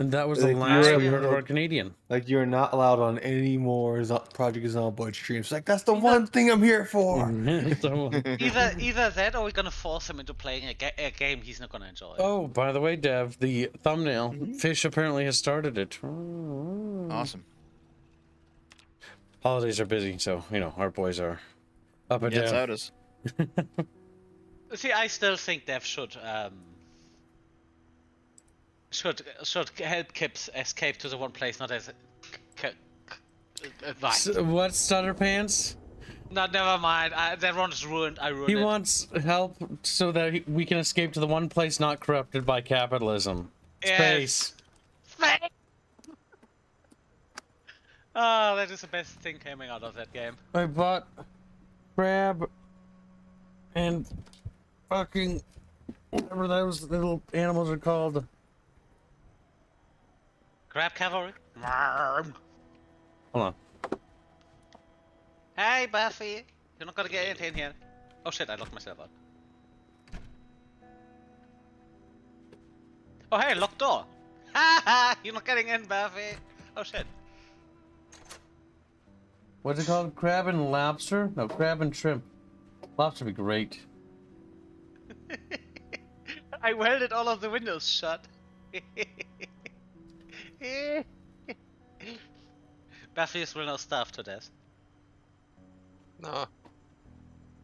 And that was the Like, last you're we heard of allowed- our Canadian. Like, you're not allowed on any more Project Zomboid streams. Like, that's the one thing I'm here for. Either that, or we're gonna force him into playing a game he's not gonna enjoy. Oh, by the way, Dev, the thumbnail. Fish apparently has started it. Awesome. Holidays are busy, so, you know, our boys are up and Yeah, down. so does. See, I still think Dev should help Kips escape to the one place, not as advice. What, Stutter Pants? No, never mind. That one is ruined. I ruined it. He wants help so that we can escape to the one place not corrupted by capitalism. Space. Space! Oh, that is the best thing coming out of that game. I bought crab and fucking whatever those little animals are called. Crab cavalry? Hold on. Hey, Buffy. You're not gonna get in here. Oh shit, I locked myself out. Oh hey, locked door. Ha ha! You're not getting in, Buffy. Oh shit. What's it called? Crab and lobster? No, crab and shrimp. Lobster would be great. I welded all of the windows shut. Buffy's will not starve to death. No.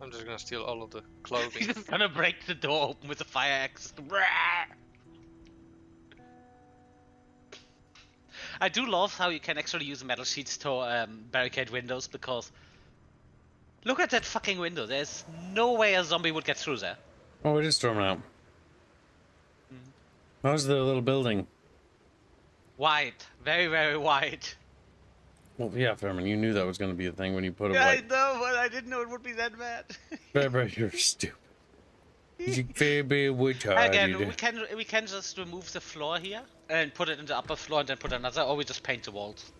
I'm just gonna steal all of the clothing. He's just gonna break the door open with a fire axe. I do love how you can actually use metal sheets to barricade windows, because look at that fucking window. There's no way a zombie would get through there. Oh, it is storming out. How's the little building? Wide. Very, very wide. Well, yeah, Fairman, you knew that was going to be a thing when you put it Yeah, I white. know, but I didn't know it would be that bad. Fairman, you're stupid. Fairman, we're tired. Again, we can just remove the floor here and put it in the upper floor and then put another, or we just paint the walls.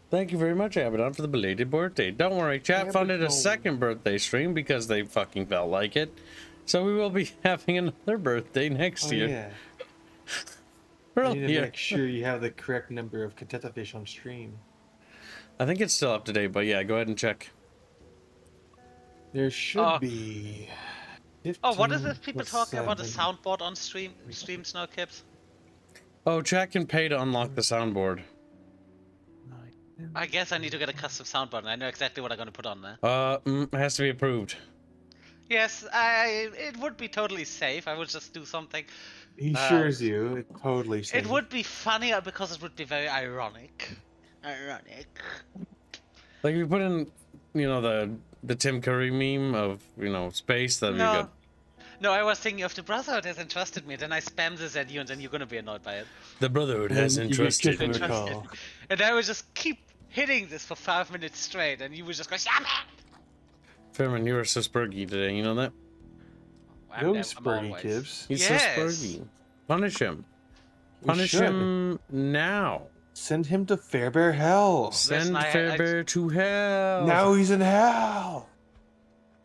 Thank you very much, Abaddon, for the belated birthday. Don't worry, chat funded a second birthday stream because they fucking felt like it. So we will be having another birthday next year. Yeah. Really? You need to make sure you have the correct number of Chatfish on stream. I think it's still up to date, but yeah, go ahead and check. There should be. Oh, what is this? People 15 talking about a plus soundboard on streams now, Kips? Oh, chat can pay to unlock the soundboard. I guess I need to get a custom soundboard, and I know exactly what I'm gonna put on there. It has to be approved. Yes, it would be totally safe. I would just do something. He assures you, it's totally safe. It would be funnier because it would be very ironic. Like if you put in, you know, the Tim Curry meme of, you know, space, that'd be good. No, I was thinking of the Brotherhood has entrusted me, then I spam this at you, and then you're gonna be annoyed by it. The Brotherhood has entrusted. And I would just keep hitting this for 5 minutes straight, and you would just go, "Stop it!" Fairman, you are so spurgy today, you know that? No spurgy, Kibs. He's so spurgy. Punish him. Punish him now. Send him to Fairbear Hell. Send Fairbear to hell. Now he's in hell.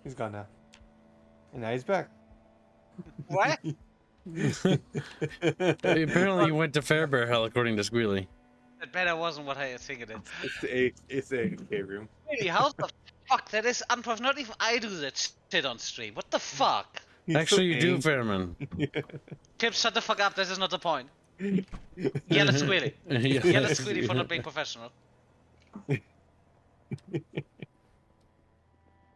He's gone now. And now he's back. What? Apparently he went to Fairbear Hell, according to Squealy. That better wasn't what I think it is. It's a escape room. Really, how the fuck? That is unprofessional. Not even I do that shit on stream. What the fuck? Actually, you do, Fairman. Kip, shut the fuck up. This is not the point. Yell at Squealy. Yell at Squealy for not being professional.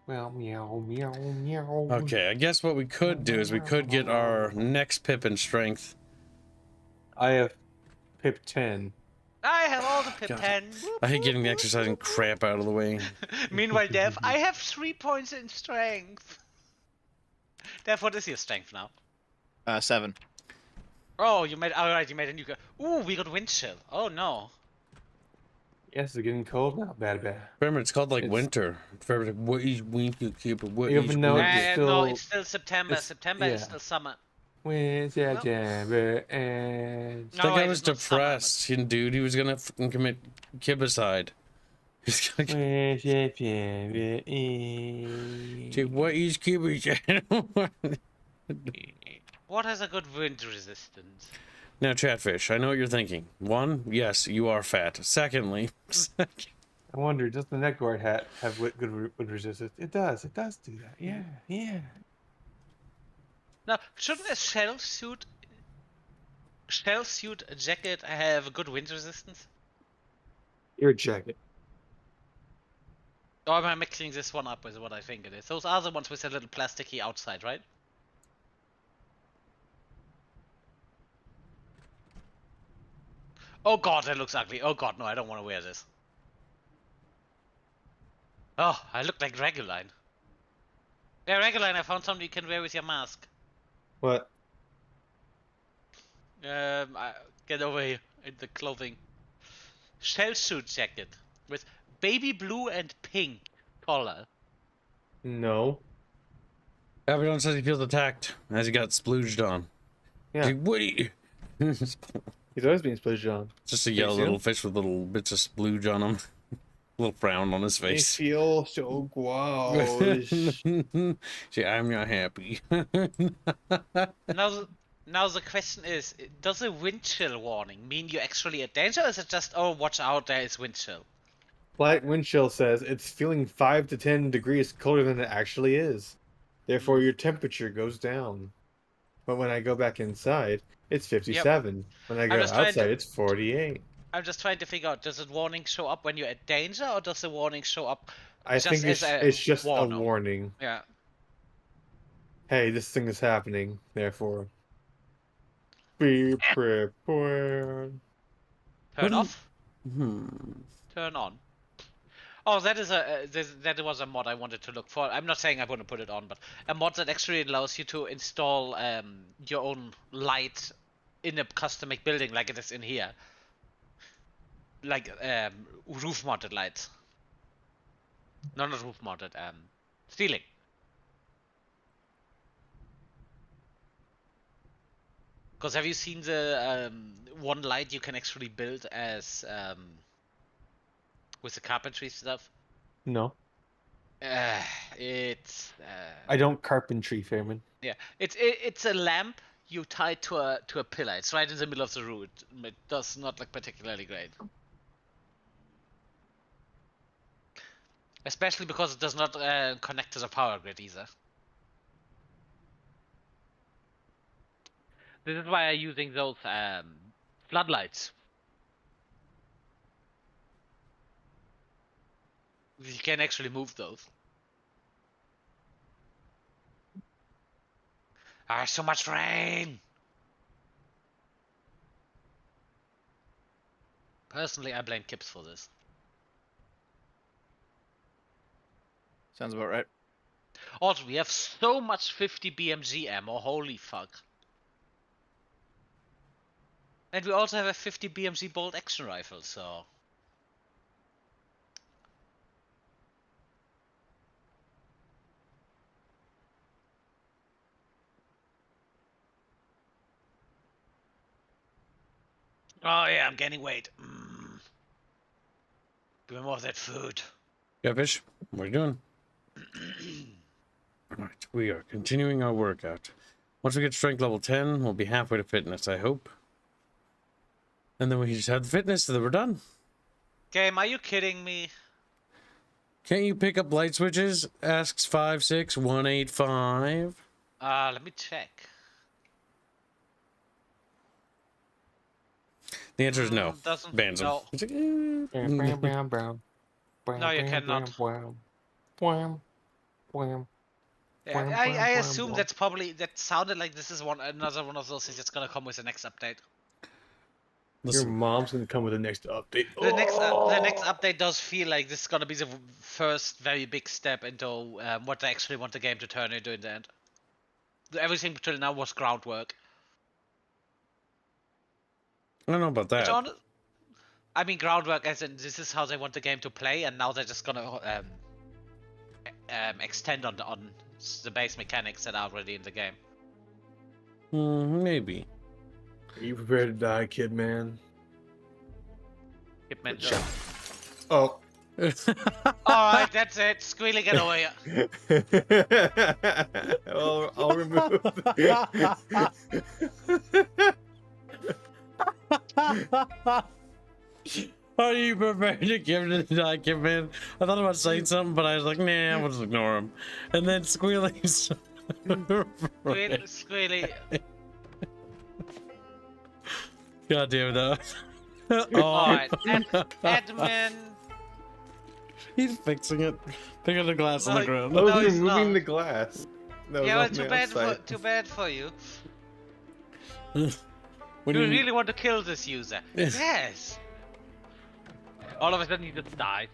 Well, meow, meow, meow. Okay, I guess what we could do is we could get our next pip in strength. I have pip 10. I have all the pip 10. I hate getting the exercising crap out of the way. Meanwhile, Dev, I have 3 points in strength. Dev, what is your strength now? 7. Oh, you made. Alright, you made a new. Ooh, we got wind chill. Oh no. Yes, it's getting cold now. Bad. Remember, it's called like winter. Remember, what is winter? What is Even though winter? it's still, no, it's still September. September is yeah. still summer. When September ends. That guy was depressed, dude. He was gonna fucking commit kibicide. He's gonna. When September ends. Dude, what is kibicide? What has a good wind resistance? Now, Chatfish, I know what you're thinking. One, yes, you are fat. Secondly, I wonder, does the neckguard hat have good wind resistance? It does. It does do that. Yeah, yeah. Now, shouldn't a shell suit jacket have good wind resistance? Your jacket. Or am I mixing this one up with what I think it is? Those are the ones with a little plasticky outside, right? Oh god, that looks ugly. Oh god, no, I don't want to wear this. Oh, I look like Reguline. Yeah, Reguline, I found something you can wear with your mask. What? Get over here in the clothing. Shell suit jacket with baby blue and pink collar. No. Abaddon says he feels attacked as he got splooged on. Yeah. He's like, wait! He's always being splooged on. Just a yellow see little him? fish with little bits of splooge on him. Little frown on his I face. feel so gross. See, I'm not happy. Now the question is, does a wind chill warning mean you're actually at danger, or is it just, oh, watch out, there is wind chill? Flight wind chill says it's feeling 5 to 10 degrees colder than it actually is. Therefore, your temperature goes down. But when I go back inside, it's 57. When I go just trying outside, to- it's 48. I'm just trying to figure out, does the warning show up when you're at danger, or does the warning show up I just think as it's just a warning? warning. Yeah. Hey, this thing is happening. Therefore, be prepared. Turn off? Hmm. Turn on. Oh, that is that was a mod I wanted to look for. I'm not saying I want to put it on, but a mod that actually allows you to install your own light in a custom-made building, like it is in here, like roof-mounted lights. No, not roof-mounted. Ceiling. Because have you seen the one light you can actually build as with the carpentry stuff? No, It's I don't carpentry, Fairman. yeah, it's a lamp you tie to a pillar. It's right in the middle of the room. It does not look particularly great, especially because it does not connect to the power grid either. This is why I'm using those floodlights. You can actually move those. Ah, so much rain! Personally, I blame Kips for this. Sounds about right. Also, we have so much 50 BMG ammo, holy fuck. And we also have a 50 BMG bolt action rifle, so... Oh yeah, I'm gaining weight. Give me more of that food. Chatfish, what are you doing? Alright, we are continuing our workout. Once we get strength level 10, we'll be halfway to fitness, I hope. And then we can just have the fitness, and then we're done. Game, are you kidding me? Can't you pick up light switches? Asks 56185. Let me check. The answer is no. Doesn't Bans them. no. It's like, No, you cannot. Yeah, I assume that's probably that sounded like this is another one of those things that's gonna come with the next update. Your listen, mom's gonna come with the next update. The next update does feel like this is gonna be the first very big step into what they actually want the game to turn into in the end. Everything till now was groundwork. I don't know about that. I mean groundwork as in this is how they want the game to play, and now they're just gonna extend on the base mechanics that are already in the game. Maybe. Are you prepared to die, kid man? All Oh. right, that's it. Squealy, get over here. I'll remove. Are you prepared to give the document? I thought about saying something, but I was like, nah, we'll just ignore him. And then Squealy's. Squealy. God damn it. Alright, admin. He's fixing it. Picking the glass on the ground. Oh, No, you're he's moving not. the glass. That Yeah, well, was on the outside. too bad for you. When Do you you- really want to kill this user? Yes. All of a sudden, he just dies.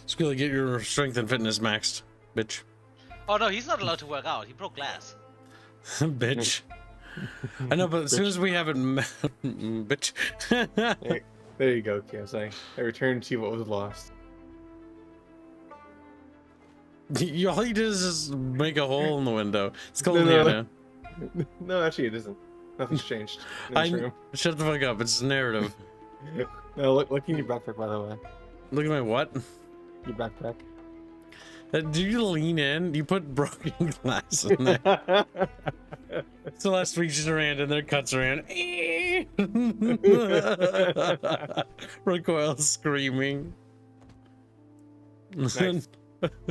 Squealy, get your strength and fitness maxed, bitch. Oh no, he's not allowed to work out. He broke glass. Bitch. I know, but as soon as we have it, bitch. There you go, Kibsday. I returned to you what was lost. All you did is just make a hole in the window. It's cold in No, here no. now. No, actually, it isn't. Nothing's changed in this room. Shut the fuck up. It's narrative. No, look in your backpack, by the way. Look at my what? Your backpack. Do you lean in? You put broken glass in there. Celeste reaches around and there cuts around. Recoil screaming. Nice.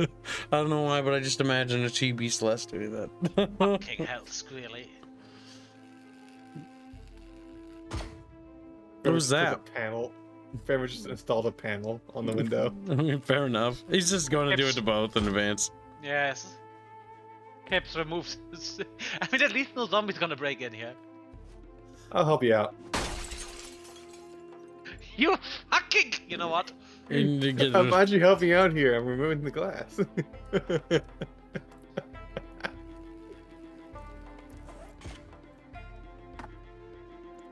I don't know why, but I just imagine a chibi Celeste doing that. Fucking hell, Squealy. What was that? A panel. Fairman just installed a panel on the window. I mean, fair enough. He's just going to do it to both in advance. Yes. Kips removes. I mean, at least no zombie's gonna break in here. I'll help you out. You fucking. You know what? And you get I'm glad you helping out here. I'm removing the glass.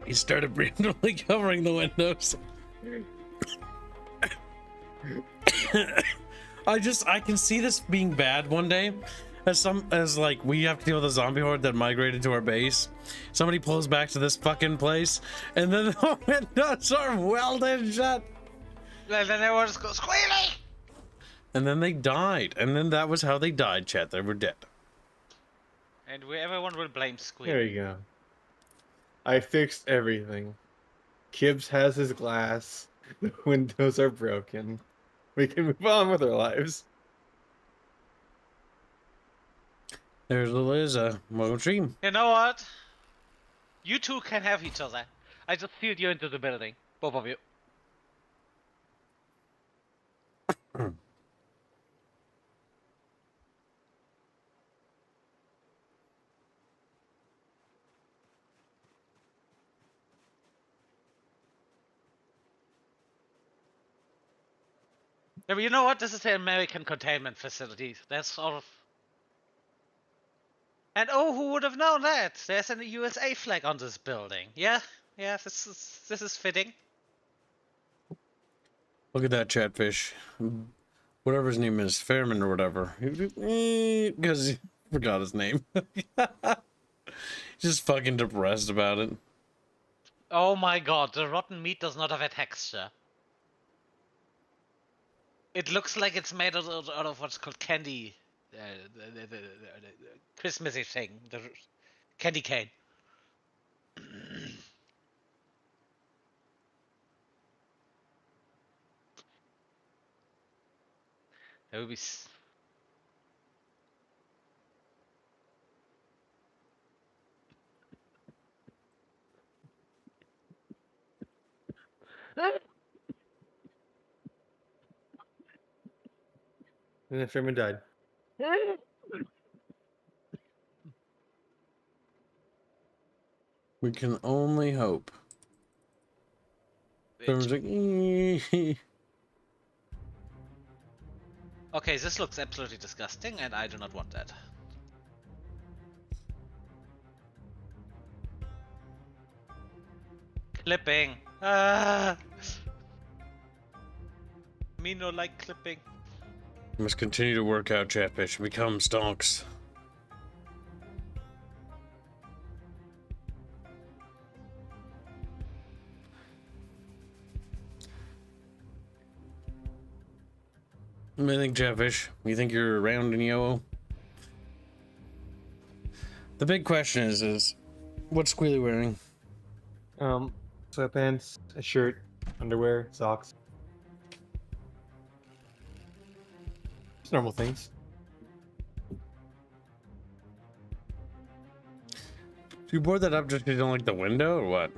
he started randomly covering the windows. I can see this being bad one day. As like we have to deal with a zombie horde that migrated to our base. Somebody pulls back to this fucking place, and then the windows are welded shut. And then everyone just goes Squealy. And then they died, and then that was how they died, chat. They were dead. And everyone will blame Squealy. There you go. I fixed everything. Kibbs has his glass. The windows are broken. We can move on with our lives. There's Liza. Welcome stream. You know what? You two can have each other. I just sealed you into the building. Both of you. Yeah, but you know what? This is the American containment facility. That's sort of. And oh, who would have known that? There's a USA flag on this building. Yeah, this is fitting. Look at that chatfish. Whatever his name is, Fairman or whatever. Because he forgot his name. Just fucking depressed about it. Oh my god, the rotten meat does not have a texture. It looks like it's made out of what's called candy. The Christmassy thing. The candy cane. That would be. And then Fairman died. We can only hope. Fairman's like, Okay, this looks absolutely disgusting, and I do not want that. Clipping. Ah. Me no like clipping. must continue to work out, chatfish, and become stonks. What do you think, chatfish? You think you're around in Yo? The big question is What's Squealy wearing? Sweatpants, a shirt, underwear, socks. Just normal things. You board that up just because you don't like the window, or what?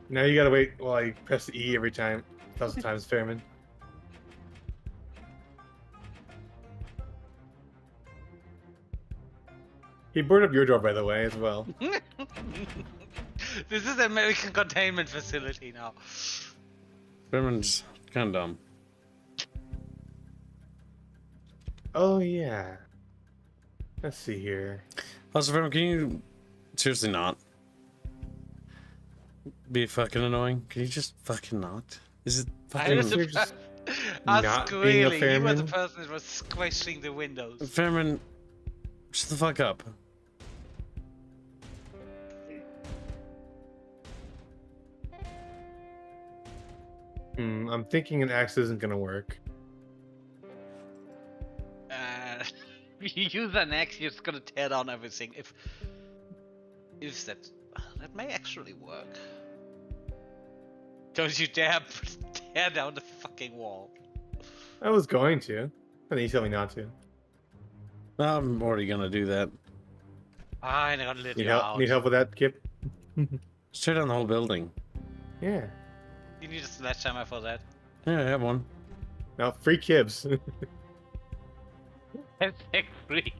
Now you gotta wait while I press E every time. 1,000 times, Fairman. He boarded up your door, by the way, as well. This is the American containment facility now. Fairman's kind of dumb. Oh, yeah. Let's see here. Also, Fairman, can you seriously not be fucking annoying? Can you just fucking not? Is it I was fucking... You're just not not being a squealing. You were the Fairman? person that was squishing the windows. Fairman, shut the fuck up. I'm thinking an axe isn't gonna work. You use an axe, you're just gonna tear down everything. If that may actually work. Don't you dare tear down the fucking wall. I was going to, but then you tell me not to. I'm already gonna do that. I'm gonna let Need you help? out. Need help with that, Kip? Just tear down the whole building. Yeah. You need a sledgehammer for that. Yeah, I have one. Now, free Kibs. That's free.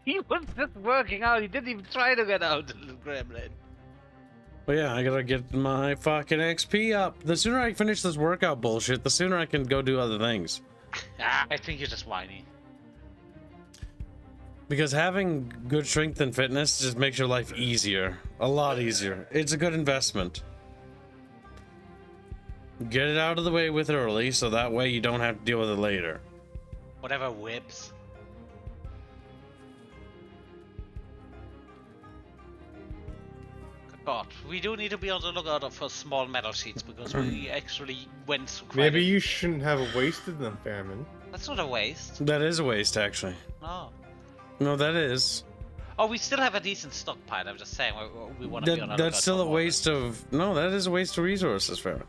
He was just working out. He didn't even try to get out, the little gremlin. Well, yeah, I gotta get my fucking XP up. The sooner I finish this workout bullshit, the sooner I can go do other things. I think you're just whiny. Because having good strength and fitness just makes your life easier. A lot easier. It's a good investment. Get it out of the way with early, so that way you don't have to deal with it later. Whatever whips. God, we do need to be on the lookout for small metal sheets because we actually went through quite Maybe a... you shouldn't have wasted them, Fairman. That's not a waste. That is a waste, actually. No. No, that is. Oh, we still have a decent stockpile. I'm just saying we want to be on our lookout That's still for a more. waste of... No, that is a waste of resources, Fairman.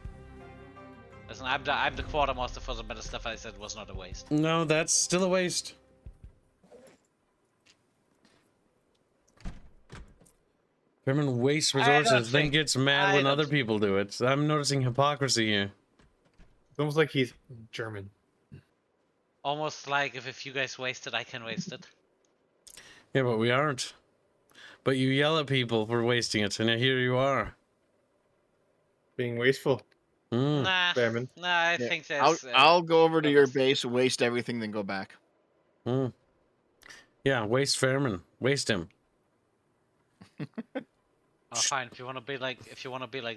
Listen, I'm the quartermaster for the better stuff. I said was not a waste. No, that's still a waste. Fairman wastes resources, then gets mad when other people do it. I'm noticing hypocrisy here. It's almost like he's German. Almost like if you guys waste it, I can waste it. Yeah, but we aren't. But you yell at people for wasting it, and here you are. Being wasteful. Nah, Fairman. nah, I Yeah, think that's... I'll go over to your base, waste everything, then go back. Yeah, waste Fairman. Waste him. Oh, fine. If you want to be like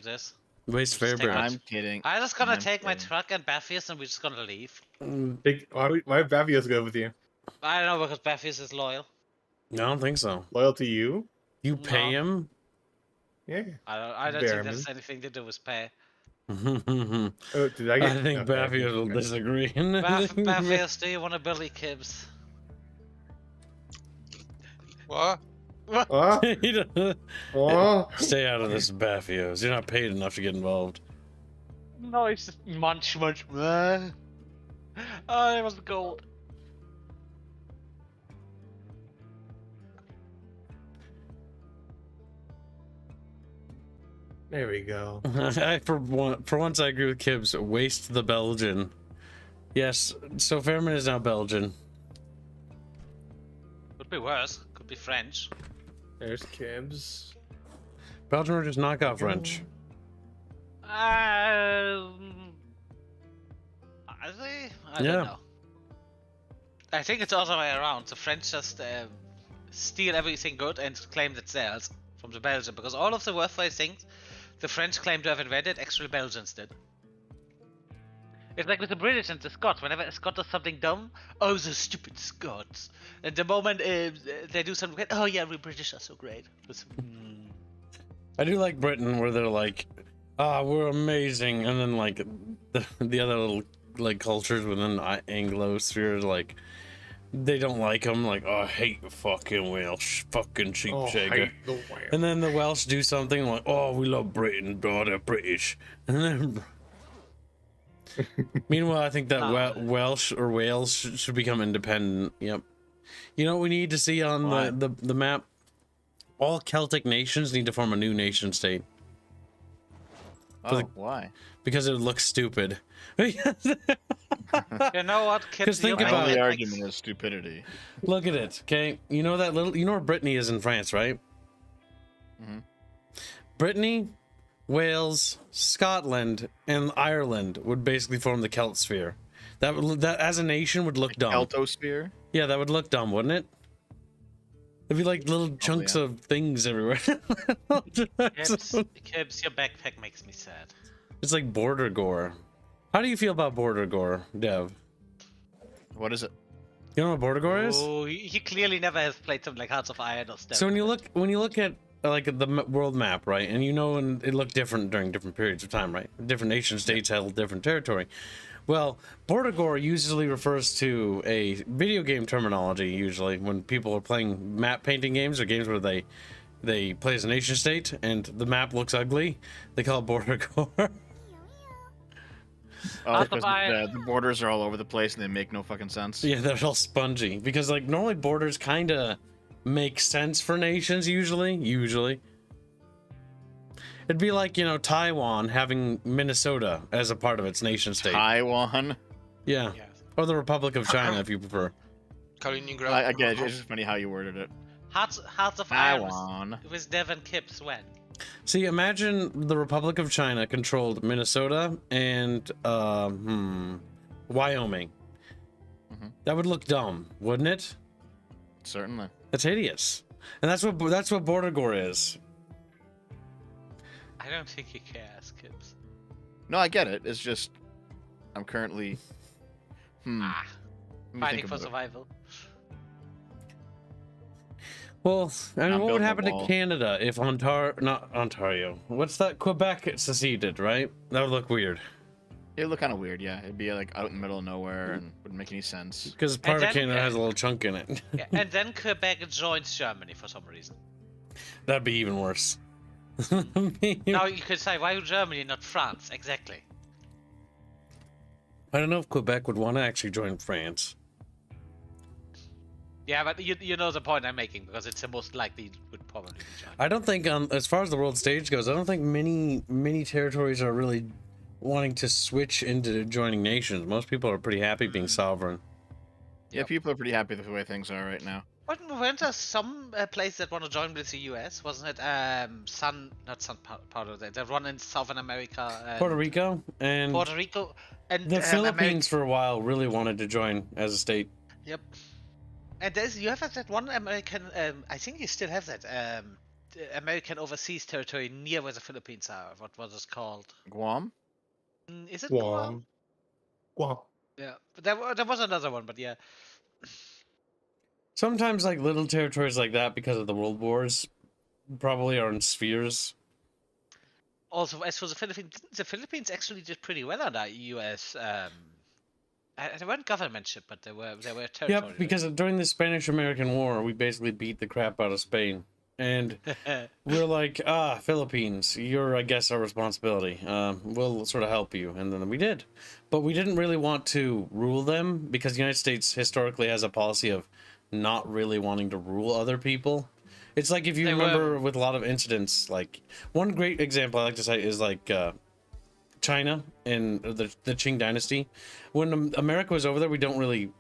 this, Waste Just take Fairburn. my- I'm kidding. I'm just gonna I'm take my kidding. truck and Baphius, and we're just gonna leave. Why Bavios go with you? I don't know because Baphius is loyal. I don't think so. Loyal to you? You pay him? Yeah. I don't think Bearman. that's anything to do with pay. I Oh, did I get? think okay, Baffius will okay. disagree. Baphius, do you want to Billy Kibs? What? Oh, He doesn't- oh. Stay out of this, Baffios. You're not paid enough to get involved. No, it's just munch. Oh, it was gold. There we go. For once, I agree with Kibbs. Waste the Belgian. Yes, so Fairman is now Belgian. Could be worse. Could be French. There's Kibs. Belgian are just knockout French. Are they? I Yeah. don't know. I think it's the other way around. The French just steal everything good and claim it's theirs from the Belgian, because all of the worthwhile things the French claim to have invented, actually Belgians did. It's like with the British and the Scots. Whenever a Scot does something dumb, oh, the stupid Scots. And the moment they do something great, oh yeah, we British are so great. I do like Britain, where they're like, ah, we're amazing, and then like the other little like cultures within the Anglosphere, like they don't like them. Like, oh, I hate the fucking Welsh, fucking cheap shaker. And then the Welsh do something like, oh, we love Britain, oh, they're British. And then meanwhile, I think that Welsh or Wales should become independent. Yep. You know what we need to see on the map? All Celtic nations need to form a new nation state. Oh, why? Because it would look stupid. You know what, kids? Because think My about only it. argument is stupidity. Look at it, okay? You know that little, you know where Brittany is in France, right? Mm-hmm. Brittany, Wales, Scotland, and Ireland would basically form the Celt sphere. That as a nation would look dumb. Celtosphere? Yeah, that would look dumb, wouldn't it? It'd be like little chunks of things everywhere. Kibs, your backpack makes me sad. It's like border gore. How do you feel about border gore, Dev? What is it? You know what border gore is? Oh, he clearly never has played something like Hearts of Iron or stuff. So when you look at like the world map, right, and you know, and it looked different during different periods of time, right? Different nation states held different territory. Well, border gore usually refers to a video game terminology. Usually, when people are playing map painting games or games where they play as a nation state and the map looks ugly, they call it border gore. Oh, because the borders are all over the place and they make no fucking sense. Yeah, they're all spongy because like normally borders kind of make sense for nations usually. It'd be like, you know, Taiwan having Minnesota as a part of its nation state. Taiwan? Yeah. Yes. Or the Republic of China, if you prefer. Kaliningrad. I get it. It's just funny how you worded it. Hearts of Taiwan. Iron with Dev and Kibs when? See, imagine the Republic of China controlled Minnesota and Wyoming. Mm-hmm. That would look dumb, wouldn't it? Certainly. That's hideous. And that's what border gore is. I don't think he cares, Kibs. No, I get it. It's just I'm currently let me Fighting think for about it. survival. Well, I mean, I'm what would building a happen to wall. Canada if not Ontario? What's that? Quebec seceded, right? That would look weird. It'd look kind of weird, yeah. It'd be like out in the middle of nowhere and wouldn't make any sense. Because part of then- Canada has a little chunk in it. Yeah, and then Quebec joins Germany for some reason. That'd be even worse. Now you could say, why Germany, not France? Exactly. I don't know if Quebec would want to actually join France. Yeah, but you know the point I'm making, because it's the most likely would probably be joined. I don't think, as far as the world stage goes, I don't think many territories are really wanting to switch into joining nations. Most people are pretty happy being sovereign. Yeah, people are pretty happy with the way things are right now. Weren't there some place that want to join with the US? Wasn't it part of that one in Southern America? Puerto Rico and Puerto Rico and the Philippines for a while really wanted to join as a state. Yep. And you have that one American. I think you still have that the American overseas territory near where the Philippines are. What was it called? Guam? Is it Guam? Guam. Yeah, but there was another one, but yeah. Sometimes like little territories like that, because of the world wars, probably are in spheres. Also, as for the Philippines actually did pretty well under U.S. They weren't governmentship, but they were territory. Yep, because during the Spanish-American War, we basically beat the crap out of Spain. And we're like, Philippines, you're, I guess, our responsibility. We'll sort of help you. And then we did. But we didn't really want to rule them, because the United States historically has a policy of not really wanting to rule other people. It's like, if you remember with a lot of incidents, like, one great example I like to say is like China and the Qing dynasty. When America was over there, we don't really,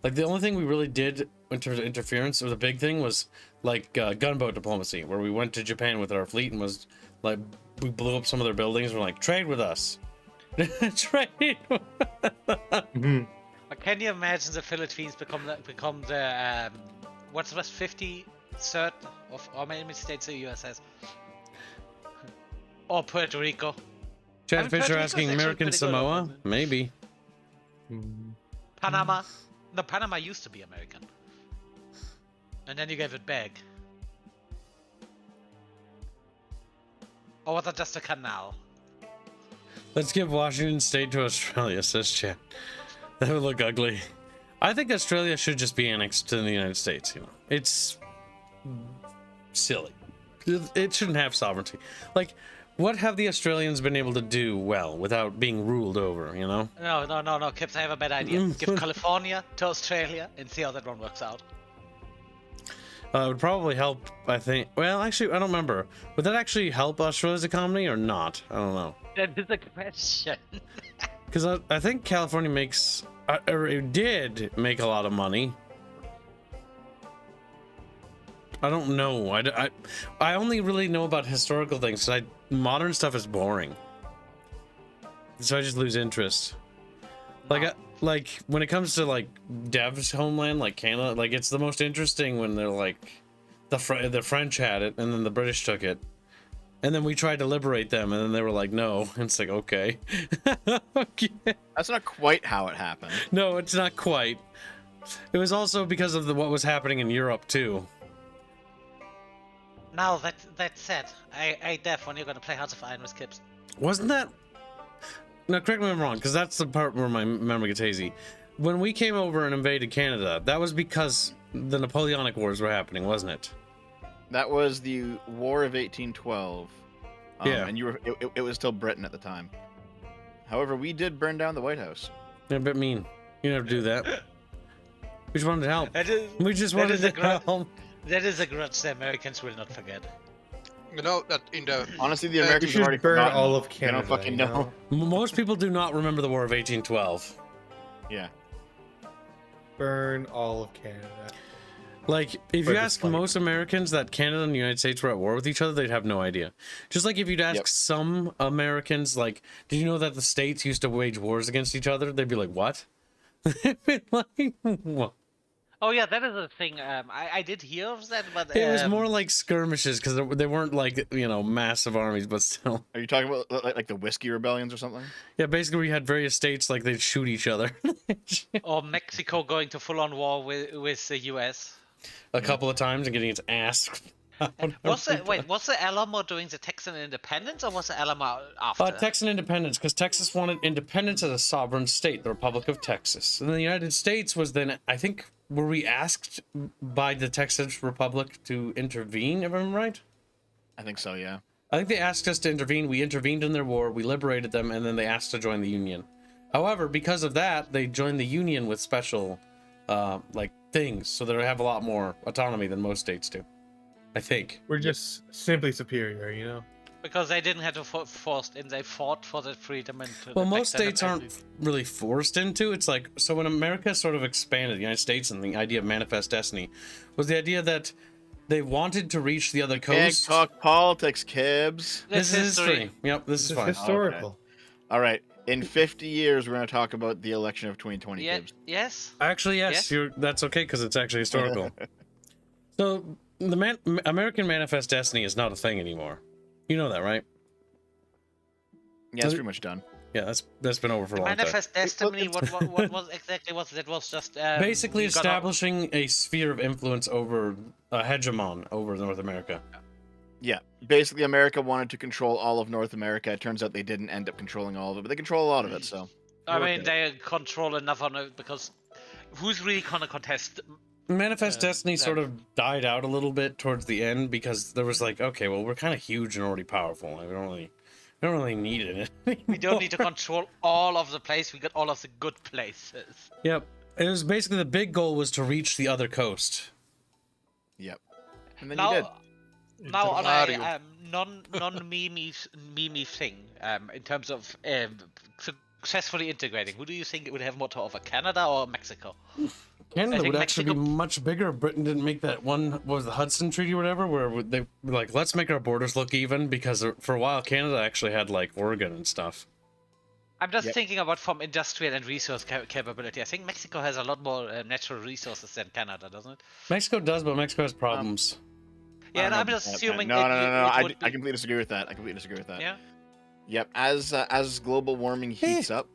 like, the only thing we really did in terms of interference, or the big thing, was like gunboat diplomacy, where we went to Japan with our fleet and was like, we blew up some of their buildings and we're like, trade with us. Trade. But can you imagine the Philippines become the what's the 53rd of how many states the US has? Or Puerto Rico? Chatfish are asking American Samoa? Maybe. Panama? No, Panama used to be American. And then you gave it back. Or was that just a canal? Let's give Washington State to Australia, says Chat. That would look ugly. I think Australia should just be annexed to the United States, you know. It's silly. It shouldn't have sovereignty. Like, what have the Australians been able to do well without being ruled over, you know? No, Kips, I have a bad idea. Give California to Australia and see how that one works out. It would probably help, I think. Well, actually, I don't remember. Would that actually help Australia's economy or not? I don't know. That is a question. Because I think California makes, or it did make a lot of money. I don't know. I only really know about historical things. Modern stuff is boring. So I just lose interest. Like when it comes to like Dev's homeland, like Canada, like it's the most interesting when they're like the French had it and then the British took it, and then we tried to liberate them and then they were like no, and it's like okay. Okay. That's not quite how it happened. No, it's not quite. It was also because of what was happening in Europe too. Now that said, I definitely gonna play Hearts of Iron with Kips. Wasn't that? No, correct me if I'm wrong, because that's the part where my memory gets hazy. When we came over and invaded Canada, that was because the Napoleonic Wars were happening, wasn't it? That was the War of 1812. Yeah. And it was still Britain at the time. However, we did burn down the White House. They're a bit mean. You never do that. We just wanted to help. We just that wanted is to help. That is a grudge the Americans will not forget. You know that in the Honestly, the You Americans have already should burn forgotten. all of They Canada. don't fucking know. Most people do not remember the War of 1812. Yeah. Burn all of Canada. Like, if For you the ask fight. most Americans that Canada and the United States were at war with each other, they'd have no idea. Just like if you'd ask Yep. some Americans, like, did you know that the states used to wage wars against each other? They'd be like, what? They'd be like, what? Oh yeah, that is a thing. I did hear of that, but It was more like skirmishes because they weren't like, you know, massive armies, but still. Are you talking about like the whiskey rebellions or something? Yeah, basically we had various states like they'd shoot each other. or Mexico going to full-on war with the U.S. A couple of times and getting its ass. Was the Alamo doing the Texan independence, or was the Alamo after? Texan independence, because Texas wanted independence as a sovereign state, the Republic of Texas. And the United States was then, I think, were we asked by the Texas Republic to intervene, if I'm right? I think so, yeah. I think they asked us to intervene. We intervened in their war, we liberated them, and then they asked to join the Union. However, because of that, they joined the Union with special, like, things, so they have a lot more autonomy than most states do. I think. We're just simply superior, you know? Because they didn't have to forced in, they fought for that freedom and. Well, most states aren't really forced into. It's like, so when America sort of expanded, the United States, and the idea of manifest destiny was the idea that they wanted to reach the other Can't coast. talk politics, Kibs. This is history. Yep, this is fine. Historical. All right. In 50 years, we're going to talk about the election of 2020, Yeah, Kibs. yes. Actually, yes, Yes? that's okay because it's actually historical. So the American manifest destiny is not a thing anymore. You know that, right? Yeah, it's pretty much done. Yeah, that's been over for a long time. Manifest Destiny, what was exactly was that? Was just Basically you got establishing a sphere of influence over a hegemon over North America. Yeah. Basically, America wanted to control all of North America. It turns out they didn't end up controlling all of it, but they control a lot of it, so. I Work mean, it. they control enough on it because who's really gonna contest? Manifest Destiny yeah. sort of died out a little bit towards the end because there was like, okay, well, we're kind of huge and already powerful. Like, we don't really need it. We don't need to control all of the place. We got all of the good places. Yep. It was basically the big goal was to reach the other coast. Yep. And then Now, you did. now on Mario. a non meme thing, in terms of successfully integrating, who do you think it would have more to offer, Canada or Mexico? Canada think would actually be Mexico- much bigger. Britain didn't make that one, what was the Hudson Treaty or whatever, where they were like, let's make our borders look even, because for a while Canada actually had like Oregon and stuff. I'm just Yep. thinking about from industrial and resource capability. I think Mexico has a lot more natural resources than Canada, doesn't it? Mexico does, but Mexico has problems. Yeah, I and don't I'm know just about that. assuming. No. I would be- completely disagree with that. I completely disagree with that. Yeah. Yep. As global warming heats up.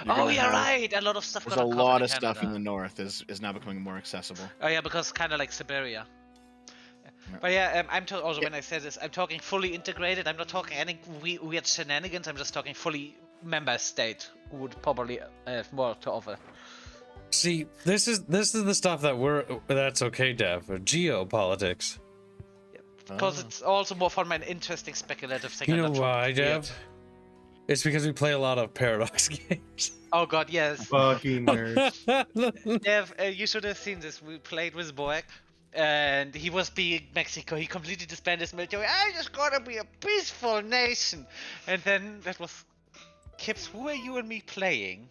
you're Oh, gonna you're have- right. A lot of stuff. There's gonna a come lot in of stuff in Canada. the north is now becoming more accessible. Oh yeah, because kind of like Siberia. Yeah. But yeah, also when I say this, I'm talking fully integrated. I'm not talking any weird shenanigans. I'm just talking fully member state who would probably have more to offer. See, this is the stuff that's okay, Dev. Geopolitics. Because it's also more fun and interesting speculative thing. You and know not trying why, to create- Dev? It's because we play a lot of Paradox games. Oh god, yes. Fucking nerds. Dev, you should have seen this. We played with Boek, and he was being Mexico. He completely disbanded his military. I just gotta be a peaceful nation. And then that was Kibs. Who are you and me playing?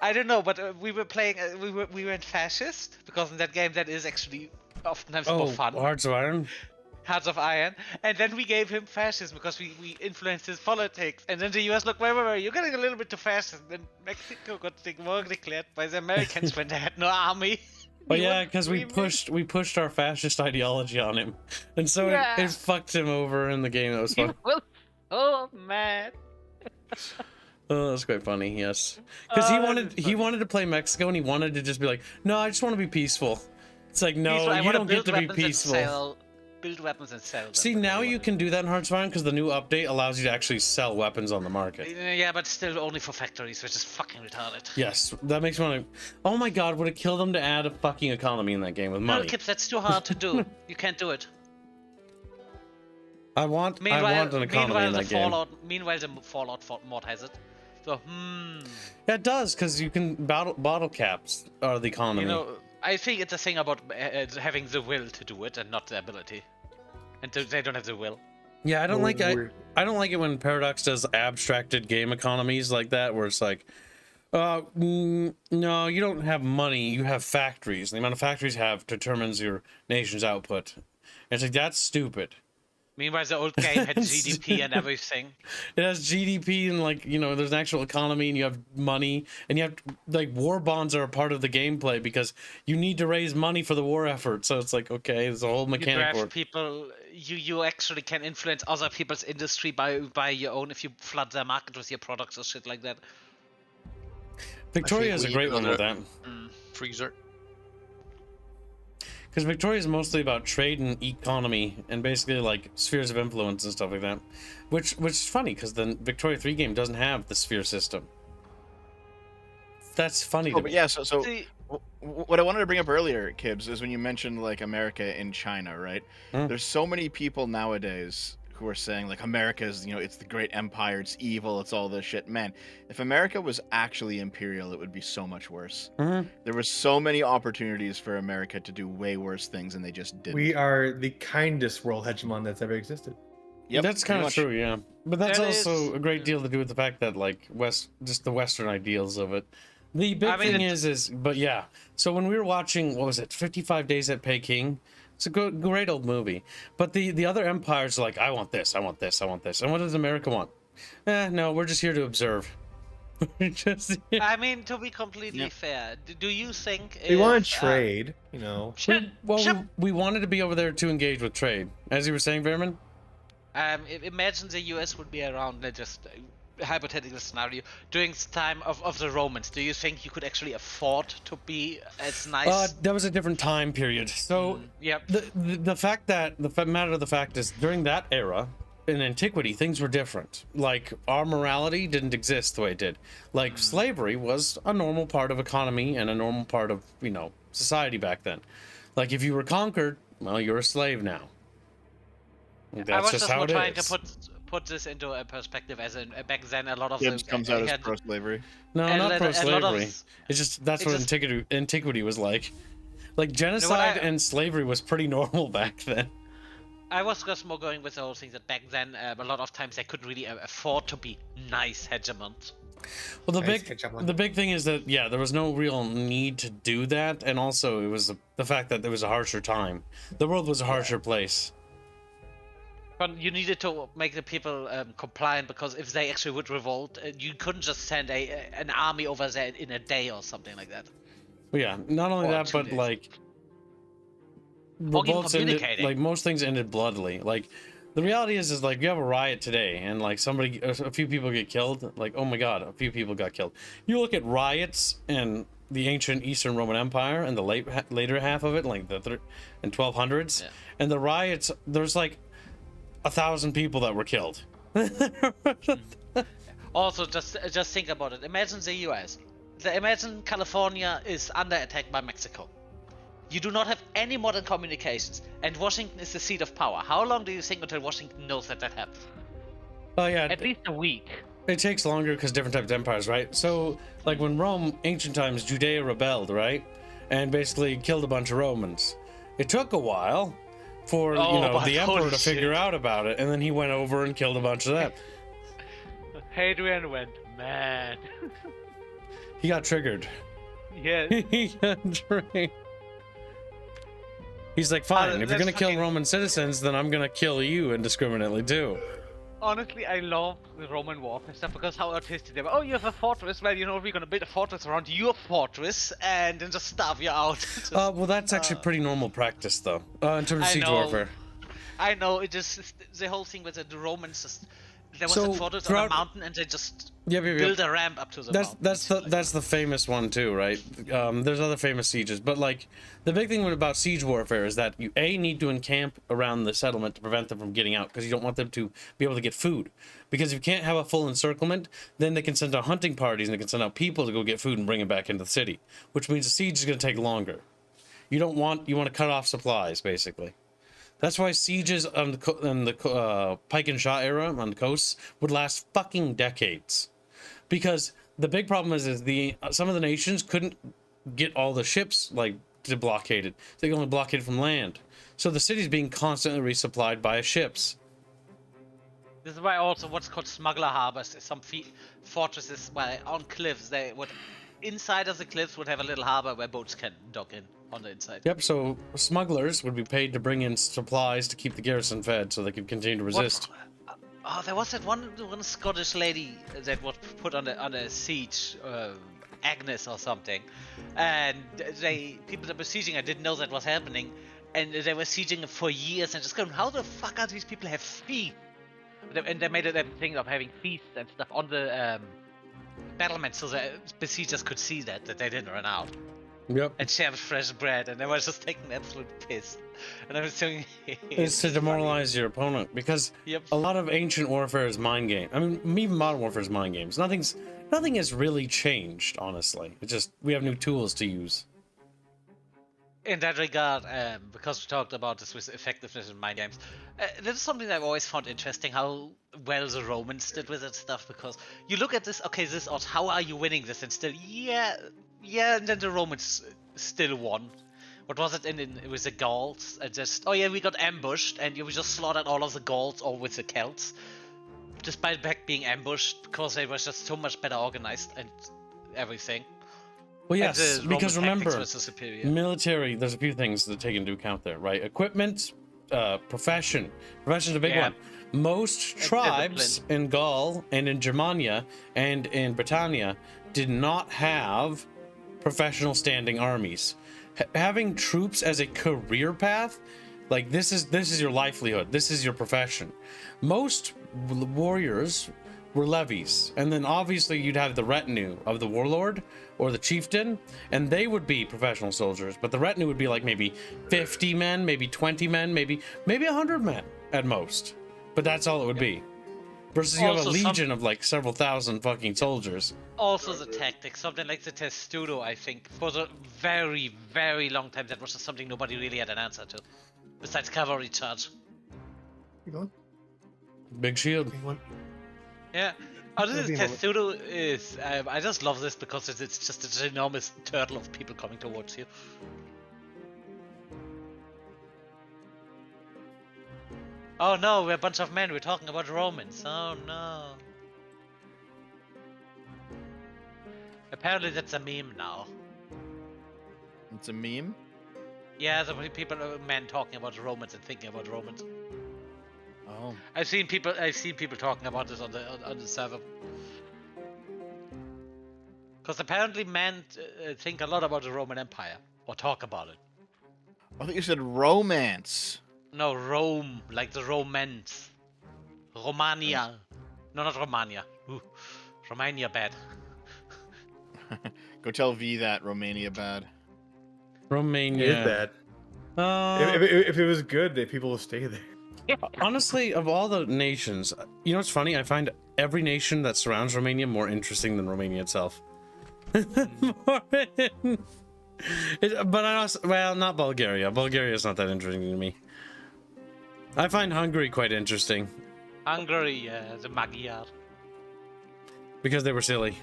I don't know, but we were playing. We went fascist because in that game that is actually oftentimes more fun. Hearts of Iron. Hearts of Iron, and then we gave him fascism because we influenced his politics, and then the US looked, wait, you're getting a little bit too fascist, and then Mexico got the war declared by the Americans when they had no army. But yeah, because we pushed our fascist ideology on him, and so it fucked him over in the game. That was fun. Oh man. Oh, that's quite funny. Yes, because he wanted to play Mexico, and he wanted to just be like, no, I just want to be peaceful. It's like, no, you don't get to be peaceful. Build weapons and sell them. See, now you can do that in Hearts of Iron because the new update allows you to actually sell weapons on the market. Yeah, but still only for factories, which is fucking retarded. Yes, that makes me want to. Oh my god, would it kill them to add a fucking economy in that game with money? No, Kibs, that's too hard to do. You can't do it. I want an economy in that game. Meanwhile, the Fallout mod has it. So, Yeah, it does, because you can bottle caps are the economy. You know, I think it's a thing about having the will to do it and not the ability. And they don't have the will. Yeah, I don't like it when Paradox does abstracted game economies like that, where it's like, no, you don't have money, you have factories. The amount of factories you have determines your nation's output. And it's like, that's stupid. Meanwhile, the old game had GDP and everything. It has GDP and, like, you know, there's an actual economy and you have money and you have, like, war bonds are a part of the gameplay because you need to raise money for the war effort. So it's like, okay, there's a whole mechanic. You draft people, you actually can influence other people's industry by your own if you flood their market with your products or shit like that. Victoria is a great one with that. Freezer. Because Victoria is mostly about trade and economy and basically like spheres of influence and stuff like that, which is funny because the Victoria 3 game doesn't have the sphere system. That's funny to me. But yeah, so what I wanted to bring up earlier, Kibs, is when you mentioned like America and China, right? There's so many people nowadays who are saying like America is, you know, it's the great empire, it's evil, it's all this shit. Man, if America was actually imperial, it would be so much worse. There were so many opportunities for America to do way worse things, and they just didn't. We are the kindest world hegemon that's ever existed. Yep, that's kind of true, yeah. But that's also a great deal to do with the fact that like just the Western ideals of it. The big thing is, but yeah. So when we were watching, what was it, 55 Days at Peking? It's a great old movie. But the other empires are like, I want this, I want this, I want this. And what does America want? No, we're just here to observe. I mean, to be completely fair, do you think we want to trade, you know? We wanted to be over there to engage with trade. As you were saying, Vermin? Imagine the US would be around, just hypothetical scenario, during the time of the Romans. Do you think you could actually afford to be as nice? That was a different time period. So the matter of the fact is, during that era in antiquity, things were different. Like, our morality didn't exist the way it did. Like, slavery was a normal part of economy and a normal part of, you know, society back then. Like, if you were conquered, well, you're a slave now. That's I was just just how more it trying is. to put this into a perspective, as in back then a lot of Kibs comes out as pro-slavery. No, not pro-slavery. It's just that's what antiquity was like. Like, genocide and slavery was pretty normal back then. I was just more going with the whole thing that back then a lot of times they couldn't really afford to be nice hegemons. Well, the big thing is that there was no real need to do that, and also it was the fact that there was a harsher time. The world was a harsher place. But you needed to make the people compliant, because if they actually would revolt, you couldn't just send an army over there in a day or something like that. Well, yeah, not only that, but like revolts ended, like most things ended bloodily. Like, the reality is like, you have a riot today and like a few people get killed. Like, oh my god, a few people got killed. You look at riots in the ancient Eastern Roman Empire and the later half of it, like the 1200s, and the riots, there's like 1,000 people that were killed. Also, just think about it. Imagine the US. Imagine California is under attack by Mexico. You do not have any modern communications, and Washington is the seat of power. How long do you think until Washington knows that happened? Oh yeah, At least a week. it takes longer because different types of empires, right? So, like when Rome, ancient times, Judea rebelled, right, and basically killed a bunch of Romans. It took a while for the emperor to figure out about it, and then he went over and killed a bunch of them. Hadrian went mad. He got triggered. Yeah. He got triggered. He's like, fine, if you're gonna kill Roman citizens, then I'm gonna kill you indiscriminately too. Honestly, I love the Roman warfare stuff because how artistic they were. Oh, you have a fortress? Well, we're gonna build a fortress around your fortress and then just starve you out. Well, that's actually pretty normal practice, though, in terms of siege warfare. I know, the whole thing with the Romans just... There was a fortress on a mountain and they just build a ramp up to the mountain. That's the famous one too, right? There's other famous sieges, but like the big thing about siege warfare is that you need to encamp around the settlement to prevent them from getting out because you don't want them to be able to get food. Because if you can't have a full encirclement, then they can send out hunting parties and they can send out people to go get food and bring it back into the city, which means the siege is going to take longer. You want to cut off supplies basically. That's why sieges on the Pike and Shot era on the coasts would last fucking decades, because the big problem is some of the nations couldn't get all the ships to blockade it. They could only blockade it from land, so the city's being constantly resupplied by ships. This is why also what's called smuggler harbors. Some fortresses on cliffs inside of the cliffs would have a little harbor where boats can dock in. On the inside. Yep, so smugglers would be paid to bring in supplies to keep the garrison fed so they could continue to resist. There was that one Scottish lady that was put on a siege, Agnes or something, and people that were sieging her didn't know that was happening, and they were sieging for years and just going, how the fuck are these people have feasts? And they made a thing of having feasts and stuff on the battlements so the besiegers could see that they didn't run out. Yep. And share fresh bread, and they were just taking an absolute piss. And I was saying, it's to demoralize your opponent, because a lot of ancient warfare is mind game. I mean, even modern warfare is mind games. Nothing has really changed, honestly. It's just we have new tools to use. In that regard, because we talked about this with effectiveness in mind games, this is something that I've always found interesting, how well the Romans did with that stuff, because you look at this, okay, this odds, how are you winning this? And still, and then the Romans still won. What was it it was the Gauls? And just, we got ambushed, and we just slaughtered all of the Gauls, or with the Celts. Despite back being ambushed, because they were just so much better organized and everything. Well, yes, because remember, military, there's a few things to take into account there, right? Equipment, profession. Profession's a big one. Most tribes in Gaul and in Germania and in Britannia did not have professional standing armies. Having troops as a career path, like this is your livelihood. This is your profession. Most warriors were levies, and then obviously you'd have the retinue of the warlord or the chieftain, and they would be professional soldiers, but the retinue would be like maybe 50 men, maybe 20 men, maybe 100 men at most, but that's all it would be. Versus you have a legion of like several thousand fucking soldiers. Also the tactics, something like the testudo, I think, for a very, very long time, that was just something nobody really had an answer to, besides cavalry charge. You going? Big shield. Yeah. This testudo is, I just love this because it's just an enormous turtle of people coming towards you. Oh no, we're a bunch of men, we're talking about Romans. Oh no. Apparently that's a meme now. It's a meme? Yeah, the men talking about Romans and thinking about Romans. Oh. I've seen people talking about this on the server. Because apparently men think a lot about the Roman Empire, or talk about it. I thought you said romance. No, Rome, like the Romans. Romania. No, not Romania. Ooh, Romania bad. Go tell V that Romania bad. Romania It is bad. If it was good, people would stay there. Honestly, of all the nations, you know what's funny? I find every nation that surrounds Romania more interesting than Romania itself. But I also, well, not Bulgaria. Bulgaria is not that interesting to me. I find Hungary quite interesting Hungary, the Magyar. because they were silly.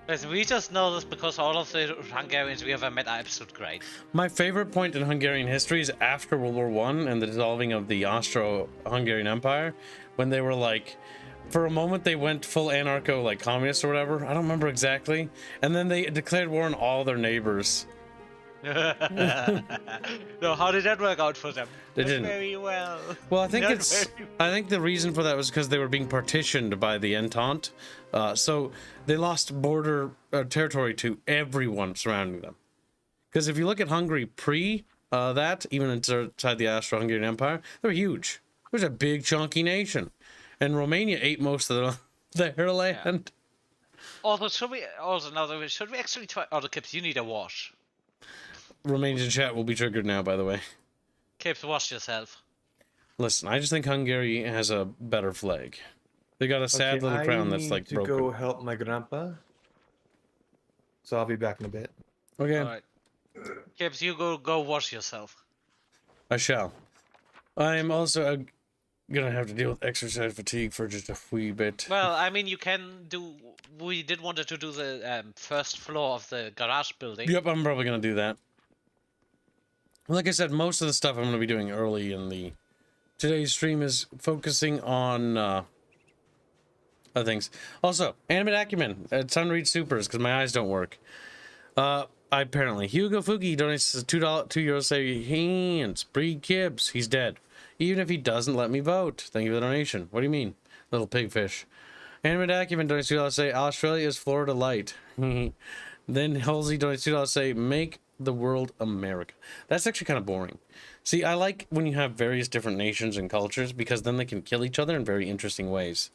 Listen, we just know this because all of the Hungarians we ever met are absolute great. My favorite point in Hungarian history is after World War One and the dissolving of the Austro-Hungarian Empire, when they were like, for a moment they went full anarcho, like communist or whatever. I don't remember exactly. And then they declared war on all their neighbors. No, how did that work out for them? They Not didn't. very well. Well, I think Not it's. very- I think the reason for that was because they were being partitioned by the Entente, so they lost border territory to everyone surrounding them. Because if you look at Hungary pre that, even inside the Austro-Hungarian Empire, they were huge. It was a big, chunky nation, and Romania ate most of their land. Also, should we actually try? Oh, the Kips, you need a wash. Romanian chat will be triggered now, by the way. Kips, wash yourself. Listen, I just think Hungary has a better flag. They got a sad little crown that's like to broken. go help my grandpa. So I'll be back in a bit. Okay, All right. Kips, you go wash yourself. I shall. I am also gonna have to deal with exercise fatigue for just a wee bit. Well, I mean, you can do. We did wanted to do the first floor of the garage building. Yep, I'm probably gonna do that. Like I said, most of the stuff I'm gonna be doing early in the... Today's stream is focusing on other things. Also, animate acumen. It's time to read supers because my eyes don't work. Apparently, Hugo Fugi donates €2 say hands. Breed Kibbs. He's dead. Even if he doesn't let me vote. Thank you for the donation. What do you mean, little pigfish? Animate acumen donates $2 say Australia is Florida light. Then Halsey donates $2 say make the world America. That's actually kind of boring. See, I like when you have various different nations and cultures because then they can kill each other in very interesting ways.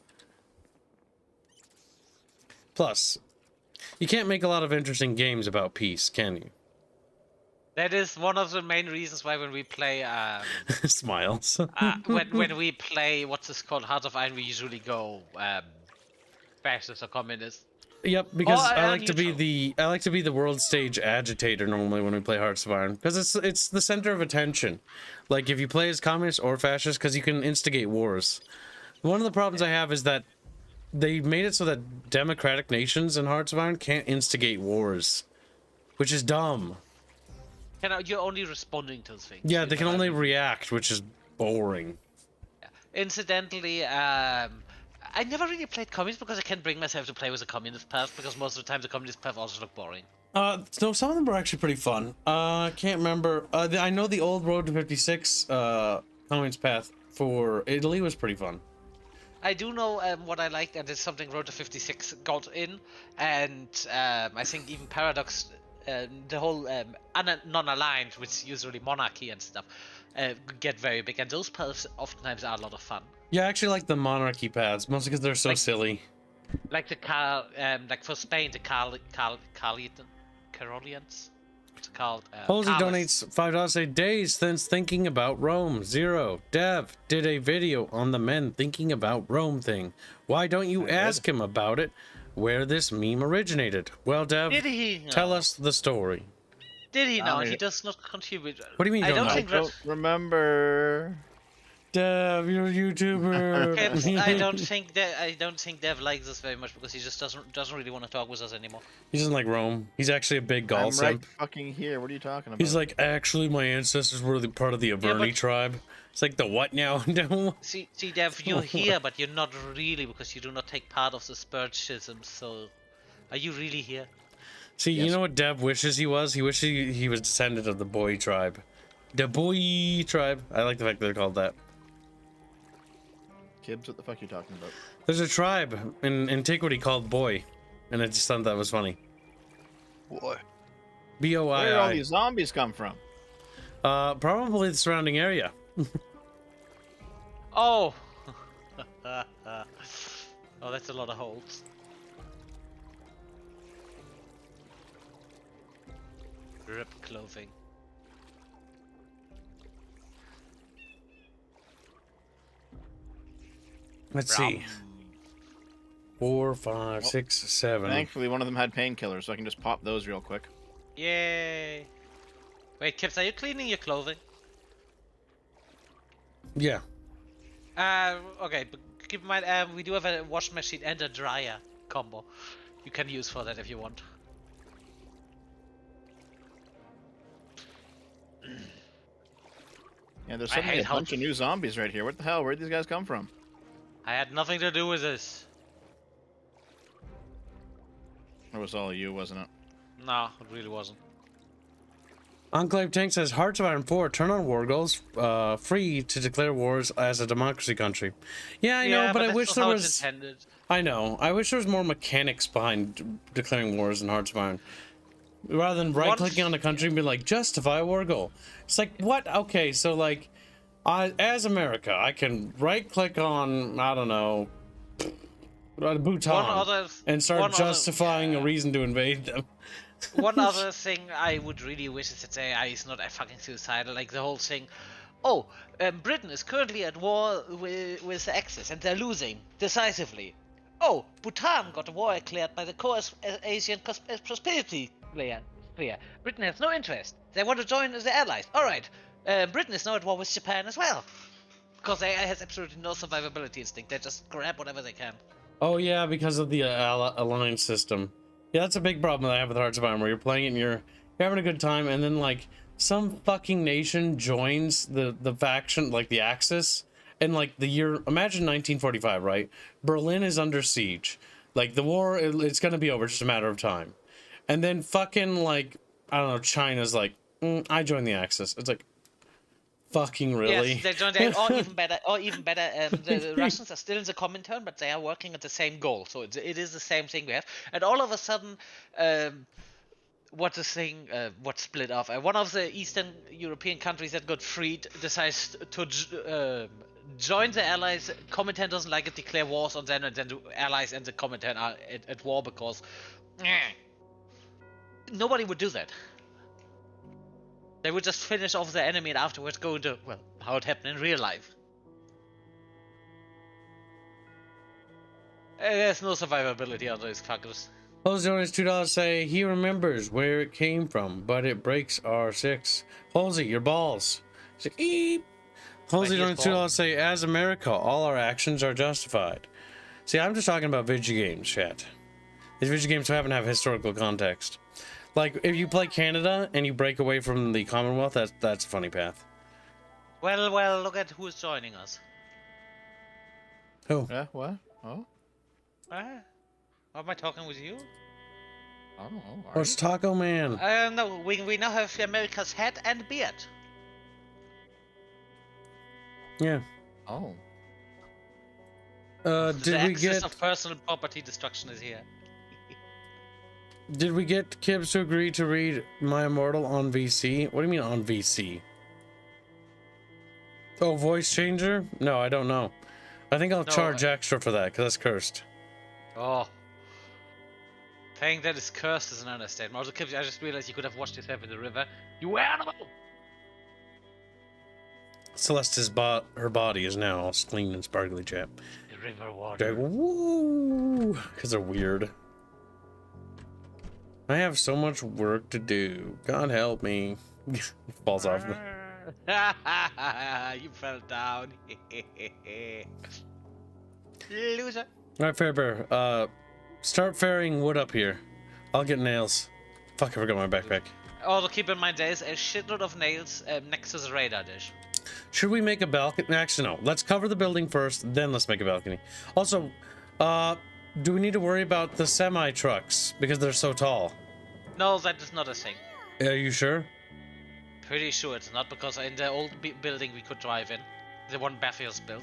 Plus, you can't make a lot of interesting games about peace, can you? That is one of the main reasons why when we play Smiles. when we play what's this called, Hearts of Iron, we usually go fascist or communist. Yep, because Oh, I like to be neutral. the world stage agitator normally when we play Hearts of Iron because it's the center of attention. Like if you play as communist or fascist, because you can instigate wars. One of the problems I have is that they made it so that democratic nations in Hearts of Iron can't instigate wars, which is dumb. You're only responding to things. Yeah, you they know can what I only mean? react, which is boring. Incidentally, I never really played communist because I can't bring myself to play with a communist path because most of the time the communist path also look boring. No, some of them were actually pretty fun. I can't remember. I know the old Road to 56 communist path for Italy was pretty fun. I do know what I liked, and it's something Road to 56 got in, and I think even Paradox, the whole non-aligned, which is usually monarchy and stuff, get very big, and those paths oftentimes are a lot of fun. Yeah, I actually like the monarchy paths, mostly because they're so silly. Like the like for Spain, the Carolians. What's it called? Halsey Carlist. donates $5 a day since thinking about Rome. Zero. Dev did a video on the men thinking about Rome thing. Why don't you ask him about it? Where this meme originated? Well, Dev, Did he? tell know? us the story. Did he know? mean- He does not contribute. What do you mean you I don't don't know? think I don't remember. Dev, you're a YouTuber. Kips, I don't think Dev likes us very much because he just doesn't really want to talk with us anymore. He doesn't like Rome. He's actually a big Gaul I'm right simp. fucking here. What are you talking about? He's like, actually, my ancestors were the part of the Averni but- tribe. It's like the what now? No. See, Dev, you're here, but you're not really because you do not take part of the Spurge schism. So, are you really here? See, you Yes. know what Dev wishes he was? He wishes he was descendant of the Boy tribe. The Boy tribe. I like the fact that they're called that. Kibbs, what the fuck are you talking about? There's a tribe in antiquity called Boy, and I just thought that was funny. Boy. Where did all B-O-I-I. these zombies come from? Probably the surrounding area. Oh. Oh, that's a lot of holes. Rip clothing. Let's see. 4, 5, 6, 7. Thankfully, one of them had painkillers, so I can just pop those real quick. Yay! Wait, Kips, are you cleaning your clothing? Yeah. Okay, but keep in mind, we do have a washing machine and a dryer combo. You can use for that if you want. Yeah, there's I suddenly hate a how- bunch of new zombies right here. What the hell? Where'd these guys come from? I had nothing to do with this. It was all you, wasn't it? No, it really wasn't. Enclave Tank says Hearts of Iron 4 turn on war goals free to declare wars as a democracy country. Yeah, I know, but I that's wish not there how it's was. intended. I know. I wish there was more mechanics behind declaring wars in Hearts of Iron. Rather than right-clicking on a country and be like, justify a war goal. It's like, what? Okay, so like, as America, I can right-click on, I don't know, Bhutan and start justifying a reason to invade them. One other thing I would really wish is that AI is not fucking suicidal, like the whole thing. Oh, Britain is currently at war with the Axis and they're losing decisively. Oh, Bhutan got a war declared by the Asian Prosperity Sphere. Britain has no interest. They want to join the Allies. Alright, Britain is now at war with Japan as well. Because AI has absolutely no survivability instinct. They just grab whatever they can. Oh yeah, because of the alliance system. Yeah, that's a big problem that I have with Hearts of Iron, where you're playing it and you're having a good time, and then like some fucking nation joins the faction, like the Axis, and like the year. Imagine 1945, right? Berlin is under siege. Like the war, it's gonna be over, just a matter of time. And then fucking like I don't know, China's like, I joined the Axis. It's like, fucking really? Yes, they joined it, or even better, the Russians are still in the Comintern, but they are working at the same goal. So it is the same thing we have. And all of a sudden, what split off? One of the Eastern European countries that got freed decides to join the Allies. Comintern doesn't like it, declare wars on them, and then the Allies and the Comintern are at war because nobody would do that. They would just finish off the enemy and afterwards go into, well, how it happened in real life. There's no survivability on those fuckers. Jose donates $2 say he remembers where it came from, but it breaks R6. Jose, your balls. He's like, eep. Jose donates $2 say, as America, all our actions are justified. See, I'm just talking about video games, chat. These video games haven't have historical context. Like, if you play Canada and you break away from the Commonwealth, that's a funny path. Well, look at who's joining us. Who? Yeah, what? Oh? Am I talking with you? Oh, It's Taco Man. No, we now have America's head and beard. Yeah. Oh. Did the we axis get... of personal property destruction is here. Did we get Kibs to agree to read My Immortal on VC? What do you mean on VC? Oh, voice changer? No, I don't know. I think I'll charge extra for that, because that's cursed. Oh. Saying that is cursed is an understatement. Also, Kibs, I just realized you could have washed yourself in the river. You animal! Celeste's her body is now all clean and sparkly, chap. The river water. Woo! Because they're weird. I have so much work to do. God help me. Falls off. You fell down. Loser. Alright, Fairbear. Start ferrying wood up here. I'll get nails. Fuck, I forgot my backpack. Also, keep in mind there is a shitload of nails next to the radar dish. Should we make a balcony? Actually, no. Let's cover the building first, then let's make a balcony. Also, do we need to worry about the semi-trucks? Because they're so tall. No, that is not a thing. Are you sure? Pretty sure it's not, because in the old building we could drive in. The one Baffios built.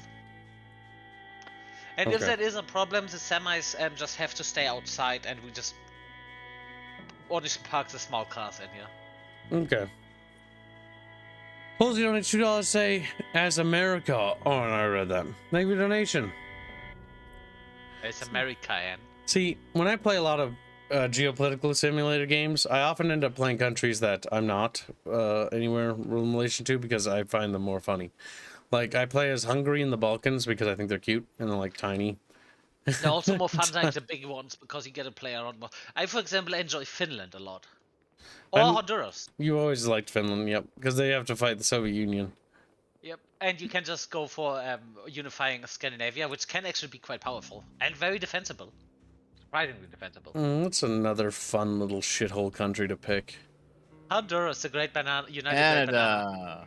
And if that is a problem, the semis just have to stay outside and we just... only park the small cars in here. Okay. Halsey donates $2 say, as America. Oh, and I read that. Thank you for donation. It's America, and See, when I play a lot of geopolitical simulator games, I often end up playing countries that I'm not anywhere in relation to because I find them more funny. Like, I play as Hungary in the Balkans because I think they're cute and they're like tiny. They're also more fun like the big ones because you get to play around more. I, for example, enjoy Finland a lot. Or And- Honduras. You always liked Finland, yep, because they have to fight the Soviet Union. Yep. And you can just go for unifying Scandinavia, which can actually be quite powerful and very defensible. Surprisingly defensible. That's another fun little shithole country to pick. Honduras, the Great Banana, United Great Banana. Canada.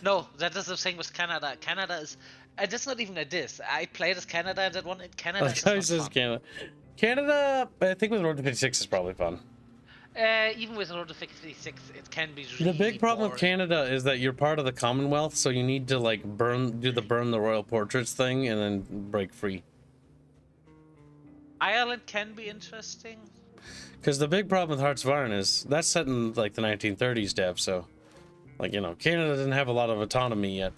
No, that is the same with Canada. Canada is, and it's not even a diss. I played as Canada and that one. Canada is Like I not says fun. Canada. Canada, I think with Road to 56 is probably fun. Even with Road to 56, it can be really The big problem with boring. Canada is that you're part of the Commonwealth, so you need to like burn the royal portraits thing and then break free. Ireland can be interesting. Because the big problem with Hearts of Iron is that's set in like the 1930s, Dev. So, like Canada doesn't have a lot of autonomy yet.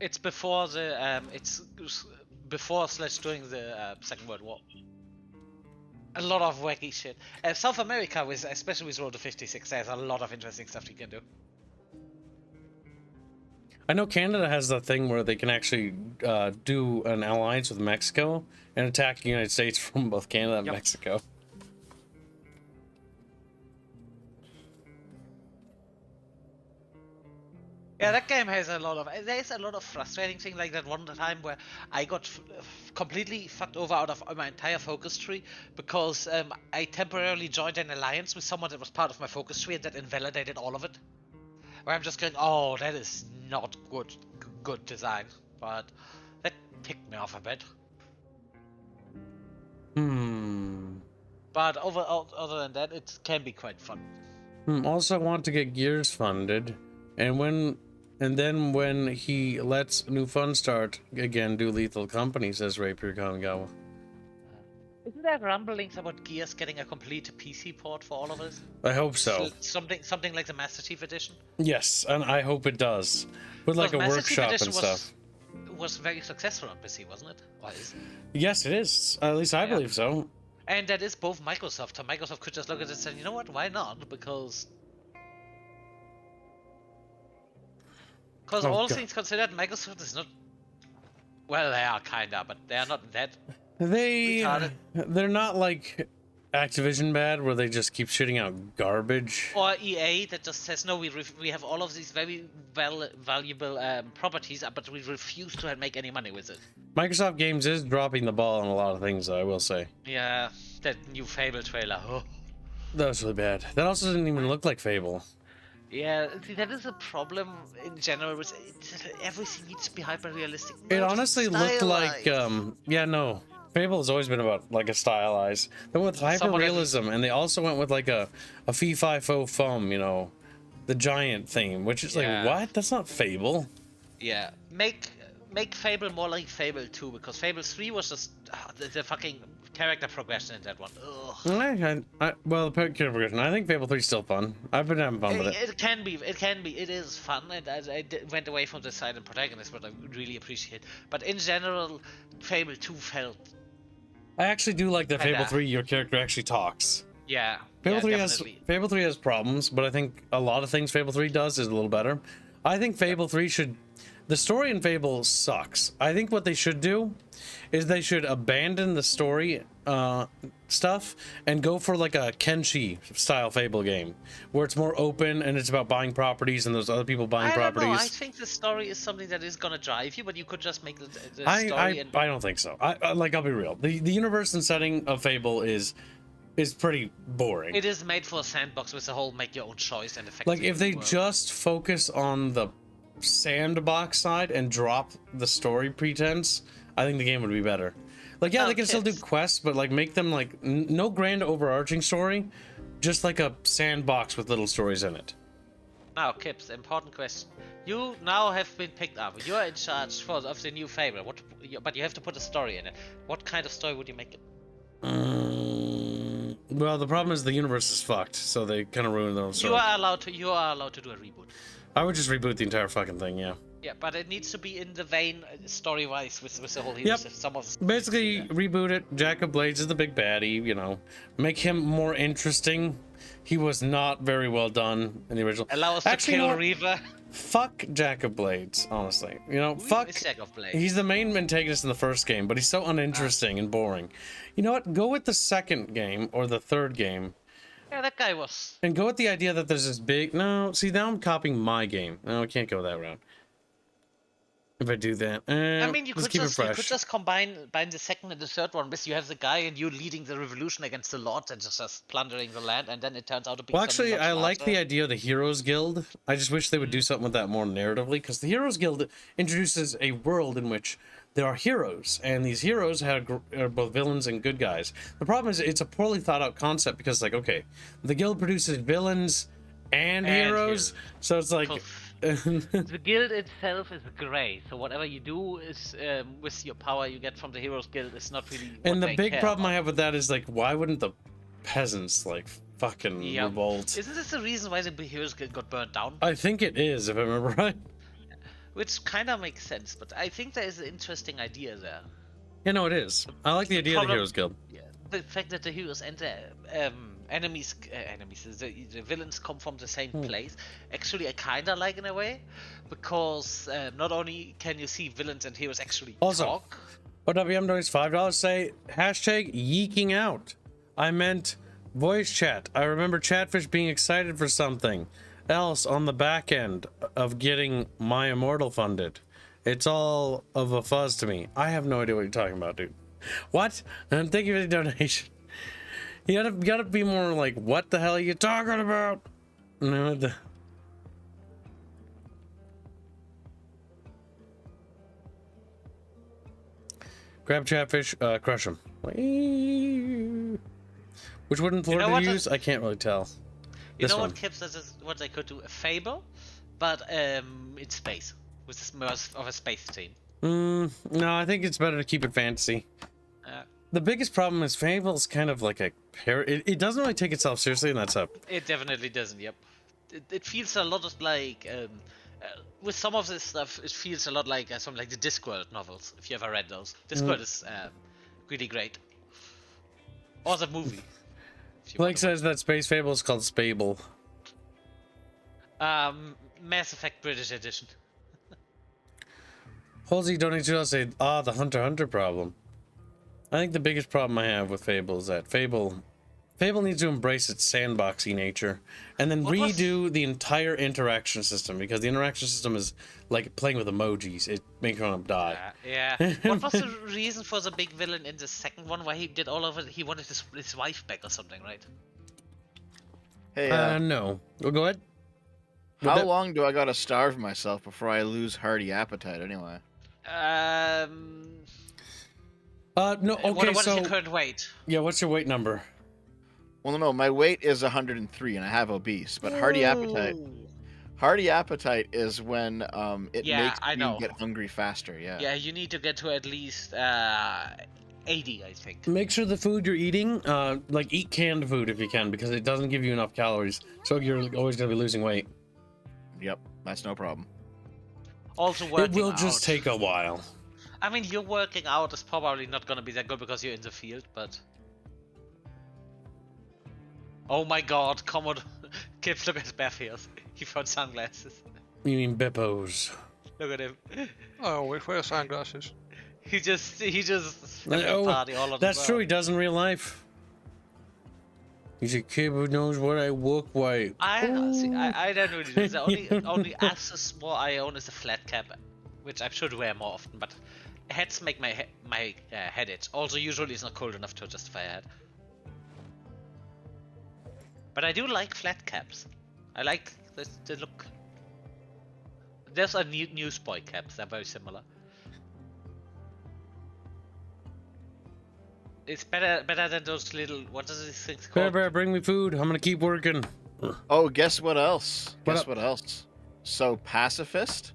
It's before the it's before / during the Second World War. A lot of wacky shit. South America, with especially with Road to 56, there's a lot of interesting stuff you can do. I know Canada has the thing where they can actually do an alliance with Mexico and attack the United States from both Canada and Yep. Mexico. Yeah, that game has a lot of. There's a lot of frustrating things like that one time where I got completely fucked over out of my entire focus tree because I temporarily joined an alliance with someone that was part of my focus tree and that invalidated all of it. Where I'm just going, oh, that is not good design, but that ticked me off a bit. But other than that, it can be quite fun. Also want to get Gears funded, and then when he lets new fun start again, do Lethal Company, says Rapier Kamigawa. Isn't there rumblings about Gears getting a complete PC port for all of us? I hope so. Something like the Master Chief Edition. Yes, and I hope it does. With like a Because Master Chief workshop Edition and stuff. Was very successful on PC, wasn't it? Or is it? Yes, it is. At least I Yeah. believe so. And that is both Microsoft. So Microsoft could just look at it and say, you know what, why not? Because Oh, all God. things considered, Microsoft is not. Well, they are kinda, but they are not that. Retarded. They're not like Activision bad, where they just keep shitting out garbage. Or EA that just says, no, we have all of these very valuable properties, but we refuse to make any money with it. Microsoft Games is dropping the ball on a lot of things, though, I will say. Yeah, that new Fable trailer. Oh. That was really bad. That also didn't even look like Fable. Yeah, see, that is a problem in general. With everything needs to be hyper realistic. It honestly looked like, yeah, no. Fable has always been about like a stylized. They went with hyper-realism, and they also went with like a fee-fi-fo-fum, the giant theme, which is Yeah. like, what? That's not Fable. Yeah, make Fable more like Fable 2, because Fable 3 was just the fucking character progression in that one. Ugh. Well, the character progression. I think Fable 3 is still fun. I've been having fun with it. It can be. It is fun, and went away from the silent protagonist, what I really appreciate. But in general, Fable 2 felt. I actually do like that Kinda. Fable 3, your character actually talks. Yeah. Fable yeah, 3 definitely. has problems, but I think a lot of things Fable 3 does is a little better. I think Fable 3 should. The story in Fable sucks. I think what they should do is they should abandon the story stuff and go for like a Kenshi style Fable game where it's more open and it's about buying properties and there's other people buying I don't know. I properties. think the story is something that is gonna drive you, but you could just make the story. I don't think so. I'll be real. The universe and setting of Fable is pretty boring. It is made for a sandbox with the whole make your own choice and effect. Like if they just focus on the sandbox side and drop the story pretense, I think the game would be better. Like yeah, No, they can still do kids. quests, but like make them like no grand overarching story, just like a sandbox with little stories in it. Now, Kips, important question. You now have been picked up. You are in charge of the new Fable. But you have to put a story in it. What kind of story would you make it? Well, the problem is the universe is fucked, so they kind of ruined their own story. You are allowed to do a reboot. I would just reboot the entire fucking thing, yeah. Yeah, but it needs to be in the vein, story-wise, with the whole hero Yep. system. Some of the Basically, yeah. reboot it. Jack of Blades is the big baddie, you know. Make him more interesting. He was not very well done in the original. Allow us Actually, to you know kill what? Reaver. Fuck Jack of Blades, honestly. You know, Who fuck. is Jack of Blades? He's the main antagonist in the first game, but he's so uninteresting and boring. You know what? Go with the second game or the third game. Yeah, that guy was. And go with the idea that there's this big... No, see, now I'm copying my game. No, I can't go that route. If I do that, I mean, you let's could keep just it fresh. combine the second and the third one. With you have the guy and you leading the revolution against the Lord and just plundering the land, and then it turns out to be. Well, something actually, much I like the larger. idea of the Heroes Guild. I just wish they would do something with that more narratively, because the Heroes Guild introduces a world in which there are heroes, and these heroes are both villains and good guys. The problem is it's a poorly thought out concept, because, like, okay, the guild produces villains and heroes, so it's like... The guild itself is grey, so whatever you do is with your power you get from the Heroes Guild is not really. And the big problem about. I have with that is, like, why wouldn't the peasants, like, fucking revolt? Isn't this the reason why the Heroes Guild got burned down? I think it is, if I remember right. Which kind of makes sense, but I think there is an interesting idea there. Yeah, no, it is. I like the idea of the Heroes Guild. Yeah, the fact that the heroes and the enemies, the villains come from the same place. Actually, I kind of like in a way, because not only can you see villains and heroes actually Also, talk. OWM donates $5. Say hashtag yeeking out. I meant voice chat. I remember Chatfish being excited for something else on the back end of getting My Immortal funded. It's all of a fuzz to me. I have no idea what you're talking about, dude. What? And thank you for the donation. You gotta be more like, what the hell are you talking about? No, grab Chatfish, crush him. Which wooden floor do you use? I can't really tell. You know what Kibsday is? What they could do? A Fable, but in space with this more of a space theme. No, I think it's better to keep it fantasy. The biggest problem is Fable's kind of like a it doesn't really take itself seriously, and that's up. It definitely doesn't. Yep. It feels a lot of like with some of this stuff. It feels a lot like something like the Discworld novels. If you ever read those, Discworld is really great. Or the movie. Blake says that Space Fable is called Spable. Mass Effect British Edition. Halsey donates to us say, the Hunter x Hunter problem. I think the biggest problem I have with Fable is that Fable needs to embrace its sandboxy nature and then redo the entire interaction system, because the interaction system is like playing with emojis. It makes you want to die. Yeah. What was the reason for the big villain in the second one? Why he did all of it? He wanted his wife back or something, right? Hey, no. Well, go ahead. How long do I gotta starve myself before I lose hearty appetite anyway? No, okay, what so... is your current weight? Yeah, what's your weight number? Well, no, my weight is 103 and I have obese, but hearty appetite is when it makes you get hungry faster, yeah. Yeah, you need to get to at least 80, I think. Make sure the food you're eating, like eat canned food if you can, because it doesn't give you enough calories, so you're always going to be losing weight. Yep, that's no problem. Also working out. It will just take a while. I mean, your working out is probably not going to be that good because you're in the field, but... Oh my god, come on. Kids, look at his bare face. He found sunglasses. You mean Bippos? Look at him. Oh, we wear sunglasses. He just party all of that's true, he does in real life. He's a kid who knows what I look like. I don't know what it is. The only accessory I own is a flat cap, which I should wear more often, but hats make my head itch. Also, usually it's not cold enough to justify a hat. But I do like flat caps. I like the look. There's a newsboy caps, they're very similar. It's better than those little, what are these things called? Bear, bring me food. I'm gonna keep working. Oh, guess what else? What else? So pacifist.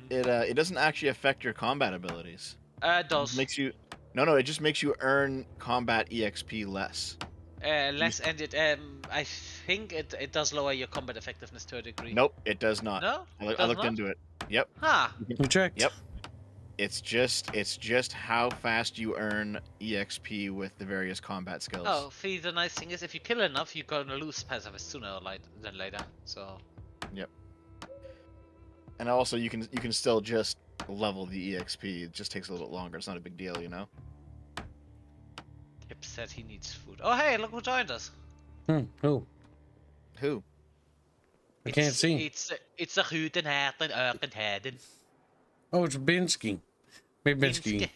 It doesn't actually affect your combat abilities. It does. It makes you. No, it just makes you earn combat EXP less. Less, and I think it does lower your combat effectiveness to a degree. Nope, it does not. No, I looked into it. Yep. Huh. We checked. Yep. It's just how fast you earn EXP with the various combat skills. Oh, see, the nice thing is if you kill enough, you're gonna lose pacifist sooner or than later. So. Yep. And also, you can still just level the EXP. It just takes a little bit longer. It's not a big deal, you know. Kip said he needs food. Oh, hey, look who joined us. Who? Who? I can't see. It's a Hutenhaten Erkenheden. Oh, it's Binsky. Maybe Binsky.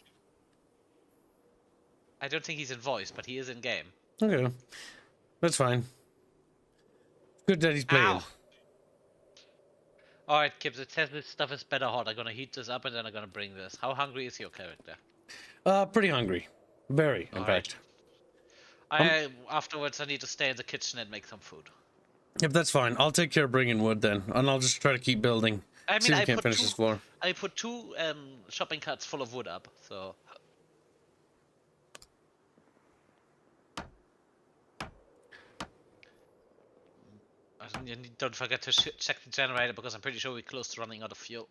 I don't think he's in voice, but he is in game. Okay. That's fine. Good that he's playing. Ow. Alright, Kibs, it says this stuff is better hot. I'm gonna heat this up and then I'm gonna bring this. How hungry is your character? Pretty hungry. Very, in fact. Afterwards, I need to stay in the kitchen and make some food. Yep, that's fine. I'll take care of bringing wood then, and I'll just try to keep building. I See mean, if we can't finish this floor. I put 2 shopping carts full of wood up, so... Don't forget to check the generator, because I'm pretty sure we're close to running out of fuel.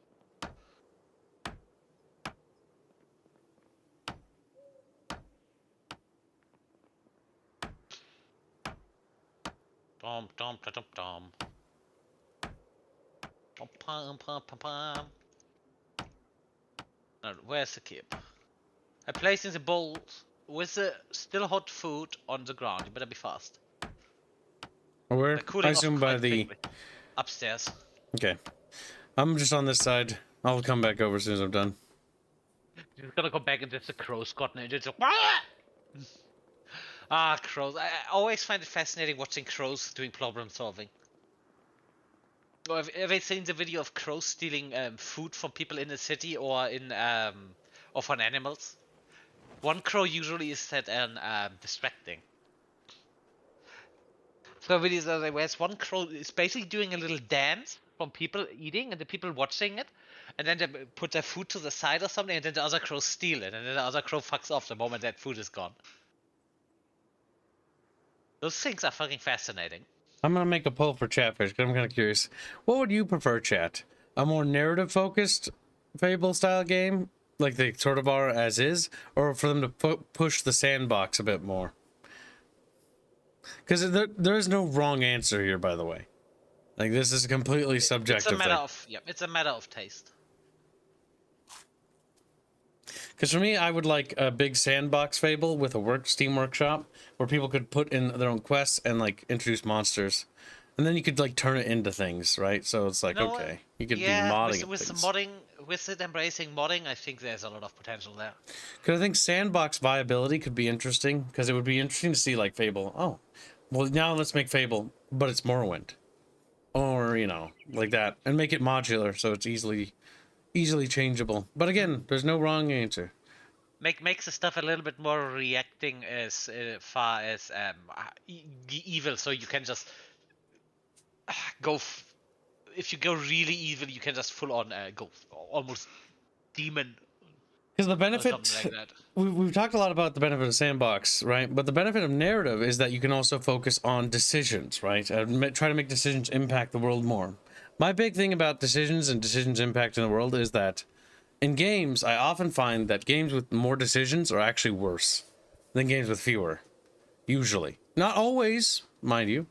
Dom dom dom dom dom. Pom pom pom pom. Now, where's the kip? I placed in the bowl with the still hot food on the ground. You better be fast. Where? They're cooling I off assume by quite the... quickly. Upstairs. Okay. I'm just on this side. I'll come back over as soon as I'm done. He's gonna come back and there's a crow's gotten it. It's a... Ah, crows. I always find it fascinating watching crows doing problem solving. Or have you seen the video of crows stealing food from people in the city or in or from animals? One crow usually is set and distracting. So videos are like, whereas one crow is basically doing a little dance from people eating and the people watching it, and then they put their food to the side or something, and then the other crows steal it, and then the other crow fucks off the moment that food is gone. Those things are fucking fascinating. I'm gonna make a poll for Chatfish, because I'm kind of curious. What would you prefer, Chat? A more narrative-focused Fable-style game, like they sort of are as is, or for them to push the sandbox a bit more? Because there is no wrong answer here, by the way. Like, this is a completely subjective It's a matter thing. of it's a matter of taste. Because for me, I would like a big sandbox Fable with a Steam Workshop where people could put in their own quests and like introduce monsters, and then you could like turn it into things, right? So it's like, okay, you could be modding with the things. modding, with it embracing modding, I think there's a lot of potential there. Because I think sandbox viability could be interesting, because it would be interesting to see like Fable. Oh, well now let's make Fable, but it's Morrowind, or you know, like that, and make it modular so it's easily changeable. But again, there's no wrong answer. Makes the stuff a little bit more reacting as far as evil, so you can just go. If you go really evil, you can just full on go almost demon. Because the Or benefit, something like that. we've talked a lot about the benefit of sandbox, right? But the benefit of narrative is that you can also focus on decisions, right? Try to make decisions impact the world more. My big thing about decisions and decisions impacting the world is that in games, I often find that games with more decisions are actually worse than games with fewer. Usually. Not always, mind you.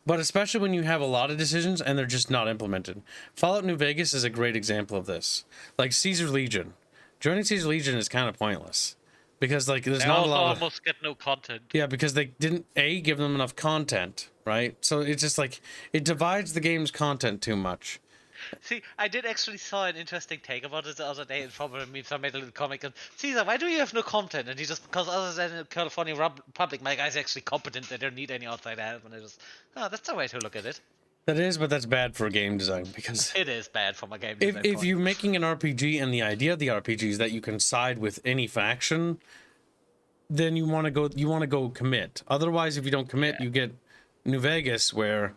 But especially when you have a lot of decisions and they're just not implemented. Fallout New Vegas is a great example of this. Like Caesar's Legion. Joining Caesar's Legion is kind of pointless. Because like there's They not a also lot of... almost get no content. Yeah, because they didn't give them enough content, right? So it's just like it divides the game's content too much. See, I did actually saw an interesting take about it the other day, and from me, so I made a little comic. And Caesar, why do you have no content? And he just, because other than the California Republic, my guy's actually competent. They don't need any outside help. And I just, oh, that's the way to look at it. That is, but that's bad for game design because It is bad for my game. if you're making an RPG and the idea of the RPG is that you can side with any faction, then you want to go commit. Otherwise, if you don't commit, you get New Vegas where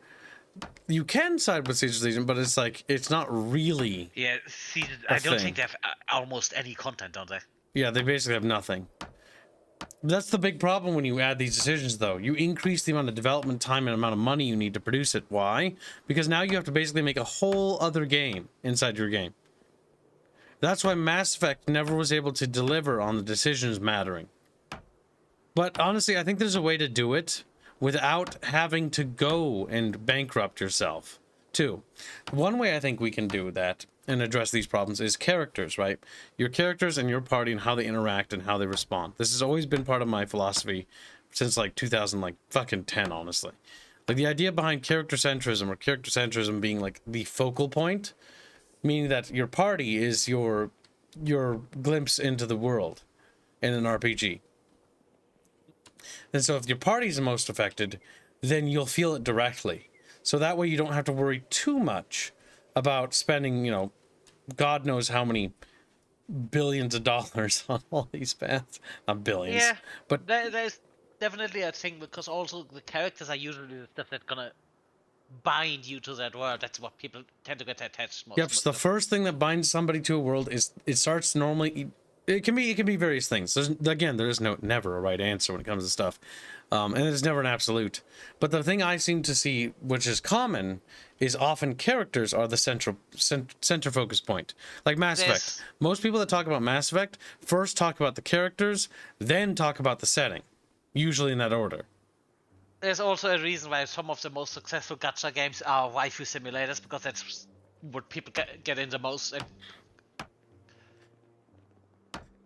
you can side with Caesar's Legion, but it's like it's not really. Yeah, see, I don't think they have almost any content on there. Yeah, they basically have nothing. That's the big problem when you add these decisions, though. You increase the amount of development time and amount of money you need to produce it. Why? Because now you have to basically make a whole other game inside your game. That's why Mass Effect never was able to deliver on the decisions mattering. But honestly, I think there's a way to do it without having to go and bankrupt yourself, too. One way I think we can do that and address these problems is characters, right? Your characters and your party and how they interact and how they respond. This has always been part of my philosophy since like 2000, like fucking 10, honestly. Like the idea behind character centrism, or character centrism being like the focal point, meaning that your party is your glimpse into the world in an RPG. And so if your party's the most affected, then you'll feel it directly. So that way you don't have to worry too much about spending, you know, God knows how many billions of dollars on all these fans. Not billions. Yeah, but there's definitely a thing, because also the characters are usually the stuff that's gonna bind you to that world. That's what people tend to get attached most. Yep, so the first thing that binds somebody to a world is it starts normally. It can be various things. There is never a right answer when it comes to stuff, and there's never an absolute. But the thing I seem to see, which is common, is often characters are the center focus point. Like Mass Effect. Most people that talk about Mass Effect first talk about the characters, then talk about the setting, usually in that order. There's also a reason why some of the most successful gacha games are waifu simulators, because that's what people get in the most. And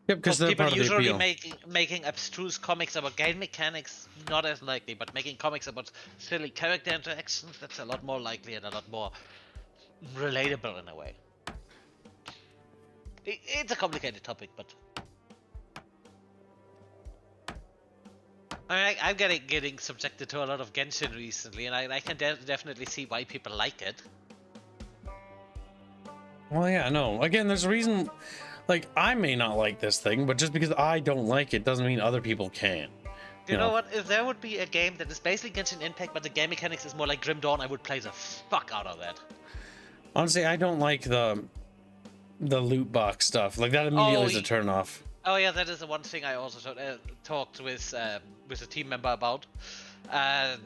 yep, because they're people part of the usually appeal. making abstruse comics about game mechanics, not as likely, but making comics about silly character interactions, that's a lot more likely and a lot more relatable in a way. It's a complicated topic, but I mean, I'm getting subjected to a lot of Genshin recently, and I can definitely see why people like it. Well, yeah, no. Again, there's a reason. Like, I may not like this thing, but just because I don't like it doesn't mean other people can. You know what? If there would be a game that is basically Genshin Impact, but the game mechanics is more like Grim Dawn, I would play the fuck out of that. Honestly, I don't like the loot box stuff. Like, that immediately is a turn off. Oh yeah, that is the one thing I also talked with a team member about. And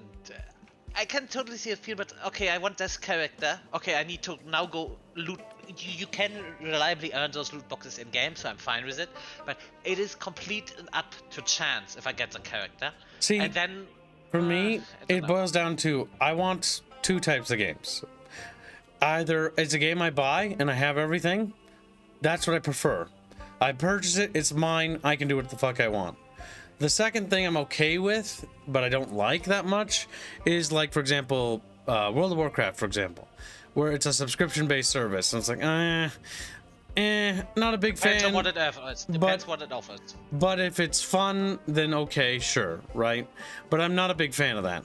I can totally see a feel, but okay, I want this character. Okay, I need to now go loot. You can reliably earn those loot boxes in game, so I'm fine with it. But it is complete and up to chance if I get the character. See, and then for me, it boils down to I want two types of games. Either it's a game I buy and I have everything. That's what I prefer. I purchase it, it's mine, I can do what the fuck I want. The second thing I'm okay with, but I don't like that much, is like, for example, World of Warcraft, for example, where it's a subscription-based service, and it's like, not a big fan. Depends on what it offers. Depends what it offers. But if it's fun, then okay, sure, right? But I'm not a big fan of that.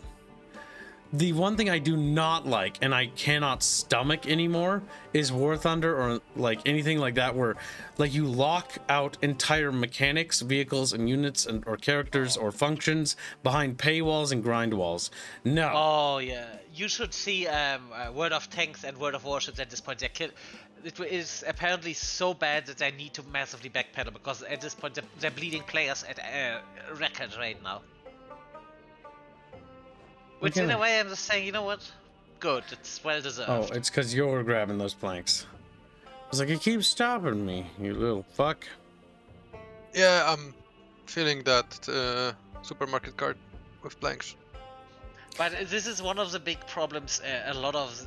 The one thing I do not like, and I cannot stomach anymore, is War Thunder or like anything like that, where like you lock out entire mechanics, vehicles, and units, or characters or functions behind paywalls and grind walls. No. Oh yeah, you should see World of Tanks and World of Warships at this point. It is apparently so bad that they need to massively backpedal, because at this point they're bleeding players at a record rate now. Which in a way I'm just saying, you know what? Good, it's well deserved. Oh, it's because you're grabbing those planks. I was like, you keep stopping me, you little fuck. Yeah, I'm feeling that supermarket cart with planks. But this is one of the big problems a lot of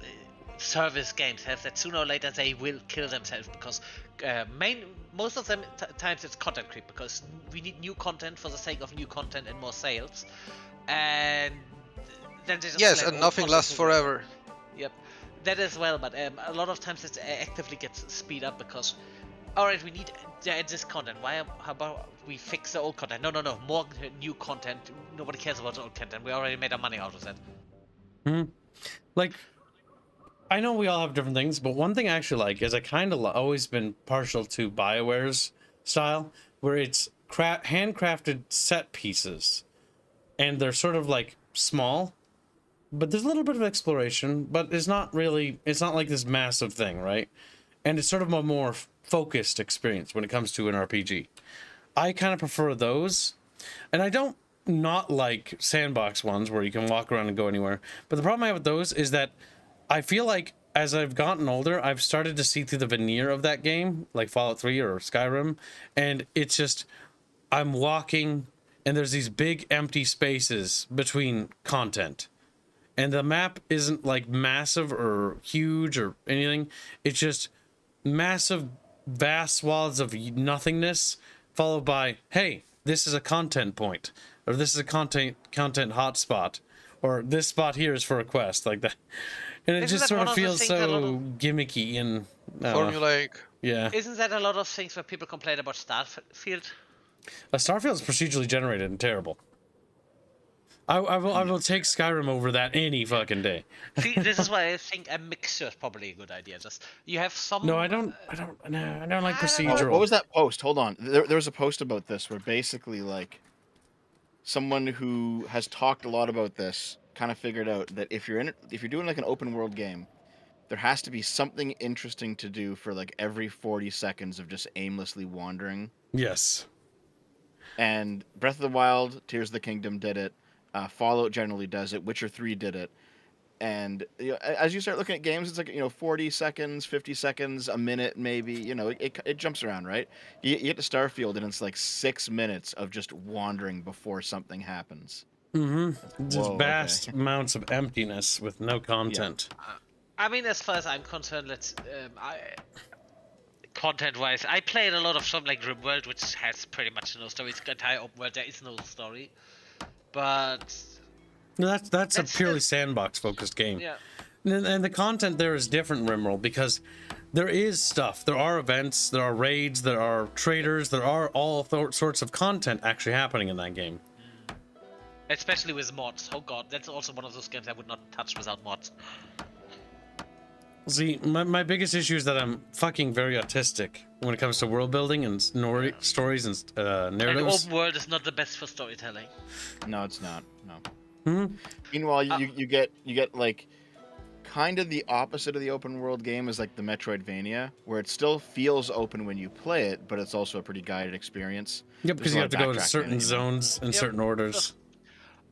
service games have, that sooner or later they will kill themselves, because most of them times it's content creep, because we need new content for the sake of new content and more sales. And then they just yes, and nothing lasts forever. Yep, that as well, but a lot of times it actively gets speed up, because alright, we need this content, how about we fix the old content? No, more new content. Nobody cares about the old content, we already made our money out of that. Like, I know we all have different things, but one thing I actually like is I kind of always been partial to BioWare's style, where it's handcrafted set pieces, and they're sort of like small, but there's a little bit of exploration, but it's not like this massive thing, right? And it's sort of a more focused experience when it comes to an RPG. I kind of prefer those, and I don't not like sandbox ones where you can walk around and go anywhere. But the problem I have with those is that I feel like as I've gotten older, I've started to see through the veneer of that game, like Fallout 3 or Skyrim, and it's just I'm walking and there's these big empty spaces between content. And the map isn't like massive or huge or anything. It's just massive, vast swaths of nothingness, followed by, hey, this is a content point, or this is a content hotspot, or this spot here is for a quest, like that. And it Isn't just that sort one of of the feels things so gimmicky and Formulaic. yeah. Isn't that a lot of things where people complain about Starfield? Starfield's procedurally generated and terrible. I will take Skyrim over that any fucking day. See, this is why I think a mixture is probably a good idea. Just you have some. No, I don't like I don't know. procedural. What was that post? Hold on. There was a post about this where basically like someone who has talked a lot about this kind of figured out that if you're doing like an open world game, there has to be something interesting to do for like every 40 seconds of just aimlessly wandering. Yes. And Breath of the Wild, Tears of the Kingdom did it. Fallout generally does it. Witcher 3 did it. And you know, as you start looking at games, it's like 40 seconds, 50 seconds, a minute, maybe. It jumps around, right? You get to Starfield, and it's like 6 minutes of just wandering before something happens. Mm-hmm. Just Whoa, vast okay. amounts of emptiness with no content. I mean, as far as I'm concerned, content-wise, I played a lot of something like RimWorld, which has pretty much no story. It's an entire open world. There is no story, but No, that's a That's purely still- sandbox-focused game. yeah. And the content there is different in RimWorld because there is stuff. There are events, there are raids, there are traders, there are all sorts of content actually happening in that game. Especially with mods. Oh god, that's also one of those games I would not touch without mods. See, my biggest issue is that I'm fucking very autistic when it comes to world building and stories and And narratives. open world is not the best for storytelling. No, it's not. No. Hmm? Meanwhile, you get like kind of the opposite of the open world game is like the Metroidvania, where it still feels open when you play it, but it's also a pretty guided experience. Yep, because There's a you lot have to of go to backtracking certain in it, zones in Yep. certain orders.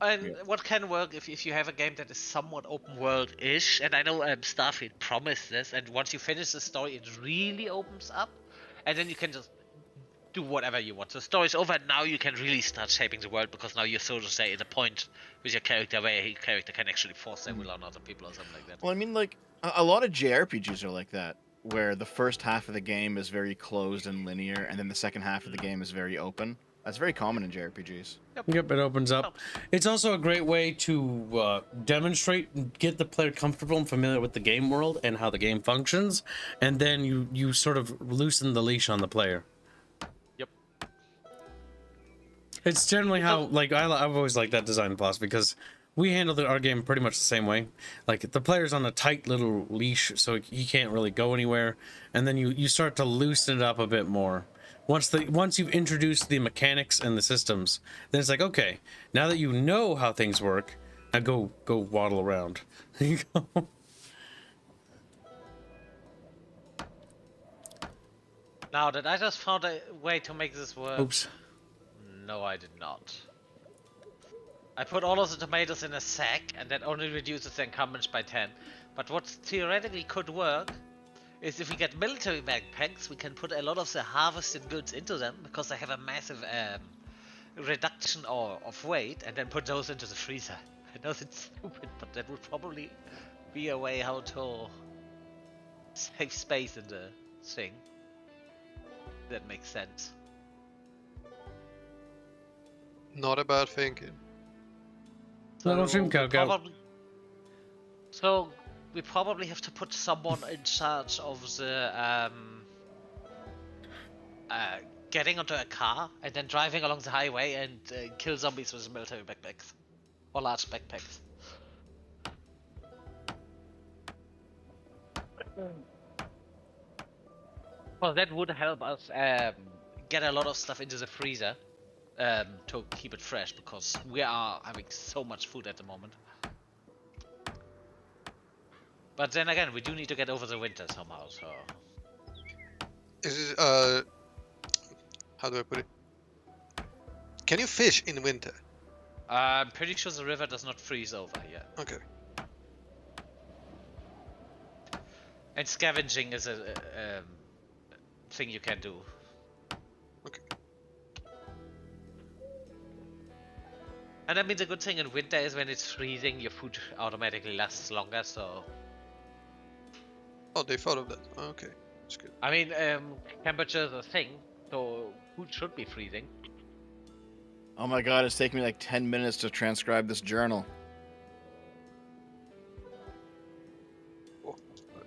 And what can work if you have a game that is somewhat open world-ish, and I know Starfield promised this, and once you finish the story, it really opens up, and then you can just do whatever you want. So the story's over, and now you can really start shaping the world, because now you're, so to say, at a point with your character where your character can actually force their will on other people or something like that. Well, I mean, like a lot of JRPGs are like that, where the first half of the game is very closed and linear, and then the second half of the game is very open. That's very common in JRPGs. Yep, it opens up. It's also a great way to demonstrate and get the player comfortable and familiar with the game world and how the game functions, and then you sort of loosen the leash on the player. Yep. It's generally how, like, I've always liked that design philosophy because we handled our game pretty much the same way. Like, the player's on a tight little leash, so he can't really go anywhere, and then you start to loosen it up a bit more. Once you've introduced the mechanics and the systems, then it's like, okay, now that you know how things work, now go waddle around. There you go. Now, did I just found a way to make this work? Oops. No, I did not. I put all of the tomatoes in a sack, and that only reduces the encumbrance by 10. But what theoretically could work is if we get military backpacks, we can put a lot of the harvested goods into them, because they have a massive reduction of weight, and then put those into the freezer. I know it's stupid, but that would probably be a way how to save space in the thing. That makes sense. Not a bad thinking. Little shrimp cocoa. So we probably have to put someone in charge of the getting onto a car and then driving along the highway and kill zombies with military backpacks or large backpacks. Well, that would help us get a lot of stuff into the freezer to keep it fresh, because we are having so much food at the moment. But then again, we do need to get over the winter somehow, so... Is it, how do I put it? Can you fish in winter? I'm pretty sure the river does not freeze over yet. Okay. And scavenging is a thing you can do. Okay. And I mean, the good thing in winter is when it's freezing, your food automatically lasts longer. So Oh, they thought of that. Okay, that's good. I mean, temperature is a thing, so food should be freezing. Oh my god, it's taking me like 10 minutes to transcribe this journal.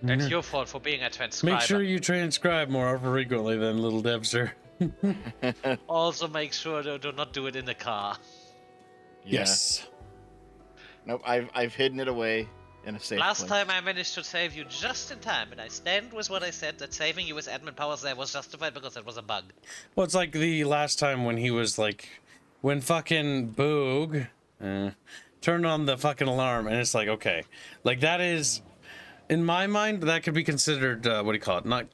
It's your fault for being a transcriber. Make sure you transcribe more frequently than little Devster. Also, make sure to do not do it in the car. Yeah. Yes. Nope, I've hidden it away in a safe Last place. time I managed to save you just in time, and I stand with what I said, that saving you with admin powers there was justified because it was a bug. Well, it's like the last time when he was like, when fucking Boog turned on the fucking alarm, and it's like, okay, like that is, in my mind, that could be considered what do you call it? Not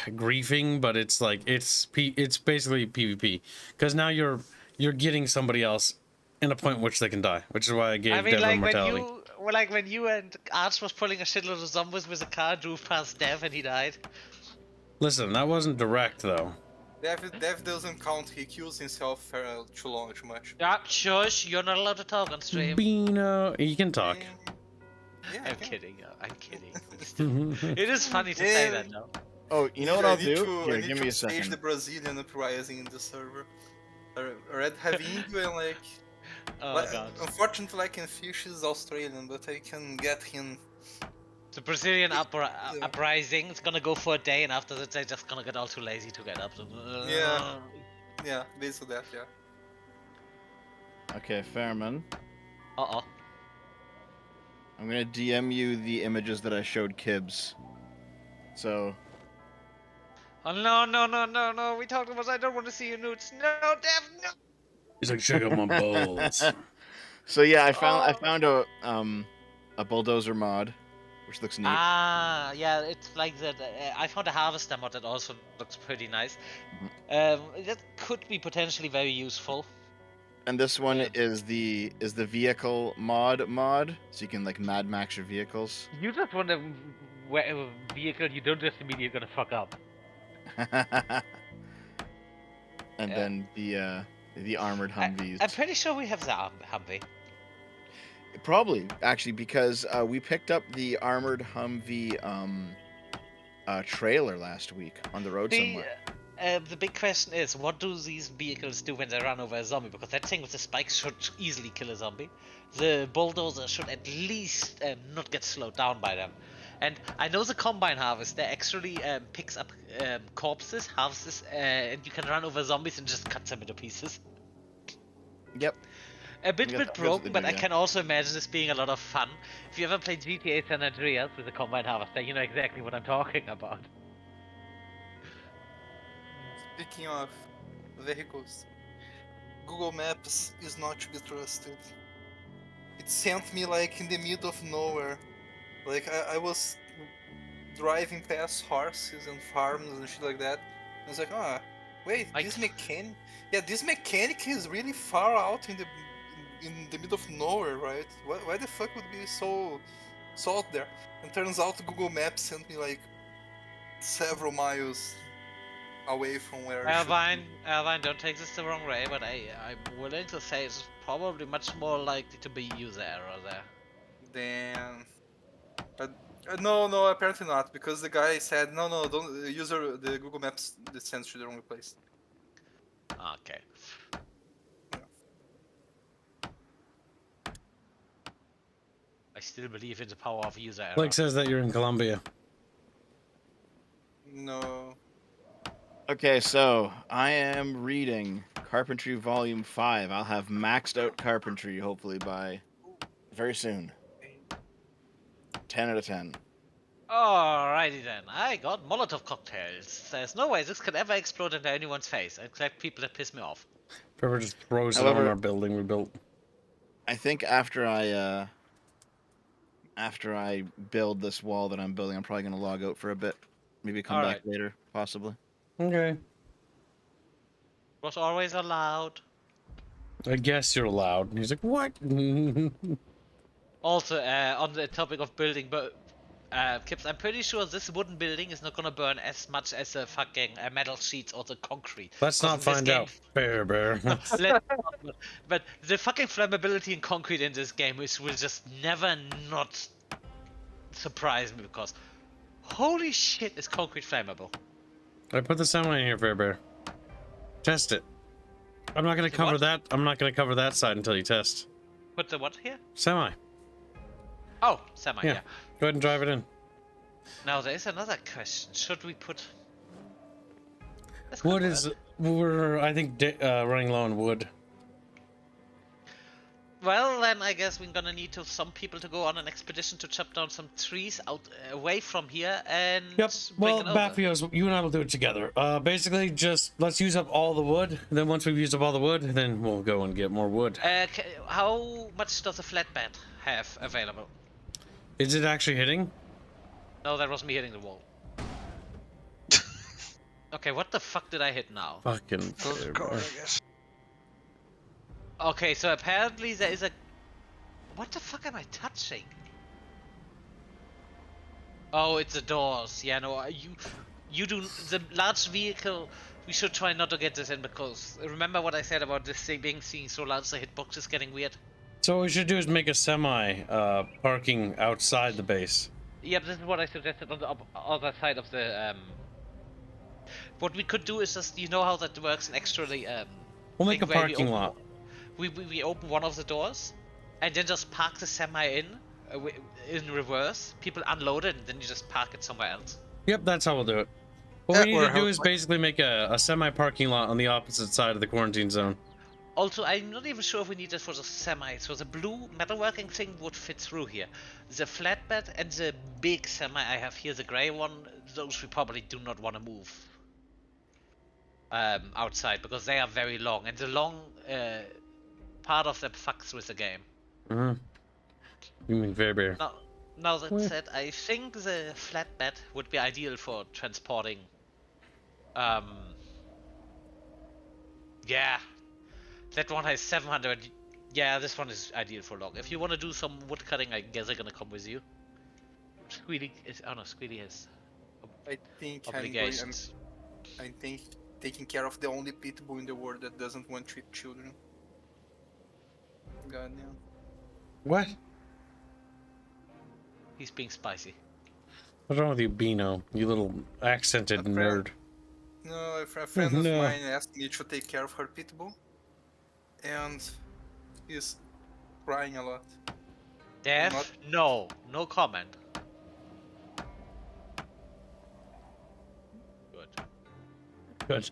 griefing, but it's like it's basically PvP, because now you're getting somebody else in a point in which they can die, which is why I gave Dev immortality. When you and Arch was pulling a shitload of zombies with a car, drove past Dev and he died. Listen, that wasn't direct though. Dev doesn't count. He kills himself for too much. Yeah, shush, you're not allowed to talk on stream. Bino, you can talk. Yeah, I'm okay. kidding, I'm kidding. It is funny to say that now. Oh, you know what I'll do? I Here, need give to me a stage second. the Brazilian uprising in the server. Red having and like. Oh god. Unfortunately, I can fish is Australian, but I can get him. The Brazilian uprising is gonna go for a day, and after that they're just gonna get all too lazy to get up. So, Yeah. Yeah, basically that, yeah. Okay, Fairman. Uh-oh. I'm gonna DM you the images that I showed Kibs. So, Oh no, we talked about I don't want to see your nudes. No, Dev, no! He's like, check out my balls. so yeah, I found a bulldozer mod, which looks neat. Ah, yeah, it's like that. I found a harvester mod that also looks pretty nice. That could be potentially very useful. And this one is the vehicle mod, so you can like Mad Max your vehicles. You just want a vehicle you don't just immediately gonna fuck up. And then the armored Humvees. I'm pretty sure we have the Humvee. Probably, actually, because we picked up the armored Humvee trailer last week on the road somewhere. The big question is, what do these vehicles do when they run over a zombie? Because that thing with the spikes should easily kill a zombie. The bulldozer should at least not get slowed down by them. And I know the combine harvester actually picks up corpses, harvests, and you can run over zombies and just cut them into pieces. Yep. A bit broken, but I yeah. can also imagine this being a lot of fun. If you ever played GTA San Andreas with a combine harvester, you know exactly what I'm talking about. Speaking of vehicles, Google Maps is not to be trusted. It sent me like in the middle of nowhere. Like I was driving past horses and farms and shit like that. I was like, ah, wait, this mechanic. Yeah, this mechanic is really far out in the middle of nowhere, right? Why the fuck would be so out there? And turns out Google Maps sent me like several miles away from where Irvine, don't take this the wrong way, but I'm willing to say it's probably much more likely to be user error there. Damn. No, apparently not, because the guy said no, don't the Google Maps sends to the wrong place. Okay. I still believe in the power of user error. Blake says that you're in Colombia. No. Okay, so I am reading Carpentry Volume 5. I'll have maxed out Carpentry hopefully by very soon. 10 out of 10. Alrighty then, I got Molotov cocktails. There's no way this could ever explode into anyone's face, except people that piss me off. Trevor just throws it on our building we built. I think after I build this wall that I'm building, I'm probably gonna log out for a bit. Maybe come back later, possibly. Okay. Was always allowed. I guess you're allowed. And he's like, what? Also, on the topic of building Kips, I'm pretty sure this wooden building is not gonna burn as much as the fucking metal sheets or the concrete. Let's 'Cause not in this find game- out. Bear. But the fucking flammability in concrete in this game will just never not surprise me, because holy shit is concrete flammable. I put the semi in here, Bear. Test it. I'm not gonna The cover what? that. I'm not gonna cover that side until you test. Put the what here? Semi. Oh, semi, Yeah. yeah. Go ahead and drive it in. Now there is another question. Should we put... That's Wood good is... word. We're, I think, running low on wood. Well, then I guess we're gonna need some people to go on an expedition to chop down some trees out away from here and Yep. bring Well, it over. Bafios, you and I will do it together. Basically, just let's use up all the wood. Then once we've used up all the wood, then we'll go and get more wood. How much does a flatbed have available? Is it actually hitting? No, that was me hitting the wall. Okay, what the fuck did I hit now? Fucking. Close the car, I guess. Okay, so apparently there is a... What the fuck am I touching? Oh, it's the doors. Yeah, no, you do... The large vehicle, we should try not to get this in, because... Remember what I said about this thing being seen so large the hitbox is getting weird? So what we should do is make a semi parking outside the base. Yep, this is what I suggested on the other side of the... What we could do is just... You know how that works in actually... We'll make a thing where we parking open- lot. We open one of the doors, and then just park the semi in reverse. People unload it, and then you just park it somewhere else. Yep, that's how we'll do it. What Yeah, we need or to do how- is basically make a semi parking lot on the opposite side of the quarantine zone. Also, I'm not even sure if we need it for the semi. So the blue metalworking thing would fit through here. The flatbed and the big semi I have here, the grey one, those we probably do not want to move outside, because they are very long, and the long part of them fucks with the game. You mean very bear? Now that Where? said, I think the flatbed would be ideal for transporting. Yeah, that one has 700. Yeah, this one is ideal for long. If you want to do some wood cutting, I guess I'm gonna come with you. Squealy is. Oh no, Squealy has I think obligations. I think taking care of the only pit bull in the world that doesn't want to treat children. Goddamn. What? He's being spicy. What's wrong with you, Beano? You little accented Okay. nerd. No, a friend of No. mine asked me to take care of her pit bull, and he's crying a lot. Dev? Not- No comment. Good. Good.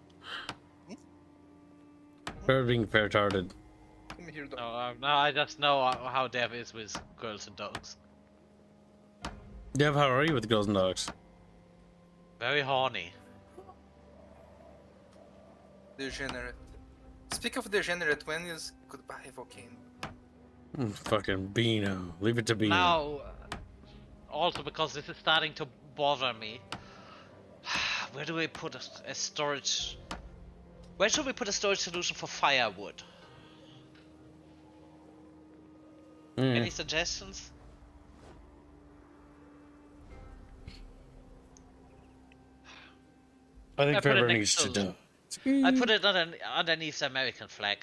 Fair being fair-tarded. Come here, dog. No, I just know how Dev is with girls and dogs. Dev, how are you with girls and dogs? Very horny. Degenerate. Speak of degenerate, when is goodbye volcano? Fucking Beano. Leave it to Beano. Now, also because this is starting to bother me. Where do we put a storage? Where should we put a storage solution for firewood? Any suggestions? I think I put it Fairbear next needs to to- do. I put it underneath the American flag.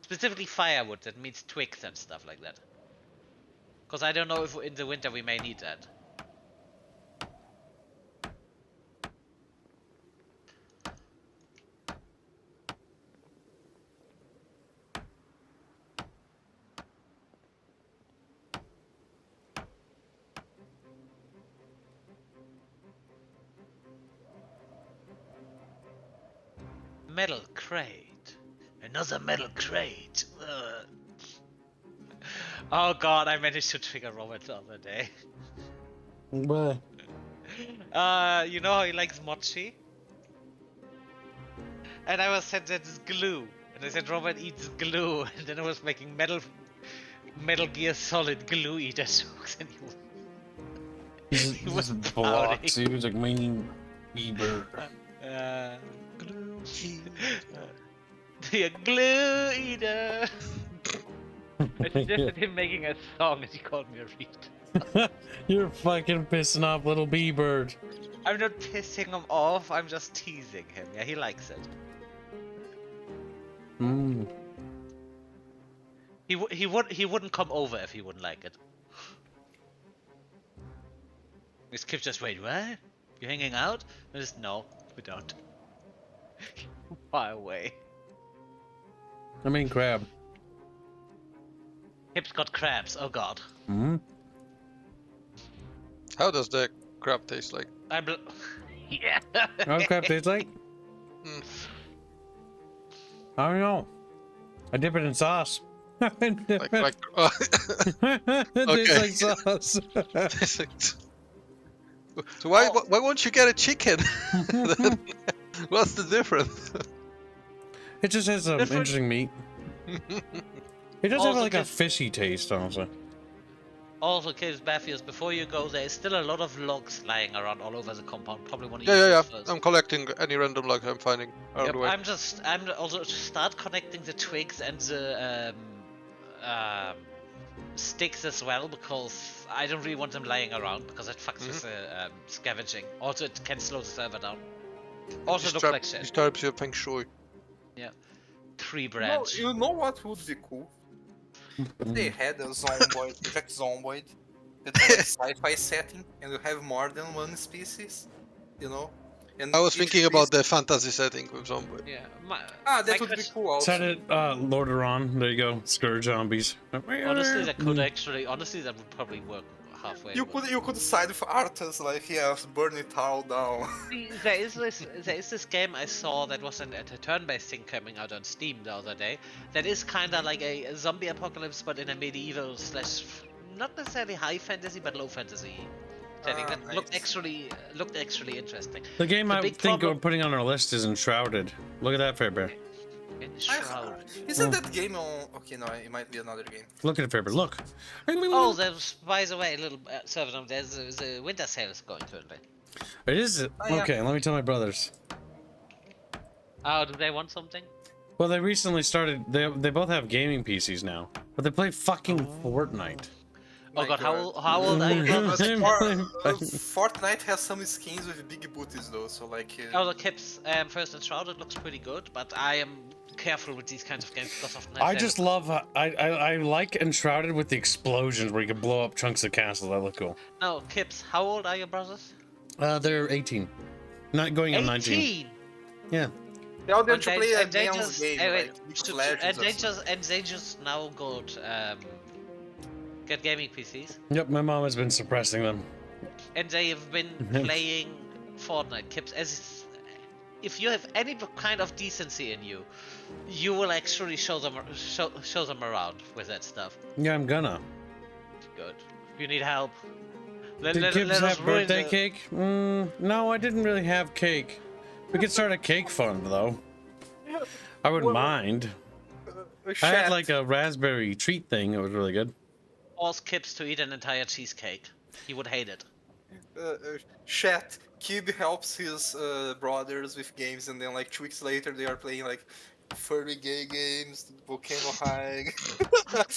Specifically firewood, that means twigs and stuff like that. Because I don't know if in the winter we may need that. Metal crate. Another metal crate. Ugh. Oh god, I managed to trigger Robert the other day. What? You know how he likes mochi? And I was said that it's glue. And I said Robert eats glue. And then I was making Metal Gear Solid glue eater jokes. And He was was pouting. blocks. He was like mean Bieber. glue eater. The glue eater. I suggested him making a song and he called me a reed. You're fucking pissing off little bee bird. I'm not pissing him off, I'm just teasing him. Yeah, he likes it. Mm. He wouldn't come over if he wouldn't like it. Miss Kip just wait, what? You hanging out? I just no, we don't. Far away. I mean crab. Kip's got crabs, oh god. Mm. How does the crab taste like? Yeah. How does crab taste like? Mm. I don't know. I dip it in sauce. Like It tastes like sauce. So why won't you get a chicken? What's the difference? It just has some Different- interesting meat. It does have Also like a just- fishy taste, honestly. Also, Kids Baffius, before you go, there is still a lot of logs lying around all over the compound. Probably want to use Yeah. those first. I'm collecting any random log I'm finding around Yep, the way. I'm also start connecting the twigs and the sticks as well, because I don't really want them lying around because it fucks with the scavenging. Also, it can slow the server down. Also, looks like shit. Disturbs your feng shui. Yeah, tree No, branch. you know what would be cool? If they had a Zomboid, Project Zomboid, that's like sci-fi setting, and you have more than one species, you know? And I was each thinking about species- the fantasy setting with Zomboid. Yeah, that my would be question- cool also. Set it, Lord Aron. There you go. Scourge zombies. Honestly, that could actually. Honestly, that would probably work halfway. You but- could side with Arthas, like, yes, burn it all down. There is this game I saw that was a turn-based thing coming out on Steam the other day. That is kind of like a zombie apocalypse, but in a medieval slash not necessarily high fantasy, but low fantasy setting. That looked Nice. actually interesting. The game The I big think we're problem- putting on our list is Enshrouded. Look at that, Fairbear. Enshrouded. Isn't that game on... Okay, no, it might be another game. Look at it, Fairbear. Look. Oh, there's by the way a little server note. There's the winter sale is going currently. It is. yeah. Okay, let me tell my brothers. Oh, do they want something? Well, they recently started. They both have gaming PCs now, but they play fucking Fortnite. Oh My god, God. how old are you? But Same Fortnite has some skins with big booties though, so like... Oh, the Kips first Enshrouded looks pretty good, but I am careful with these kinds of games because often I just love. I like Enshrouded with the explosions where you can blow up chunks of castle. That look cool. No, Kips, how old are your brothers? They're 18, not going on 19. 18. Yeah. Tell them And to they- play a and they man's just- game, wait, like League to- of Legends and they just now got get gaming PCs, Yep. My mom has been suppressing them. and they have been playing Fortnite. Kips, if you have any kind of decency in you, you will actually show them around with that stuff. Yeah, I'm gonna. Good. You need help. Let Did Kibbs us have ruin birthday the- cake? No, I didn't really have cake. We could start a cake fund though. I wouldn't mind. I had like a raspberry treat thing. It was really good. Force Kips to eat an entire cheesecake. He would hate it. Chat. Kid helps his brothers with games, and then like 2 weeks later they are playing like furry gay games, Volcano High.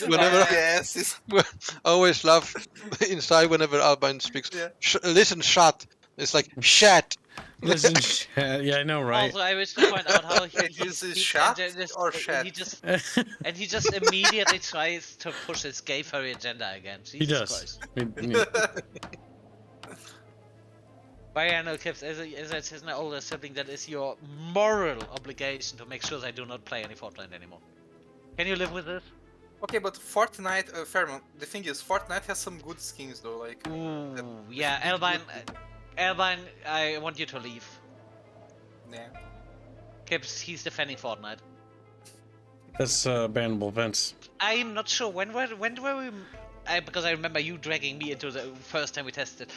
Whenever- yes, I always laugh inside whenever Albine speaks. Yeah. Listen, shut. It's like shat. Listen, yeah, I know, right? Also, I wish to point out how he Is it speaks shut and just- or He shat? just and he just immediately tries to push his gay furry agenda again. Jesus He does. Christ. But yeah, no, Kips, as an older sibling, that is your moral obligation to make sure they do not play any Fortnite anymore. Can you live with this? Okay, but Fortnite, Fairmont, the thing is, Fortnite has some good skins though, like... Ooh, yeah, Albine, I want you to leave. Yeah. Kips, he's defending Fortnite. That's bannable offense. I'm not sure when were we? Because I remember you dragging me into the first time we tested.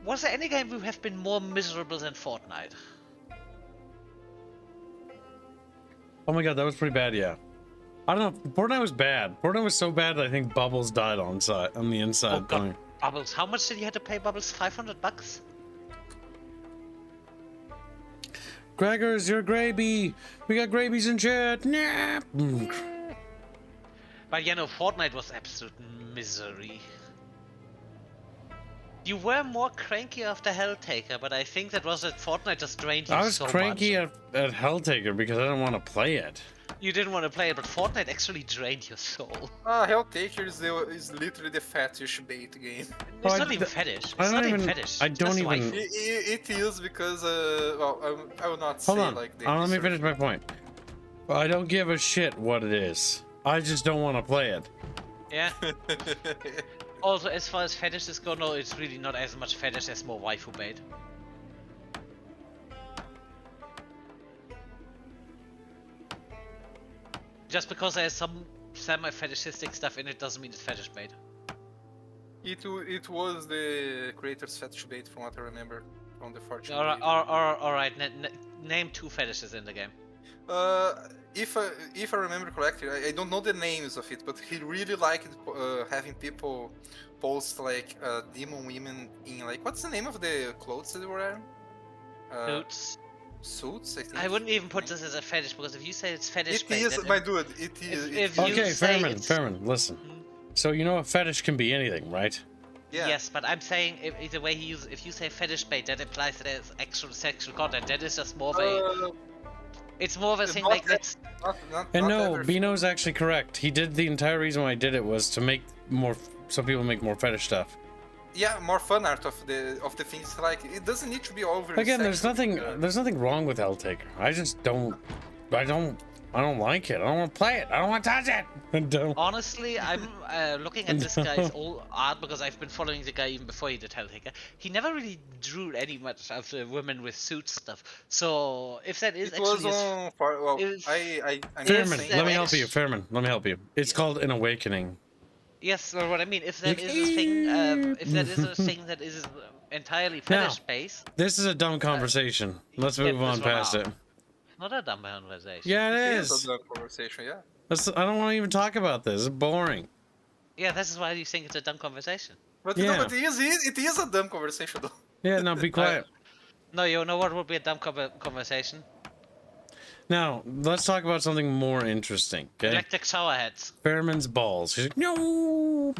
Was there any game we have been more miserable than Fortnite? Oh my god, that was pretty bad. Yeah. I don't know. Fortnite was bad. Fortnite was so bad that I think Bubbles died on the inside. Oh god, Bubbles! How much did you have to pay Bubbles? $500? Gregors, you're Graby. We got Grabies in chat. Nah. But you know, Fortnite was absolute misery. You were more cranky after Helltaker, but I think that was that Fortnite just drained you I was so cranky much. at Helltaker because I didn't want to play it. You didn't want to play it, but Fortnite actually drained your soul. Helltaker is literally the fetish bait game. It's I not d- even fetish. I It's don't not even even- fetish. I It's don't just even- waifu. It is because, well, I will not Hold say on. like the Let me history. finish my point. I don't give a shit what it is. I just don't want to play it. Yeah. Also, as far as fetishes go, no, it's really not as much fetish as more waifu bait. Just because there's some semi-fetishistic stuff in it doesn't mean it's fetish bait. It was the creator's fetish bait from what I remember from the Fortune. Alright, name 2 fetishes in the game. If I remember correctly, I don't know the names of it, but he really liked having people post like demon women in like what's the name of the clothes that they were wearing? Suits. Suits, I think. I wouldn't even put this as a fetish because if you say it's fetish It bait, is, then my dude. It is. if it you is. Okay, say Fairman, it's- Fairman, listen. So you know a fetish can be anything, right? Yeah. Yes, but I'm saying if the way he uses, if you say fetish bait, that implies that there's actual sexual content. That is just more of a. It's more of a thing not like that- that's. And not no, every- Bino's actually correct. He did the entire reason why I did it was to make more, so people make more fetish stuff. Yeah, more fun art of the things. Like it doesn't need to be over. Again, there's sexual. nothing wrong with Helltaker. I just don't, I don't like it. I don't want to play it. I don't want to touch it. I don't. Honestly, I'm looking at this guy's old art because I've been following the guy even before he did Helltaker. He never really drew any much of the women with suits stuff. So if that is It was actually his, on. Well, if- I'm Fairman, saying, let me that help you. is- Fairman, let me help you. It's called an awakening. yes, or what I mean, if that You- is a thing, if that is a thing that is entirely fetish based, This is a dumb conversation. Let's get move this on one past out. it. not a dumb conversation. Yeah, it it is is. a dumb conversation. Yeah. I don't want to even talk about this. It's boring. Yeah, this is why you think it's a dumb conversation. But Yeah. no, but it is a dumb conversation though. Yeah, now be quiet. No, you know what would be a dumb conversation? Now, let's talk about something more interesting, okay? Electric shower heads. Fairman's balls. He's like, no!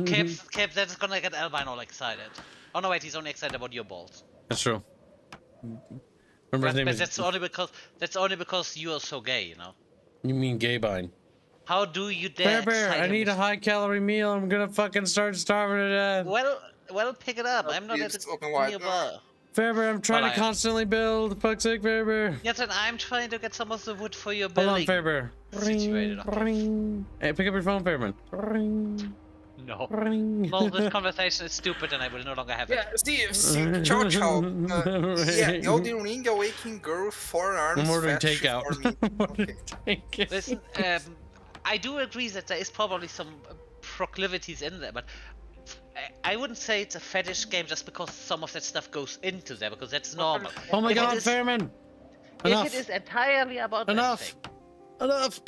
Okay, Kip, that's gonna get Albino excited. Oh no, wait, he's only excited about your balls. That's true. Remember his name But is... that's only because you are so gay, you know. You mean Gaybine. How do you dare? Bear, excite I him need a with- high-calorie meal. I'm gonna fucking start starving to death. Well, pick it up. Oh, I'm not at please, the open wide. nearby. Fairbear, I'm trying Well, to I am. constantly build. Fuck's sake, Fairbear. Yes, and I'm trying to get some of the wood for your Hold on, building. Fairbear. Situated, Ring, okay. ring. Hey, pick up your phone, Fairman. Ring, No. ring. No, this conversation is stupid, and I will no longer have it. Yeah, see, ciao, ciao. Yeah, Elden Ring Awakening Girl, 4 arms. I'm ordering fetish takeout. for me. I'm ordering Okay. takeout. Listen, I do agree that there is probably some proclivities in there, but I wouldn't say it's a fetish game just because some of that stuff goes into there, because that's normal. Oh my If it god, is- Fairman! If Enough! it is entirely about that Enough! thing, Enough!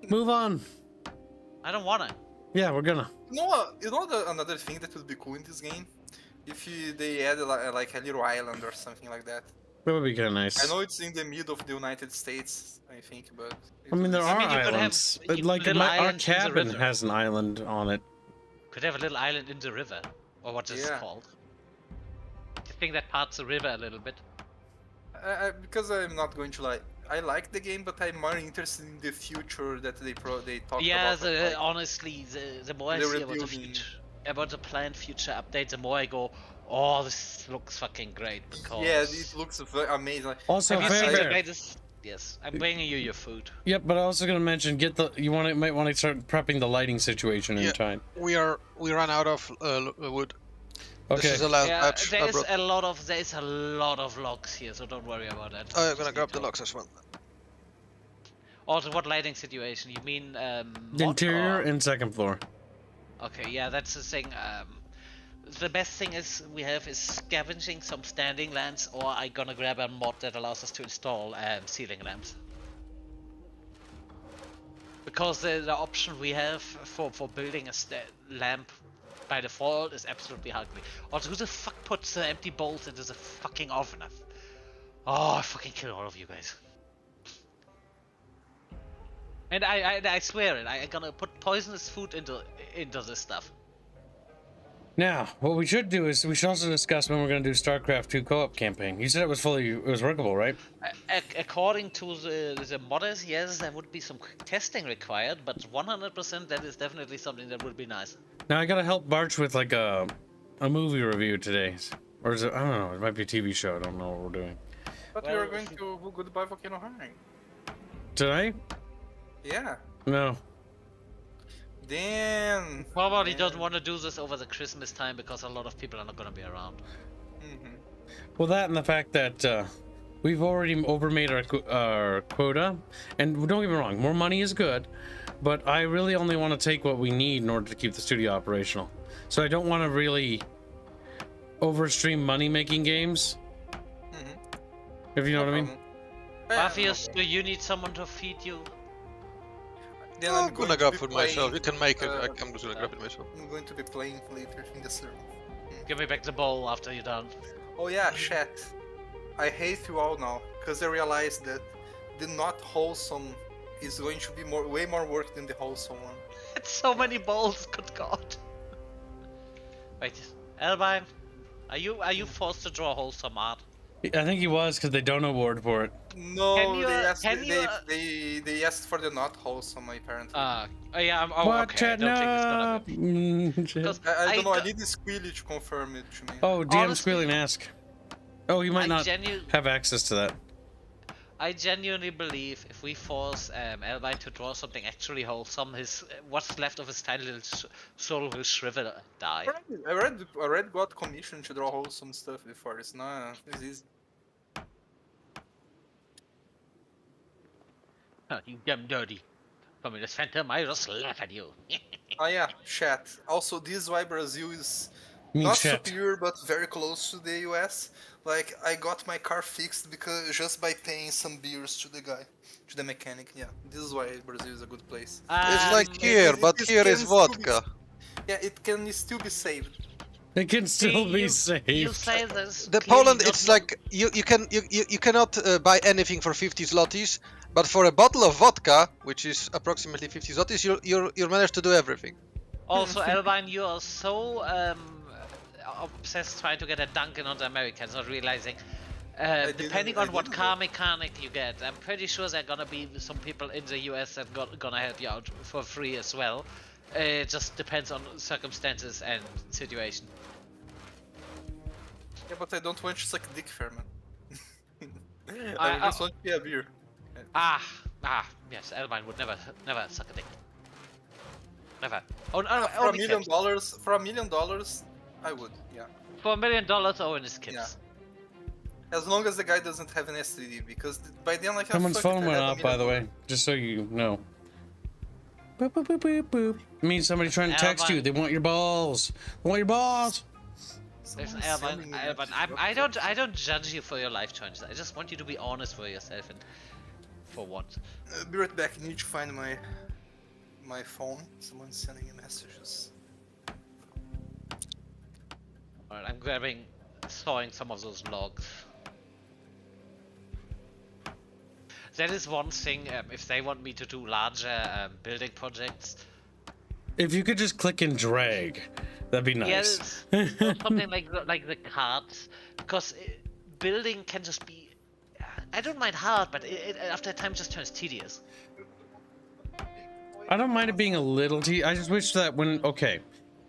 Move on. I don't wanna. Yeah, we're gonna. Another thing that would be cool in this game? If they add like a little island or something like that. That would be kind of nice. I know it's in the middle of the United States, I think, but... I mean, there I are mean, you could have islands. Like, little our islands in the cabin river. has an island on it. Could have a little island in the river, or what is it Yeah. called? I think that parts the river a little bit. Because I'm not going to like... I like the game, but I'm more interested in the future that they talk Yeah, about. like, honestly, the more I the see about the rebuilding. future, about the planned future updates, the more I go, oh, this looks fucking great. Because yeah, it looks amazing. Also, have you seen the Fairbear. greatest? Yes, I'm bringing you your food. Yep, but I also gonna mention might want to start prepping the lighting situation in Yeah. time. We ran out of wood. Okay. This is the last Yeah, batch. I there brought. is a lot of logs here, so don't worry about that. I'm Just gonna need grab the to- logs as well. Also, what lighting situation? You mean The mod interior or- and second floor. Okay, yeah, that's the thing. The best thing is we have is scavenging some standing lamps, or I'm gonna grab a mod that allows us to install ceiling lamps. Because the option we have for building a lamp by default is absolutely ugly. Also, who the fuck puts the empty bowls into the fucking oven? Oh, I fucking kill all of you guys. And I swear it, I'm gonna put poisonous food into this stuff. Now, what we should do is we should also discuss when we're going to do StarCraft 2 co-op campaign. You said it was workable, right? According to the modders, yes, there would be some quick testing required, but 100% that is definitely something that would be nice. Now I gotta help Barch with like a movie review today, or is it? I don't know. It might be a TV show. I don't know what we're doing. But we are going to Goodbye Volcano High. Tonight? Yeah. No. Then. Probably don't want to do this over the Christmas time because a lot of people are not gonna be around. Well, that and the fact that we've already overmade our quota, and don't get me wrong, more money is good, but I really only want to take what we need in order to keep the studio operational. So I don't want to really overstream money-making games. If you know what I mean. Mafias, do you need someone to feed you? Then I'm gonna grab food playing, myself. You can make it. I'm just gonna grab it myself. I'm going to be playing later in the server. Give me back the bowl after you're done. Oh yeah, chat. I hate you all now because I realized that the not wholesome is going to be way more work than the wholesome one. It's so many bowls, good god. Wait, Elvine, are you forced to draw wholesome art? I think he was because they don't award for it. No, Can you, they asked for the not wholesome apparently. Oh yeah, okay. I don't think it's gonna be. Because I don't know. I need the Squealy to confirm it to me. Oh, DM Honestly, Squealy and ask. Oh, you might not have access to that. I genuinely believe if we force Elvine to draw something actually wholesome, what's left of his tiny little soul will shrivel and die. I already got commission to draw wholesome stuff before. It's easy. Oh, you damn dirty communist phantom! I just laugh at you. Oh yeah, chat. Also, this is why Brazil is Me not chat. superior but very close to the US. Like, I got my car fixed because just by paying some beers to the guy, to the mechanic. Yeah, this is why Brazil is a good place. It's like here, but here is vodka. Yeah, it can still be saved. It can still be saved. You say this. The Poland, it's like you cannot buy anything for 50 zlotys, but for a bottle of vodka, which is approximately 50 zlotys, you manage to do everything. Also, Elvine, you are so obsessed trying to get a Dunkin' on the Americans, not realizing. Depending on what car mechanic you get, I'm pretty sure there are gonna be some people in the US that gonna help you out for free as well. It just depends on circumstances and situation. Yeah, but I don't want to suck dick, Fairman. I just want to be a beer. Yes, Elvine would never suck a dick. Never. Oh, no, For $1 million, I would, yeah. For $1 million, Owen is kids. Yeah. As long as the guy doesn't have an STD, because by then I can. Someone's phone went off, by the way, just so you know. Boop, boop, boop, boop, boop. It means somebody trying to text you. They want your balls. They want your balls. There's Elvine. I don't judge you for your life choices. I just want you to be honest for yourself and for once. Be right back. I need to find my phone. Someone's sending me messages. Alright, I'm sawing some of those logs. That is one thing, if they want me to do larger building projects. If you could just click and drag, that'd be nice. Yeah, something like the cards, because building can just be. I don't mind hard, but after a time just turns tedious. I don't mind it being a little I just wish that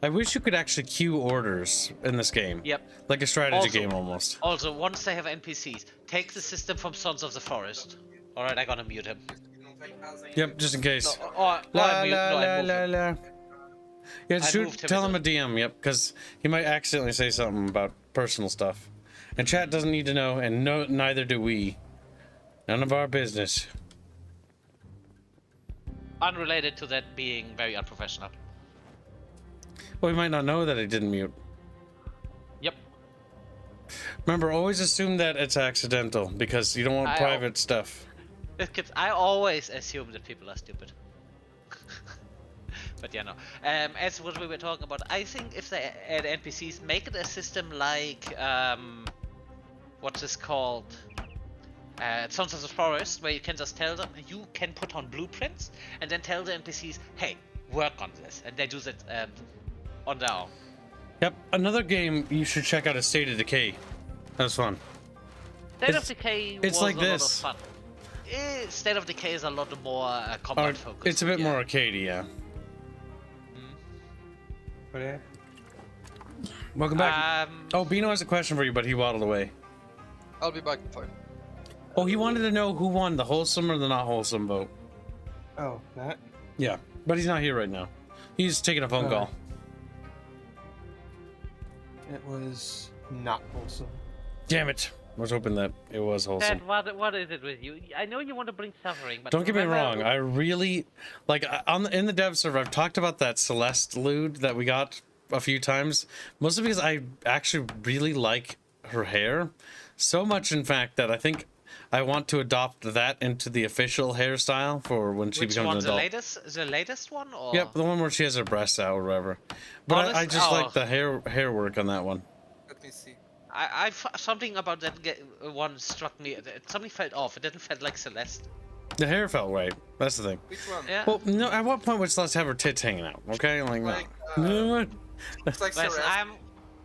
I wish you could actually queue orders in this game. Yep. Like a strategy game almost. Also, once they have NPCs, take the system from Sons of the Forest. Alright, I gotta mute him. Yep, just in case. I moved him. Yeah, tell him a DM, yep, because he might accidentally say something about personal stuff. And chat doesn't need to know, and neither do we. None of our business. Unrelated to that being very unprofessional. Well, we might not know that he didn't mute. Yep. Remember, always assume that it's accidental, because you don't want private stuff. I always assume that people are stupid. But yeah, no. As what we were talking about, I think if they add NPCs, make it a system like what's this called? Sons of the Forest, where you can just tell them, you can put on blueprints, and then tell the NPCs, hey, work on this, and they do that on their own. Yep, another game you should check out is State of Decay. That was fun. State of Decay it's was like a this. lot of fun. State of Decay is a lot more combat focused. It's a bit more arcadey, yeah. What happened? Welcome back. Oh, Bino has a question for you, but he waddled away. I'll be back in 5. Oh, he wanted to know who won, the wholesome or the not wholesome vote. Oh, that? Yeah, but he's not here right now. He's taking a phone call. It was not wholesome. Damn it. I was hoping that it was wholesome. Dad, what is it with you? I know you want to bring suffering, but Don't get me remember- wrong. I really like in the dev server. I've talked about that Celeste lewd that we got a few times, mostly because I actually really like her hair so much. In fact, that I think I want to adopt that into the official hairstyle for when she Which becomes one? an adult. The latest one, or? Yep, the one where she has her breasts out or whatever. But I just like the hair work on that one. Let me see. Something about that one struck me. Something felt off. It didn't feel like Celeste. The hair felt right. That's the thing. Which one? Yeah. Well, no. At what point would Celeste have her tits hanging out? Okay, like Like, no. It's like Listen,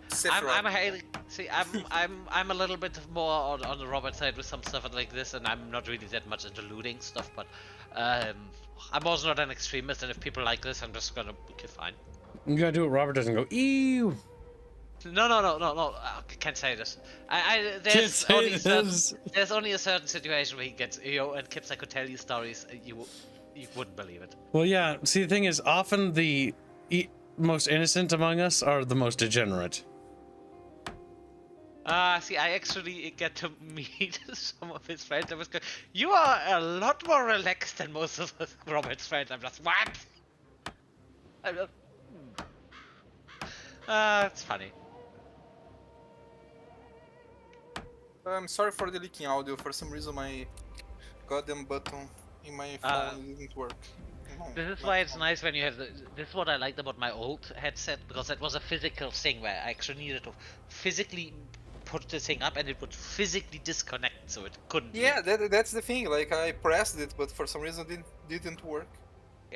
Sephiroth. I'm highly see. I'm a little bit more on the Robert side with some stuff like this, and I'm not really that much into looting stuff. But I'm also not an extremist, and if people like this, I'm just gonna okay, fine. You gotta do it. Robert doesn't go ew. No. I can't say this. There's only a certain situation where he gets and Kibsday could tell you stories you wouldn't believe it. Well, yeah. See, the thing is, often the most innocent among us are the most degenerate. See, I actually get to meet some of his friends. I was going, you are a lot more relaxed than most of Robert's friends. I'm just, what? I'm just, it's funny. I'm sorry for the leaking audio. For some reason, my goddamn button in my phone didn't work. No, This is not why it's phone. nice when you have this is what I liked about my old headset, because that was a physical thing where I actually needed to physically put the thing up and it would physically disconnect, so it couldn't. Yeah, that's the thing. Like I pressed it, but for some reason it didn't work.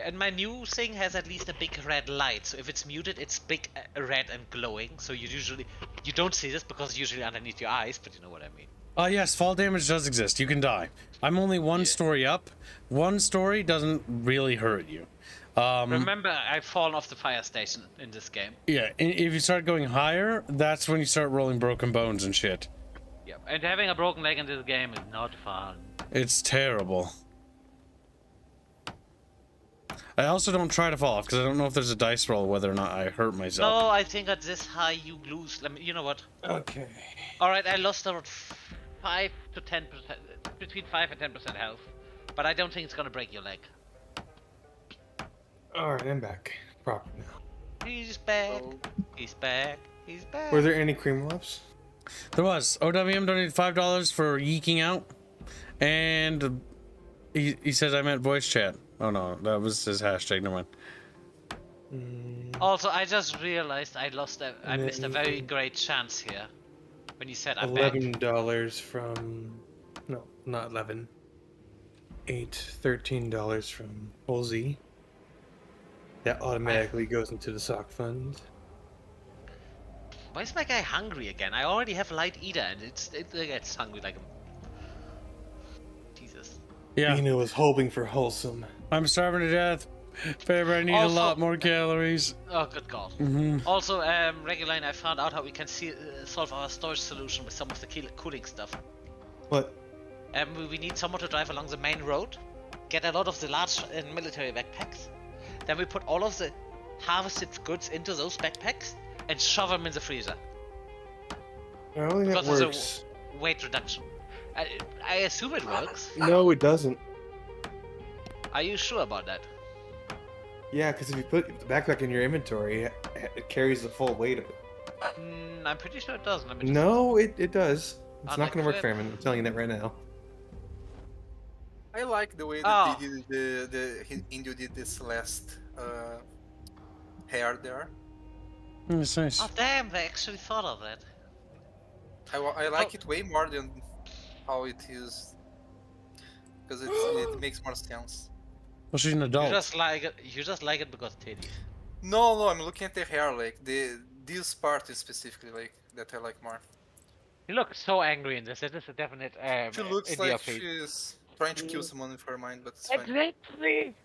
And my new thing has at least a big red light, so if it's muted, it's big red and glowing. So you don't see this because it's usually underneath your eyes, but you know what I mean. Yes, fall damage does exist. You can die. I'm only one story up. One story doesn't really hurt you. Remember, I've fallen off the fire station in this game. Yeah, and if you start going higher, that's when you start rolling broken bones and shit. Yep. And having a broken leg in this game is not fun. It's terrible. I also don't try to fall off because I don't know if there's a dice roll whether or not I hurt myself. No, I think at this high you lose. You know what? Okay. All right, I lost about 5 to 10%, between 5 and 10% health, but I don't think it's gonna break your leg. Alright, I'm back. Proper now. He's back. So, He's back. He's back. Were there any cream ups? There was. OWM donated $5 for yeeking out, and he says I meant voice chat. Oh no, that was his hashtag. Never mind. Also, I just realized I missed a very great chance here when you said I'm back. $11 from... No, not 11. $13 from Holzy. That automatically goes into the sock fund. Why is my guy hungry again? I already have light eater and it gets hungry like a... Jesus. Yeah, Bino was hoping for wholesome. I'm starving to death. Faber, I need a Also- lot more calories. Oh, good God. Also, Reguline, I found out how we can solve our storage solution with some of the cooling stuff. What? We need someone to drive along the main road, get a lot of the large military backpacks, then we put all of the harvested goods into those backpacks and shove them in the freezer. I don't think that Because works. there's a weight reduction. I assume it works. No, it doesn't. Are you sure about that? Yeah, because if you put the backpack in your inventory, it carries the full weight of it. I'm pretty sure it doesn't. Let me just- No, it does. It's On not the going to work clip. for him, I'm telling you that right now. I like the way that Oh. they did Indio did this last hair there. It's nice. Oh damn! They actually thought of that. I like it way more than how it is because it makes more sense. Well, she's an You adult. just like it. You just like it because titties. No, I'm looking at the hair, like this part is specifically like that I like more. You look so angry in this. It is a definite She looks India like face. she's trying to kill someone with her mind, but it's fine. Exactly.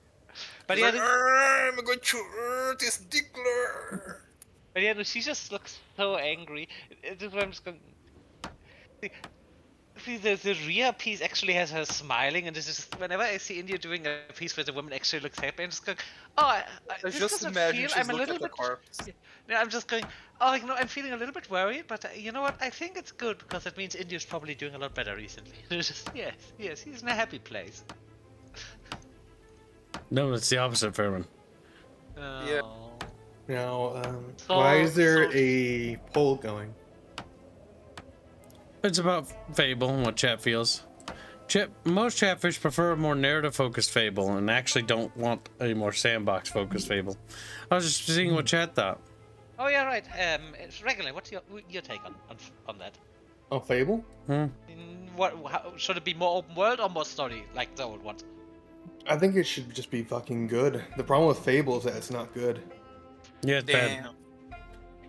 But She's yeah, like, I'm going to hurt this dickler. but yeah, no, she just looks so angry. It's just I'm just going. See, the Rhea piece actually has her smiling, and this is whenever I see India doing a piece where the woman actually looks happy, I'm just going, oh, I this just doesn't imagine feel. she's I'm a looking little at the bit. corpse. Yeah, I'm just going, oh, you know, I'm feeling a little bit worried, but you know what? I think it's good because it means India's probably doing a lot better recently. It's just, yes, he's in a happy place. No, it's the opposite, Fairman. Yeah. Oh. Now, So- why is there so- a poll going? It's about Fable and what chat feels. Most chatfish prefer a more narrative-focused Fable and actually don't want a more sandbox-focused Fable. I was just seeing what chat thought. Oh yeah, right. It's regular. What's your take on that? Oh, Fable? How, should it be more open world or more story like the old ones? I think it should just be fucking good. The problem with Fable is that it's not good. Yeah, it's bad. Damn.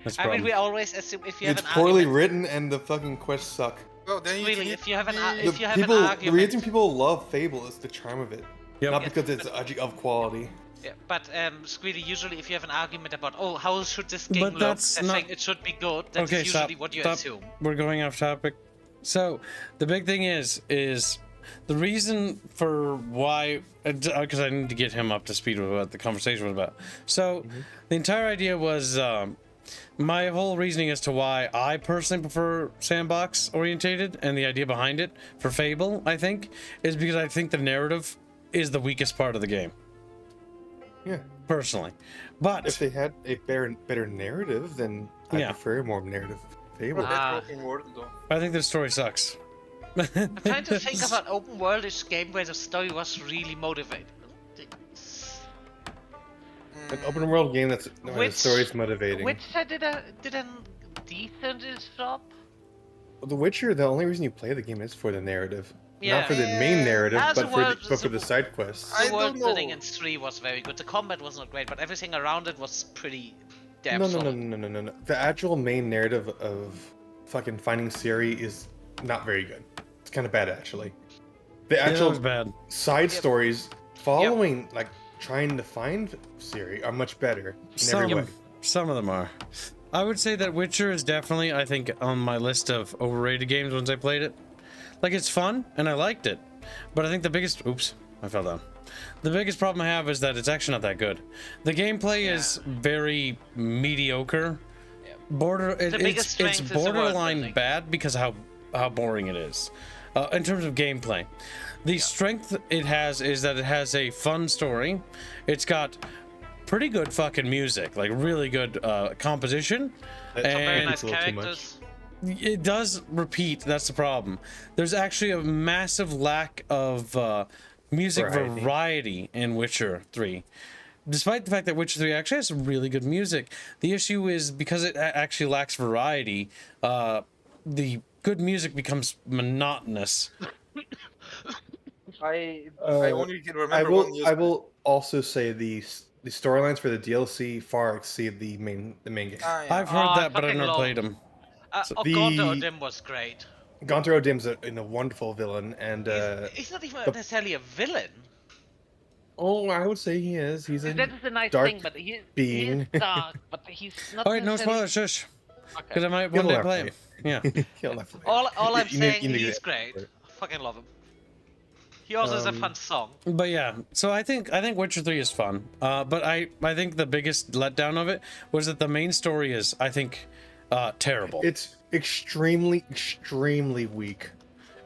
That's the I mean, we problem. always assume if you have It's an poorly argument. written and the fucking quests suck. Well, then you Really, need if you have an the- if you have an The argument. reason people love Fable is the charm of it. Yep. Not Yeah, because it's of quality. Yeah, but Squealy, usually if you have an argument about how should this game But look, that's I not- think it should be good. That's Okay, usually stop. what you Stop. assume. We're going off topic. So the big thing is the reason for why, because I need to get him up to speed with what the conversation was about. So the entire idea was my whole reasoning as to why I personally prefer sandbox orientated, and the idea behind it for Fable, I think, is because I think the narrative is the weakest part of the game. Yeah. Personally, but If they had a better narrative, then I Yeah. prefer more narrative Fable. Better Ah. open world though. I think the story sucks. I'm trying to think of an open worldish game where the story was really motivating. An open world game that's where the Which- story's motivating. Witcher did a decent job. The Witcher, the only reason you play the game is for the narrative. Yeah. Not for the main narrative, As a but for world- the side quests. I The world don't building know. in 3 was very good. The combat was not great, but everything around it was pretty damn No, no, no, solid. no. The actual main narrative of fucking finding Ciri is not very good. It's kind of bad, actually. The Yeah, that actual was bad. side stories following, like, trying to find Ciri are much better in every way. Some of them are. I would say that Witcher is definitely, I think, on my list of overrated games once I played it. Like, it's fun, and I liked it. But I think the biggest... Oops, I fell down. The biggest problem I have is that it's actually not that good. The gameplay is very mediocre. The biggest It's strength is the world borderline building. bad because how boring it is. In terms of gameplay. The strength it has is that it has a fun story. It's got pretty good fucking music, like really good composition. That's Very And nice a little too much. characters. it does repeat, that's the problem. There's actually a massive lack of music variety in Witcher 3. Despite the fact that Witcher 3 actually has some really good music, the issue is because it actually lacks variety, the good music becomes monotonous. I only can remember I one news. will also say the storylines for the DLC far exceed the main game. Ah, yeah. I've heard Oh, I that, but I've fucking never love- played them. God, the- Odin was great. Gunther Odim's a wonderful villain, and He's not even necessarily a villain. I would say he is. He's a That is a nice dark thing, but he being. is dark, but he's not. All right, no necessarily- spoilers, shush. Okay. Because I might He'll one day never play play him. Yeah. He'll never play. All I'm You need- saying, you need to he's get- great. I fucking love him. He also has a fun song. But yeah, so I think Witcher 3 is fun. But I think the biggest letdown of it was that the main story is, I think, terrible. It's extremely weak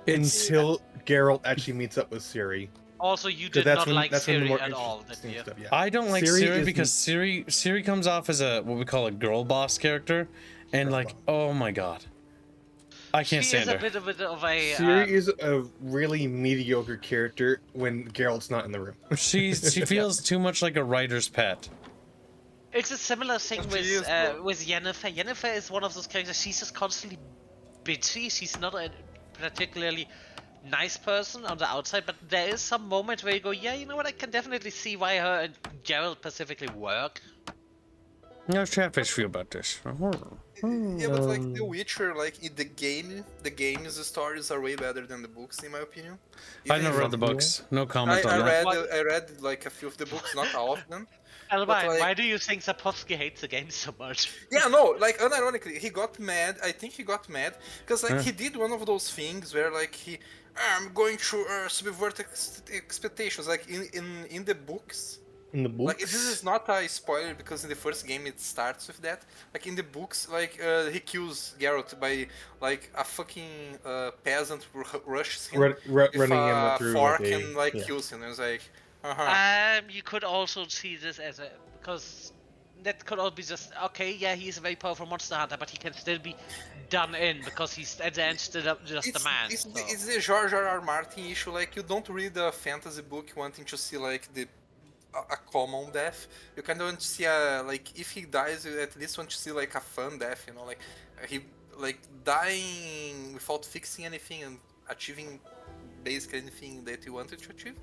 It's until Geralt actually meets up with Ciri. Also, you 'Cause did that's not when- like that's when the Siri more at all, did interesting you? stuff, yeah. I don't like Ciri Ciri is because Ciri comes off as a what we call a girl boss character, and like, oh my god, I can't She stand is a her. bit of a. Ciri is a really mediocre character when Geralt's not in the room. She feels too much like a writer's pet. It's a similar thing She with is, bro. with Yennefer. Yennefer is one of those characters. She's just constantly bitchy. She's not a particularly nice person on the outside, but there is some moment where you go, yeah, you know what? I can definitely see why her and Gerald specifically work. How does Chatfish feel about this? Yeah, but like The Witcher, like in the game's stories are way better than the books, in my opinion. I Even never if read the books. No comment on that. I read like a few of the books, not all of them. Albine, like- why do you think Sapkowski hates the game so much? Yeah, no, like unironically, he got mad. I think he got mad because like he did one of those things where like I'm going to subvert expectations. Like in the books. In the books? Like this is not a spoiler because in the first game it starts with that. Like in the books, like he kills Geralt by like a fucking peasant rushes him with running a him through fork with a, and like yeah. kills him. It's like, You could also see this as a because that could all be just okay. Yeah, he's a very powerful monster hunter, but he can still be done in because he's at the end still just a man. It's the George R.R. Martin issue. Like you don't read a fantasy book wanting to see like a common death. You kind of want to see like if he dies, you at least want to see like a fun death. You know, like he like dying without fixing anything and achieving basically anything that you wanted to achieve.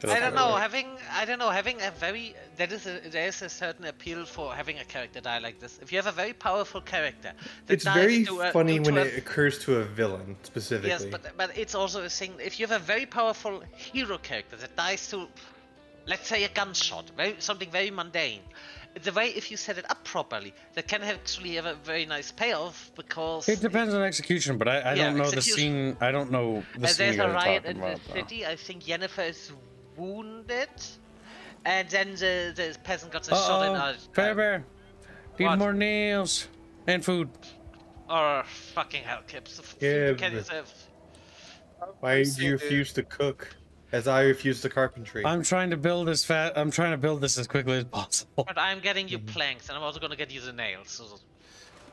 I don't know. Having a very there is a certain appeal for having a character die like this. If you have a very powerful character, that It's very funny when it occurs to a villain specifically. Yes, but it's also a thing. If you have a very powerful hero character that dies to, let's say, a gunshot, something very mundane, the way if you set it up properly, that can actually have a very nice payoff because it depends on execution. But I don't know the scene. I don't know the scene. There's a riot in the city. I think Yennefer is wounded, and then the peasant got a shot in. Fairbear, need more nails and food. Or fucking hell, Kibs. Why do you refuse to cook, as I refuse to carpentry? I'm trying to build this I'm trying to build this as quickly as possible. But I'm getting you planks, and I'm also gonna get you the nails. So...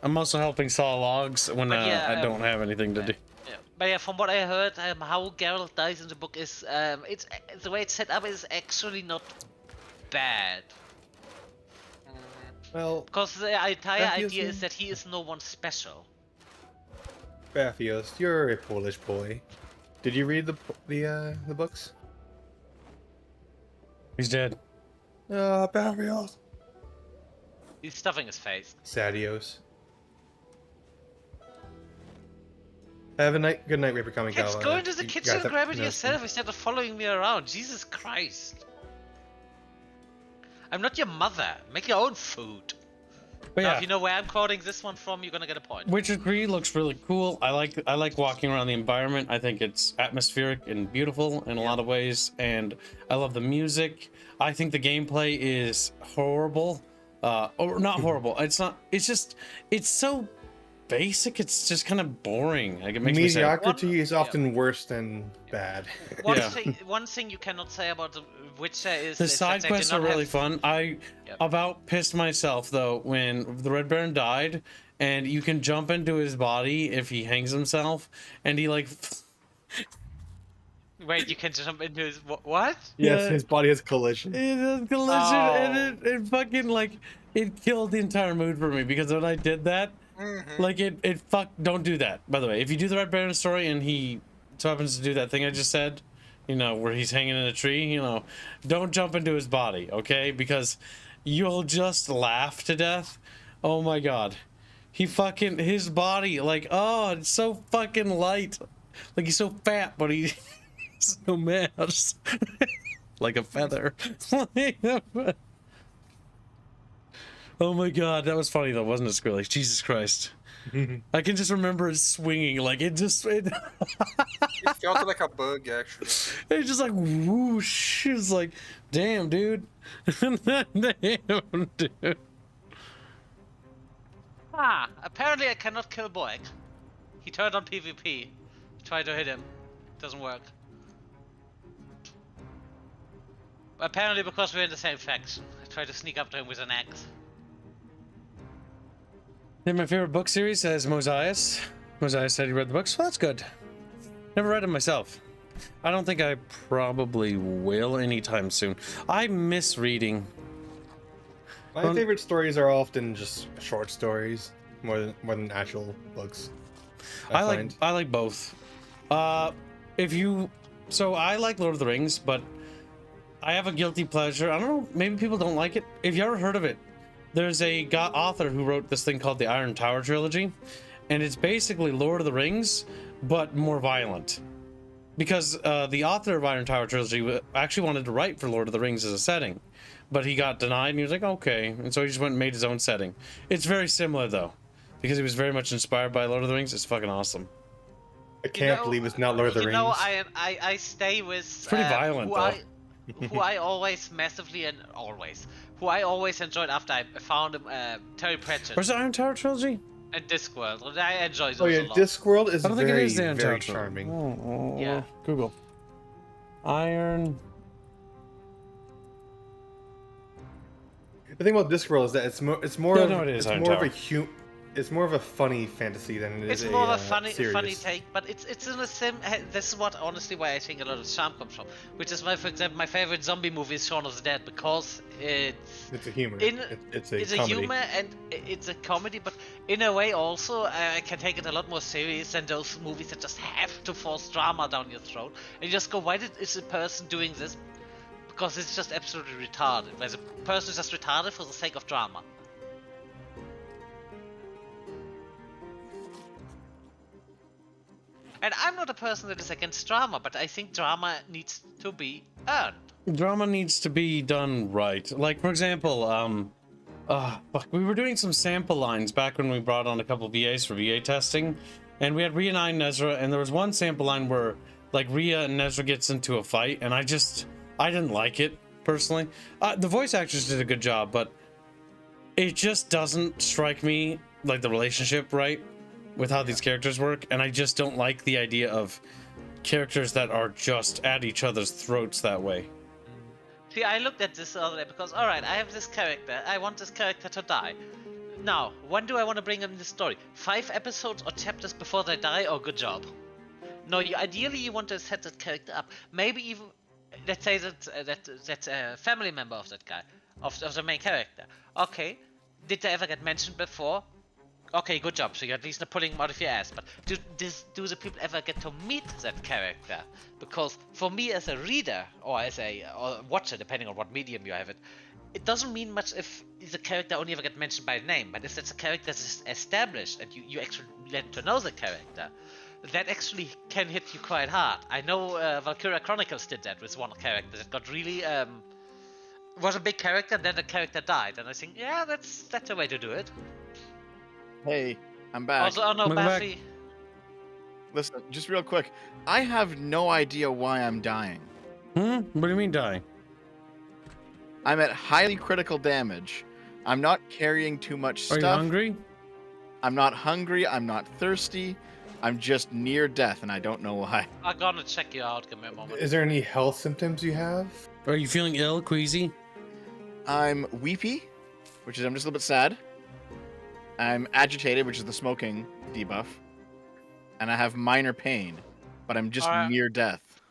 I'm also helping saw logs when I don't have anything to do. Yeah. But yeah, from what I heard, how Geralt dies in the book is it's the way it's set up is actually not bad. Well, because the entire idea is that he is no one special. Bathios, you're a Polish boy. Did you read the books? He's dead. Bathios. He's stuffing his face. Sadios. Have a good night, Reaper Comic. Kids, go into the kitchen and grab it yourself instead of following me around. Jesus Christ. I'm not your mother. Make your own food. But now, yeah, if you know where I'm quoting this one from, you're gonna get a point. Witcher 3 looks really cool. I like walking around the environment. I think it's atmospheric and beautiful in a lot of ways, and I love the music. I think the gameplay is horrible. Or not horrible. It's not. It's just. It's so basic. It's just kind of boring. Like it makes mediocrity is often worse than bad. One thing you cannot say about the Witcher is the side quests are really fun. I about pissed myself though when the Red Baron died, and you can jump into his body if he hangs himself, and he like. Wait, you can jump into his what? Yes, his body has collision. It has collision, and it fucking like it killed the entire mood for me because when I did that. Like it don't do that, by the way. If you do the Red Baron story and he happens to do that thing I just said, you know, where he's hanging in a tree, you know, don't jump into his body, okay? Because you'll just laugh to death. Oh my god. His body, like, oh, it's so fucking light. Like he's so fat, but he's so mass. Like a feather. Oh my god, that was funny though, wasn't it, Skrillex? Jesus Christ. I can just remember it swinging, like it it felt like a bug, actually. It's just like whoosh. It's like, damn, dude. Damn, dude. Apparently I cannot kill Boek. He turned on PvP. Try to hit him. Doesn't work. Apparently because we're in the same faction. I tried to sneak up to him with an axe. Then my favorite book series is Mosias. Mosias said he read the books. Well, that's good. Never read them myself. I don't think I probably will anytime soon. I miss reading. My favorite stories are often just short stories, more than actual books. I like both. if you, so I like Lord of the Rings, but I have a guilty pleasure. I don't know, maybe people don't like it. If you ever heard of it, there's a author who wrote this thing called the Iron Tower trilogy, and it's basically Lord of the Rings, but more violent. Because the author of Iron Tower trilogy actually wanted to write for Lord of the Rings as a setting, but he got denied, and he was like, okay, and so he just went and made his own setting. It's very similar though, because he was very much inspired by Lord of the Rings. It's fucking awesome. I can't believe it's not Lord of the You Rings. know, I stay with It's pretty violent though. who I always massively who I always enjoyed after I found him, Terry Pratchett Where's the Iron Tower trilogy? and Discworld. I enjoy those Oh yeah, a lot. Discworld is I don't think very, it is the Iron very Tower trilogy. charming. Yeah. Google. Iron. The thing about Discworld is that it's more Yeah, of no, it is it's Iron more Tower. of a it's more of a funny fantasy than it is It's more of a funny funny take, but it's in the same. This is what honestly why I think a lot of charm comes from. Which is why, for example, my favorite zombie movie is Shaun of the Dead, because It's a humor. It's a it's a comedy. humor and it's a comedy, but in a way also I can take it a lot more serious than those movies that just have to force drama down your throat. And you just go, why is a person doing this? Because it's just absolutely retarded. Where the person is just retarded for the sake of drama. And I'm not a person that is against drama, but I think drama needs to be earned. Drama needs to be done right. Like, for example, fuck, we were doing some sample lines back when we brought on a couple VAs for VA testing, and we had Rhea and I and Nezra, and there was one sample line where, like, Rhea and Nezra gets into a fight, and I didn't like it, personally. The voice actors did a good job, but it just doesn't strike me like the relationship right with how these characters work, and I just don't like the idea of characters that are just at each other's throats that way. See, I looked at this the other day because, alright, I have this character, I want this character to die. Now, when do I want to bring in the story? 5 episodes or chapters before they die? Oh, good job. No, ideally you want to set that character up. Maybe even, let's say that's a family member of that guy, of the main character. Okay, did they ever get mentioned before? Okay, good job. So you're at least not pulling him out of your ass. But do the people ever get to meet that character? Because for me as a reader, or as a watcher, depending on what medium you have it doesn't mean much if the character only ever get mentioned by name. But if it's a character that's established and you actually get to know the character, that actually can hit you quite hard. I know Valkyria Chronicles did that with one character that got really was a big character, and then the character died, and I think, yeah, that's a way to do it. Hey, I'm back. Also, oh no, Welcome back. Buffy. Listen, just real quick. I have no idea why I'm dying. What do you mean die? I'm at highly critical damage. I'm not carrying too much Are stuff. you hungry? I'm not hungry. I'm not thirsty. I'm just near death, and I don't know why. I'm gonna check you out. Give me a moment. Is there any health symptoms you have? Are you feeling ill, queasy? I'm weepy, which is I'm just a little bit sad. I'm agitated, which is the smoking debuff. And I have minor pain, but I'm just Alright. near death.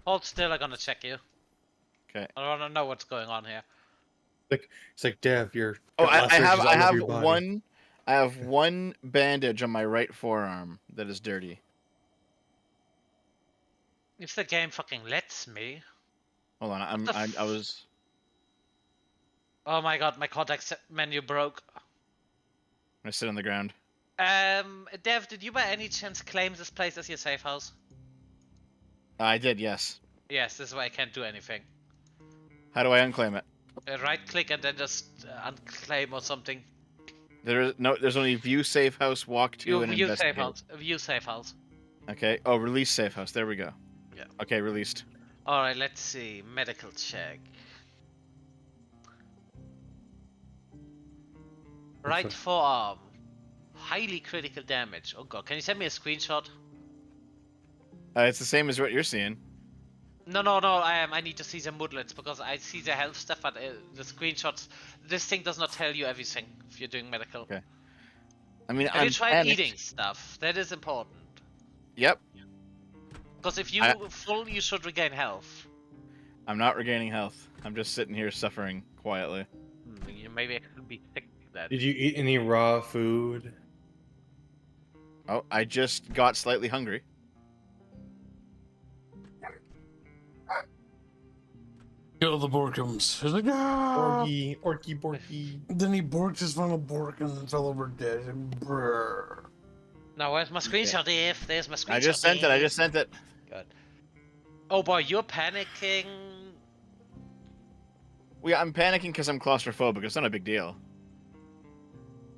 Hold still. I'm gonna check you. Okay. I wanna know what's going on here. It's like Dev, you're. Oh, I have one bandage on my right forearm that is dirty. If the game fucking lets me. Hold on, I was. Oh my god, my context menu broke. I'm gonna sit on the ground. Dev, did you by any chance claim this place as your safe house? I did, yes. Yes, this is why I can't do anything. How do I unclaim it? Right click and then just unclaim or something. There's only view safe house, walk to, and View investigate. safe house. View safe house. Okay. Oh, release safe house. There we go. Yeah. Okay, released. Alright, let's see. Medical check. Right forearm. Highly critical damage. Oh god, can you send me a screenshot? It's the same as what you're seeing. No, I need to see the moodlets because I see the health stuff, but the screenshots. This thing does not tell you everything if you're doing medical. Okay. I mean, Have you tried eating stuff? That is important. Yep. Because if you full, you should regain health. I'm not regaining health. I'm just sitting here suffering quietly. Maybe I could be sick like that. Did you eat any raw food? Oh, I just got slightly hungry. Kill the Borkums. He's like, ah! Orky. Then he borked his final Bork and fell over dead. Brrr. Now where's my screenshot, Dave? There's my screenshot. I just sent it. I just sent it. Good. Oh boy, you're panicking. I'm panicking because I'm claustrophobic. It's not a big deal.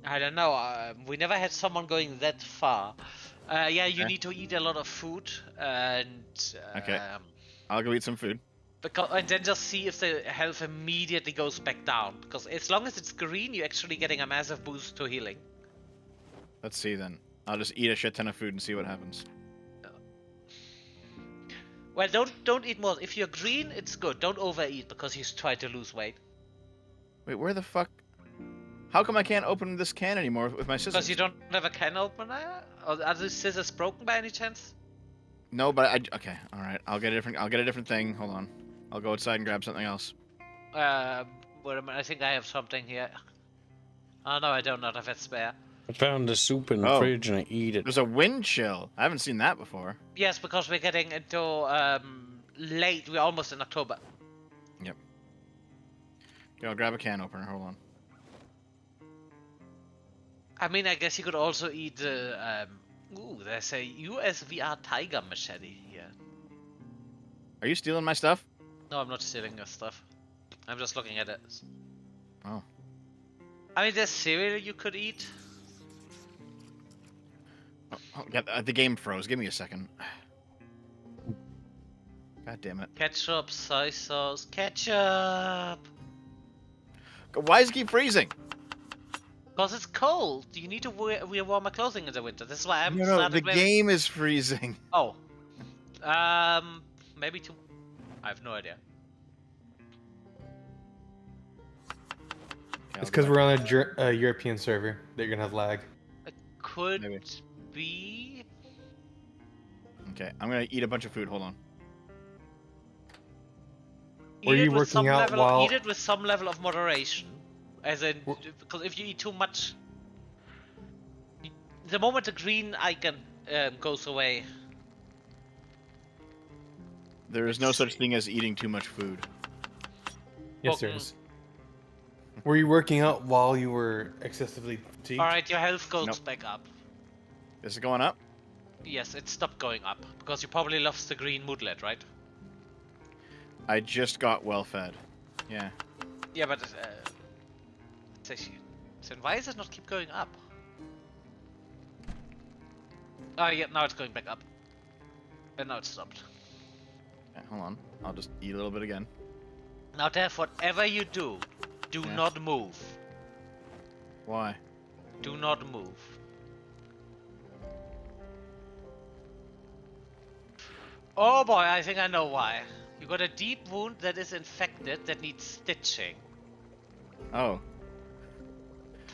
I don't know. We never had someone going that far. Yeah, you Okay. need to eat a lot of food and. Okay. I'll go eat some food. And then just see if the health immediately goes back down. Because as long as it's green, you're actually getting a massive boost to healing. Let's see then. I'll just eat a shit ton of food and see what happens. Well, don't eat more. If you're green, it's good. Don't overeat because you try to lose weight. Wait, where the fuck? How come I can't open this can anymore with my scissors? Because you don't have a can opener? Or are the scissors broken by any chance? No, but okay, all right. I'll get a different thing. Hold on. I'll go outside and grab something else. Wait a minute. I think I have something here. Oh no, I don't know if it's spare. I found the soup in the Oh. fridge and I eat it. There's a wind chill. I haven't seen that before. Yes, because we're getting into late. We're almost in October. Okay, I'll grab a can opener. Hold on. I mean, I guess you could also eat the. Ooh, there's a USVR Tiger machete here. Are you stealing my stuff? No, I'm not stealing your stuff. I'm just looking at it. Oh. I mean, there's cereal you could eat. The game froze. Give me a second. God damn it. Ketchup, soy sauce, ketchup. Why does it keep freezing? Because it's cold. You need to wear warmer clothing in the winter. This is why I'm No, started the wearing... game is freezing. Oh. Maybe two. I have no idea. Okay, It's because we're on a European server that you're gonna have lag. It could Maybe. be. Okay, I'm gonna eat a bunch of food. Hold on. Were you working out while- Eat it with some level of moderation, as in, because if you eat too much, the moment the green icon goes away. There is no such thing as eating too much food. Yes, there is. Were you working out while you were excessively fatigued? All right, your health goes Nope. back up. Is it going up? Yes, it stopped going up because you probably lost the green moodlet, right? I just got well fed. Yeah. Yeah, but then why does it not keep going up? Oh yeah, now it's going back up. And now it's stopped. Okay, hold on. I'll just eat a little bit again. Now, Dev, whatever you do, do Yeah. not move. Why? Do not move. Oh boy, I think I know why. You got a deep wound that is infected that needs stitching. Oh.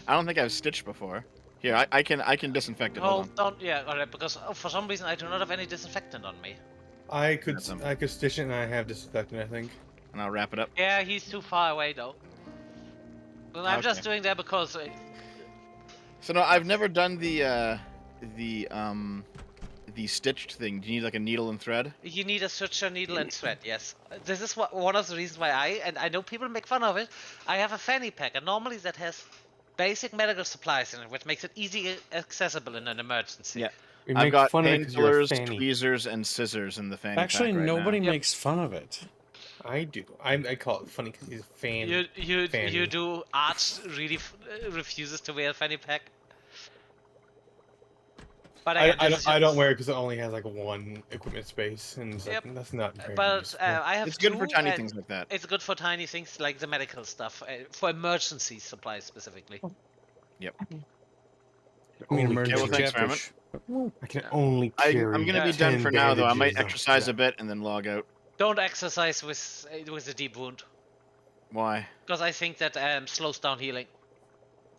I don't think I've stitched before. Here, I can disinfect it. Hold Oh, don't, yeah, alright, because for some reason I do not have any disinfectant on me. I could That's them. I could stitch it and I have disinfectant, I think. And I'll wrap it up. Yeah, he's too far away though. Well, I'm just Okay. doing that because So no, I've never done the stitched thing. Do you need like a needle and thread? you need a suture, needle, and thread. Yes, this is one of the reasons why I know people make fun of it. I have a fanny pack, and normally that has basic medical supplies in it, which makes it easy accessible in an emergency. Yeah. We I've make got fun of it 'cause you're a painkillers, fanny. tweezers, and scissors in the fanny Actually, pack right nobody now. makes fun of it. I do. I call it funny because he's a fan. You fanny. do. Arch really refuses to wear a fanny pack. But I don't wear it because it only has like one equipment space, and it's Yep. like, that's not very But useful. I have It's good for two, tiny and things like that. It's good for tiny things like the medical stuff, for emergency supplies specifically. Yep. I mean, Only emergency well, thanks, catfish. I can only carry. I'm gonna be 10 done for now though. I might bandages on exercise a that. bit and then log out. Don't exercise with a deep wound, Why? because I think that slows down healing.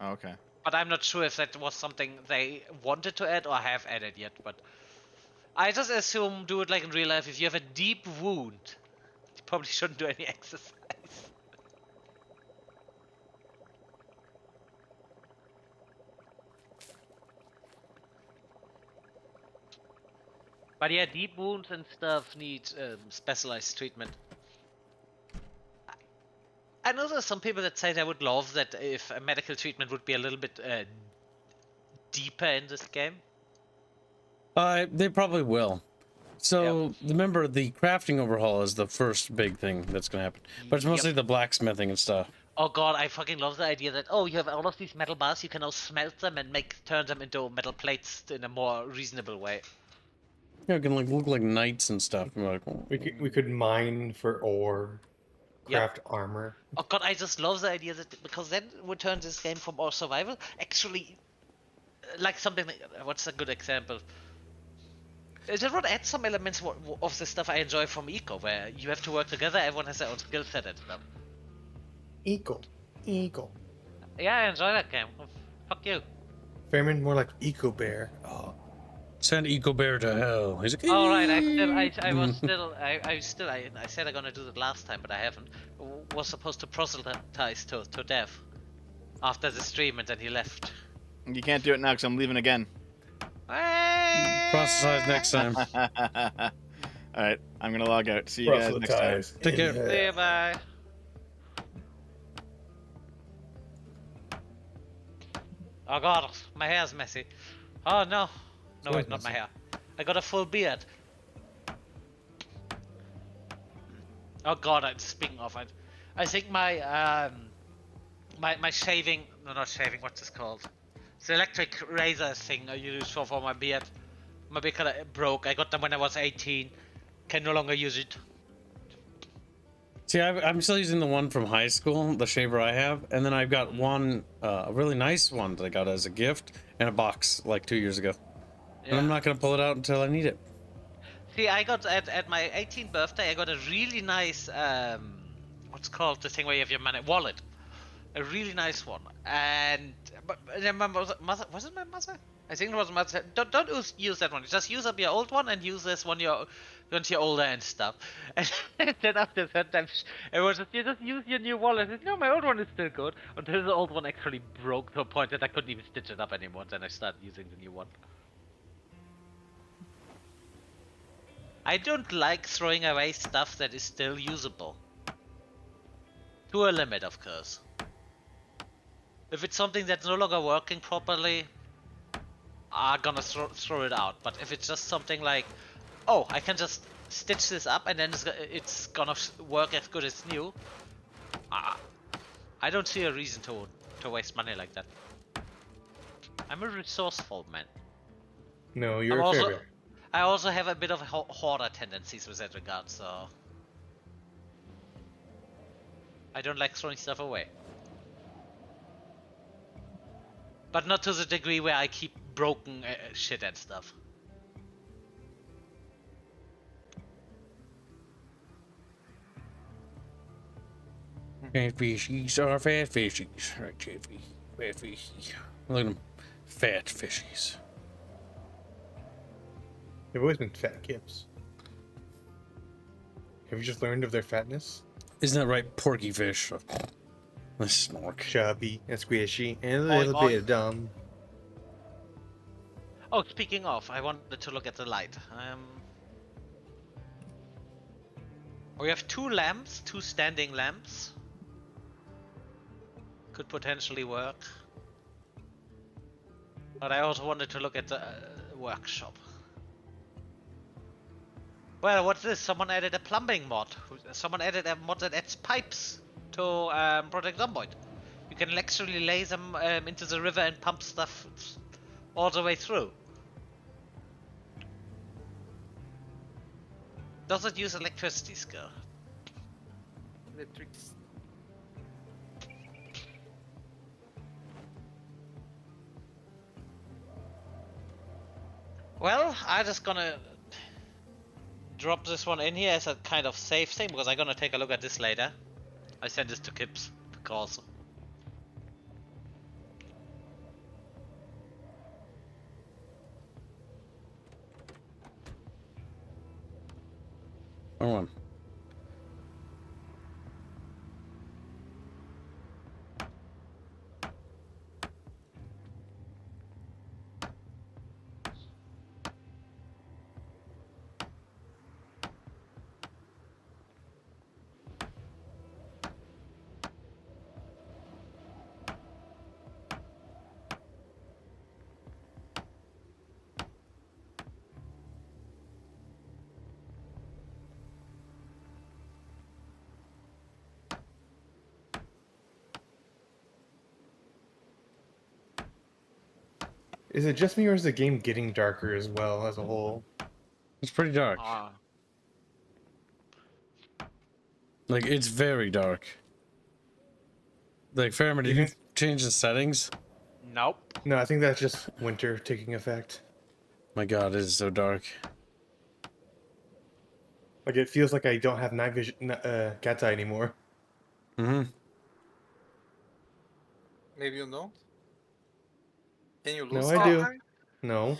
Oh, okay. But I'm not sure if that was something they wanted to add or have added yet. But I just assume do it like in real life. If you have a deep wound, you probably shouldn't do any exercise. But yeah, deep wounds and stuff need specialized treatment. I know there's some people that say they would love that if a medical treatment would be a little bit deeper in this game. They probably will. So remember, the crafting overhaul is the first big thing that's gonna happen, but it's mostly the blacksmithing and stuff. Oh god, I fucking love the idea that you have all of these metal bars, you can now smelt them and turn them into metal plates in a more reasonable way. Yeah, it can like look like knights and stuff. Like, We could mine for ore, Yep. craft armor. Oh god, I just love the idea that because then we turn this game from more survival actually like something like, what's a good example? There would add some elements of the stuff I enjoy from Eco, where you have to work together, everyone has their own skill set and stuff. Eagle. Yeah, I enjoy that game. Fuck you. Fairman, more like Eco Bear. Oh. send Eco Bear to hell. He's like, All right, I said I'm gonna do that last time, but I haven't. Was supposed to proselytize to Dev after the stream, and then he left. You can't do it now because I'm leaving again. Proselytize next time. All right, I'm gonna log out. See you guys next time. Take care. See you, bye. Oh god, my hair's messy. Oh no. No, wait, not my hair. I got a full beard. Oh god, speaking of it, I think my my shaving, no, not shaving, what's this called? It's the electric razor thing I use for my beard. My beard kinda broke. I got them when I was 18. Can no longer use it. See, I'm still using the one from high school, the shaver I have, and then I've got one, a really nice one that I got as a gift in a box like 2 years ago. Yeah. And I'm not gonna pull it out until I need it. See, I got at my 18th birthday, I got a really nice, what's called the thing where you have your money, wallet. A really nice one. And but then my mother, was it my mother? I think it was my mother. Don't use that one. Just use up your old one and use this one once you're older and stuff. And then after that time, everyone just, you just use your new wallet. I said, no, my old one is still good. Until the old one actually broke to a point that I couldn't even stitch it up anymore. Then I started using the new one. I don't like throwing away stuff that is still usable. To a limit, of course. If it's something that's no longer working properly, I'm gonna throw it out. But if it's just something like, oh, I can just stitch this up and then it's gonna work as good as new, I don't see a reason to waste money like that. I'm a resourceful man. No, you're a fair bear. I also have a bit of hoarder tendencies with that regard, so I don't like throwing stuff away. But not to the degree where I keep broken shit and stuff. Fat fishies are fat fishies. Right, Jeffy? Fat fishies. Look at them. Fat fishies. They've always been fat kips. Have you just learned of their fatness? Isn't that right, porky fish? The snork. Chubby and squishy and a little bit dumb. Oh, speaking of, I wanted to look at the light. We have 2 lamps, 2 standing lamps. Could potentially work. But I also wanted to look at the workshop. Well, what's this? Someone added a plumbing mod. Someone added a mod that adds pipes to Project Zomboid. You can actually lay them into the river and pump stuff all the way through. Does it use electricity skill? Electrics. Well, I'm just gonna drop this one in here as a kind of safe thing because I'm gonna take a look at this later. I sent this to Kips because Hold on. Is it just me or is the game getting darker as well as a whole? It's pretty dark. Like, it's very dark. Like, Fairman, did you change the settings? Nope. No, I think that's just winter taking effect. My god, it is so dark. Like, it feels like I don't have night vision, cat's eye anymore. Mm-hmm. Maybe you don't. Can you No, lose I cat do. eye? No.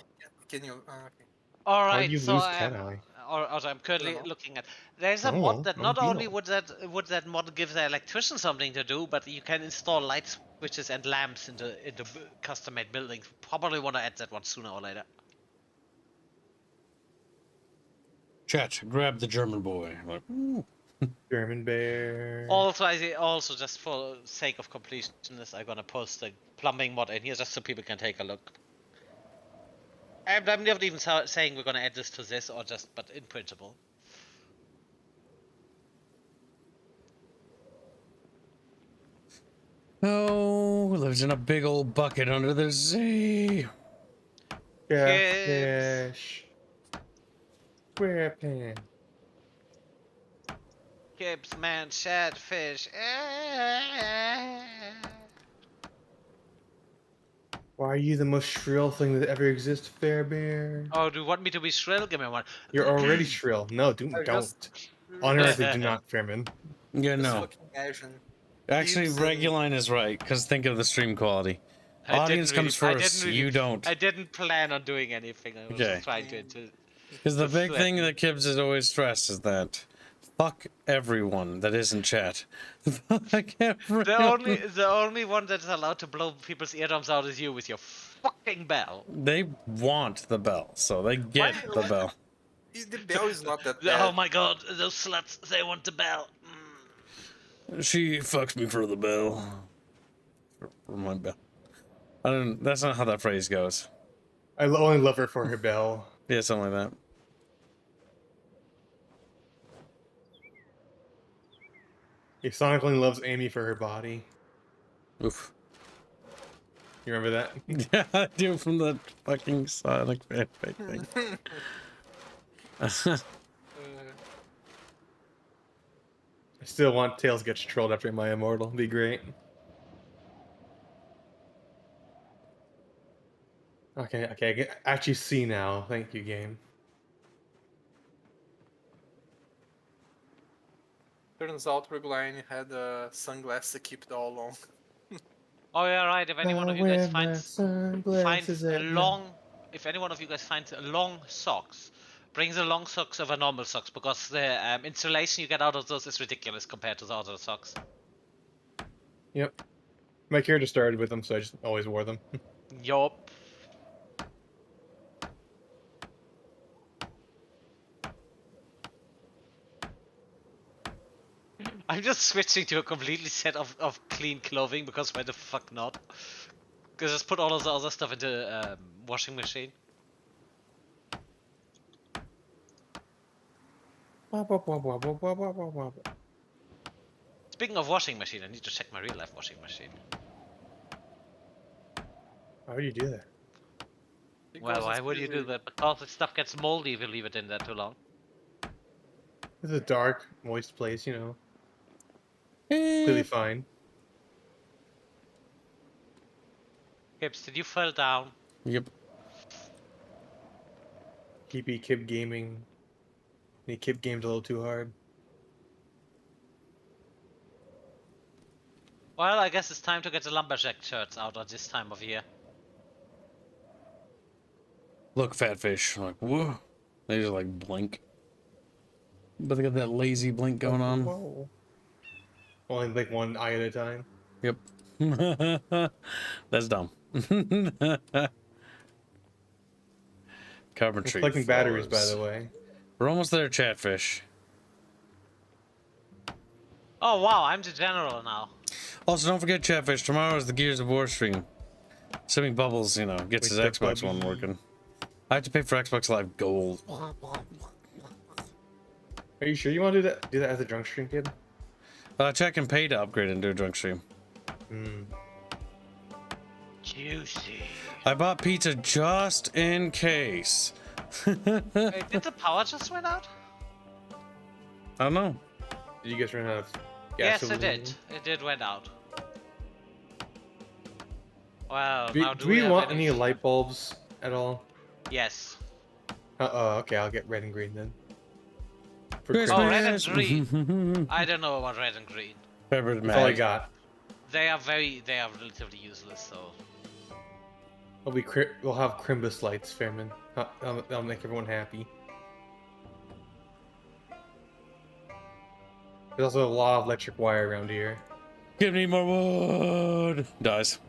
Can you? Okay. All How do right, you so lose cat eye? I'm currently know. looking at. There's a Oh, mod that no not deal. only would that mod give the electrician something to do, but you can install light switches and lamps into custom-made buildings. Probably want to add that one sooner or later. Chat, grab the German boy. Like, ooh. German bear. Also just for sake of completionist, I'm gonna post a plumbing mod in here just so people can take a look. And I'm not even saying we're gonna add this to this or just, but in principle. Oh, lives in a big old bucket under the sea. Catfish. Square Kibs, man, chatfish. Why are you the most shrill thing that ever exists, Fair Bear? Oh, do you want me to be shrill? Give me one. You're already shrill. No, I don't. just Honestly, do not, Fairman. Yeah, just no. fucking imagine. Actually, Kibs and- Reguline is right, because think of the stream quality. I Audience didn't comes really- I first, didn't really- you don't. I didn't plan on doing anything. I was Okay. just trying to. Because the Just big thing threaten. that Kibbs has always stressed is that fuck everyone that isn't chat. Fuck everyone. The only one that's allowed to blow people's eardrums out is you with your fucking bell. They want the bell, so they get Why- the why- bell. The bell is not that Oh bad. my god, those sluts! They want the bell. She fucks me for the bell. For my bell. I don't. That's not how that phrase goes. I only love her for her bell. Yeah, something like that. Sonic only loves Amy for her body. Oof. You remember that? Yeah, I do from the fucking Sonic fanfic thing. I still want Tails to get trolled after my immortal. Be great. Okay, I can actually see now. Thank you, game. Turns out Reguline had a sunglass equipped all along. Oh yeah, right. If any one of you guys finds a at long, if any one of you guys finds a long socks, bring the long socks over normal socks because the insulation you get out of those is ridiculous compared to the other socks. Yep. My character started with them, so I just always wore them. Yup. I'm just switching to a completely set of clean clothing because why the fuck not? Because just put all of the other stuff into washing machine. Speaking of washing machine, I need to check my real life washing machine. Why would you do that? Well, Because why it's would you do busy. that? Because the stuff gets moldy if you leave it in there too long. It's a dark, moist place, you know. Completely fine. Hips, did you fall down? Yep. Kib gaming. He Kib gamed a little too hard. Well, I guess it's time to get the lumberjack shirts out at this time of year. Look, fat fish. Like, whoa. They just like blink. But they got that lazy blink going on. Whoa. Only like one eye at a time. Yep. That's dumb. Carbon We're tree. collecting batteries, by floors. the way. We're almost there, Chatfish. Oh wow, I'm the general now. Also, don't forget, Chatfish. Tomorrow is the Gears of War stream. Assuming Bubbles, you know, gets his Wake up, Xbox One Bubby. working. I have to pay for Xbox Live Gold. Are you sure you want to do that? Do that as a drunk stream, kid? Chat can pay to upgrade and do a drunk stream. Hmm. Juicy. I bought pizza just in case. Wait, did the power just went out? I don't know. Did you guys run out of Yes, gasoline? it did. It did went out. Wow. Now Do we have want any light bulbs at all? Yes. Okay, I'll get red and green then. For Christmas. Oh, red and Yes. green. I don't know about red and green. Favorite That's all I mag. got. They are relatively useless, so. We'll have Crimbus lights, Fairman. That'll make everyone happy. There's also a lot of electric wire around here. Give me more wood. Dies.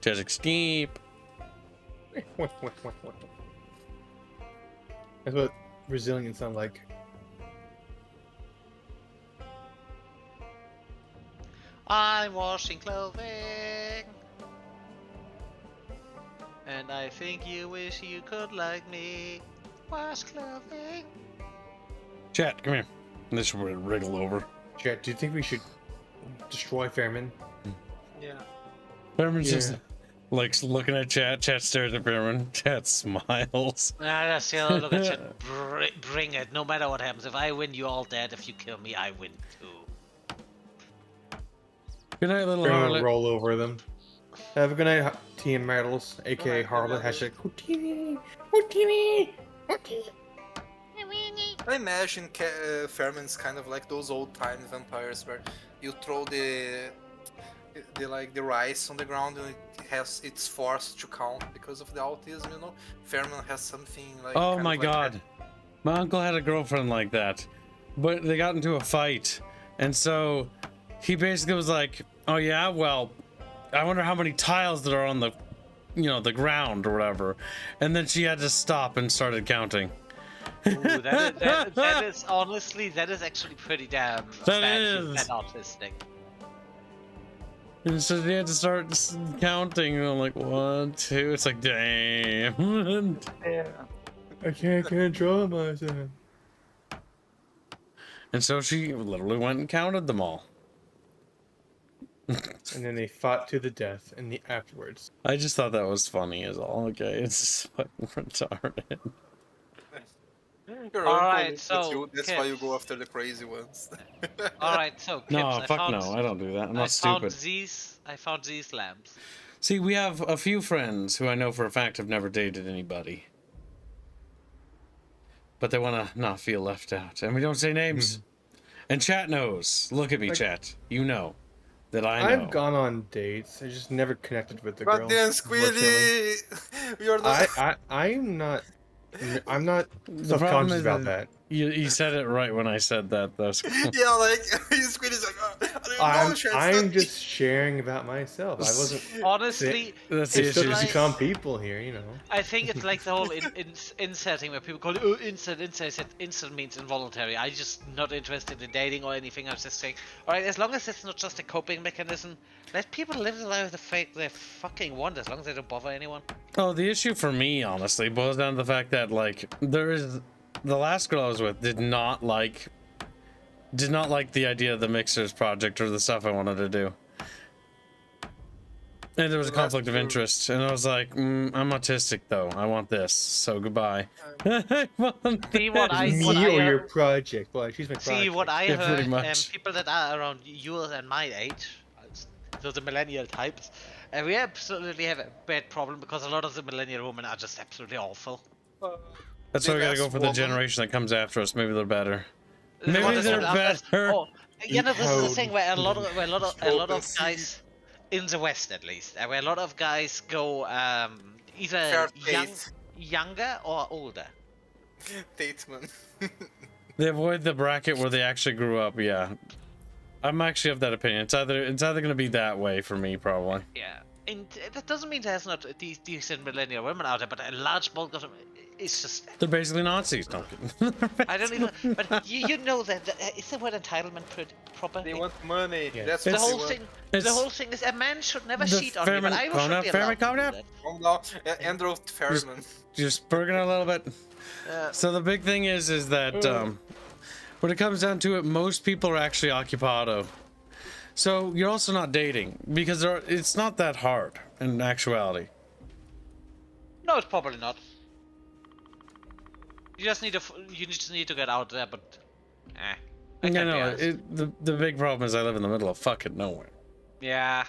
Just escape. That's what resilience sound like. I'm washing clothing. And I think you wish you could like me. Wash clothing. Chat, come here. This should wriggle over. Chat, do you think we should destroy Fairman? Yeah. Fairman's Yeah. just like looking at chat. Chat stares at Fairman. Chat smiles. Still look at you. Bring it. No matter what happens. If I win, you all dead. If you kill me, I win too. Good night, little Fairman will harlot. roll over them. Have a good night, TM Metals, aka Harlot. Hashtag Houdini. Houdini. Houdini. I imagine Fairman's kind of like those old time vampires where you throw the rice on the ground and it's forced to count because of the autism, you know. Fairman has something like. Oh kind my of like god. that. My uncle had a girlfriend like that. But they got into a fight. And so he basically was like, oh yeah, well, I wonder how many tiles that are on the, the ground or whatever. And then she had to stop and started counting. Ooh, that is honestly, that is actually pretty damn That bad is. and autistic. And so they had to start counting. And I'm like, 1, 2. It's like, damn. I can't control myself. And so she literally went and counted them all. And then they fought to the death in the afterwards. I just thought that was funny as all. Okay, it's just fucking retarded. You're Alright, uncle, so, that's why you Kips. go after the crazy ones. Alright, so Kips, No, I fuck found, no, I don't do that. I'm I not found stupid. I found these lamps. See, we have a few friends who I know for a fact have never dated anybody. But they want to not feel left out. And we don't say names. And chat knows. Look at me, Like- chat. You know that I know. I've gone on dates. I just never connected with the girl. Goddamn unfortunately. Squiddy! You're not. I'm not The problem self-conscious is about that that. you said it right when I said that, though. Yeah, like Squiddy's like, I don't know, Chance, I'm that- just sharing about myself. I wasn't. Honestly, That's the There's still issue. like- some people here, you know. I think it's like the whole inserting where people call it, oh, insert. I said insert means involuntary. I'm just not interested in dating or anything. I was just saying, alright, as long as it's not just a coping mechanism, let people live the life they fucking want, as long as they don't bother anyone. Oh, the issue for me, honestly, boils down to the fact that, like, the last girl I was with did not like the idea of the Mixers project or the stuff I wanted to do. And there was a Well, that's conflict of true. interest, and I was like, I'm autistic though. I want this, so goodbye. I want See what this. I- Me what or I, your project? Well, she's my project. See what I Yeah, pretty heard, much. people that are around yours and my age, so the millennial types, we absolutely have a bad problem because a lot of the millennial women are just absolutely awful. That's why we gotta go Big-ass for the woman. generation that comes after us. Maybe they're better. Maybe What is they're it after- better. Oh, you know, this is the thing where a lot of Open guys in the West, at least, where a lot of guys go either Fair faith. younger or older. Tateman. They avoid the bracket where they actually grew up. Yeah, I'm actually of that opinion. It's either gonna be that way for me, probably. Yeah, and that doesn't mean there's not these decent millennial women out there, but a large bulk of them, it's just They're basically Nazis. Don't get. I don't even. But you know that is the word entitlement proper? They want money. Yeah. That's The what whole they thing. It's- The whole thing is a man should never The cheat on me, but I Fairman- calm should be down, allowed Fairman, calm to down. do want. Andrew Fairman. Just burning a little bit. that. So the big thing is that when it comes down to it, most people are actually occupado. So you're also not dating because it's not that hard in actuality. No, it's probably not. You just need to get out there, but I No, can't be no. honest. The big problem is I live in the middle of fucking nowhere. Yeah.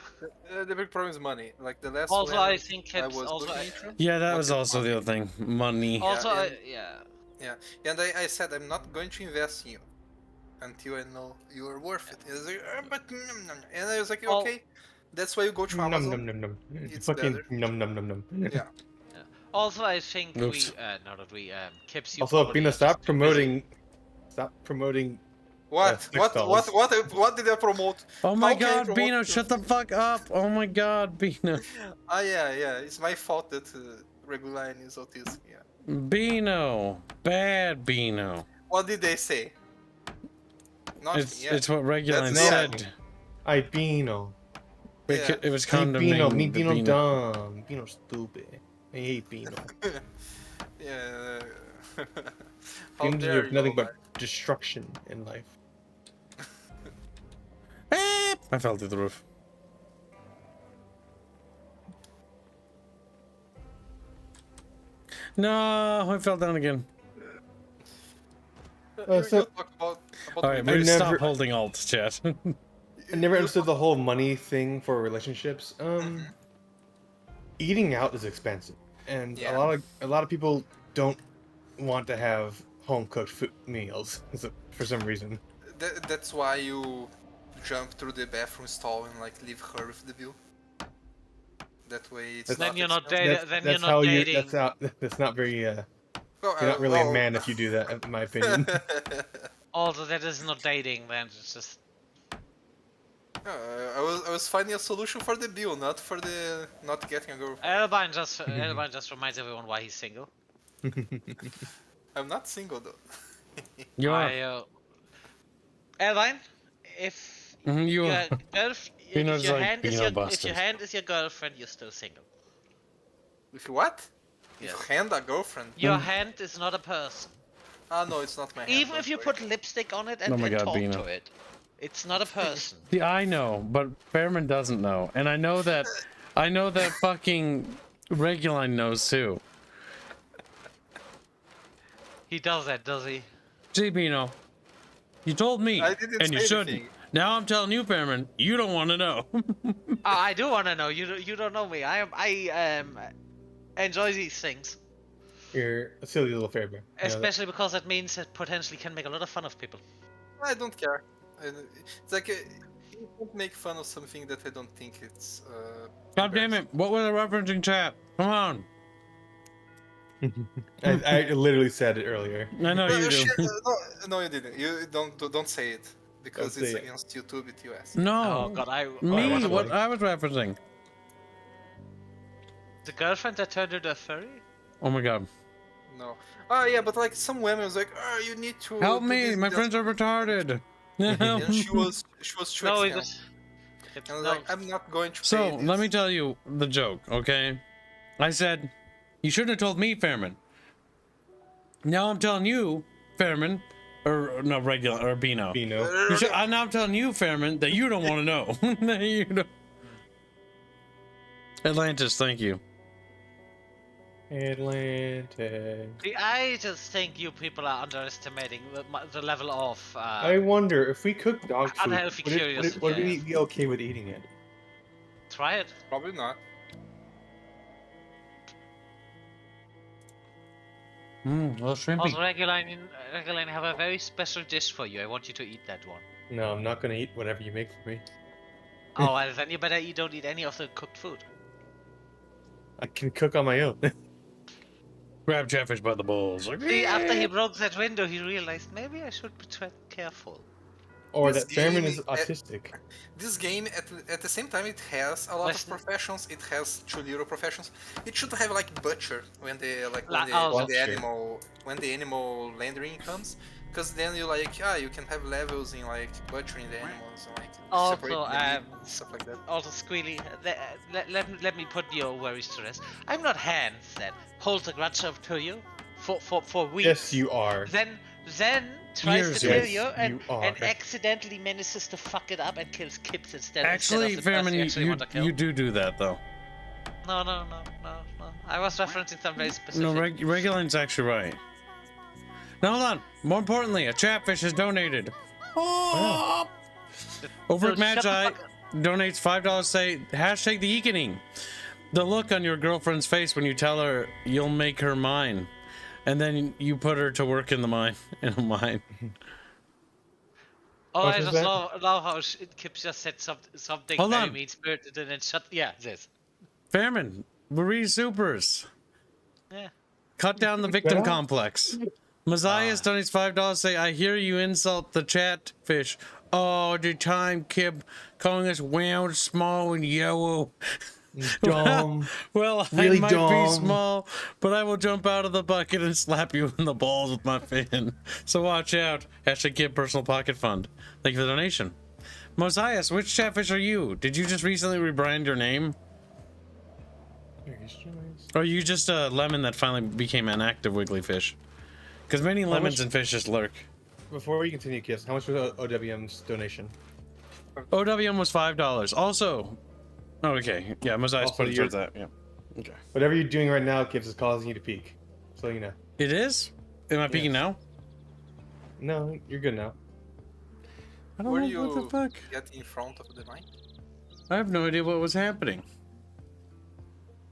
The big problem is money. Like the last Also, one I think I Kibs was also. looking into. Yeah, that was Okay, also the other thing. Money. Also, and- yeah. Yeah, and I said I'm not going to invest in you until I know you are worth it. He was like, but and I was like, Well- okay, that's why you go to Num Amazon. num num num. It's Fucking better. num num num num. Yeah. Also, I think Oops. we now that we Kibs, you Also, probably Pina, are just too busy. stop promoting. What? sex dolls. What did I promote? Oh my How can I god, promote Bino, you? shut the fuck up! Oh my god, Bino. Ah, yeah. It's my fault that Reguline is autistic. Yeah. Bino. Bad Bino. What did they say? Nothing. Yeah. It's what Reguline That's- said. I Bino. Yeah. It was Hey, Bino. condemning Me the Bino Bino. dumb. Bino stupid. I hate Bino. Yeah. How Bino dare deserve you? nothing but destruction in life. I fell through the roof. No, I fell down again. You so- talk about All right, women. we never- stop holding alt, chat. I never understood the whole money thing for relationships. Eating out is expensive, and Yeah. a lot of people don't want to have home cooked food meals for some reason. That's why you jump through the bathroom stall and like leave her with the bill. That way it's Then not you're not expensive. dating. Then you're That's how not you. dating. That's not very. You're Well, not really a well, man if you do that, in my opinion. Also, that is not dating. Then it's just. I was finding a solution for the bill, not for the not getting a girlfriend. Elvine just reminds everyone why he's single. I'm not single though. You are. Elvine, if Mhm, you your are. Bino's if your like hand is Bino your Busters. girlfriend, you're still single. With what? Yes. With hand a girlfriend? Your hand is not a person. Ah no, it's not my hand. Even don't if you worry. put lipstick on it and, Oh my and God, talk Bino. to it, it's not a person. See, I know, but Fairman doesn't know, and I know that fucking Reguline knows too. He does that, does he? Gee, Bino, you told me, I didn't and you say shouldn't. anything. Now I'm telling you, Fairman, you don't want to know. I do want to know. You don't know me. I enjoy these things, You're a silly little fair bear. I know that. especially because it means it potentially can make a lot of fun of people. I don't care. It's like you don't make fun of something that I don't think it's. God damn it! What was I referencing, chat? Come on. I literally said it earlier. I know you do. Shit, no, you didn't. You don't say it because Don't it's say it. against YouTube at US. No. Oh God, I Me, was what I was referencing. the girlfriend that turned into a furry. Oh my God. No. Oh yeah, but like some women was like, oh, you need to Help do me! this, My that." friends are retarded. And she was too No, extent. it's And I was no. like, I'm not going to. So pay let this. me tell you the joke, okay? I said, you shouldn't have told me, Fairman. Now I'm telling you, Fairman, or no, regular or Bino. Bino. Now I'm telling you, Fairman, that you don't want to know. That you don't. Atlantis, thank you. Atlantic. See, I just think you people are underestimating the level of. I wonder if we cook dog food, Unhealthy would curiosity, would we yeah. be okay with eating it? Try it. Probably not. Well, shrimpy. Also, Reguline, I have a very special dish for you. I want you to eat that one. No, I'm not gonna eat whatever you make for me. Oh, well, then you better don't eat any of the cooked food. I can cook on my own. Grab Chatfish by the balls. Like, See, after he broke that window, he realized maybe I should be careful. Or This that Fairman game is is- autistic. This game, at the same time, it has a lot Listen. of professions. It has two little professions. It should have like butcher when the Butcher. when the animal landing comes, because then you like you can have levels in like butchering the animals and like Also, separate the meat, stuff like that. Also, Squealy, let me put your worries to rest. I'm not Hans that holds a grudge up to you for weeks. Yes, you are. Then then tries Years to kill ago. you Yes, you and are. accidentally manages to fuck it up and kills Kibs instead. Actually, instead of the person Fairman, actually want to kill. you do that though. No. I was referencing some very specific. No, Regulan's actually right. Now hold on. More importantly, a chatfish has donated. Oh! Over at So shut the Magi fuck up. donates $5. Say hashtag the ekening. The look on your girlfriend's face when you tell her you'll make her mine, and then you put her to work in the mine in a mine. Oh, What I was just that? love how Kip just said something Hold very on. mean-spirited and then shut. Yeah, this. Fairman, Marie Supers. Yeah. Cut down the victim Yeah. complex. Mazias donates $5. Say, I hear you insult the chatfish all the time, Kib, calling us round, small, and yellow. Dumb. Well, Really I might dumb. be small, but I will jump out of the bucket and slap you in the balls with my fin. So watch out. Hashtag Kib Personal Pocket Fund. Thank you for the donation. Mosias, which chatfish are you? Did you just recently rebrand your name? Or are you just a lemon that finally became an active wiggly fish? Because many lemons and fish just lurk. Before we continue, Kiss, how much was OWM's donation? OWM was $5. Also, oh, okay. Yeah, Mosias Also, put it you're- towards that. Yeah. Okay. Whatever you're doing right now, Kiss, is causing you to peak. So you know. It is? Am I peeking Yes. now? No, you're good now. I don't Were know you what the fuck. get in front of the mic? I have no idea what was happening.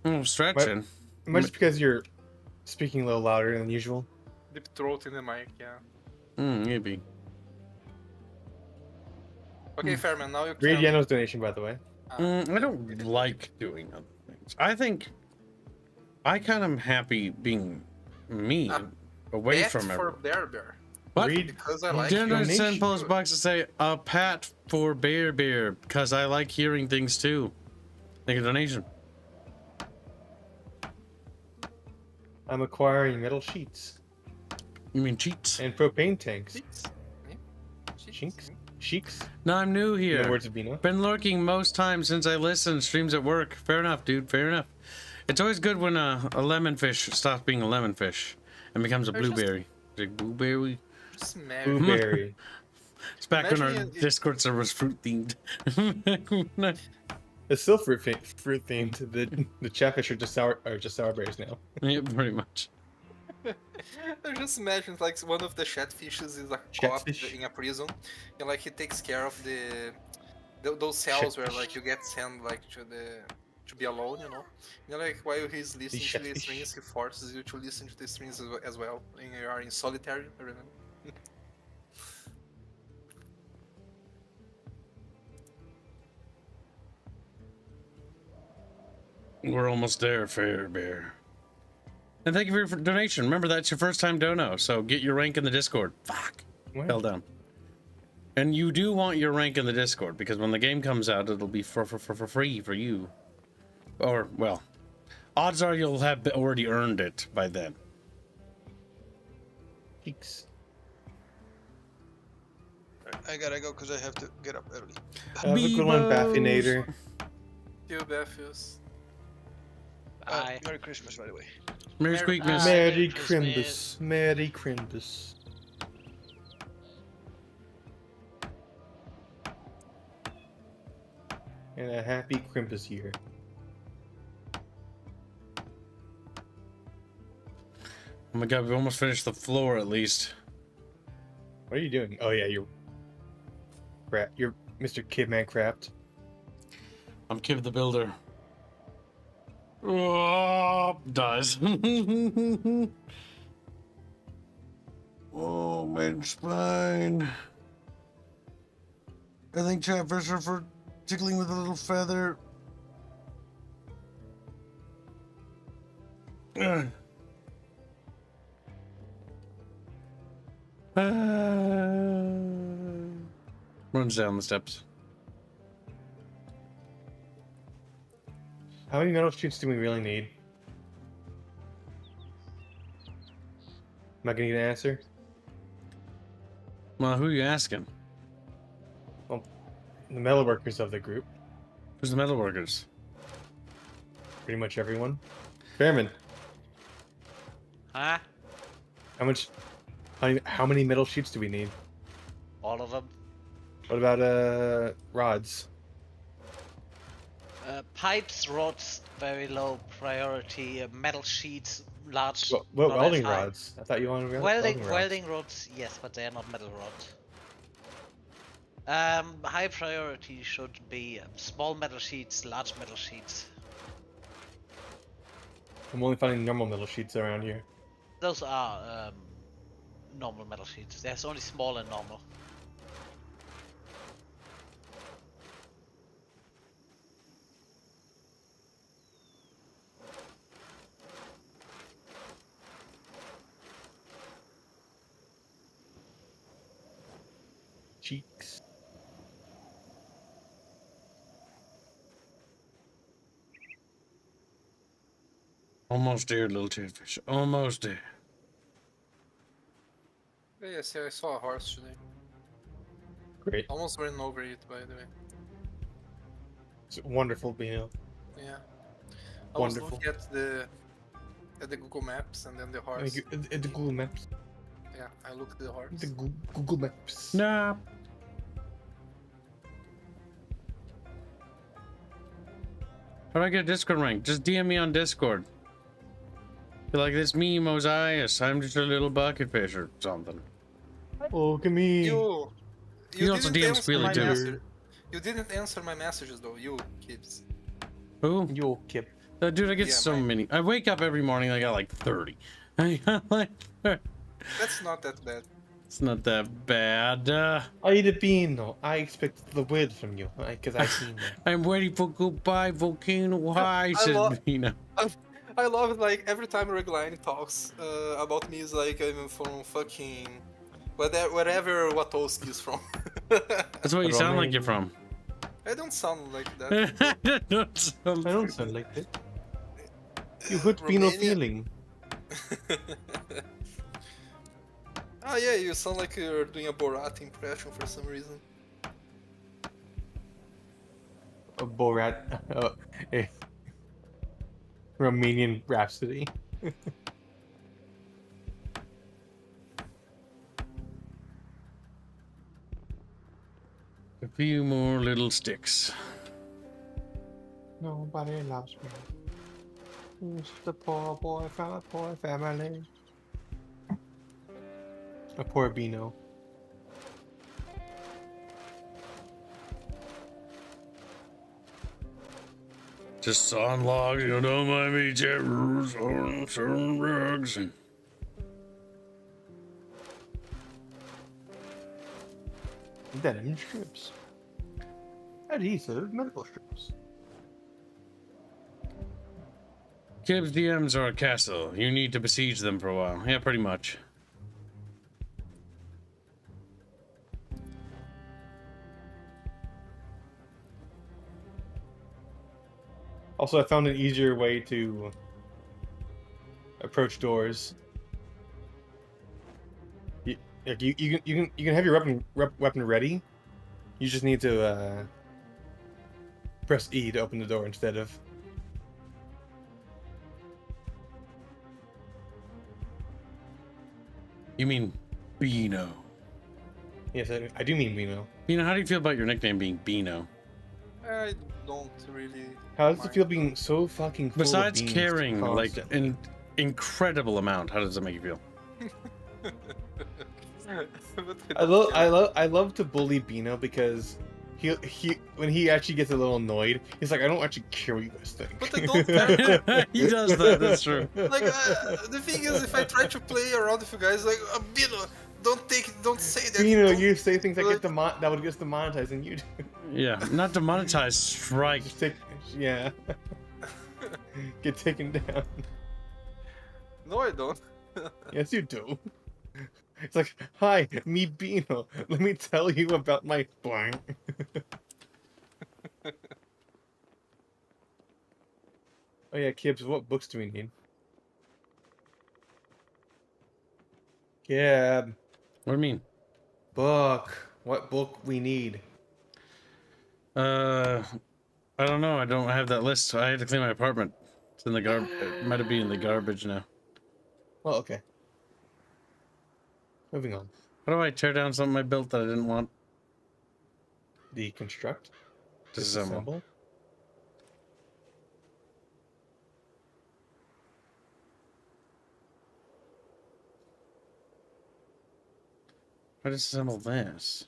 Oh, stretching. Might just because you're speaking a little louder than usual. Deep throat in the mic, yeah. Maybe. Okay, Fairman, now you Read can... Yano's donation, by the way. I don't like doing other things. I think I kind of am happy being me, away Bet from for everyone. Bear. What? Read. Because I like Dinner you. send donation. post box to say a pat for Bear because I like hearing things too. Thank you, donation. I'm acquiring metal sheets You mean cheats? and propane tanks. Cheeks. Yeah. Chinks? Sheiks? No, I'm new In the here. words of Bino. Been lurking most times since I listen streams at work. Fair enough, dude. Fair enough. It's always good when a lemon fish stops being a lemon fish and becomes a There's just- blueberry. Big blueberry. Just marry. Blueberry. It's back when our Imagine it- Discord server was fruit themed. It's still fruit themed. The chatfish are just sour berries now. Yeah, pretty much. I just imagine like one of the chatfishes is a cop Chatfish? in a prison, and like he takes care of those cells where like you get sent like to be alone, you know. And like while he's listening to the chatfish. strings, he forces you to listen to the strings as well. And you are in solitary, remember? We're almost there, Fair Bear. And thank you for your donation. Remember, that's your first time dono, so get your rank in the Discord. Fuck. Wow. Fell down. And you do want your rank in the Discord, because when the game comes out, it'll be for free for you. Or, well, odds are you'll have already earned it by then. Cheeks. I gotta go because I have to get up early. Have a good one, Beebos. Baffinator. You Beffius. Bye. Merry Christmas, by the way. Merry Merry- Squeakmas. Merry Christmas. Crimbus. Merry Crimbus. And a happy Crimbus year. Oh my god, we almost finished the floor at least. What are you doing? Oh yeah, you're Mr. Kidman Craft. I'm Kib the Builder. Oh, dies. Oh, main spine. I think chatfish are for tickling with a little feather. Ugh. Runs down the steps. How many metal sheets do we really need? Am I gonna get an answer? Well, who are you asking? The metal workers of the group. Who's the metal workers? Pretty much everyone. Fairman, Huh? how much How many metal sheets do we need? All of them. What about rods? Pipes, rods, very low priority. Metal sheets, large. What not as welding high. rods? I thought you wanted Welding rods. rods, yes, but they are not metal rods. High priority should be small metal sheets, large metal sheets. I'm only finding normal metal sheets around here. Those are normal metal sheets. There's only small and normal. Cheeks. Almost there, little chatfish. Almost there. Yes, yeah, I saw a horse today. Great. Almost ran over it, by the way. It's wonderful, Bino. Yeah. I Wonderful. was looking at the Google Maps and then the horse. The Google Maps. Yeah, I looked at the horse. The Google Maps. Nah. How do I get a Discord rank? Just DM me on Discord. Be like, this me, Mosias. I'm just a little bucket fish or something. Oh, look at me. You also didn't DM answer Squealy my too. message. You didn't answer my messages though, you kids. Who? Yo, Kip. Dude, I get Yeah, so mine. many. I wake up every morning, I got like 30. I got like, That's not that bad. it's not that bad. I the Bino. I expected the word from you, because I seen that. I'm ready for goodbye, volcano high, I says love- Mina. I love it, like every time Regline talks about me is like I'm from fucking wherever Watoski is from. That's what you sound like you're from. I don't sound like that. I don't sound like that. You hurt Bino Romania- feeling. Ah yeah, you sound like you're doing a Borat impression for some reason. A Borat. A Romanian Rhapsody. A few more little sticks. Nobody loves me. Just a poor boy from a poor family. A poor Bino. Just sawing logs, you don't mind me, sawing rugs. Denim strips. Adhesive medical strips. Kib's DMs are a castle. You need to besiege them for a while. Yeah, pretty much. Also, I found an easier way to approach doors. You can have your weapon ready. You just need to press E to open the door instead of. You mean Beano? Yes, I do mean Bino. Beano, how do you feel about your nickname being Beano? I don't really. How does it mind. feel being so fucking full Besides of beans caring like constantly? an incredible amount, how does it make you feel? I love to bully Bino because he when he actually gets a little annoyed, he's like, I don't actually care what you guys think. But I don't care. He does that, that's true. Like the thing is, if I try to play around with you guys, like Bino, don't say that. Bino, don't- you say things that like- that would get us demonetized, and you do. Yeah, not demonetized, strike. Just take, yeah. Get taken down. No, I don't. Yes, you do. It's like, hi, me Bino. Let me tell you about my blank. Oh yeah, Kibs, what books do we need? Kib, What do you mean? book. What book we need? I don't know. I don't have that list. I had to clean my apartment. It's in the it might be in the garbage now. Well, okay. Moving on. How do I tear down something I built that I didn't want? Deconstruct. Disassemble. Disassemble. I disassemble this.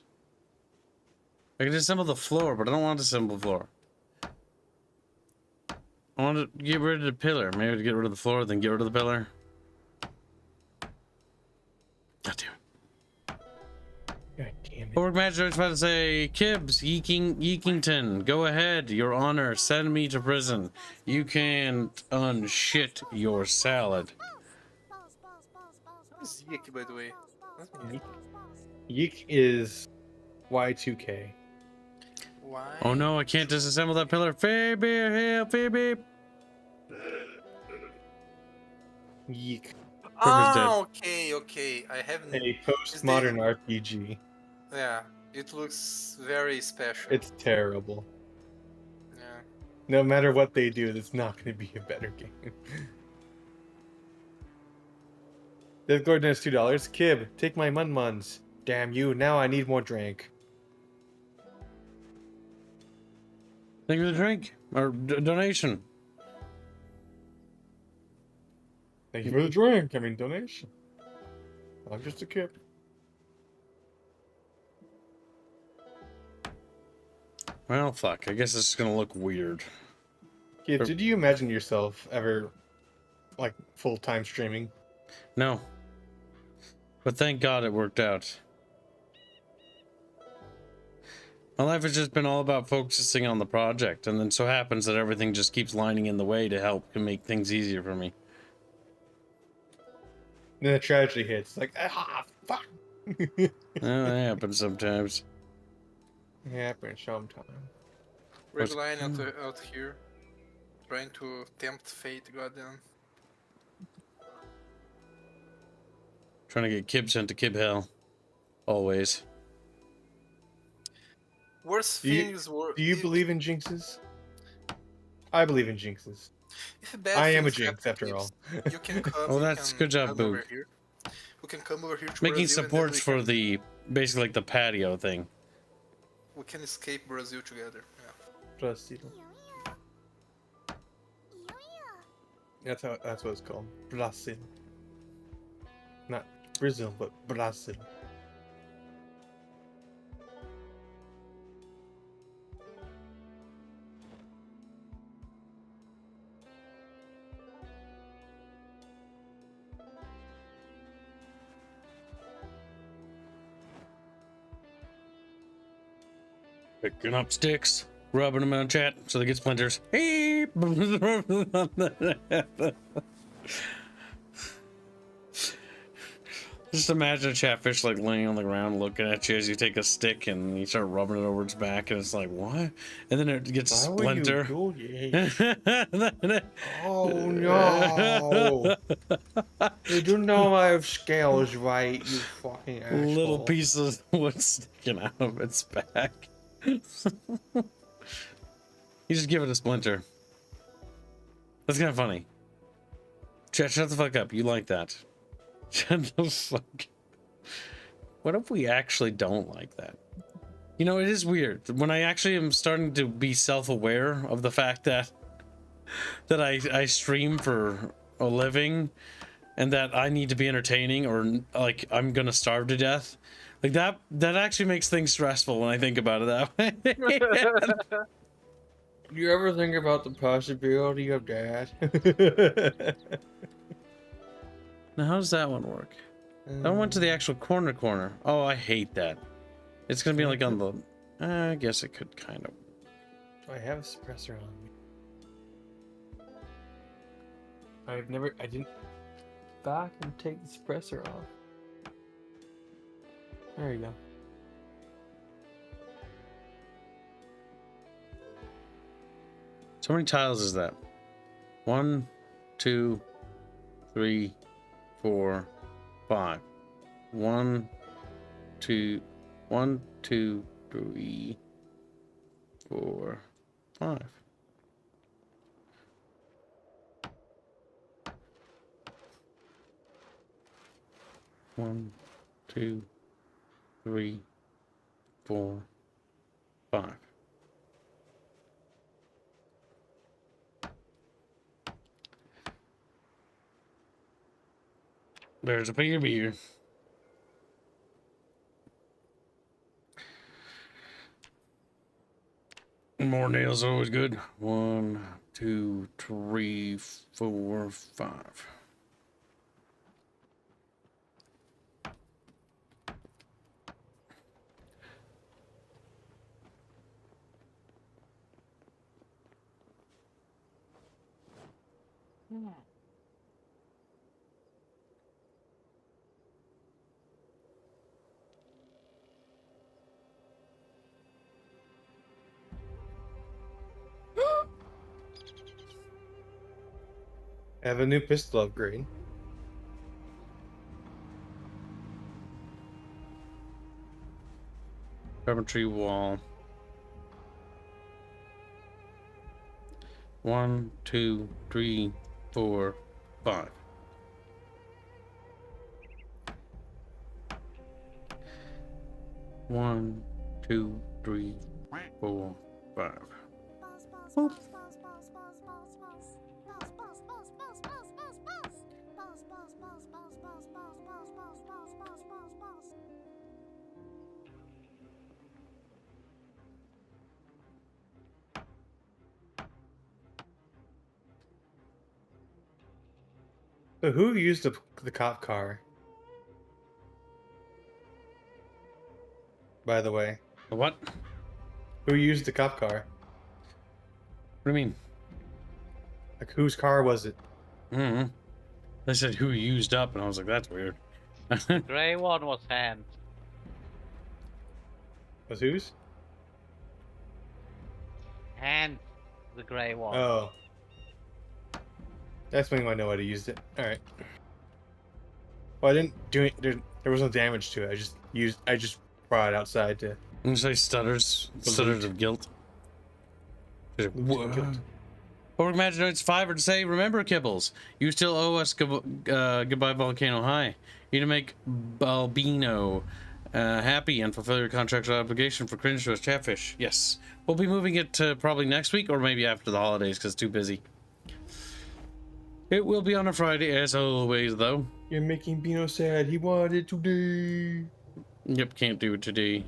I can disassemble the floor, but I don't want to disassemble the floor. I want to get rid of the pillar. Maybe to get rid of the floor, then get rid of the pillar. God damn it. God damn it. Orc Magic is about to say, Kibs, Yeekington, go ahead, your honor, send me to prison. You can unshit your salad. What is Yik, by the way? Yeek. Yeek is Y2K. Why? Oh no, I can't disassemble that pillar. Phoebe, here, Phoebe. Yeek. Ah, okay. I haven't. A postmodern RPG. Yeah, it looks very special. It's terrible. Yeah. No matter what they do, it's not going to be a better game. Death Gordon has $2. Kib, take my mun-muns. Damn you, now I need more drink. Thank you for the drink or donation. Thank you for the drink. I mean, donation. I'm just a kid. Well, fuck. I guess it's gonna look weird. Kid, did you imagine yourself ever, like, full-time streaming? No. But thank God it worked out. My life has just been all about focusing on the project, and then so happens that everything just keeps lining in the way to help and make things easier for me. And then the tragedy hits. Like, ah, fuck. That happens sometimes. It happens sometime. Red line out here, trying to tempt fate. Goddamn. Trying to get Kib sent to Kib Hell. Always. Worst Do you- things were. Do you believe in jinxes? I believe in jinxes. If bad I am a things jinx, happen, after all. You can come. Oh, you that's can good job, come Boog. over here. We can come over here to Making Brazil, and then supports we for can- the, basically like the patio thing. We can escape Brazil together. Yeah. Brazil. That's what it's called. Brazil. Not Brazil, but Brazil. Picking up sticks, rubbing them on chat so they get splinters. Hey! Just imagine a chatfish like laying on the ground looking at you as you take a stick and you start rubbing it over its back and it's like, what? And then it gets a splinter. Oh no! You do know I have scales, right? You fucking asshole. Little piece of wood sticking out of its back. You just give it a splinter. That's kind of funny. Shut the fuck up. You like that. Shut the fuck. What if we actually don't like that? You know, it is weird. When I actually am starting to be self-aware of the fact that I stream for a living and that I need to be entertaining or like I'm gonna starve to death. Like that actually makes things stressful when I think about it that way. Do you ever think about the possibility of that? Now, how does that one work? That one went to the actual corner. Oh, I hate that. It's gonna be like on the... I guess it could kind of... Do I have a suppressor on me? I didn't... Back and take the suppressor off. There you go. So many tiles is that? 1, 2, 3, 4, 5. 1, 2, 1, 2, 3, 4, 5. One, 2, 3, 4, 5. There's a bigger beer. More nails are always good. 1, 2, 3, 4, 5. I have a new pistol upgrade. Carpentry wall. 1, 2, 3, 4, 5. One, 2, 3, 4, 5. So who used the cop car? By the way, What? who used the cop car? What do you mean? Like, whose car was it? Mm-hmm. They said who used up, and I was like, that's weird. Grey one was hand. Was whose? Hand. The grey one. Oh. That's when I know why to use it. Alright. Well, I didn't do it. There was no damage to it. I just brought it outside to. You say stutters of guilt. Guilt. Public Magistrates 5 would say, remember, Kibbles, you still owe us goodbye Volcano High. You need to make Balbino happy and fulfill your contractual obligation for Cringe to Chatfish. Yes. We'll be moving it to probably next week or maybe after the holidays because it's too busy. It will be on a Friday as always, though. You're making Bino sad. He wanted today. Yep, can't do it today.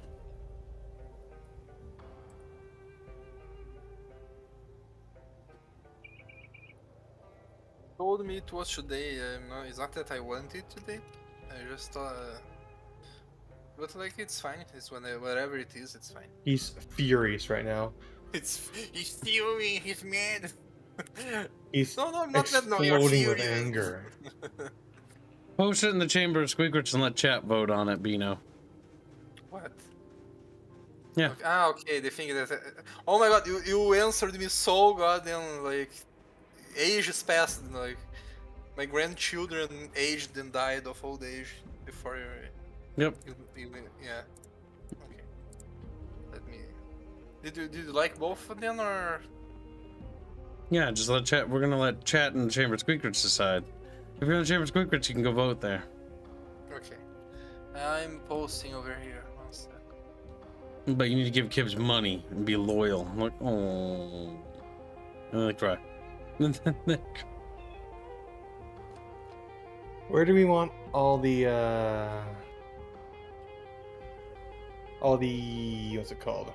Told me it was today. No, it's not that I want it today. I just thought. But like, it's fine. It's whatever it is, it's fine. He's furious right now. He's fuming. He's mad. He's No, I'm not that. No, you're exploding with furious. anger. Post it in the Chamber of Squeakrits and let chat vote on it, Bino. What? Yeah. Okay. Ah, okay. The thing that. Oh my god, you answered me so goddamn like. Ages passed, like my grandchildren aged and died of old age before Yep. yeah. Okay. Let me. Did you like both of them or? Yeah, just let chat. We're gonna let chat and the Chamber of Squeakrits decide. If you're in the Chamber of Squeakrits, you can go vote there. Okay. I'm posting over here. One sec. But you need to give Kibs money and be loyal. I'm like, oh. And they cry. Where do we want all the what's it called?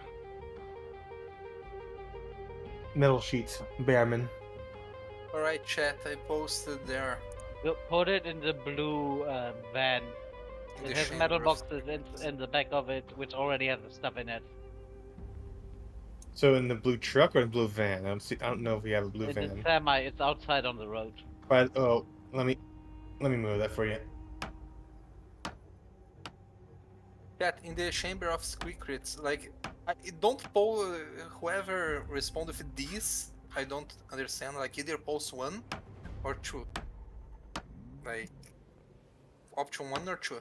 Metal sheets, Bearman. Alright, chat. I posted there. We'll put it in the blue van. In It the has chamber metal of- boxes in the back of it, which already has stuff in it. So in the blue truck or the blue van? I don't know if we have a blue It's van. a semi. It's outside on the road. But let me move that for you. Chat in the chamber of secrets. Like, don't poll whoever respond with these. I don't understand. Like, either post 1 or 2. Like, option 1 or 2.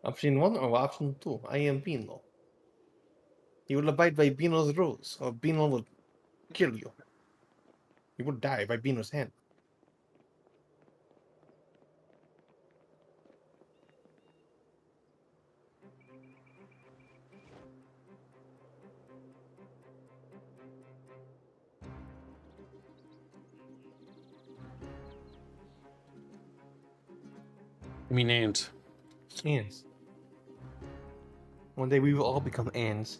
Option 1 or option 2? I am Pino. You will abide by Beano's rules, or Beano will kill you. You will die by Beano's hand. I mean, ants. Ants. One day we will all become ants.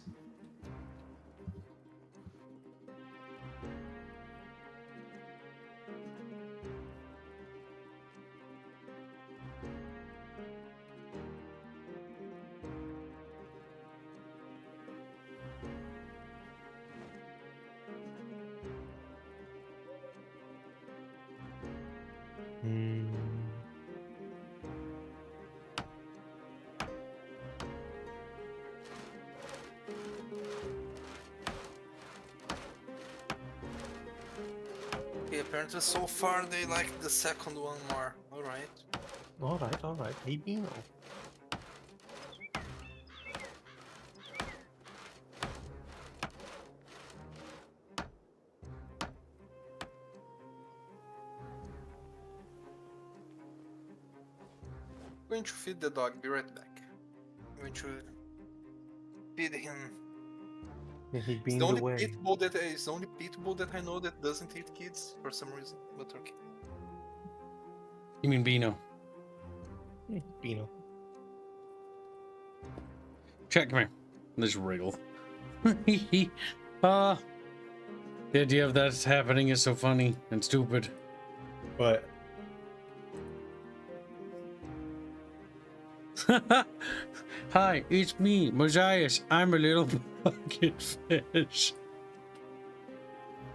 Hmm. Okay, apparently so far they like the second one more. Alright. Alright. Hey, Beano. Going to feed the dog, be right back. I'm going to feed him. And he It's beamed the only away. pit bull that is the only pit bull that I know that doesn't eat kids for some reason. But okay. You mean Beano? Beano. Check, come here. Let's wriggle. The idea of that happening is so funny and stupid. But Hi, it's me, Mosias. I'm a little bucket fish.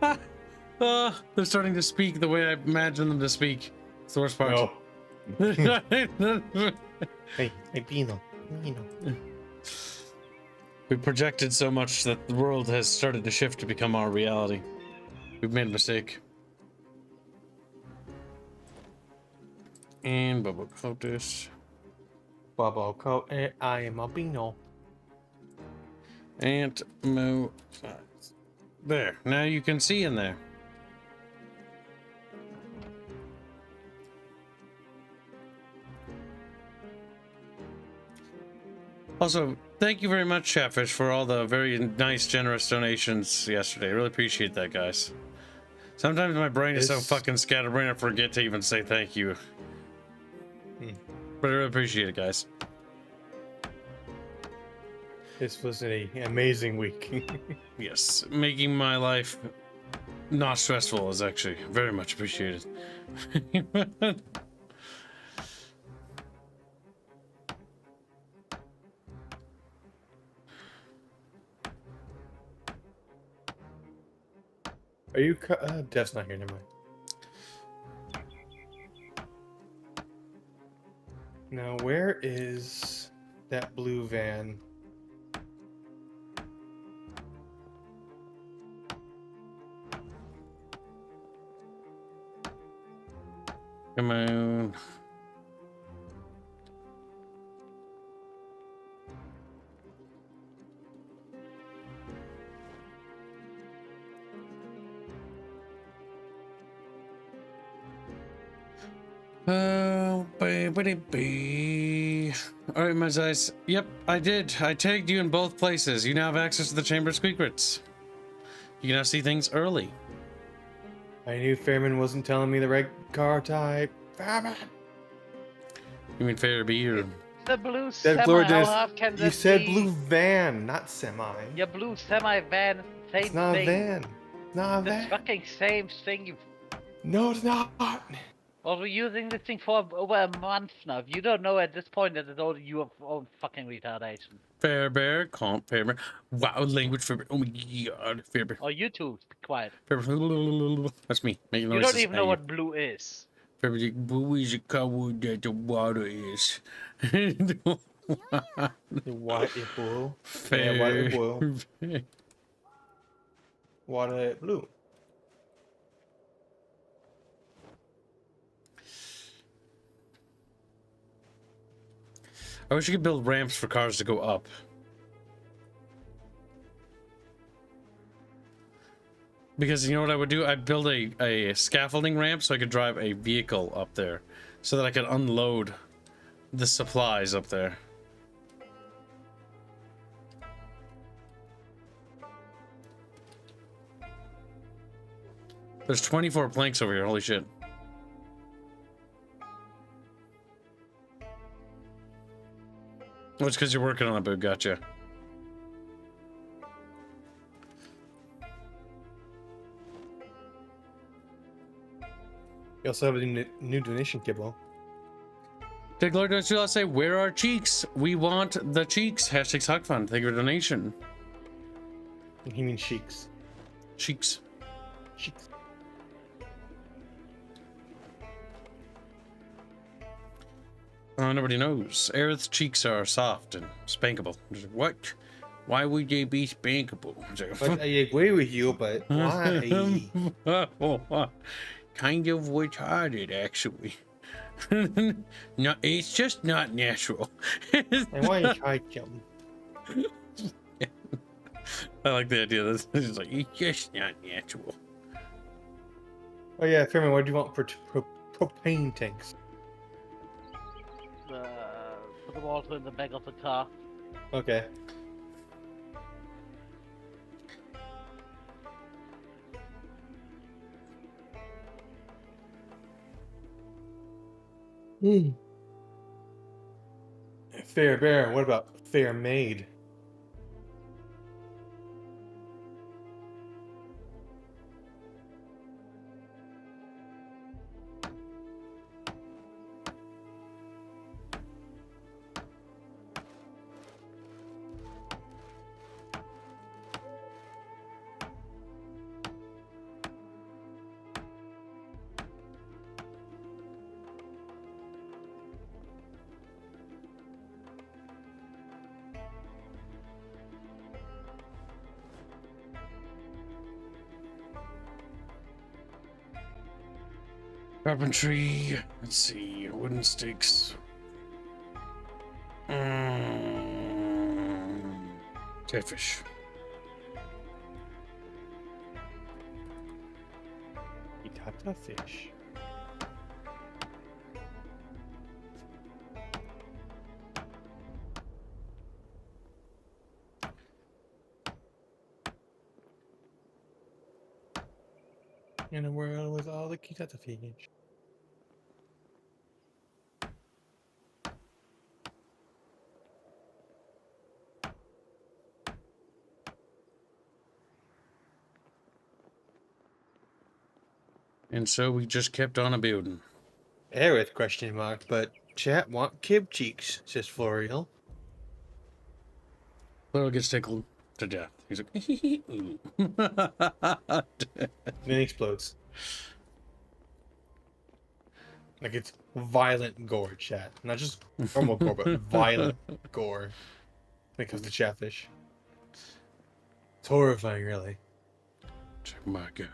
They're starting to speak the way I imagine them to speak. It's the worst part. no. Hey, Beano. We projected so much that the world has started to shift to become our reality. We've made a mistake. And bubble quotas. Bubble coat. I am a Beano. And mo. There. Now you can see in there. Also, thank you very much, Chatfish, for all the very nice, generous donations yesterday. I really appreciate that, guys. Sometimes my brain is so fucking scatterbrained I forget to even say thank you. But I really appreciate it, guys. This was an amazing week. Yes, making my life not stressful is actually very much appreciated. Are you? Dev's not here. Never mind. Now, where is that blue van? Come on. Oh, baby. All right, my guys. Yep, I did. I tagged you in both places. You now have access to the Chamber of Secrets. You can now see things early. I knew Fairman wasn't telling me the right car type. Fairman! You mean fair be or The blue That semi, Florida how is- hard can You that said be? blue van, not semi. Your blue semi van, same It's not thing. a van. It's not a The van. fucking same thing. You... No, it's not. Well, we're using this thing for over a month now. If you don't know at this point that it's all your own fucking retardation. fair bear, can't fair bear. Wow, language fair bear. Oh my god, fair bear. Or you two, be quiet. Fair bear. That's me making You noises. don't even know what blue is. Fair bear, blue is a color that the water is. White is blue. Fair. Yeah, white is blue. Water is blue. I wish you could build ramps for cars to go up. Because you know what I would do? I'd build a scaffolding ramp so I could drive a vehicle up there, so that I could unload the supplies up there. There's 24 planks over here. Holy shit. Oh, it's because you're working on it, boo. Gotcha. You also have a new donation, Kibble. Dick Lord, don't you all say, where are cheeks? We want the cheeks. Hashtag Sock Fund. Thank you for donation. He means sheiks. Cheeks. Sheiks. Nobody knows. Aerith's cheeks are soft and spankable. What? Why would they be spankable? But I agree with you, but why? Kind of retarded, actually. No, it's just not natural. And why you try him? I like the idea that it's like, it's just not natural. Oh yeah, Fairman, what do you want for propane tanks? Put them also in the back of the car. Okay. Fair bear, what about fair maid? Carpentry. Let's see. Wooden sticks. Catfish. Itata fish. In a world with all the kitata fish. And so we just kept on a building. Aerith question mark, but chat want kib cheeks, says Florial. Little gets tickled to death. He's like, Then he explodes. Like it's violent gore, chat. Not just normal gore, but violent gore. When it comes to Chatfish. It's horrifying, really. my God.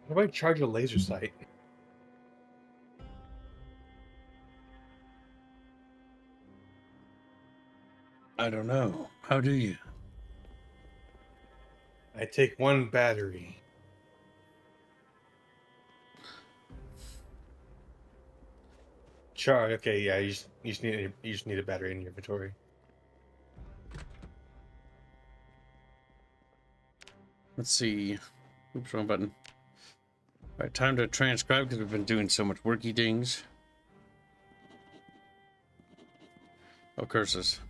How about I charge a laser sight? I don't know. How do you? I take one battery. Charge. Okay, yeah. You just need a battery in your inventory. Let's see. Oops, wrong button. All right, time to transcribe because we've been doing so much worky things. Oh, curses.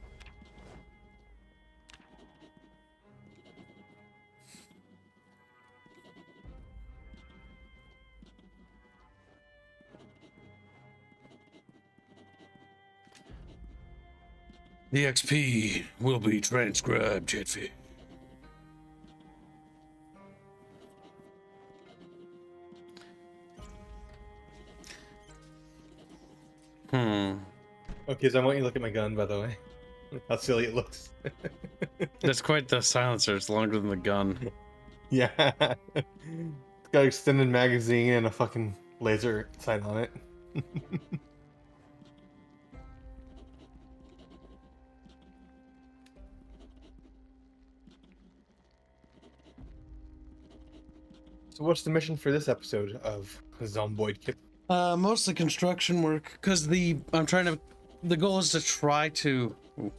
The XP will be transcribed, Jetfish. Okay, so I want you to look at my gun, by the way. How silly it looks. That's quite the silencer. It's longer than the gun. Yeah. It's got extended magazine and a fucking laser sight on it. So what's the mission for this episode of Zomboid Kip? Mostly construction work, because the goal is to try to. Ooh,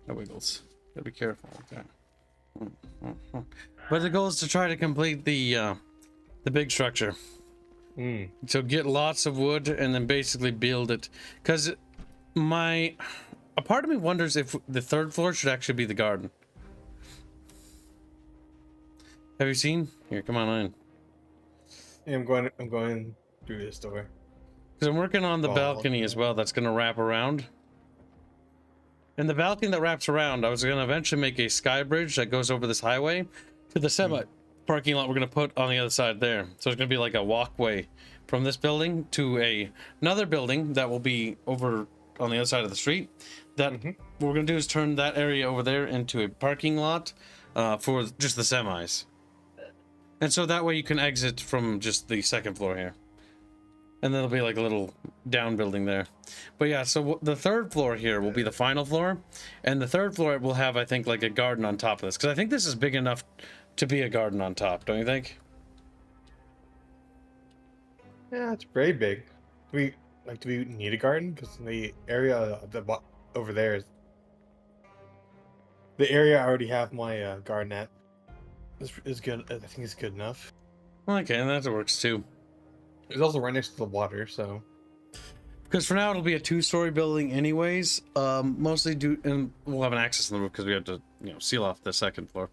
no wiggles. Gotta be careful with that. But the goal is to try to complete the big structure. So get lots of wood and then basically build it. Because a part of me wonders if the third floor should actually be the garden. Have you seen? Here, come on in. Yeah, I'm going through this door. Because I'm working on the Oh, balcony as well. That's going to wrap around. And the balcony that wraps around, I was going to eventually make a sky bridge that goes over this highway to the semi parking lot we're going to put on the other side there. So it's going to be like a walkway from this building to another building that will be over on the other side of the street. That what we're going to do is turn that area over there into a parking lot for just the semis. And so that way you can exit from just the second floor here. And then there'll be like a little down building there. But yeah, so the third floor here will be the final floor. And the third floor will have, I think, like a garden on top of this. Because I think this is big enough to be a garden on top, don't you think? Yeah, it's very big. Do we need a garden? Because the area of over there is the area I already have my garden at. Is good. I think it's good enough. Okay, and that works too. It's also right next to the water, so. Because for now it'll be a 2-story building, anyways. Mostly and we'll have an access on the roof because we have to, seal off the second floor.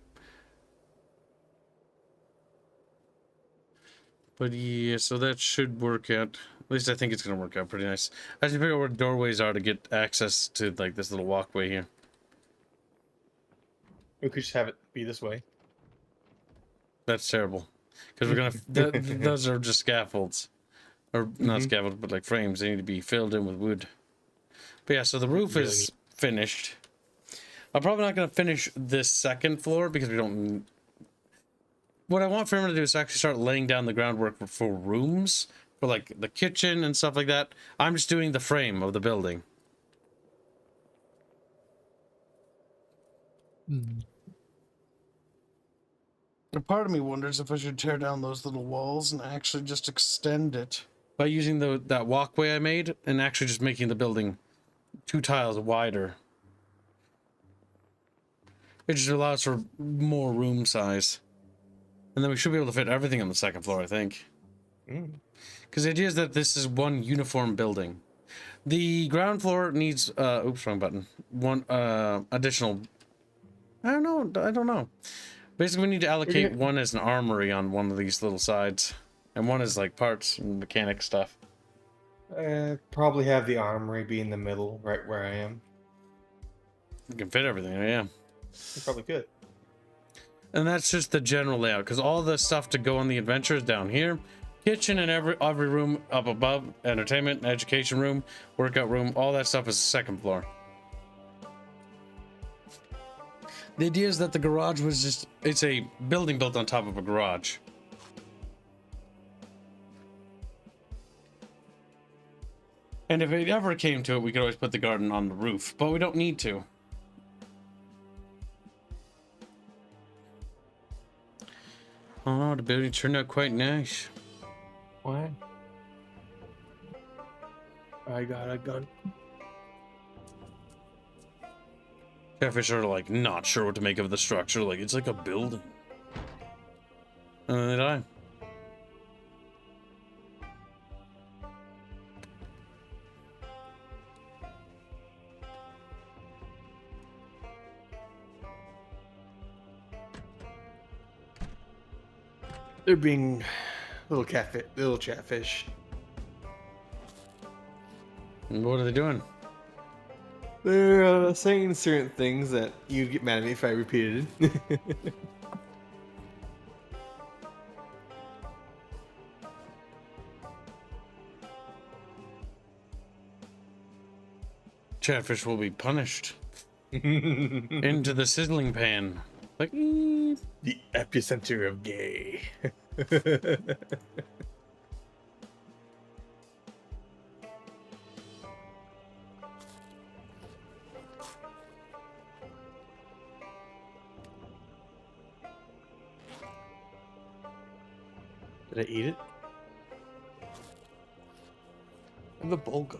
But yeah, so that should work out. At least I think it's gonna work out pretty nice. I have to figure out where doorways are to get access to like this little walkway here. We could just have it be this way. That's terrible. Because we're gonna those are just scaffolds. Or not scaffolds, but like frames. They need to be filled in with wood. But yeah, so the roof is finished. I'm probably not gonna finish this second floor because we don't. What I want for him to do is actually start laying down the groundwork for rooms, for like the kitchen and stuff like that. I'm just doing the frame of the building. A part of me wonders if I should tear down those little walls and actually just extend it by using that walkway I made and actually just making the building 2 tiles wider. It just allows for more room size. And then we should be able to fit everything on the second floor, I think. Because the idea is that this is one uniform building. The ground floor needs, oops, wrong button. One additional, I don't know. Basically, we need to allocate one as an armory on one of these little sides. And one is like parts and mechanic stuff. Probably have the armory be in the middle, right where I am. You can fit everything, yeah. You probably could. And that's just the general layout, because all the stuff to go on the adventure is down here. Kitchen and every room up above, entertainment, education room, workout room, all that stuff is the second floor. The idea is that the garage was just, it's a building built on top of a garage. And if it ever came to it, we could always put the garden on the roof, but we don't need to. Oh, the building turned out quite nice. What? I got a gun. Catfish are like not sure what to make of the structure. Like it's like a building. And then they die. They're being little chatfish. And what are they doing? They're saying certain things that you'd get mad at me if I repeated. Chatfish will be punished. The Into the sizzling pan. Like, epicenter of gay. Did I eat it? Where'd the bowl go?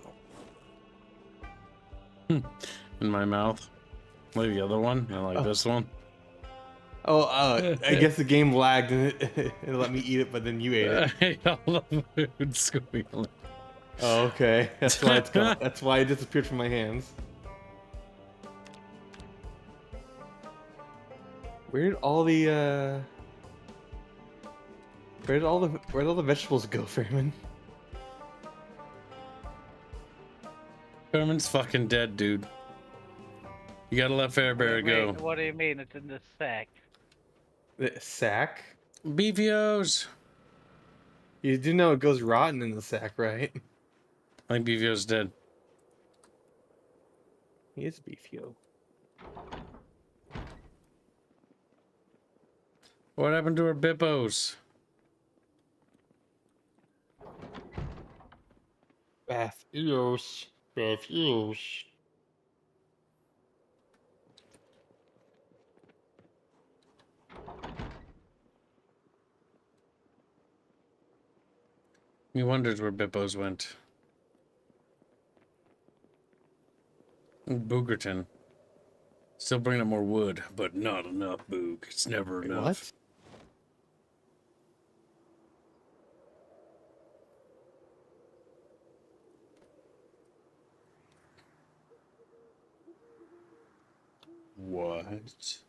in my mouth. Like the other one, and like this one. Oh, I guess the game lagged and it let me eat it, but then you ate it. I hate all the food squealing. Oh, okay. That's why it's gone. That's why it disappeared from my hands. Where did all the where did all the vegetables go, Fairman? Herman's fucking dead, dude. You gotta let Fairbear go. What do you mean? It's in the sack. The sack? BVOs. You do know it goes rotten in the sack, right? I think BVO's dead. He is beefio. What happened to our Bippos? Beefos. Beefos. He wonders where Bippos went. Boogerton. Still bringing up more wood, but not enough, Boog. It's never enough. What? What?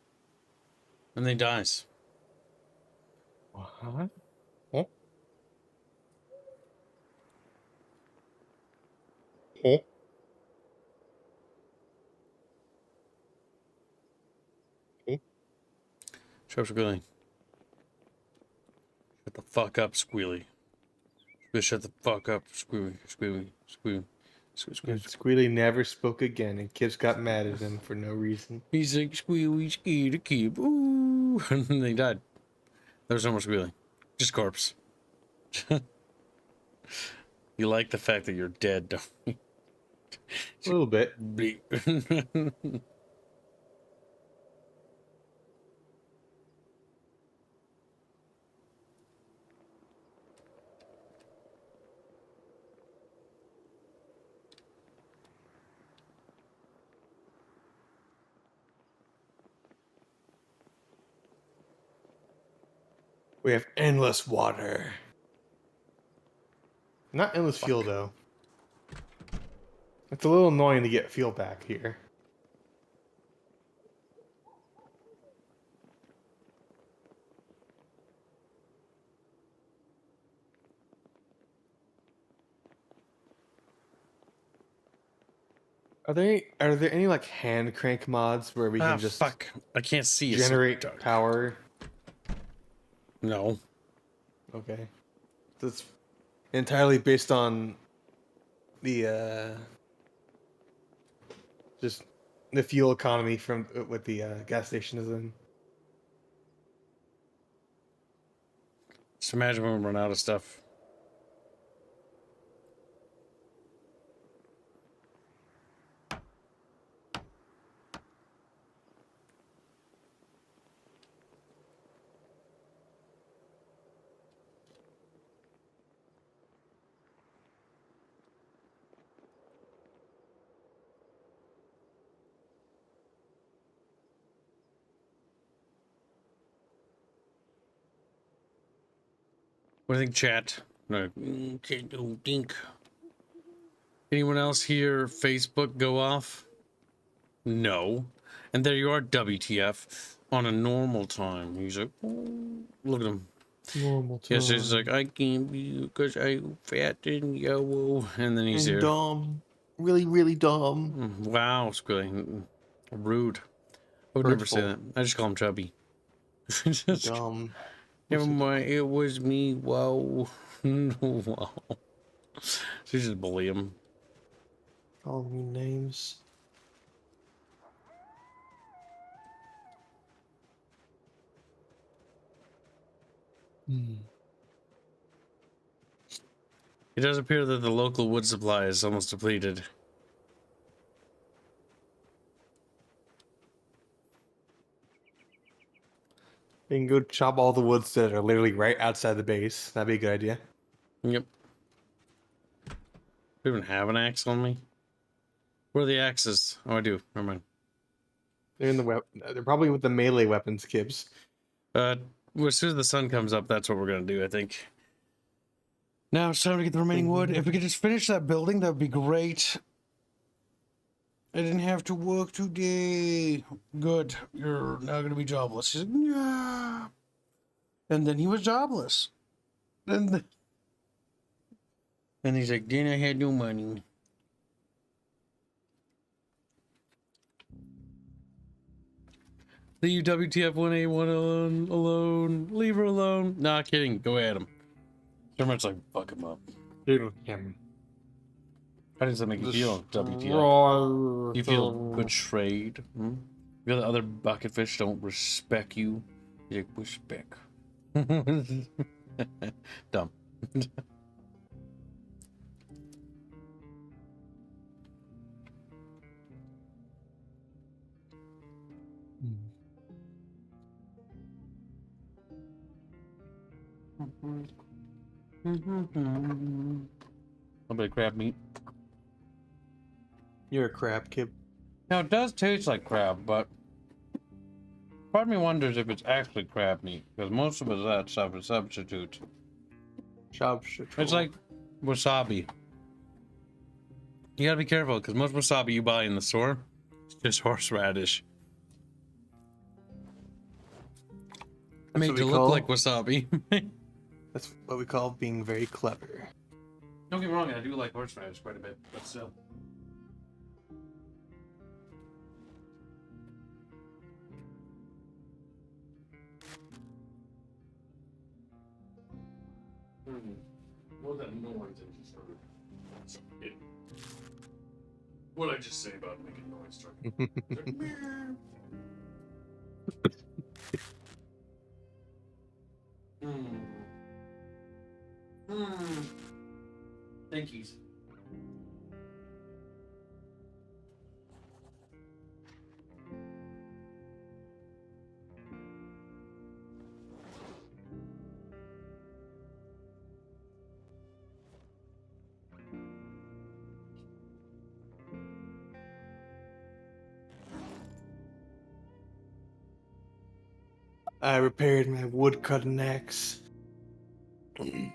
And then he dies. What? Huh? Shut up, Squealy. Shut the fuck up, Squealy. Shut the fuck up, Squealy. Squealy. Squealy. And Squealy never spoke again, and Kibs got mad at him for no reason. He's like, Squealy, ski to keep. Ooh. And then he died. There was no more Squealy. Just corpse. You like the fact that you're dead, don't you? A little bit. We have endless water. Not endless fuel, though. It's a little annoying to get fuel back here. Are there any like hand crank mods where we can just fuck. I can't see. It's so generate dark. power? No. Okay. That's entirely based on the just the fuel economy from what the gas station is in. Just imagine when we run out of stuff. What do you think, chat? No, don't think. Anyone else hear Facebook go off? No. And there you are, WTF, on a normal time. He's like, oh, look at him. Normal time. Yes, he's like, I can't be because I'm fat and yellow. And then he's here. Dumb. Really, really dumb. Wow, Squilly. Rude. I would never say that. I just call him chubby. Just, Dumb. never mind, it was me. Wow. Wow. So you just bully him. Call me names. It does appear that the local wood supply is almost depleted. You can go chop all the woods that are literally right outside the base. That'd be a good idea. Yep. Do I even have an axe on me? Where are the axes? Oh, I do. Never mind. They're in the They're probably with the melee weapons, Kibs. Well, as soon as the sun comes up, that's what we're gonna do, I think. Now it's time to get the remaining wood. If we could just finish that building, that would be great. I didn't have to work today. Good. You're now gonna be jobless. He's like, yeah. And then he was jobless. And he's like, then I had no money. The WTF 1A1 alone. Leave her alone. Nah, kidding. Go at him. So much like fuck him up. Dude, him. How does that make you feel, WTF? You feel betrayed? Hmm? You feel the other bucket fish don't respect you? You're like, respect. Dumb. A bit of crab meat. You're a crab, Kib. Now, it does taste like crab, but part of me wonders if it's actually crab meat, because most of it is that stuff is substitute. It's like wasabi. You gotta be careful, because most wasabi you buy in the store is just horseradish. Made to look like wasabi. That's what we call being very clever. Don't get me wrong, I do like horseradish quite a bit, but still. What was that noise that just heard? What did I just say about making noise? Thankies. I repaired my wood cutting axe. With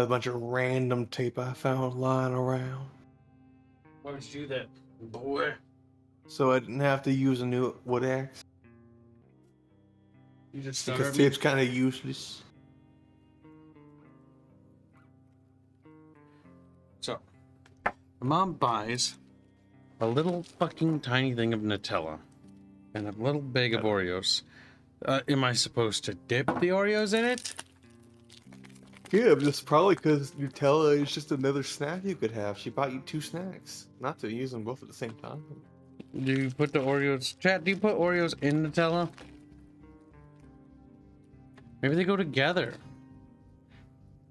a bunch of random tape I found lying around. Why would you do that, boy? So I didn't have to use a new wood axe. You just Because started me? tape's kind of useless. So, my mom buys a little fucking tiny thing of Nutella and a little bag of Oreos. Am I supposed to dip the Oreos in it? Yeah, but it's probably because Nutella is just another snack you could have. She bought you 2 snacks. Not to use them both at the same time. Do you put the Oreos... Chat, do you put Oreos in Nutella? Maybe they go together.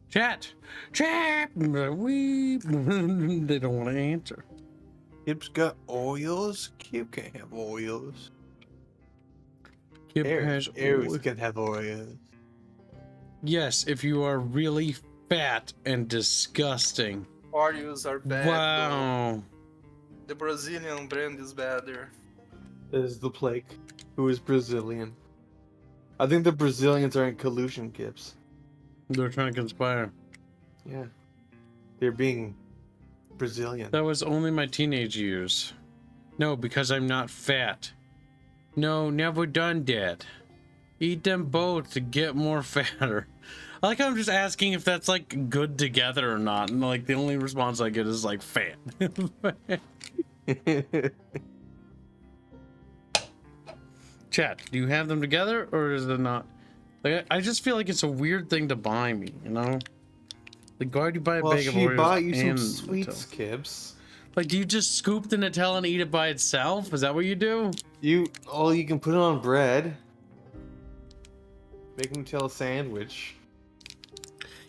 Chat! Chat! We... They don't want to answer. Kib's got Oreos? Kib can't have Oreos. Kib has Aries Oreos. can have Oreos. Yes, if you are really fat and disgusting. Oreos are bad. Wow. Though. The Brazilian brand is better. Is the plague, who is Brazilian. I think the Brazilians are in collusion, Kibs. They're trying to conspire. Yeah. They're being Brazilian. That was only my teenage years. No, because I'm not fat. No, never done that. Eat them both to get more fatter. I like how I'm just asking if that's like good together or not, and like the only response I get is like fat. Chat, do you have them together or is it not? Like I just feel like it's a weird thing to buy me, you know? Like why do you buy a Well, bag of she Oreos bought you and some sweets, Nutella? Kibs. Like do you just scoop the Nutella and eat it by itself? Is that what you do? You can put it on bread. Make Nutella sandwich.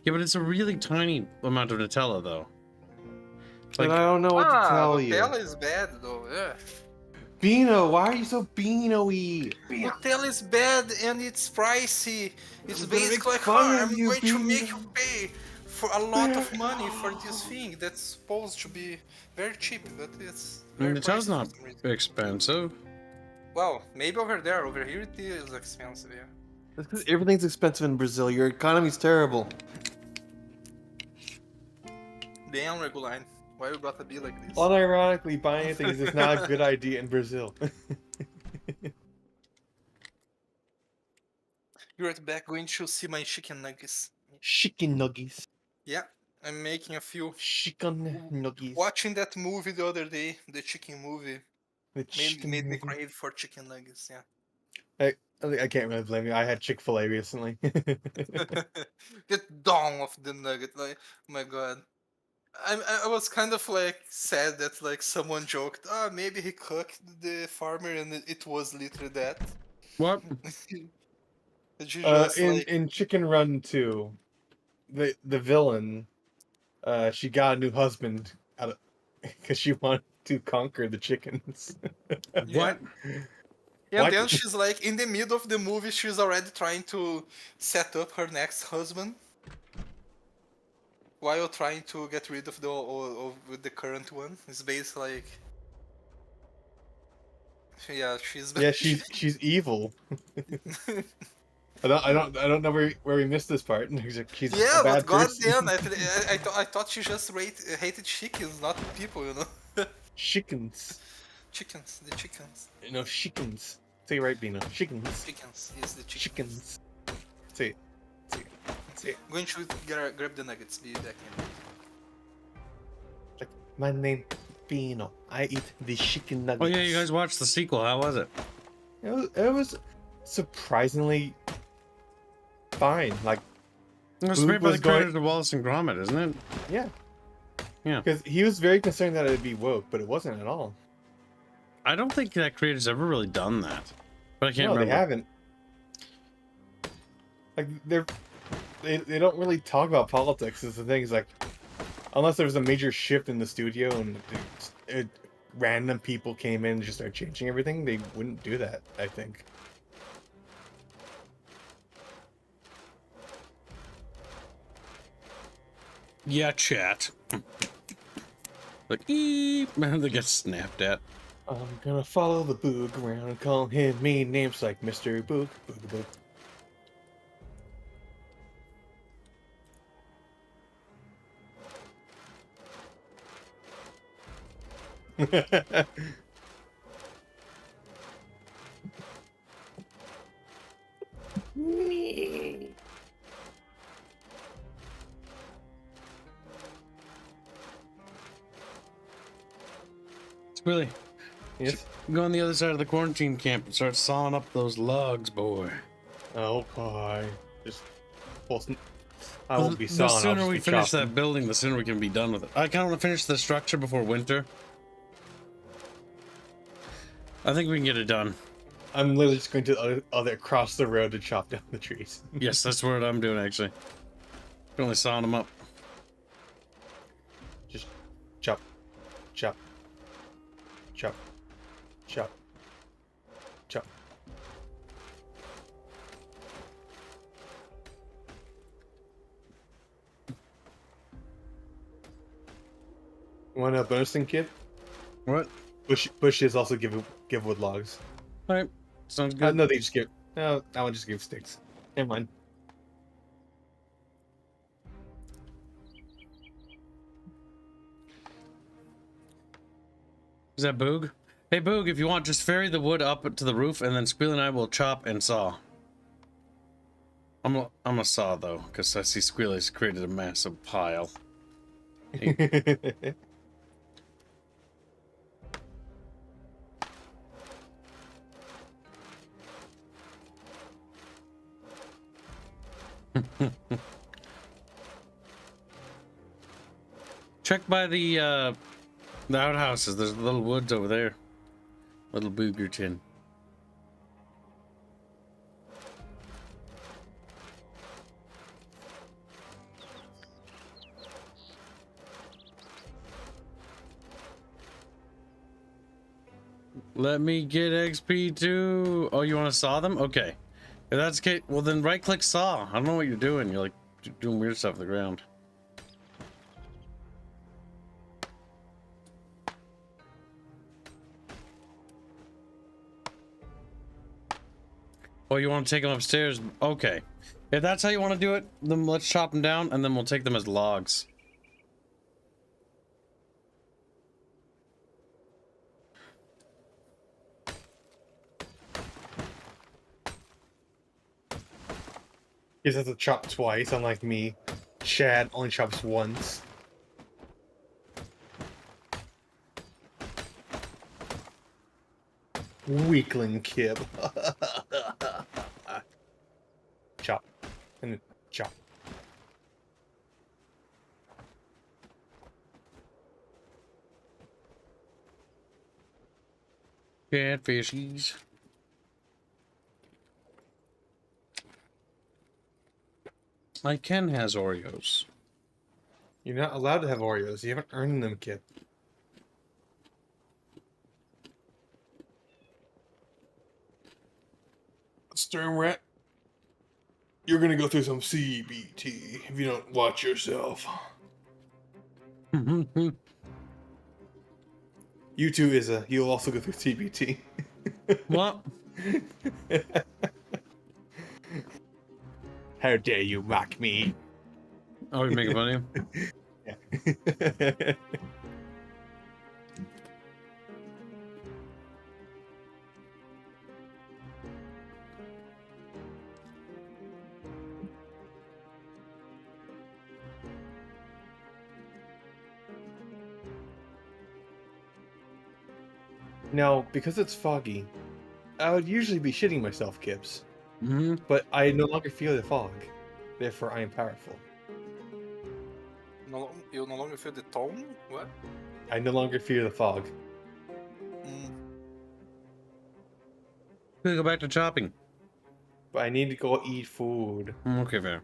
Yeah, but it's a really tiny amount of Nutella, though. But Like, I don't know what to tell Nutella you. is bad though. Yeah. Beano, why are you so beano-y? Nutella is bad and it's pricey. It's I'm gonna make basically like, fun oh, of I'm you, going to make you Beano. pay for a lot of money for this thing that's supposed to be very cheap, but it's very Nutella's pricey for not some reason. expensive. Well, maybe over there. Over here it is expensive, yeah. That's because everything's expensive in Brazil. Your economy's terrible. Damn, Reguline. Why you gotta be like this? Unironically, buying things is not a good idea in Brazil. You're right back going to see my chicken nuggets. Chicken nuggies. Yeah, I'm making a few. Chicken nuggies. Watching that movie the other day, the chicken movie, The chicken made me nugget. crave for chicken nuggets, yeah. I can't really blame you. I had Chick-fil-A recently. Get down of the nugget, like, oh my god. I was kind of like sad that like someone joked, oh, maybe he cooked the farmer and it was literally that. What? That you just like, in Chicken Run 2, the villain, she got a new husband out of because she wanted to conquer the chickens. What? and What? then she's like in the middle of the movie, she's already trying to set up her next husband while trying to get rid of the current one. It's basically like, yeah, she's Yeah, she's evil. I don't know where we missed this part. She's yeah, a but bad person. goddamn, I thought she just hated chickens, not people, you know. Chickens. Chickens, the chickens. No, chickens. Say it right, Bino. Chickens. Chickens, yes, the chickens. Chickens. Say it. Say it. Say it. Going to grab the nuggets, be back in. Like, my name, Bino. I eat the chicken nuggets. Oh yeah, you guys watched the sequel. How was it? It was surprisingly fine. Like, It was Boog made by the was going- creators of Wallace and Gromit, isn't it? yeah. Yeah. Because he was very concerned that it'd be woke, but it wasn't at all. I don't think that creator's ever really done that, but I can't No, remember. they haven't. Like, they don't really talk about politics. Is the thing. Is like, unless there was a major shift in the studio and random people came in and just started changing everything, they wouldn't do that, I think. Yeah, chat. Like, eep, man, they get snapped at. I'm gonna follow the Boog around and call him mean names like Mr. Boog, Boog, Boog. It's really Yes. go on the other side of the quarantine camp and start sawing up those logs, boy. Oh boy. Just I Well, won't be the sawing. I'll sooner just we be finish chopping. that building, the sooner we can be done with it. I kind of want to finish the structure before winter. I think we can get it done. I'm literally just going to the other across the road to chop down the trees. Yes, that's what I'm doing actually. Only sawing them up. Just chop, chop, chop, chop, chop. Want a bonus thing, kid? What? Bushes also give wood logs. All right, sounds good. No, they just give. No, that one just gives sticks. Never mind. Is that Boog? Hey Boog, if you want, just ferry the wood up to the roof, and then Squeal and I will chop and saw. I'm a saw though, because I see Squeal has created a massive pile. Check by the outhouses. There's little woods over there. Little Boogerton. Let me get XP too. Oh, you want to saw them? Okay. If that's okay, well then right click saw. I don't know what you're doing. You're like doing weird stuff on the ground. Oh, you want to take them upstairs? Okay. If that's how you want to do it, then let's chop them down and then we'll take them as logs. He has to chop twice, unlike me. Chad only chops once. Weakling Kib. Chop. And chop. Catfishies. My Ken has Oreos. You're not allowed to have Oreos. You haven't earned them, Kib. Stern Rat, you're gonna go through some CBT if you don't watch yourself. You two you'll also go through CBT. What? How dare you mock me? Oh, you're making fun of him? Yeah. Now, because it's foggy, I would usually be shitting myself, Gibbs. Mm-hmm. But I no longer feel the fog. Therefore, I am powerful. You no longer feel the tone? What? I no longer fear the fog. Gonna go back to chopping. But I need to go eat food. Okay, fair.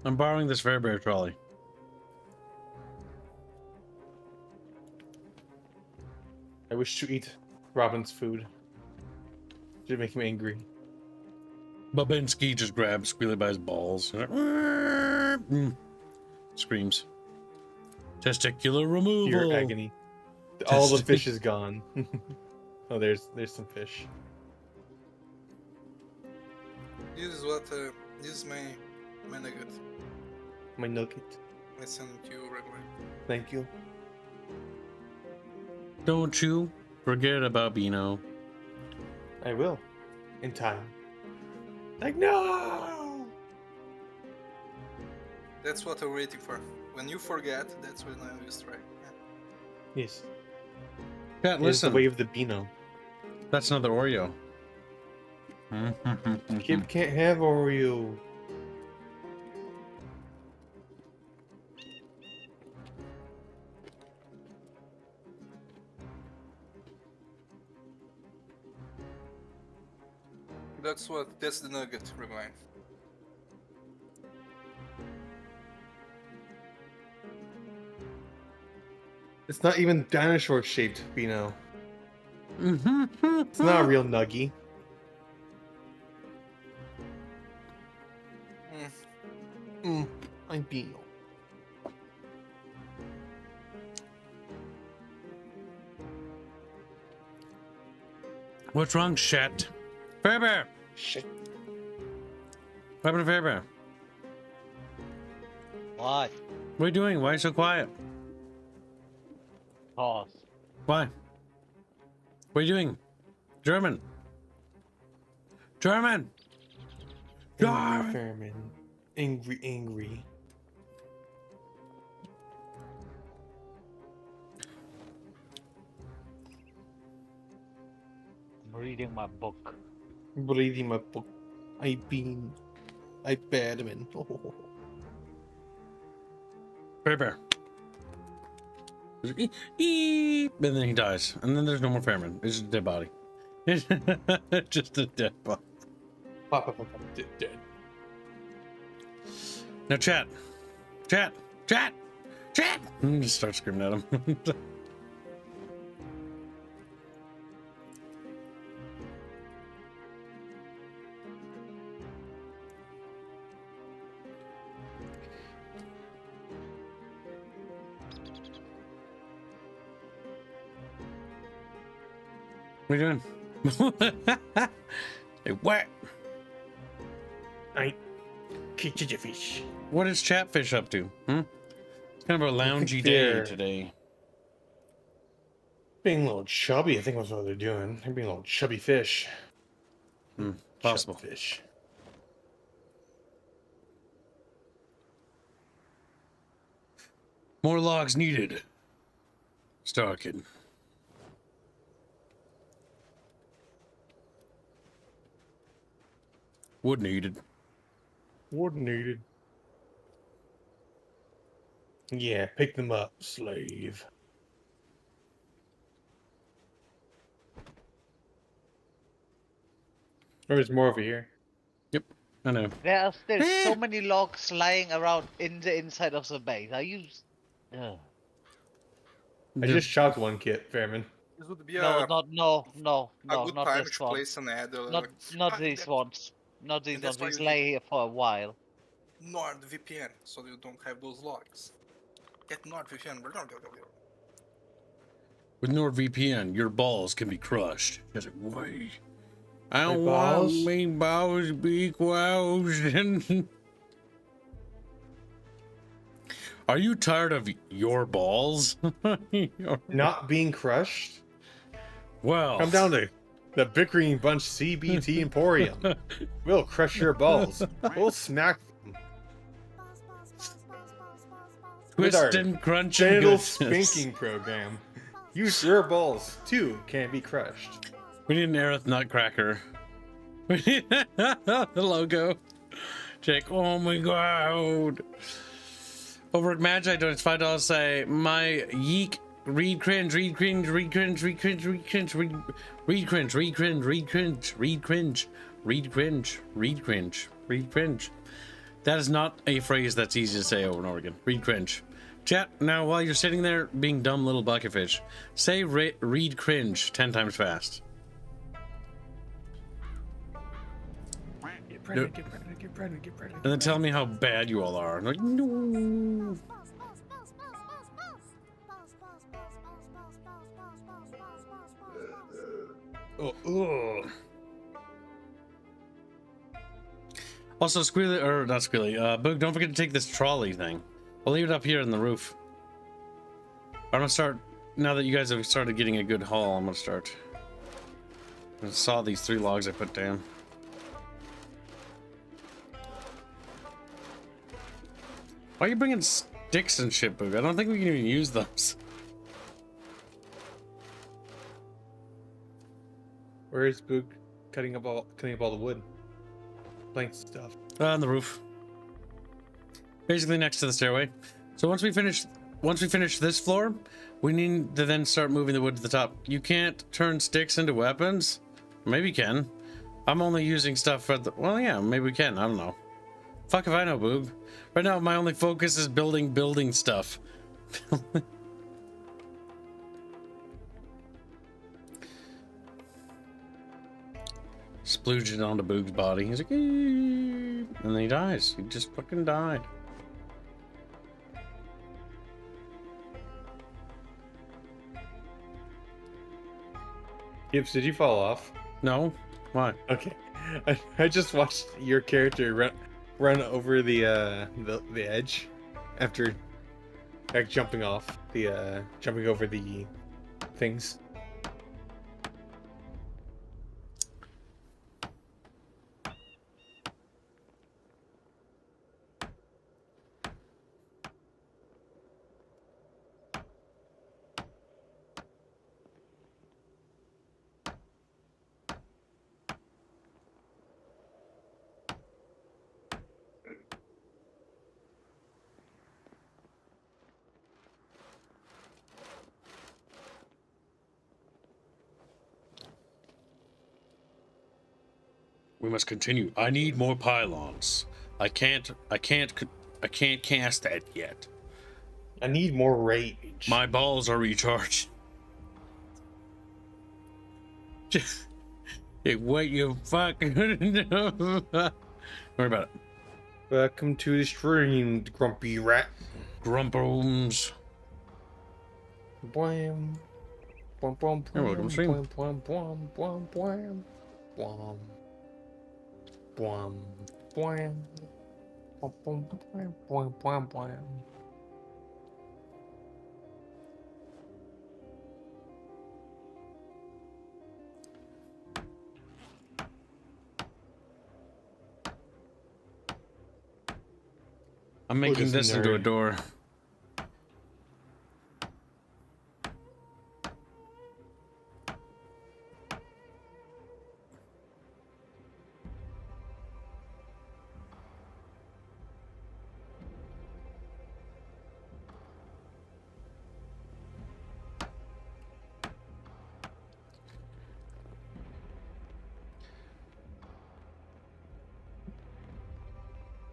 I'm borrowing this Fairbear trolley. I wish to eat Robin's food. Should make him angry. Babinski just grabs Squealy by his balls. Screams. Testicular removal. Pure agony. All the fish is gone. Oh, there's some fish. This is what this is my nugget. My nugget. I send it to you right away. Thank you. Don't you forget about Beano. I will. In time. Like, no! That's what I'm waiting for. When you forget, that's when I will strike. Yeah. Yes. Yeah, It's the listen. way of the Beano. That's another Oreo. Kid can't have Oreo. That's the nugget, Rewind. It's not even dinosaur shaped, Beano. It's not a real nuggy. I'm Beano. What's wrong, shit? Fairbear! Shit. What happened to Fairbear? What? What are you doing? Why are you so quiet? Pause. Why? What are you doing? German. German! Angry Fairman. Angry. I'm reading my book. Reading my book. I Badman. Fairbear. Eep, and then he dies. And then there's no more Fairman. It's just a dead body. It's just a dead body. Dead. Now chat. Chat! Just start screaming at him. What are you doing? Hey, what? I catch a fish. What is Chatfish up to? It's kind of a loungy day they're- today. Being a little chubby, I think that's what they're doing. They're being a little chubby fish. Possible. Chubby fish. More logs needed. Star Kid. Wood needed. Wood needed. Yeah, pick them up, slave. There's more over here. Yep, I know. There are still so many logs lying around in the inside of the base. Are you? Ugh. I just chopped one kit, Fairman. This would be No, a not no, good not time this to one. place an ad. Not these ones. Not these And that's ones. why These you lay here for a while. NordVPN, so you don't have those logs. Get NordVPN. With NordVPN, your balls can be crushed. Just like, wait. I don't balls? want me balls to be crushed. Are you tired of your balls? Not being crushed? Well, Come down to the Bickering Bunch CBT Emporium. We'll crush your balls. We'll smack them. With our twist and crunch and Genital goodness. spanking program. Use your balls too can be crushed. We need an Aerith Nutcracker. We need the logo. Jake, oh my god. Over at Magi donates $5 say, my yeek, read cringe, read cringe, read cringe, read cringe, read cringe, read cringe, read cringe, read cringe, read cringe, read cringe, read cringe, read cringe. That is not a phrase that's easy to say over and over again. Read cringe. Chat, now while you're sitting there being dumb little bucketfish, say read cringe 10 times fast. Get pregnant, get pregnant, get pregnant, get pregnant. And then tell me how bad you all are. I'm like, no. Oh, ugh. Also, Squealy, or not Squealy, Boog, don't forget to take this trolley thing. I'll leave it up here in the roof. I'm gonna start, now that you guys have started getting a good haul, I'm gonna start. I saw these 3 logs I put down. Why are you bringing sticks and shit, Boog? I don't think we can even use those. Where is Boog cutting up all the wood? Planks and stuff. On the roof. Basically next to the stairway. So once we finish this floor, we need to then start moving the wood to the top. You can't turn sticks into weapons? Maybe you can. I'm only using stuff for the, well, yeah, maybe we can. I don't know. Fuck if I know, Boog. Right now, my only focus is building stuff. Splooged it onto Boog's body. He's like, "Eee," and then he dies. He just fucking died. Gibbs, did you fall off? No? Why? Okay. I just watched your character run over the edge after like jumping off the jumping over the things. We must continue. I need more pylons. I can't cast that yet. I need more rage. My balls are recharged. Hey, what you fucking worry about it. Welcome to the stream, grumpy rat. Grumpums. Blam. Blam, blam, You're welcome, stream. blam, blam, blam, blam, blam, blam. Blam, blam. Blam, blam, blam, blam, blam, blam. I'm making this this into a nerd. door.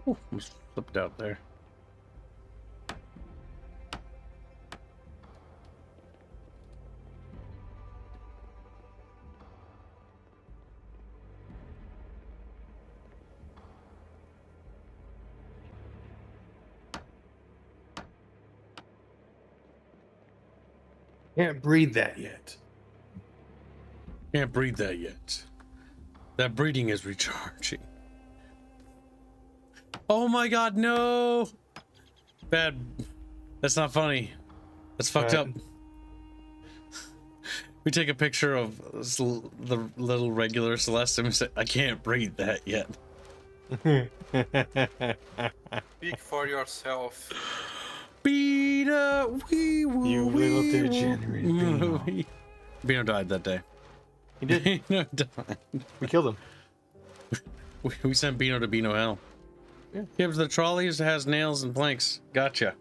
Ooh, almost slipped out there. Can't breathe that yet. Can't breathe that yet. That breathing is recharging. Oh my god, no! Bad. That's not funny. That's fucked up. We take a picture of the little regular Celeste and we say, I can't breathe that yet. Speak for yourself. Bina, wee woo, You little degenerate Bino. Bino died that day. He did. Bino died. We killed him. We sent Bino to Bino Hell. Yeah. Gibbs, the trolleys has nails and planks. Gotcha.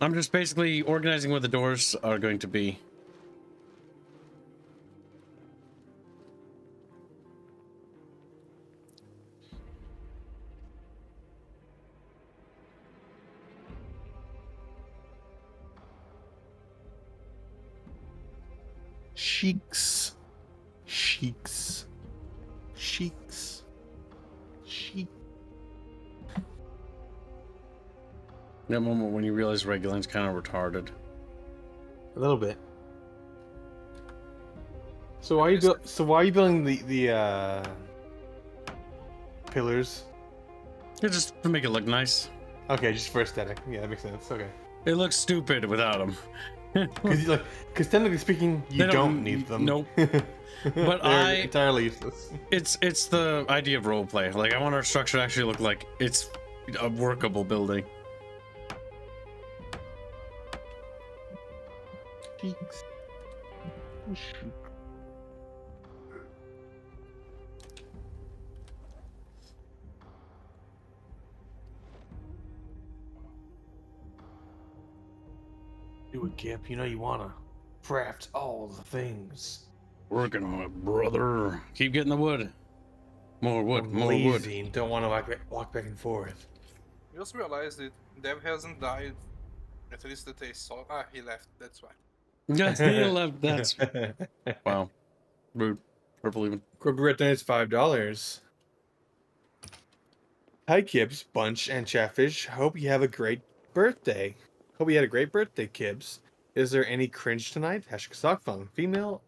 I'm just basically organizing where the doors are going to be. Sheiks. Sheiks. Sheiks. Sheik. That moment when you realize Regulan's kind of retarded. A little bit. So why are you building the pillars? Just to make it look nice. Okay, just for aesthetic. Yeah, that makes sense. Okay. It looks stupid without them. Because technically speaking, you They don't need them. Nope. But They're entirely useless. It's the idea of roleplay. Like, I want our structure to actually look like it's a workable building. Cheeks. Do it, Kip. You know you wanna craft all the things. Working on it, brother. Keep getting the wood. More wood, I'm more wood. lazy and don't want to walk back and forth. You just realized that Dev hasn't died. At least that they saw. Ah, he left. That's why. Yes, he left. That's wow. Rude. Purple even. Corporate is $5. Hi, Kibs, Bunch, and Chatfish. Hope you have a great birthday. Hope you had a great birthday, Kibs. Is there any cringe tonight? #SockFun. Female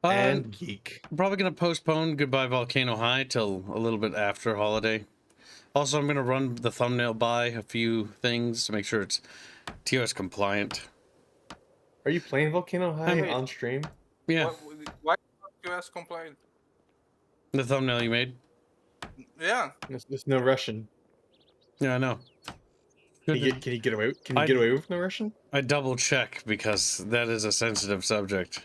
and geek. I'm probably gonna postpone Goodbye Volcano High till a little bit after holiday. Also, I'm gonna run the thumbnail by a few things to make sure it's TOS compliant. Are you playing Volcano High mean- on stream? Yeah, Why not US compliant? the thumbnail you made. Yeah. There's no Russian. Yeah, I know. Can you get away? Can you get away with no Russian? I double check because that is a sensitive subject.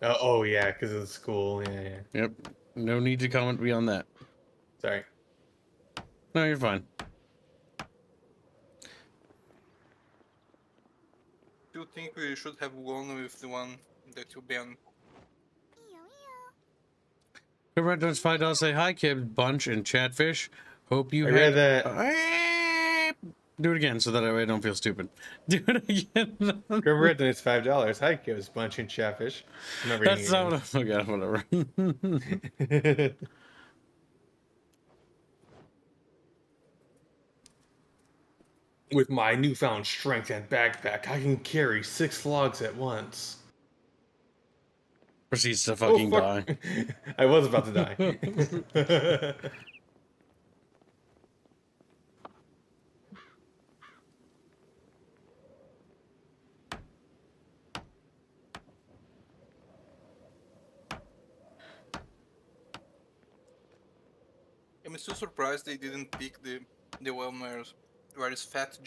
Oh yeah, because of the school. Yeah. Yep. No need to comment beyond that. Sorry. No, you're fine. Do you think we should have gone with the one that you banned? Good Red Does $5. Say hi, Kibs, Bunch, and Chatfish. Hope you I had read that. Do it again so that way I don't feel stupid. Do it again. Remember it, then it's $5. Hi, Kibs, bunch and Chatfish. I'm not reading That's not what. Okay, whatever. it. With my newfound strength and backpack, I can carry 6 logs at once. Proceeds to Oh, fucking fuck. die. I was about to die. I'm still surprised they didn't pick the one where is Fat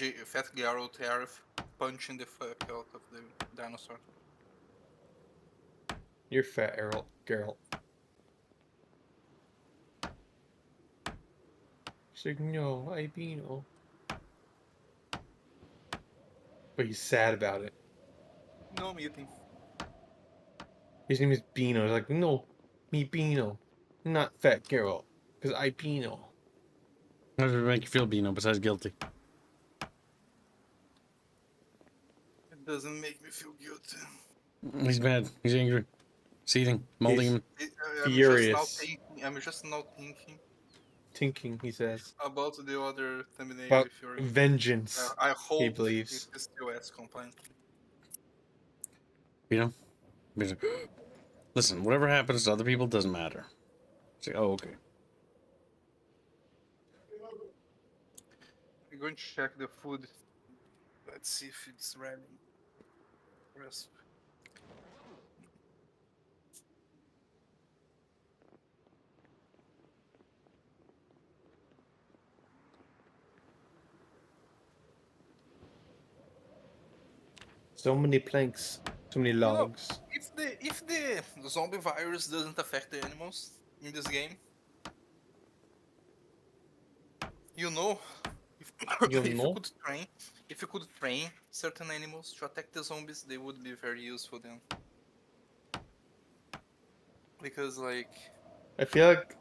Garrow Tariff punching the fuck out of the dinosaur. You're fat, Errol. Geralt. She's like, no, I Beano. But he's sad about it. No, I'm eating. His name is Beano. He's like, no, me Beano. Not fat Geralt. Because I Beano. How does it make you feel, Bino, besides guilty? It doesn't make me feel good. He's mad. He's angry. Seething. Molding him. Furious. I'm just now thinking Tinking, he says. about the other thumbnail About with your. vengeance, I he hope believes. it's still as compliant. Bino? Listen, whatever happens to other people doesn't matter. Say, oh, okay. I'm going to check the food. Let's see if it's ready. Rest. So many planks, so many know, logs. If the zombie virus doesn't affect the animals in this game, you know, if, You if know? you could train certain animals to attack the zombies, they would be very useful then. Because like, I feel like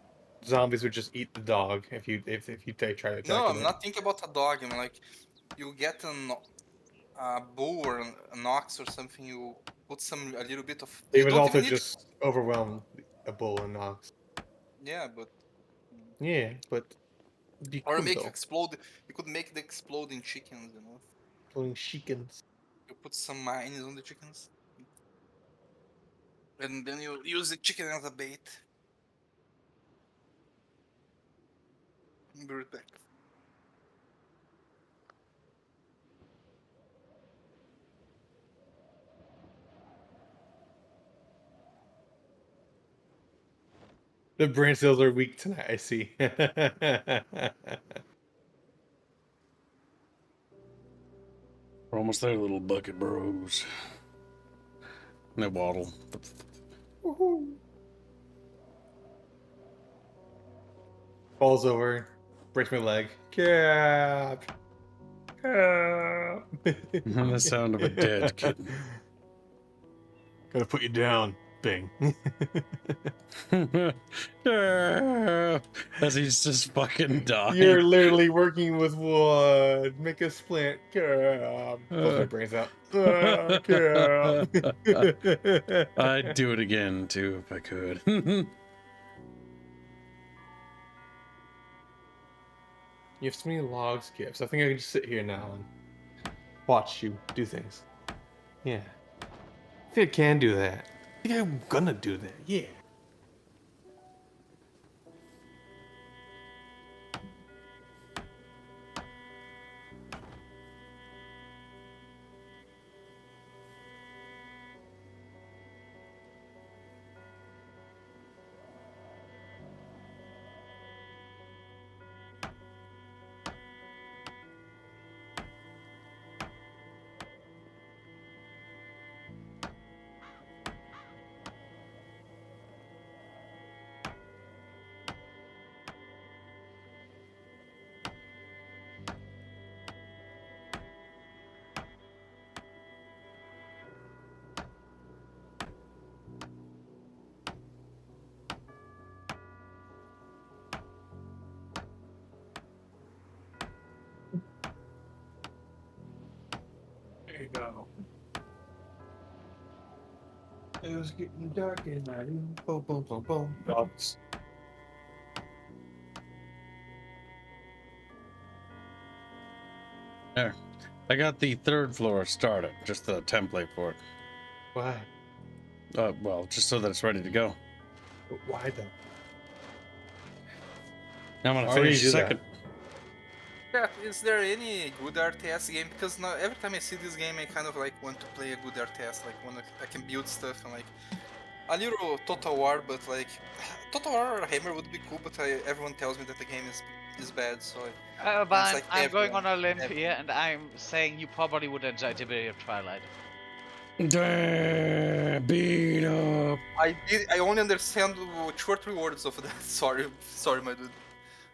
zombies would just eat the dog if you try to attack no, them. I'm not thinking about a dog. I'm like, you get a bull or an ox or something. You put a little bit of. They You would don't also even need. just overwhelm a bull and ox. Yeah, but. Yeah, but it'd be Or cool make though. explode. You could make the exploding chickens. You know. Pulling chickens. You put some mines on the chickens. And then you use the chicken as a bait. Be right back. The brain cells are weak tonight, I see. We're almost there, little bucket bros. And they waddle. Falls over, breaks my leg. Cap. Cap. And the sound of a dead kitten. Gotta put you down. Bing. As he's just fucking dying. You're literally working with wood. Make a splint. Cap. Pulls my brains out. Cap. I'd do it again too if I could. You have so many logs, Gibbs. I think I can just sit here now and watch you do things. Yeah. I think I can do that. I think I'm gonna do that. Yeah. we go. It was getting dark and I boom, boom, boom, boom. Dogs. There. I got the third floor started, just the template for it. Why? Well, just so that it's ready to go. But why though? Now I'm gonna Why would finish you the do that? second. Yeah, is there any good RTS game? Because now every time I see this game, I kind of like want to play a good RTS, like one I can build stuff and like a little Total War, but like Total War or Hammer would be cool. But everyone tells me that the game is bad, so it's But like I'm going on everyone. Olympia, and I'm saying you probably would enjoy Tiberium Twilight. Damn, beat up. I only understand 2 or 3 words of that. Sorry, my dude.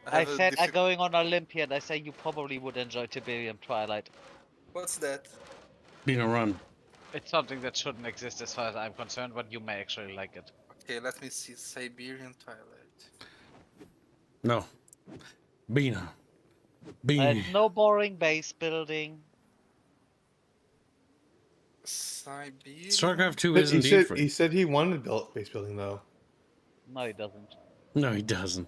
I have a said I'm difficult. going on Olympia, and I say you probably would enjoy Tiberium Twilight. What's that? Beat a run. It's something that shouldn't exist as far as I'm concerned, but you may actually like it. Okay, let me see. Siberian Twilight. No. Bina. Beanie. No boring base building. Siberian. StarCraft 2 But is he indeed said free. he said he wanted base building though. No, he doesn't. No, he doesn't.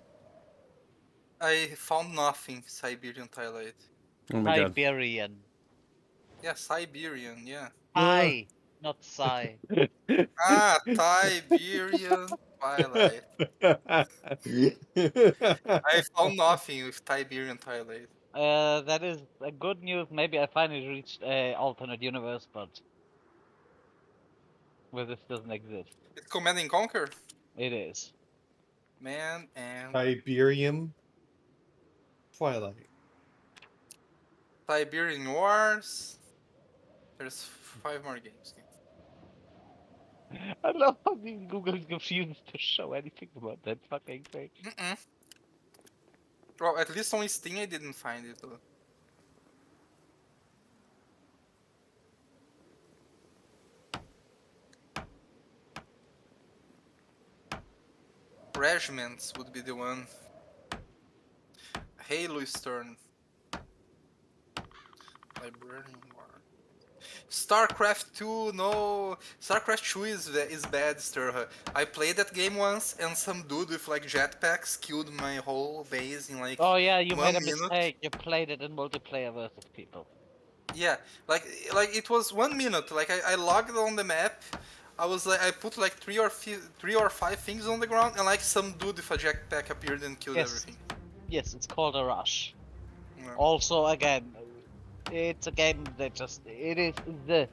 I found nothing. Siberian Twilight. Oh my god. Siberian. Yeah, Siberian. Yeah. Hi, not Psy. Ah, Siberian Twilight. I found nothing with Siberian Twilight. That is a good news. Maybe I finally reached a alternate universe, but where this doesn't exist. It's Command and Conquer. It is. Man and Siberian Twilight. Siberian Wars. There's 5 more games. I love how Google refused to show anything about that fucking thing. Well, at least on Steam I didn't find it though. Regiments would be the one. Halo is turn. Librarian War. StarCraft 2, no. StarCraft 2 is bad, Sturha. I played that game once and some dude with like jetpacks killed my whole base in like Oh yeah, you 1 made a minute. mistake. You played it in multiplayer versus people. Yeah, like it was 1 minute. Like I logged on the map. I was like I put like 3 or 5 things on the ground and like some dude with a jetpack appeared and killed Yes. everything. Yes, it's called a rush. Yeah. Also, again, it's a game that it is the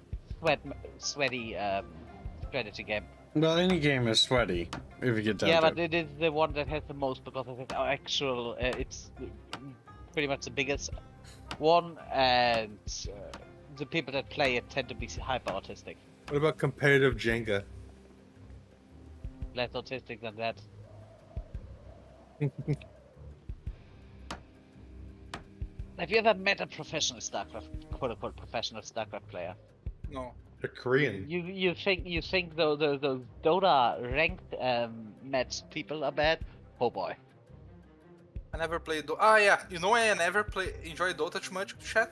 sweaty strategy game. Well, any game is sweaty if you get down Yeah, to but it is the one that has the most because of its actual. It's pretty much the biggest one, and the people that play it tend to be hyper autistic. What about competitive Jenga? Less autistic than that. Have you ever met a professional StarCraft, quote-unquote professional StarCraft player? No. They're Korean. You think those Dota ranked match people are bad? Oh boy. I never played Dota. Ah, yeah. You know why I never enjoy Dota too much, chat?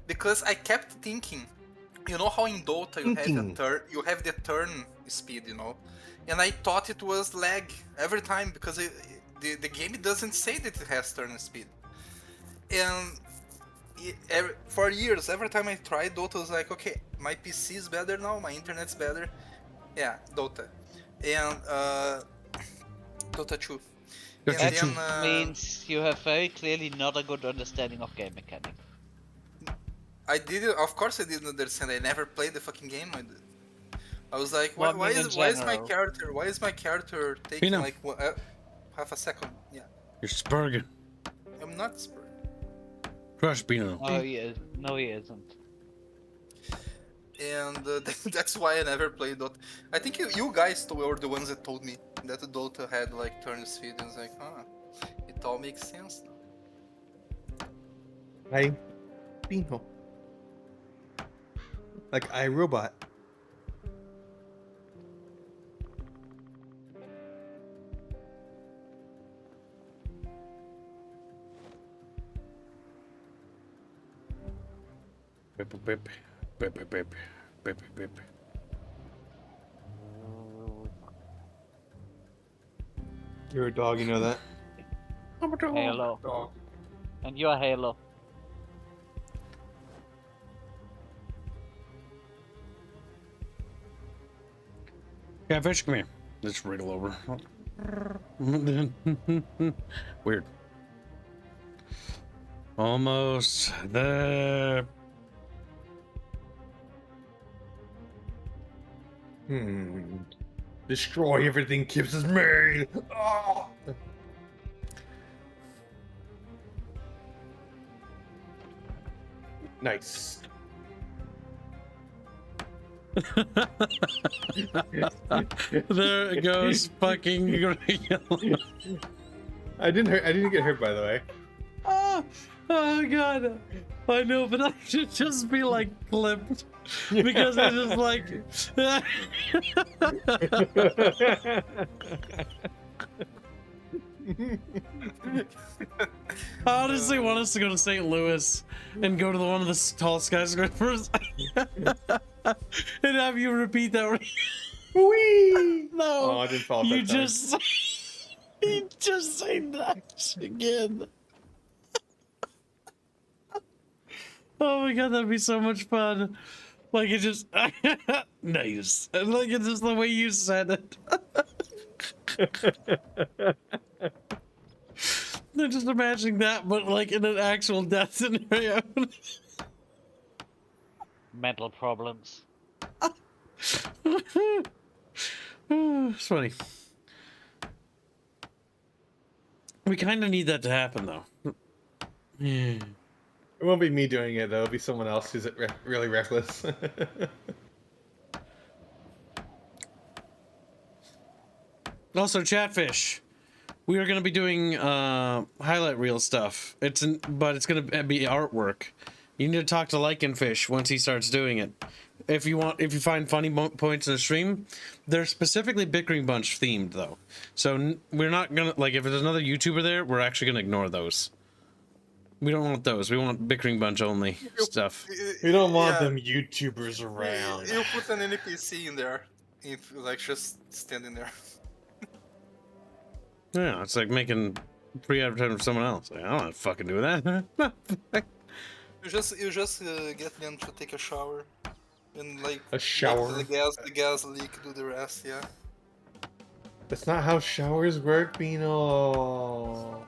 Because I kept thinking, you know how in Dota you have the turn speed, you know, and I thought it was lag every time because the game doesn't say that it has turn speed, and for years every time I tried Dota I was like, okay, my PC is better now, my internet's better, yeah, Dota, and Dota 2. Dota And 2. then, Means you have very clearly not a good understanding of game mechanics. I didn't. Of course, I didn't understand. I never played the fucking game. I was like, Well, why I mean, is in my general. character? Why is my character taking Pino. like half a second? Yeah, You're spurging. I'm not Spur. Crush Bino. No, he is. No, he isn't. And that's why I never played Dota. I think you guys were the ones that told me that Dota had like turn speed. And I was like, it all makes sense now. Hey, Bino. Like iRobot. Whip, whip. Beep, beep, beep. Beep, beep, beep. You're a dog, you know that. I'm a dog. Halo. Dog. And you're Halo. Yeah, fish, come here. Let's wriggle over. Weird. Almost there. Destroy everything Kibs has made. Oh! Nice. There it goes, fucking. I didn't get hurt, by the way. Oh god, I know, but I should just be like clipped because I just like. I honestly want us to go to St. Louis and go to one of the tall skyscrapers and have you repeat that. Whee! No, Oh, I didn't fall. you just you just say that again. Oh my god, that'd be so much fun. Like it just nice. And like it's just the way you said it. They're just imagining that, but like in an actual death scenario. Mental problems. It's funny. We kind of need that to happen, though. Yeah. It won't be me doing it though. It'll be someone else who's really reckless. Also, Chatfish, we are going to be doing highlight reel stuff. But it's going to be artwork. You need to talk to Lycanfish once he starts doing it. If you find funny points in the stream, they're specifically Bickering Bunch themed though. So we're not gonna like if there's another YouTuber there, we're actually gonna ignore those. We don't want those. We want Bickering Bunch only stuff. We don't want them YouTubers around. You put an NPC in there, if like just standing there. Yeah, it's like making pre-advertising for someone else. Like, I don't want to fucking do that. You just get them to take a shower, and like A shower? the gas leak, do the rest. Yeah. That's not how showers work, Beano.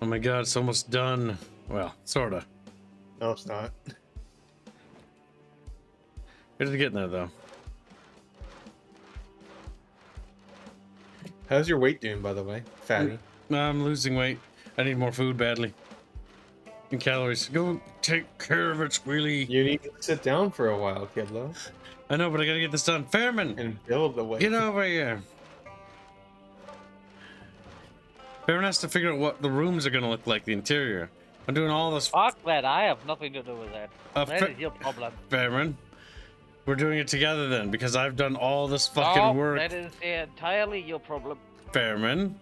Oh my god, it's almost done. Well, sorta. No, it's not. It's getting there though. How's your weight doing, by the way, fatty? I'm losing weight. I need more food badly. And calories. Go take care of it, Squealy. You need to sit down for a while, kidlo, I know, but I gotta get this done. Fairman, and build the weight. get over here. Fairman has to figure out what the rooms are gonna look like, the interior. I'm doing all this. Fuck that, I have nothing to do with that. That is your problem. Fairman, we're doing it together then, because I've done all this fucking No, work. that is entirely your problem. Fairman.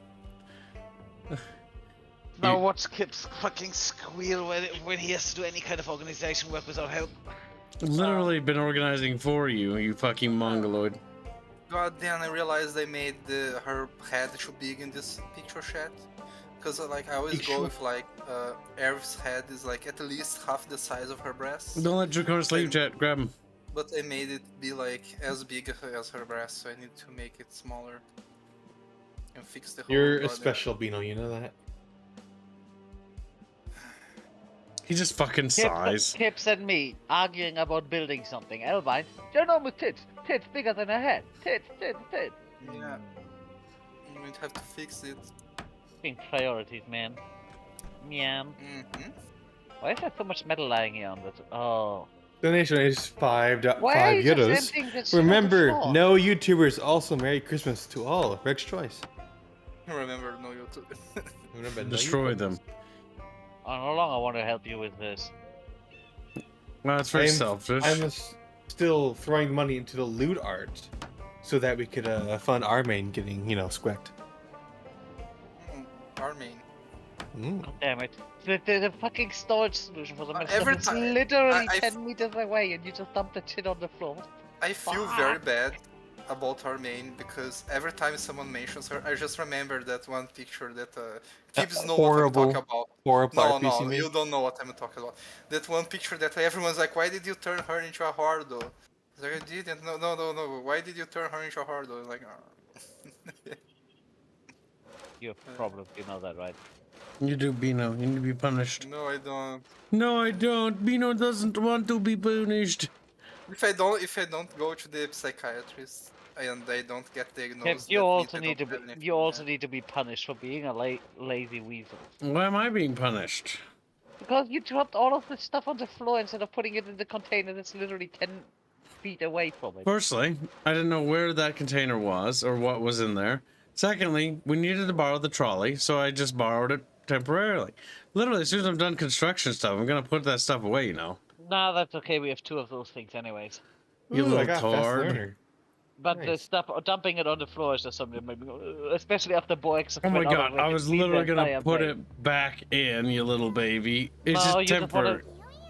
Now watch Kibs fucking squeal when he has to do any kind of organization work without help. Literally been organizing for you, you fucking mongoloid. God damn! I realized they made her head too big in this picture chat. Because like I always go with like Erv's head is like at least half the size of her breast. Don't let Draconis leave, Jet. Grab him. But I made it be like as big as her breast, so I need to make it smaller. And fix the whole You're a goddamn- special Beano, you know that? He just fucking sighs. Kibs and me arguing about building something. Elvine, ginormous tits. Tits bigger than her head. Tits. Yeah. You might have to fix it. Being priorities, man. Meow. Mm-hmm. Why is there so much metal lying here on this? Oh. Donation is five Why are you just euros. emptying this shit on the Remember, floor? no YouTubers. Also, Merry Christmas to all. Reg's choice. Remember, no YouTube. Remember, no Destroy YouTubers. them. I no longer want to help you with this. Well, it's very selfish. I'm still throwing money into the loot art. so that we could fund our main getting, squecked. Our main. God damn it. The fucking storage solution for the mess every is time- literally I 10 meters away and you just dump that shit on the floor. I feel very bad about our main because every time someone mentions her, I just remember that one picture that Kibs know what I'm talking about. Horrible No, RPC made. you don't know what I'm talking about. That one picture that everyone's like, why did you turn her into a hardo? It's like, I didn't. No. Why did you turn her into a hardo? Like, You have problems, you know that, right? You do, Bino. You need to be punished. no, I don't. No, I don't. Bino doesn't want to be punished. If I don't go to the psychiatrist and I don't get diagnosed, You that also means I need to don't be have anything, you also need to be punished for being a lazy weasel. Why am I being punished? Because you dropped all of this stuff on the floor instead of putting it in the container that's literally 10 feet away from it. Firstly, I didn't know where that container was or what was in there. Secondly, we needed to borrow the trolley, so I just borrowed it temporarily. Literally, as soon as I'm done construction stuff, I'm gonna put that stuff away, Nah, that's okay. We have 2 of those things anyways. You Ooh, I little got fast tard. learner. But the Nice. stuff dumping it on the floor is just something that made me go, "Ugh," especially after Boex. Oh my god, I was literally gonna put it back in, you little baby. It's No, just temporary.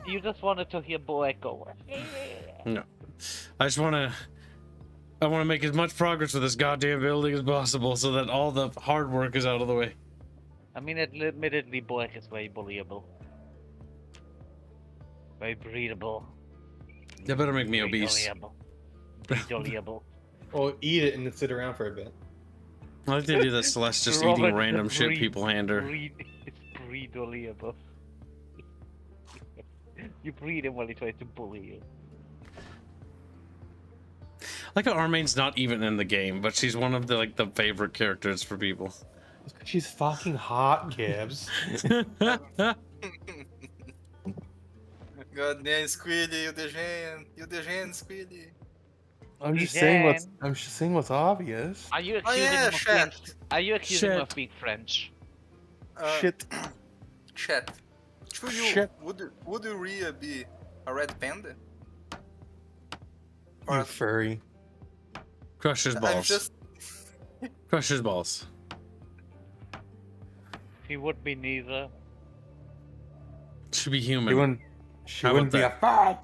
You just wanted to hear Boeck go. No. I wanna make as much progress with this goddamn building as possible so that all the hard work is out of the way. I mean, admittedly, Boeck is very bullyable. Very breedable. They better make me obese. Breedable. Well, eat it and then sit around for a bit. I like to do that Celeste just eating random shit people hand her. It's breedable. You breed him while he tries to bully you. Like how Armane's not even in the game, but she's one of the favorite characters for people. She's fucking hot, Gibbs. God damn, Squiddy, you degen, Squiddy. I'm just saying what's obvious. Are you Oh accusing yeah, him of being? chat. Are you accusing him Shit. of being French? Shit. Chat. To you, Shit. would you really be a red panda? You furry. Crush his I'm balls. just Crush his balls. He would be neither. Should be human. She How wouldn't be about a fat.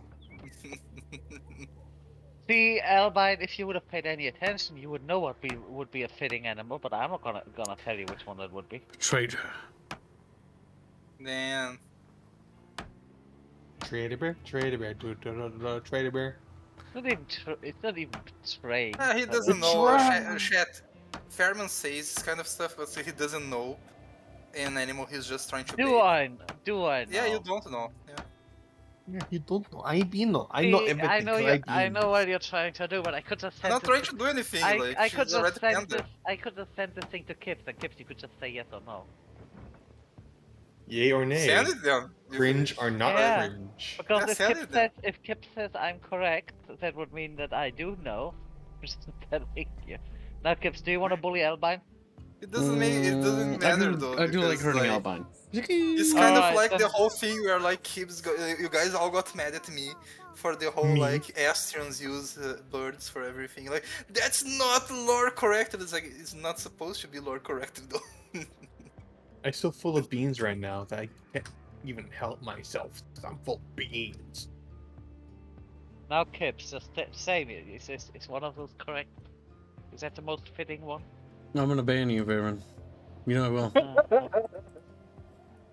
See, Albine, if you would have paid any attention, you would know what would be a fitting animal. But I'm not gonna tell you which one that would be. Traitor. damn. Trader bear, trader bear, trader bear. It's not even spraying. He doesn't It's know. right. Chat. Fairman says this kind of stuff, but he doesn't know an animal. He's just trying to. Do bait. I? Do I know? Yeah, you don't know. Yeah. Yeah, you don't know. I know. I See, know everything. I know what you're trying to do, but I could just I'm send not trying to do anything. I could she's a red just send panda. this. I could just send this thing to Kips, and Kips, you could just say yes or no. Yay or nay? Send it then. Cringe or not Yeah. cringe? Because Yeah, if send Kips it then. says I'm correct, that would mean that I do know. I'm just telling you. Now, Kips, do you want to bully Albine? It doesn't matter though. I do like because, hurting Albine. It's kind of Alright, like then- the whole thing where like you guys all got mad at me for the whole Me? like Astrians use birds for everything. Like that's not lore corrected. It's like it's not supposed to be lore corrected though. I'm so full of beans right now that I can't even help myself. I'm full of beans. Now, Kips, just say me. Is one of those correct? Is that the most fitting one? I'm gonna ban you, Baron. You know I will.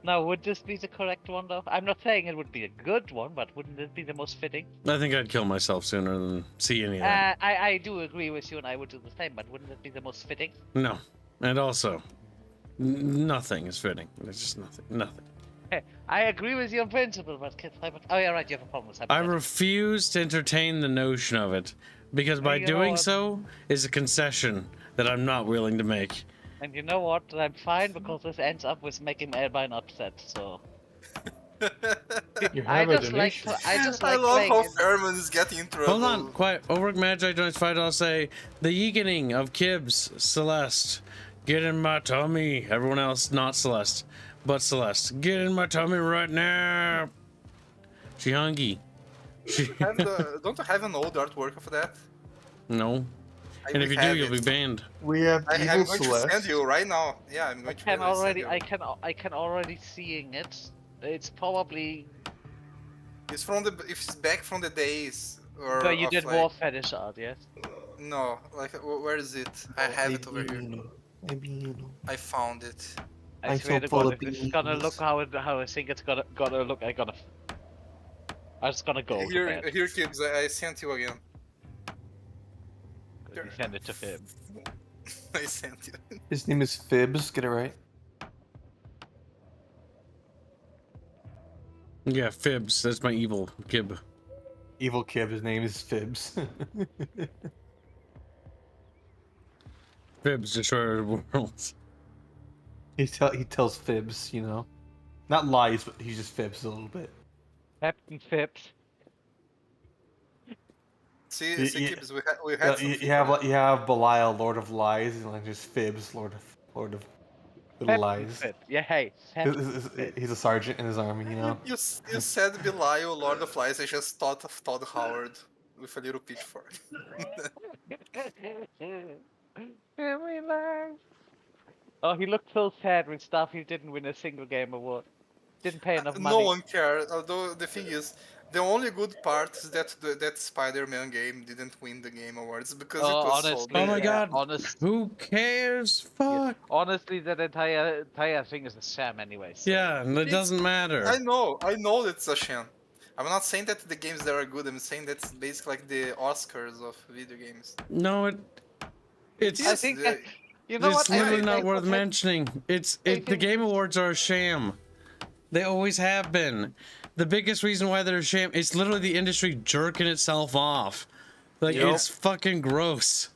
Now, would this be the correct one, though? I'm not saying it would be a good one, but wouldn't it be the most fitting? I think I'd kill myself sooner than see any of that. I do agree with you, and I would do the same, but wouldn't it be the most fitting? No. And also, nothing is fitting. There's just nothing. Nothing. I agree with you on principle, but oh yeah, right, you have a problem with I hypothetical. refuse to entertain the notion of it, because by You know doing what? so is a concession that I'm not willing to make. And you know what? I'm fine because this ends up with making Albine upset. So You I have a just like donation. I just I like love playing how it. Fairman is getting in trouble. Hold on, quiet. Overwork Magi donates $5. I'll say the yeekening of Kibs Celeste. Get in my tummy. Everyone else not Celeste, but Celeste. Get in my tummy right now. She hungry. She Don't you have an old artwork of that? no. And if we you do, have you'll be it. banned. We have I'm Evil going to Celeste. send you right now. Yeah, I'm I going to can really already, send you. I can already seeing it. It's probably It's from the. It's back from the days. Or where you of, did like, war fetish art, yes? No, like where is it? I have it over here. I found it. I swear to God, if it's gonna look how I think it's gonna look, I'm just gonna go to Here, bed. here, Kibs. I sent you again. You send it to him. I sent you. His name is Fibs. Get it right. Yeah, Fibs. That's my evil Kib. Evil Kib. His name is Fibs. Fibs, destroyer of worlds. he tells fibs, you know, not lies, but he just fibs a little bit. Captain Phipps. See, You- see, you- Kibs. We had some. You have Belial, Lord of Lies, and like just Fibs, Lord of Little Captain Lies. Phipps. Yeah, hey. Captain Phipps. He's a sergeant in his army, you know. You said Belial, Lord of Lies. I just thought of Todd Howard with a little pitchfork. Oh, he looked so sad with stuff. He didn't win a single game award. Didn't pay enough money. No one cared. Although the thing is, the only good part is that that Spider-Man game didn't win the game awards because it was so honestly, Oh my bad. god. honest. Who cares? Fuck. Honestly, that entire thing is a sham anyway. So. Yeah, and it doesn't matter. I know it's a sham. I'm not saying that the games that are good. I'm saying that's basically like the Oscars of video games. No, it's I think that, you know it's what? literally I not think worth that- mentioning. The Game Awards are a sham. They always have been. The biggest reason why they're a sham, it's literally the industry jerking itself off. Like, Yep. it's fucking gross.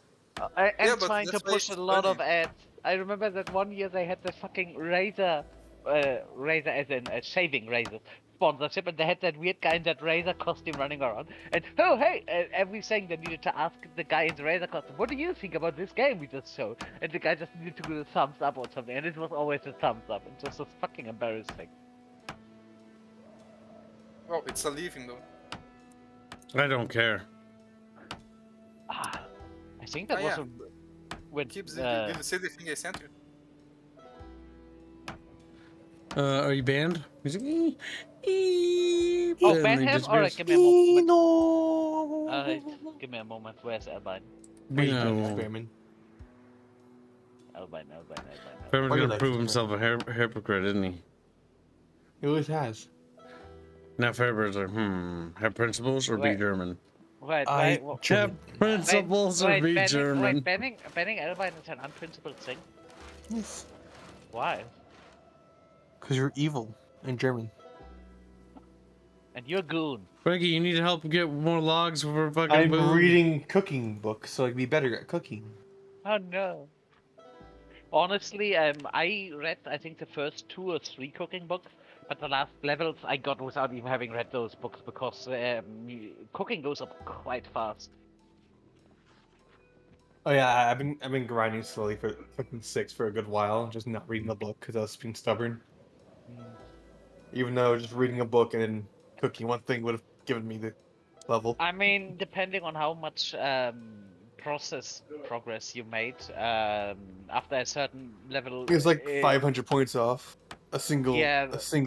I am Yeah, but trying to that's why push a it's lot of funny. ads. I remember that one year they had the fucking razor as in a shaving razor sponsorship, and they had that weird guy in that razor costume running around. And oh hey, everything they needed to ask the guy in the razor costume, what do you think about this game we just showed? And the guy just needed to give a thumbs up or something, and it was always a thumbs up. It just was fucking embarrassing. Oh, it's a living though. I don't care. I think that Oh, was yeah. when Kibs, did you see the thing I sent you? Are you banned? He's like, oh, ban him? Alright, give me a moment. No. Alright, give me a moment. Where's Albine? Bearman. Albine. Bearman's Why you gonna like prove to himself a hypocrite, isn't he? He always has. Now Fairbird's like, have principles or be Wait. German? Right, I- right. Have principles or be German? Banning Albine is an unprincipled thing. Yes. Why? Because you're evil in German. And you're a goon. Reggie, you need to help get more logs for fucking I'm boom. reading cooking books, so I can be better at cooking. Oh no. Honestly, I read I think the first 2 or 3 cooking books, but the last levels I got without even having read those books because cooking goes up quite fast. Oh yeah, I've been grinding slowly for fucking 6 for a good while, just not reading the book because I was being stubborn. Even though just reading a book and then cooking one thing would have given me the level. I mean, depending on how much progress you made, after a certain level, It was like 500 points off. A single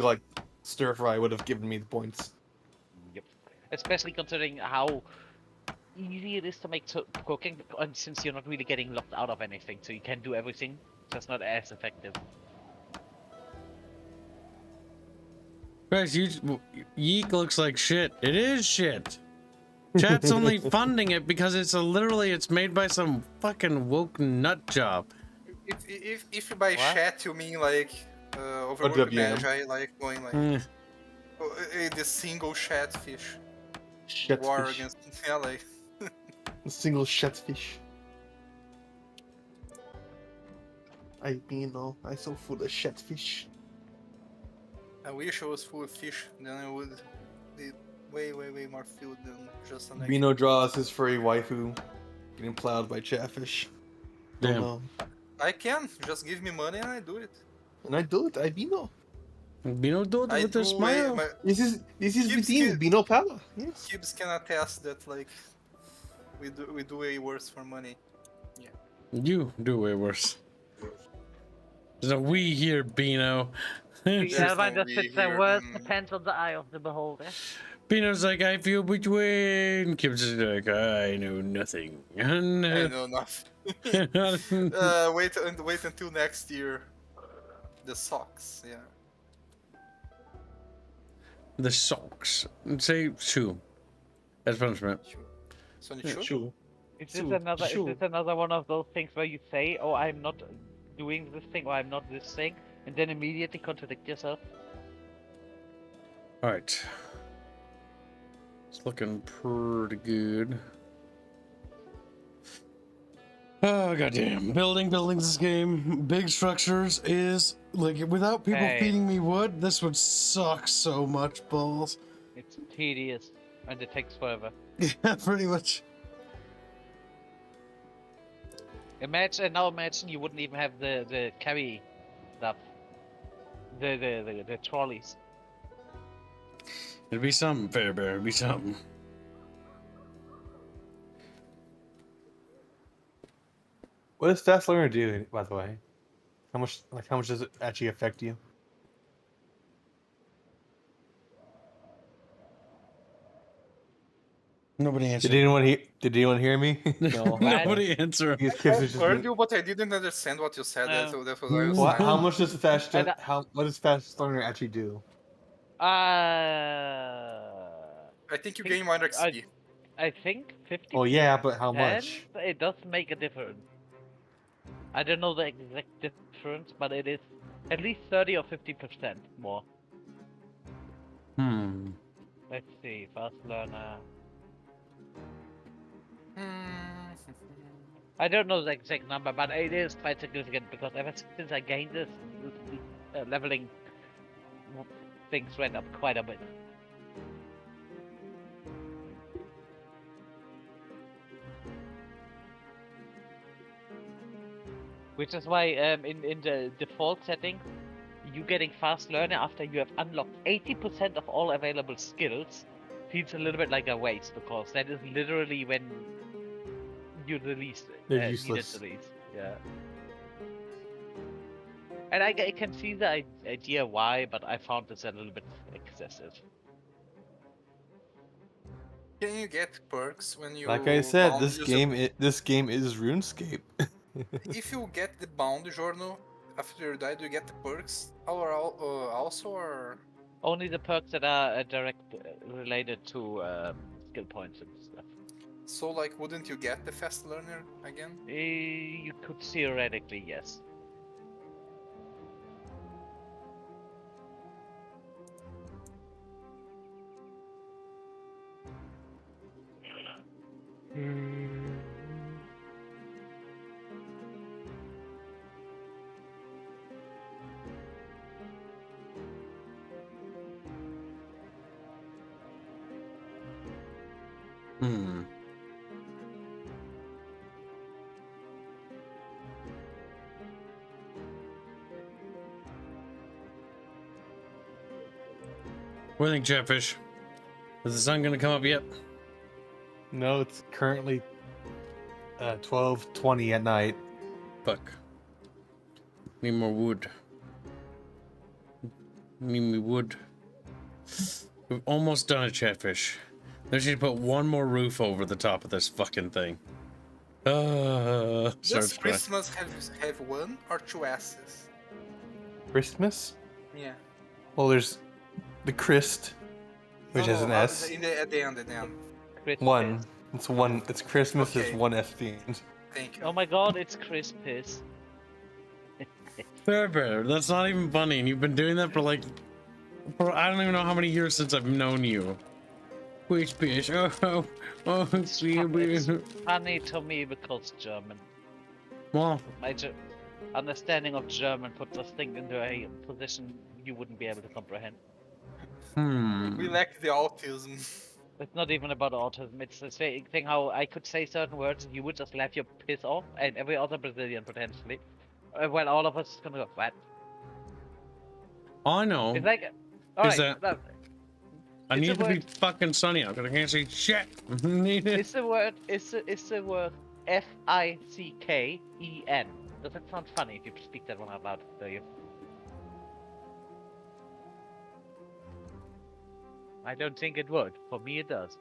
like stir fry would have given me the points. Yep. Especially considering how easy it is to make cooking, and since you're not really getting locked out of anything, so you can do everything, just not as effective. Guys, Yeek looks like shit. It is shit. Chat's only funding it because it's made by some fucking woke nut job. If by chat you mean like overworked WM. magi, like going like the single chatfish war Chatfish. against LA. A single chatfish. I so full of chatfish. I wish I was full of fish, then I would be way more filled than just an egg. Bino draws his furry waifu getting plowed by chatfish. Damn. Oh, no. I can just give me money and I do it. And I do it, I Bino. Bino do it I with do a smile. This is Keeps within kid- Bino power. Yes. Kibs can attest that like we do way worse for money. You do way worse. There's a we here, Beano. Yeah, no mine just we fits the here, worst. mm. Depends on the eye of the beholder. Beano's like, I feel between. Kibs is like, I know nothing. I know nothing. Wait until next year. The socks, yeah. The socks. Say shoe. As punishment. Sonic Yeah, shoe? sure. Is this Sure, another? sure. Is this another one of those things where you say, "Oh, I'm not doing this thing," or "I'm not this thing," and then immediately contradict yourself? Alright. It's looking pretty good. Oh goddamn. Buildings this game. Big structures is like without people Hey. feeding me wood, this would suck so much balls. It's tedious and it takes forever. Yeah, pretty much. Imagine you wouldn't even have the carry stuff, the trolleys. It'd be something, Fairbear. It'd be something. What does fast learner do, by the way? How much does it actually affect you? Nobody answered. Did anyone hear me? No, nobody answer. Because I Kibs was just heard being- you, but I didn't understand what you said. No. That was why I was Well, silent. how much does fast And what does fast learner actually do? I think you gain minor XP. I think 50. Oh yeah, but how much? It does make a difference. I don't know the exact difference, but it is at least 30 or 50% more. Hmm. Let's see, fast learner. I don't know the exact number, but it is quite significant because ever since I gained this, leveling things went up quite a bit. Which is why in the default settings, you getting fast learner after you have unlocked 80% of all available skills feels a little bit like a waste because that is literally when you the least They're needed useless. the least. Yeah. And I can see the idea why, but I found this a little bit excessive. Can you get perks when you? Like I said, bound this user- game is RuneScape. If you get the bound journal after you die, do you get the perks? Or also, or Only the perks that are direct related to skill points and stuff. so like, wouldn't you get the fast learner again? You could theoretically, yes. Hmm. What do you think, Chatfish? Is the sun gonna come up yet? No, it's currently 12:20 at night. Fuck. Need more wood. Need me wood. We've almost done it, Chatfish. There's need to put one more roof over the top of this fucking thing. Does Starts crying. Christmas have one or two S's? Christmas? Yeah. Well, there's the Christ, which has an S. At the end. Crisp One. piss. It's one. It's Christmas. Okay. Is one S at the end. Thank you. Oh my god, it's crisp piss. Fair. That's not even funny, and you've been doing that for like, I don't even know how many years since I've known you. Which bitch? It's funny to me because German. Well, My understanding of German puts us thing into a position you wouldn't be able to comprehend. We lack the autism. It's not even about autism. It's the same thing how I could say certain words and you would just laugh your piss off, and every other Brazilian potentially. Well, all of us is gonna go what? I know. It's like, alright, that- I it's need a to be word. fucking sunny out because I can't see shit. it's the word. It's the word Ficken. Does that sound funny if you speak that one out loud, do you? I don't think it would. For me, it does.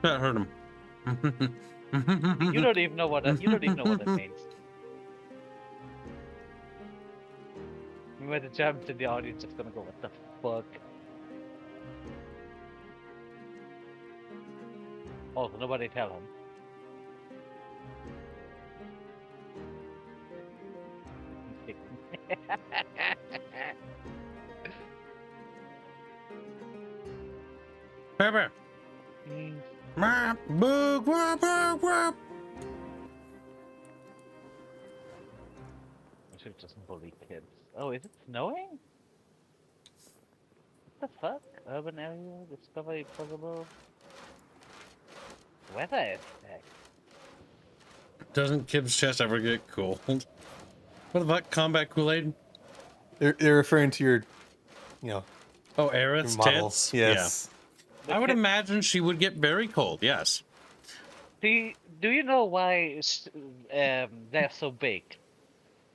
That hurt him. You don't even know what that means. When the Germans in the audience is gonna go, what the fuck? Oh, so nobody tell him. Pepper. Wap, boog, wap, wap, wap. I should just bully kids. Oh, is it snowing? What the fuck? Urban area, discovery possible. Weather effect. Doesn't Kib's chest ever get cold? What the fuck? Combat Kool-Aid? They're referring to your, you know, Oh, your Aerith's models. tits? Yes. Yeah. I would imagine she would get very cold, yes. Do you know why they're so big?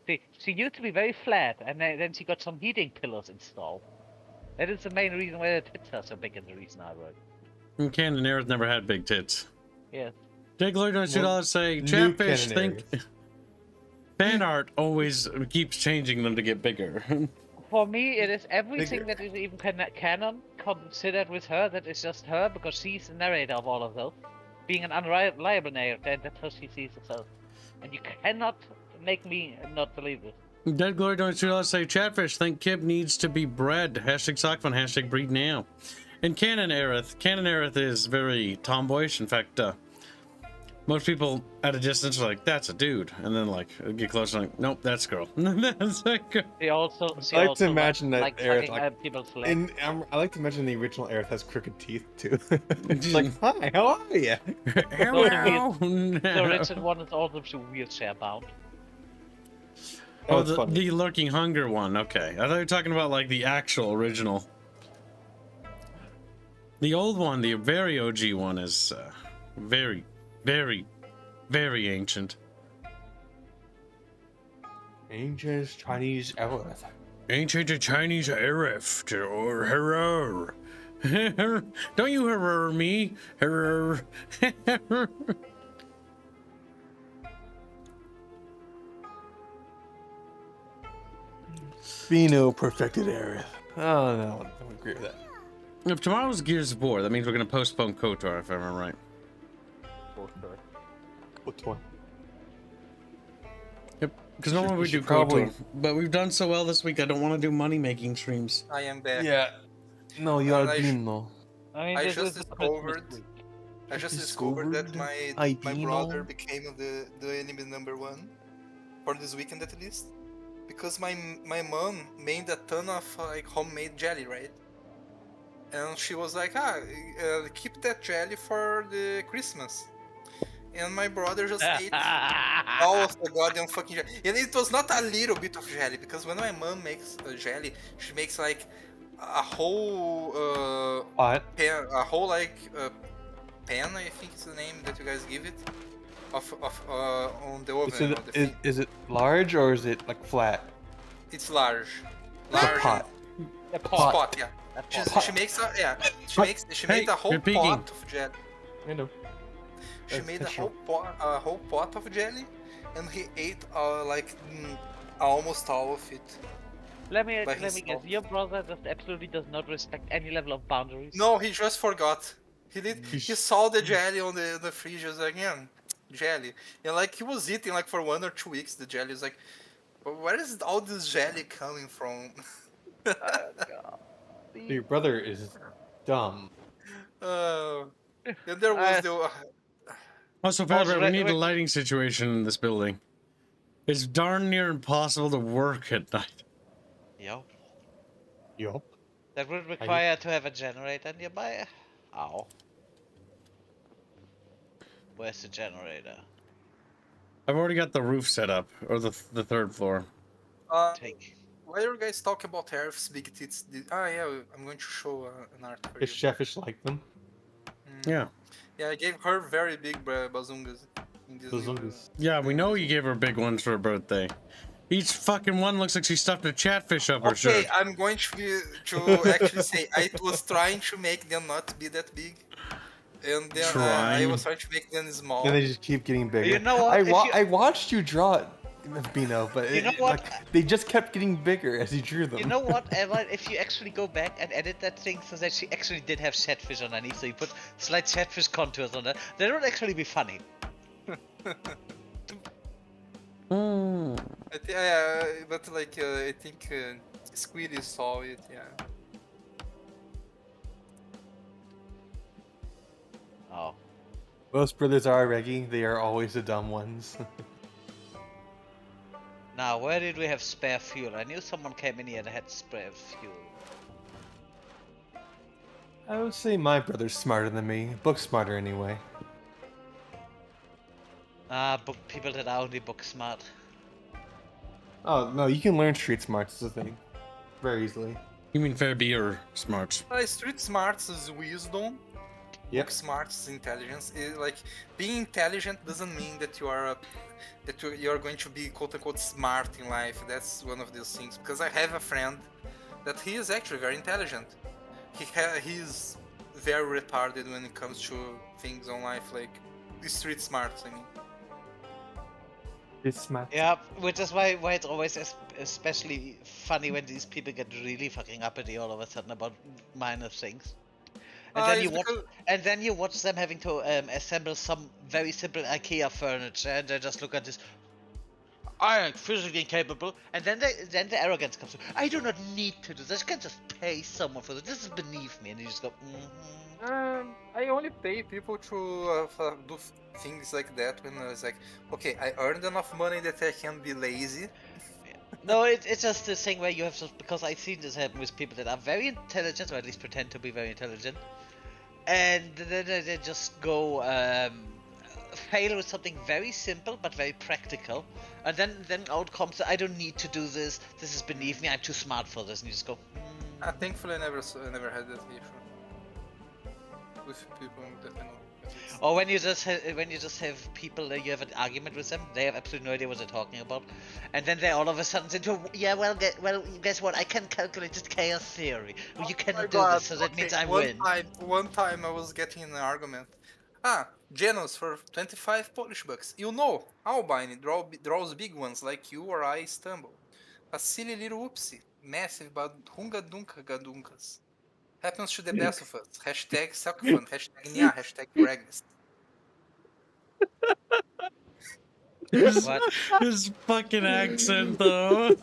See, she used to be very flat, and then she got some heating pillows installed. That is the main reason why the tits are so big, and the reason I wrote. And Canon Aerith never had big tits. Yes. Diggler, don't you all say, New Chatfish, Canon think... Fan art always keeps changing them to get bigger. For me, it is everything Bigger. that is even canon considered with her that is just her, because she's the narrator of all of those. Being an unreliable narrator, that's how she sees herself. And you cannot make me not believe this. Dead Glory, don't you all say, Chatfish, think Kib needs to be bred. Hashtag Sockfun, hashtag breed now. And Canon Aerith is very tomboyish. In fact, most people at a distance are like, that's a dude. And then, like, get closer, like, nope, that's a girl. That's a girl. She also I like to imagine that like Aerith, sucking like, people's legs. I like to imagine the original Aerith has crooked teeth too. It's like, hi, how are you? Hello. The original one is also wheelchair bound. Oh, That's funny. the Lurking Hunger one. Okay. I thought you were talking about, like, the actual original. The old one, the very OG one, is very, very, very ancient. Ancient Chinese Aerith. Ancient Chinese Aerith, or horror. Don't you horror me, horror. Pheno perfected Aerith. Oh no, I don't agree with that. If tomorrow's Gears of War, that means we're going to postpone KOTOR, if I remember right. What one? Yep, because normally we do should probably- KOTOR, but we've done so well this week, I don't want to do money-making streams. I am back. Yeah. No, you And are I sh- Dino. I mean, I this just is the Christmas discovered- week. I just Discovered discovered that my ID brother now? became the enemy #1 for this weekend at least, because my mom made a ton of like homemade jelly, right? And she was like, keep that jelly for the Christmas. And my brother just ate all of the goddamn fucking jelly. And it was not a little bit of jelly, because when my mom makes a jelly, she makes like a whole What? pan, pan, I think is the name that you guys give it, of on the oven. Is on it, the thing. is it large or is it like flat? It's large. Like a Large pot. A and- pot. Spot, yeah. A She pot. makes a she Hey, made a whole you're peeking. pot of jelly. I know. She That's made a special. whole pot of jelly, and he ate almost all of it. Let me by guess. himself. Your brother just absolutely does not respect any level of boundaries. No, he just forgot. He saw the jelly on the fridge. He was like, yeah, jelly. And like he was eating like for 1 or 2 weeks the jelly. He's like, where is all this jelly coming from? Your brother is dumb. And there was the Also, Fabric, we need a lighting situation in this building. It's darn near impossible to work at night. Yo. Yup. That would require to have a generator nearby. Ow. Where's the generator? I've already got the roof set up, or the third floor. Take. why are you guys talking about Aerith's big tits? Yeah, I'm going to show an art for Does you. Cheffish like them? Yeah. Yeah, I gave her very big bazungas. In this Bazungas. Yeah, we know you gave her big ones for her birthday. Each fucking one looks like she stuffed a chatfish up her Okay, shirt. I'm going to actually say I was trying to make them not be that big, and then I Trying. was trying to make them small. And they just keep getting bigger. You know what? I watched you draw it, Bino, but You know what? like, they just kept getting bigger as you drew them. You know what, Emma? If you actually go back and edit that thing so that she actually did have chatfish underneath, so you put slight chatfish contours on that, that would actually be funny. But like I think Squiddy saw it. Yeah. Oh. Most brothers are Reggie. They are always the dumb ones. Now, where did we have spare fuel? I knew someone came in here and had spare fuel. I would say my brother's smarter than me. Book smarter anyway. Book people that are only book smart. Oh no, you can learn street smarts is a thing, very easily. You mean fair beer smarts? Street smarts is wisdom. Yep. Book smarts is intelligence. Like being intelligent doesn't mean that you are you are going to be quote unquote smart in life. That's one of those things. Because I have a friend that he is actually very intelligent. He's very retarded when it comes to things on life, like street smarts. I mean. It's smart. Yeah, which is why it's always especially funny when these people get really fucking uppity all of a sudden about minor things. And then you watch them having to assemble some very simple IKEA furniture, and they just look at this. I am physically incapable, and then the arrogance comes. I do not need to do this. I can just pay someone for this. This is beneath me, and you just go. I only pay people to do things like that when it's like, okay, I earned enough money that I can be lazy. No, it's just this thing where you have to, because I've seen this happen with people that are very intelligent, or at least pretend to be very intelligent, and then they just go fail with something very simple but very practical, and then out comes, I don't need to do this. This is beneath me. I'm too smart for this, and you just go. Thankfully, I never had that issue with people that I know. Or when you just have people that you have an argument with them, they have absolutely no idea what they're talking about, and then they all of a sudden say, guess what? I can calculate this chaos theory. Well, you cannot do this, so that means I win. One time I was getting in an argument. Genos for 25 Polish bucks. You know, Albine draws big ones like you or I stumble. A silly little oopsie. Massive but hunga dunka gadunkas. Happens to the best of us. Hashtag suckfun. Hashtag nya. Hashtag Regis. What? His fucking accent, though.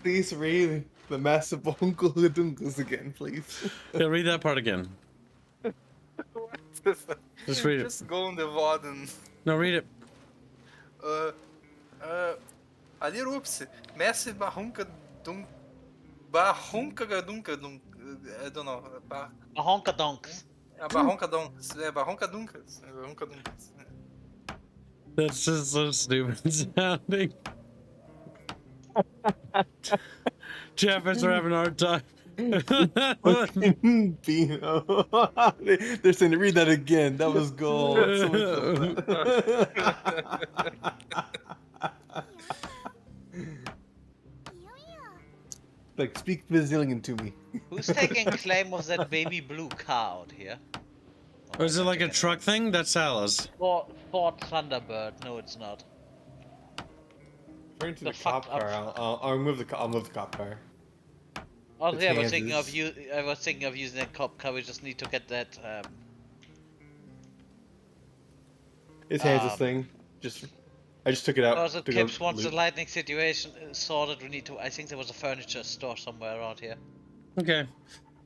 Please read the massive uncle Dunkus again, please. Yeah, read that part again. Just read it. Just go on the VOD and... No, read it. A little oopsie. Massive bahunka dunk... Bahunka gadunka dunk... I don't know. Bahonka donks. Bahonka dunks. Bahonka dunkas. Bahonka dunkas. That's just so stupid sounding. Chappers are having a hard time. Fucking Bino. They're saying to read that again. That was gold. Like, speak Brazilian to me. Who's taking claim of that baby blue cow out here? Or is it like a truck thing? That's Alice. Ford Thunderbird. No, it's not. Turn to The the cop fucked up- car. I'll move the cop car. Oh It's yeah, I was thinking of Kansas. I was thinking of using that cop car. We just need to get that. It's Hans's thing. I just took it out. Also, to go Kips wants the loot. lightning situation sorted. We need to. I think there was a furniture store somewhere around here. Okay.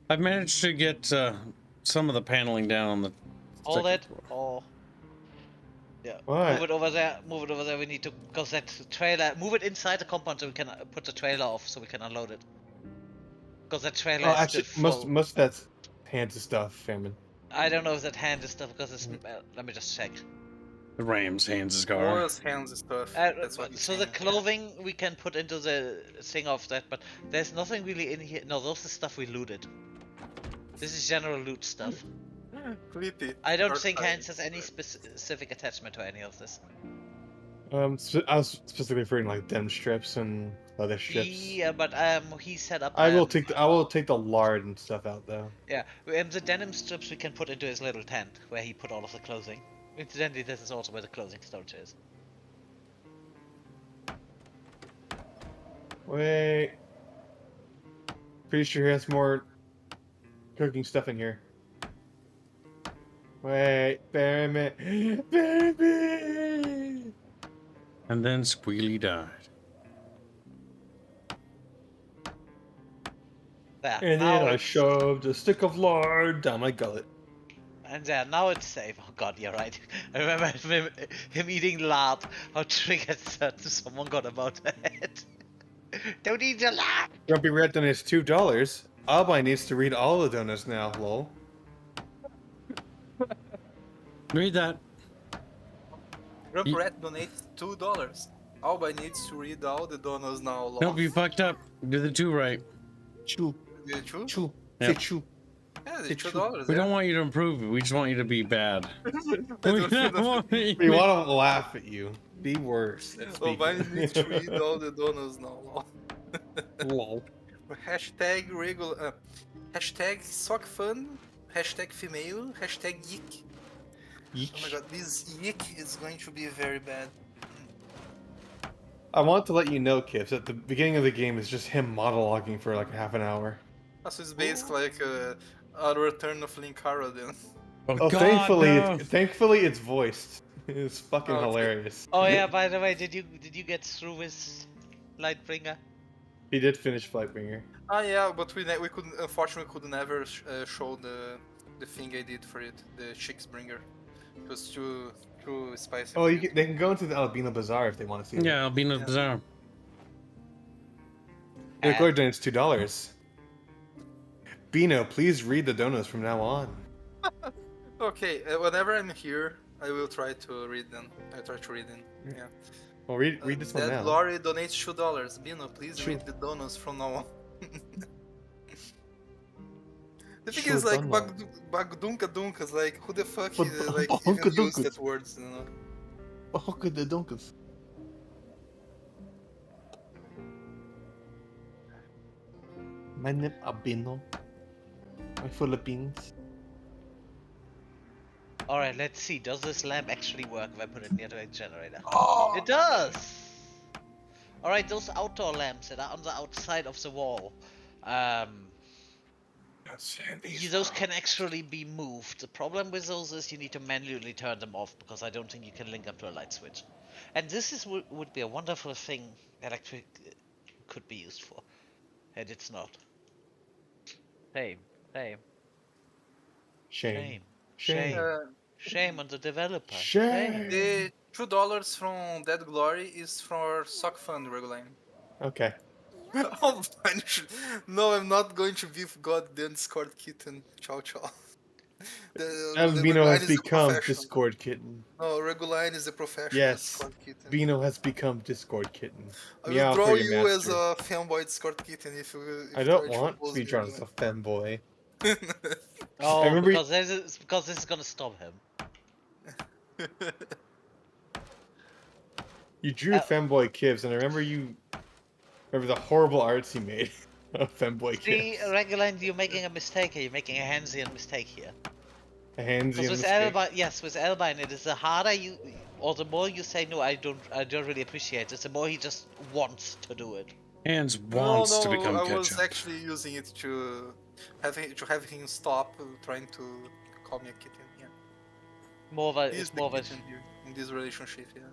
I've managed to get some of the paneling down on the All second that. floor. Oh. Yeah. What? Move it over there. Move it over there. We need to, because that trailer. Move it inside the compound so we can put the trailer off so we can unload it. Because that trailer Oh, is actually, still full. most of that's Hans's stuff, Famine. I don't know if that hand is stuff because it's. Let me just check. The Rams hands his car. Always hands stuff. That's what he's So the saying. clothing we can put into the thing of that, but there's nothing really in here. No, those are stuff we looted. This is general loot stuff. Creepy. I don't Dark think side. Heinz has any specific attachment to any of this. I was specifically referring like dem strips and leather strips. Yeah, but he set up. I will take the lard and stuff out though. Yeah, the denim strips we can put into his little tent where he put all of the clothing. Incidentally, this is also where the clothing storage is. Wait. Pretty sure he has more cooking stuff in here. Wait, bear me, baby. And then Squealy died. There. And now then I it's- shoved a stick of lard down my gullet. And there, now it's safe. Oh god, you're right. I remember him eating lard. How triggered that someone got about that. Don't eat your lard! Grumpy Red donates $2. Albi needs to read all the donuts now, lol. Read that. Grump Ye- Rat donates $2. Alba needs to read all the donuts now. Lol. Nope, you fucked up. Do the 2 right. Chew, Is it true? chew, Yep. say chew. Yeah, It's it's true. $2. We yeah. don't want you to improve it. We just want you to be bad. I We don't don't feel want you We want to laugh at you. Be worse. at Alba speaking. needs to read all the donuts now. Lol. Lol. Hashtag regular. Hashtag sock fun. Hashtag female. Hashtag geek. Oh my god, this geek is going to be very bad. I want to let you know, Kips, at the beginning of the game is just him monologuing for like half an hour. So it's basically like a return of Linkara then. Oh, God, thankfully, no. thankfully it's voiced. It's fucking Oh, okay. hilarious. Oh yeah, by the way, did you get through with Lightbringer? He did finish Flightbringer. Ah yeah, but we couldn't, unfortunately could never show the thing I did for it, the Chicks Bringer. It was too spicy. Oh, for you it. can, they can go into the Albino Bazaar if they want to see it. Yeah, Albino Yeah. Bazaar. The record donates $2. Bino, please read the donuts from now on. Okay, whenever I'm here, I will try to read them. I try to read them. Yeah. Well, read this one That now. Glory donates $2. Bino, please Sure. read the donuts from now on. The thing Sure, is, like, donut. Bagdunka Dunkas, like, who the fuck But- like Bagdunka even used Dunkas. that words, you know? Oh, good, the donuts. My name Albino. My Philippines. Alright, let's see. Does this lamp actually work if I put it near the generator? Oh! It does! Alright, those outdoor lamps that are on the outside of the wall. Those can actually be moved. The problem with those is you need to manually turn them off because I don't think you can link up to a light switch. And this is would be a wonderful thing electric could be used for. And it's not. Shame. Shame. Shame. Shame. Shame. Shame on the developer. Shame. The $2 from Dead Glory is for Sock Fund Reguline. Okay. Oh, no, I'm not going to be goddamn Discord kitten. Ciao, ciao. Albino Reguline has is the become professional. Discord kitten. No, Reguline is the professional Yes. Discord kitten. Bino has become Discord kitten. I Meow will draw for your you as master. a fanboy Discord kitten if you. If I you don't try want to oppose be me, drawn as a femboy. Reguline. Oh, I remember- because this is gonna stop him. You drew femboy Kibs, and I remember the horrible arts he made of femboy See, Kibs. Reguline, you're making a mistake here. You're making a Hansian mistake here. A handsy Because with mistake. Albine, yes, with Albine, it is the harder you, or the more you say no, I don't really appreciate it. The more he just wants to do it. Hands wants to become I was ketchup. actually using it to have him stop trying to call me a kitten. Yeah, More of a, he's it's the more of a. kitten here in this relationship. Yeah,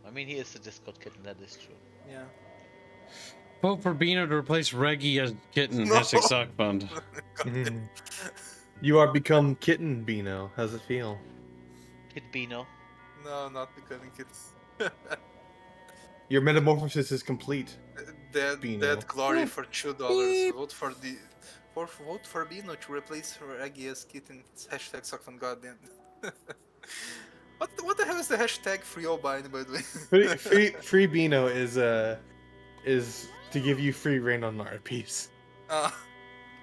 I mean, he is the Discord kitten. That is true. yeah. Vote for Bino to replace Reggie as kitten. No. Hashtag sock fund. Mhm. You are become kitten, Bino. How's it feel? Kid Bino. No, not becoming kids. Your metamorphosis is complete. Bino. Dead Glory for $2. Vote for Bino to replace Reggie as kitten. It's hashtag suck on goddamn. What the hell is the hashtag free Albine, by the way? Free Beano is to give you free reign on an art piece.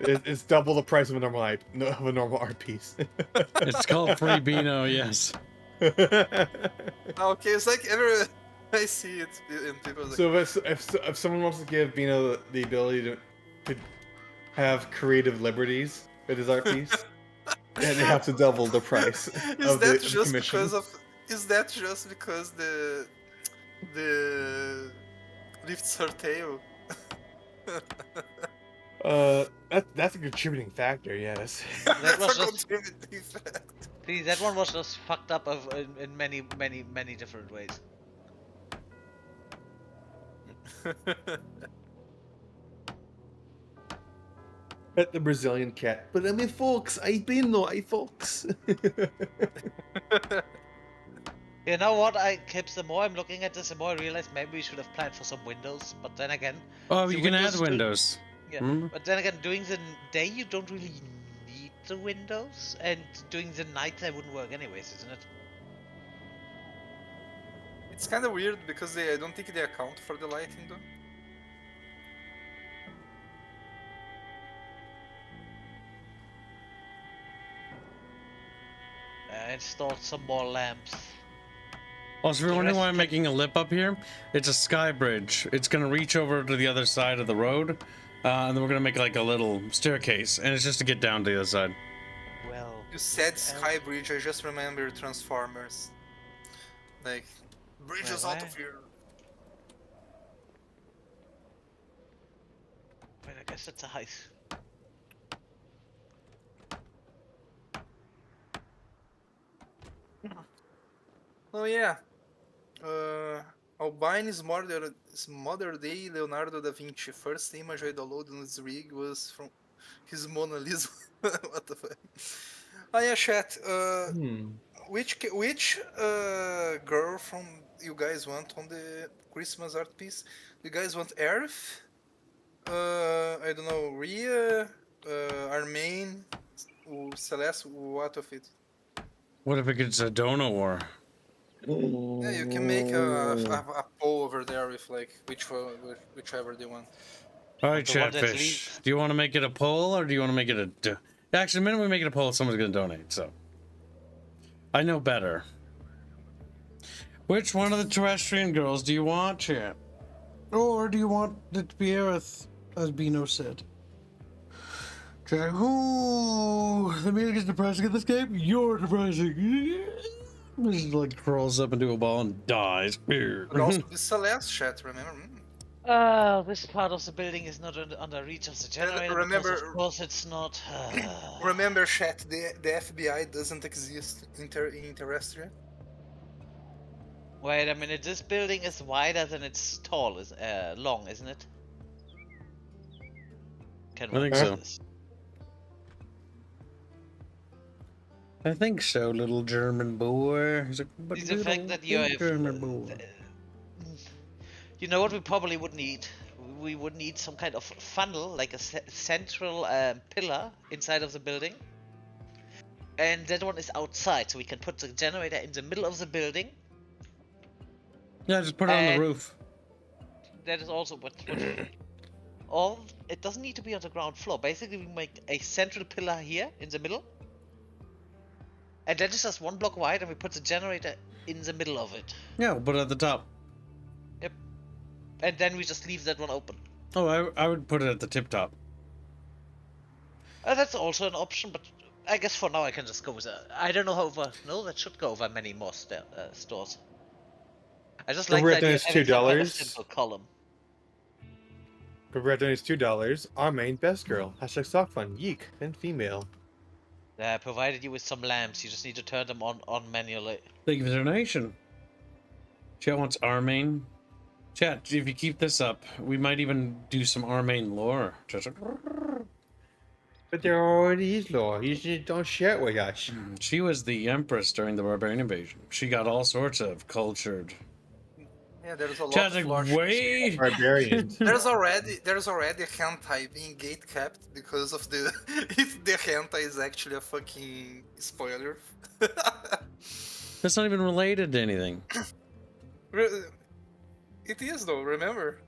It's double the price of a normal art piece. It's called Free Beano, yes. Okay, it's like I see it in people. Like, So if someone wants to give Beano the ability to have creative liberties with his art piece, then they have to double the price of the commission. Is that just because the lifts her tail? That's a contributing factor, yes. That was That's a just, contributing fact. please, that one was just fucked up in many different ways. At the Brazilian cat. But I mean, folks, folks. You know what, Kips, the more I'm looking at this, the more I realize maybe we should have planned for some windows, but then again... Oh, the you can add windows windows. Yeah, Hmm? but then again, doing the day, you don't really need the windows, and doing the night, that wouldn't work anyways, isn't it? It's kind of weird because I don't think they account for the lighting though. Install some more lamps. Also, if you're The wondering rest why I'm can- making a lip up here, it's a sky bridge. It's gonna reach over to the other side of the road, and then we're gonna make like a little staircase, and it's just to get down to the other side. Well, You said Sky Bridge, I just remember Transformers. Like, bridges Wait, out what? of here. wait, I guess it's a heist. Oh yeah. Albine is modern day Leonardo da Vinci. First image I downloaded on his rig was from his Mona Lisa. What the fuck? Oh yeah, chat. Which girl from you guys want on the Christmas art piece? You guys want Earth? I don't know, Rhea, Armaine, Celeste, what of it? What if it gets a Dono War? Yeah, you can make a poll over there with like whichever they want. All right, The one that Chatfish. leaves- Do you want to make it a poll, or do you want to make it Actually, the minute we make it a poll, someone's gonna donate. So I know better. Which one of the terrestrian girls do you want, Chat? Or do you want it to be Aerith, as Bino said? Chat, ooh, the music is depressing in this game. You're depressing. Just like crawls up into a ball and dies. But also the Celeste chat, remember? Oh, this part of the building is not under reach of the generator. remember- because of course it's not. Remember, chat, the FBI doesn't exist in terrestrial. Wait a minute, this building is wider than it's tall, long, isn't it? Can I think do so. this? I think so, little German boy. He's like, but The fact that you have, German boy. you know what we probably would need? We would need some kind of funnel, like a central pillar inside of the building. And that one is outside, so we can put the generator in the middle of the building. Yeah, just put it on the roof. That is also what or it doesn't need to be on the ground floor. Basically, we make a central pillar here in the middle. And that is just one block wide, and we put the generator in the middle of it. Yeah, we'll put it at the top. Yep. And then we just leave that one open. Oh, I would put it at the tip top. That's also an option, but I guess for now I can just go with I don't know how over. No, that should go over many more stores. I just like Remember the idea it's of having some kind of $2? simple column. Remember donates $2. Our main best girl. Hashtag stock fund. Yeek. And female. Provided you with some lamps, you just need to turn them on manually. Thank you for the donation. Chat wants Armaine. Chat, if you keep this up, we might even do some Armaine lore. Just like, But there already is lore. You just don't share it with us. she was the empress during the barbarian invasion. She got all sorts of cultured. Yeah, there's a lot Chat's of like, lore. wait! Barbarians. There's already hentai being gate capped because of the if the hentai is actually a fucking spoiler. That's not even related to anything. It is though. Remember,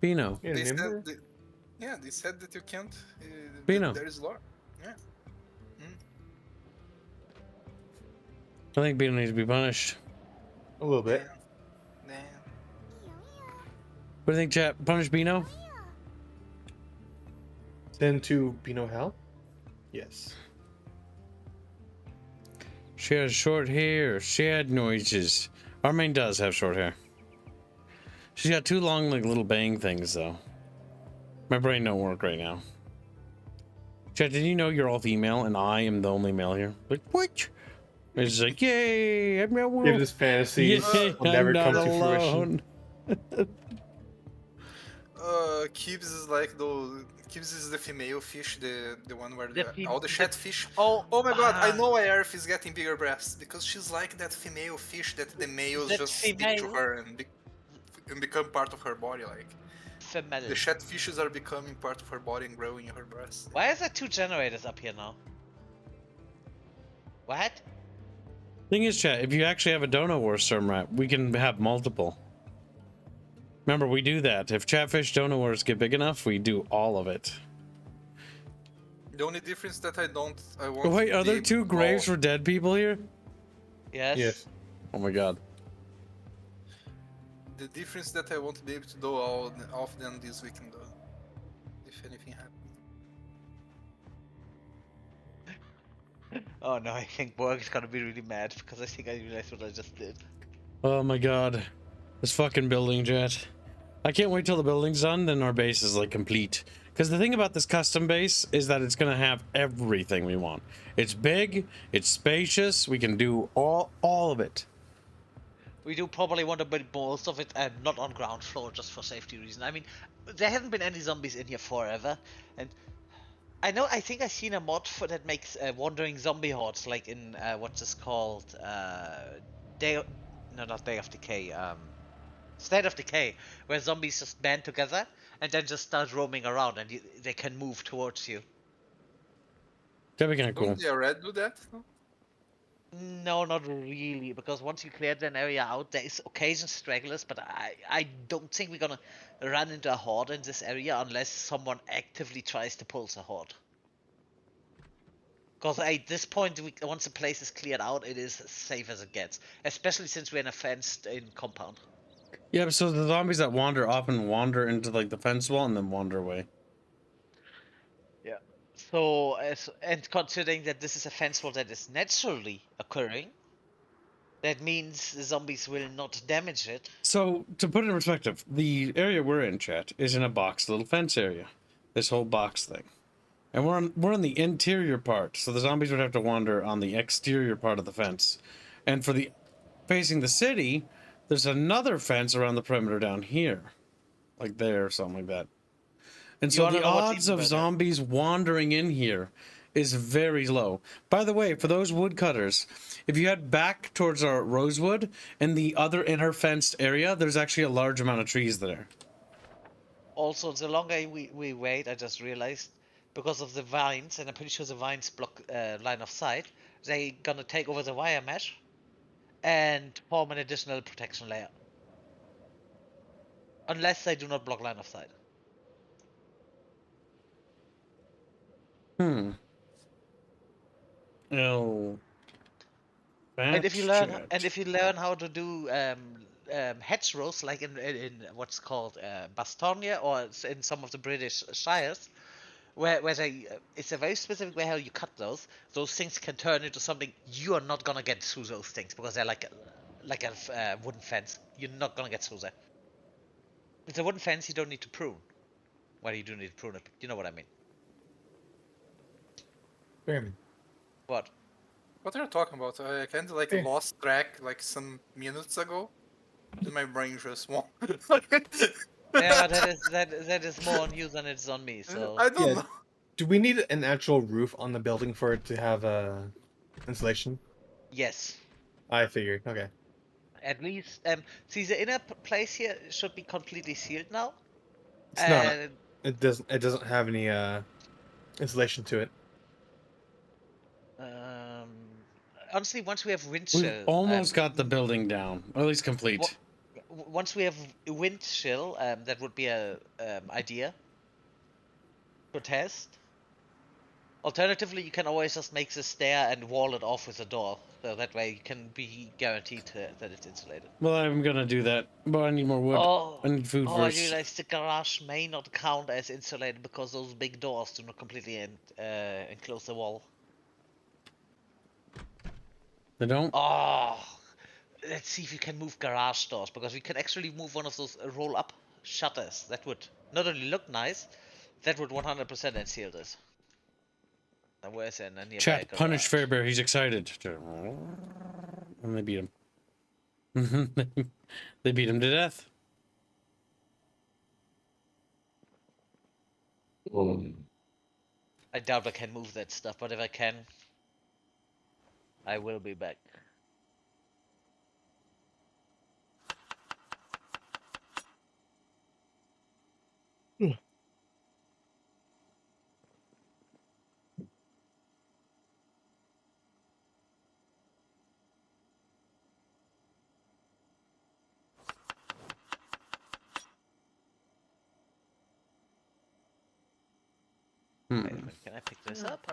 Bino. Yeah, they remember? said, yeah, they said that you can't. Bino. There is lore. Yeah. I think Bino needs to be punished. A little bit. Damn. What do you think, chat? Punish Bino? Send to Bino Hell? Yes. She has short hair. Sad noises. Our main does have short hair. She's got two long, like, little bang things, though. My brain don't work right now. Chat, did you know you're all female and I am the only male here? Like, what? It's like, yay! I'm not Give this fantasy will never I'm come not to fruition. alone. Kibs is like the Kibs is the female fish, the one where all the the- chatfish. Oh, Oh my god, I ah, know why Earth is getting bigger breasts because she's like that female fish that the males That just stick to female- her and become part of her body. Like Female. the chatfishes are becoming part of her body and growing in her breasts. Why is there 2 generators up here now? What? Thing is, chat, if you actually have a Dono Wars server map, we can have multiple. Remember, we do that. If Chatfish Dono Wars get big enough, we do all of it. The only difference that I won't. Oh, wait, are there 2 graves for dead people here? Yes. Yes. Oh my god. The difference that I won't be able to do all of them this weekend, though. If anything happens. Oh no, I think Borg is gonna be really mad because I think I realized what I just did. Oh my god. This fucking building, chat. I can't wait till the building's done, then our base is like complete. Because the thing about this custom base is that it's gonna have everything we want. It's big, it's spacious, we can do all of it. We do probably want to build most of it not on ground floor just for safety reasons. I mean, there haven't been any zombies in here forever, and I think I've seen a mod for that makes wandering zombie hordes, like in what's this called? Not Day of Decay. State of Decay, where zombies just band together and then just start roaming around, and they can move towards you. That'd be kind of cool. Don't they already do that? No? No, not really, because once you clear an area out, there is occasion stragglers, but I don't think we're gonna run into a horde in this area unless someone actively tries to pulse a horde. Because at this point, once the place is cleared out, it is as safe as it gets, especially since we're in a fenced-in compound. Yeah, so the zombies that wander often wander into like the fence wall and then wander away. Yeah. So, and considering that this is a fence wall that is naturally occurring, that means the zombies will not damage it. So, to put it in perspective, the area we're in, chat, is in a box, little fence area. This whole box thing. And we're on the interior part, so the zombies would have to wander on the exterior part of the fence. And for the facing the city, there's another fence around the perimeter down here. Like there or something like that. And so the odds of zombies wandering in here is very low. By the way, for those woodcutters, if you head back towards our rosewood and the other inner fenced area, there's actually a large amount of trees there. Also, the longer we wait, I just realized, because of the vines, and I'm pretty sure the vines block line of sight, they're gonna take over the wire mesh and form an additional protection layer. Unless they do not block line of sight. Oh. And if you learn how to do hedgerows, like in what's called Bastonia or in some of the British shires, where they it's a very specific way how you cut those. Those things can turn into something you are not gonna get through those things because they're like a wooden fence. You're not gonna get through there. It's a wooden fence. You don't need to prune. Well, you do need to prune it. But you know what I mean. What? What are you talking about? I kind of like lost track like some minutes ago. My brain just won't. Yeah, that is more on you than it's on me. So I don't know. Do we need an actual roof on the building for it to have insulation? yes. I figured. Okay. At least, see, the inner place here should be completely sealed now. It's not. It doesn't. It doesn't have any insulation to it. honestly, once we have wind We chill, almost got the building down, or at least complete. once we have wind chill, that would be a idea to test. Alternatively, you can always just make the stair and wall it off with a door, so that way you can be guaranteed that it's insulated. Well, I'm gonna do that, but I need more wood. I need food I first. realized the garage may not count as insulated because those big doors do not completely enclose the wall. They don't? Oh, let's see if you can move garage doors, because we can actually move one of those roll-up shutters. That would not only look nice, that would 100% unseal this. Now where's a nearby Chat, garage? punish Fairbear, he's excited. And they beat him. They beat him to death. I doubt I can move that stuff, but if I can, I will be back. Wait, can I pick this up?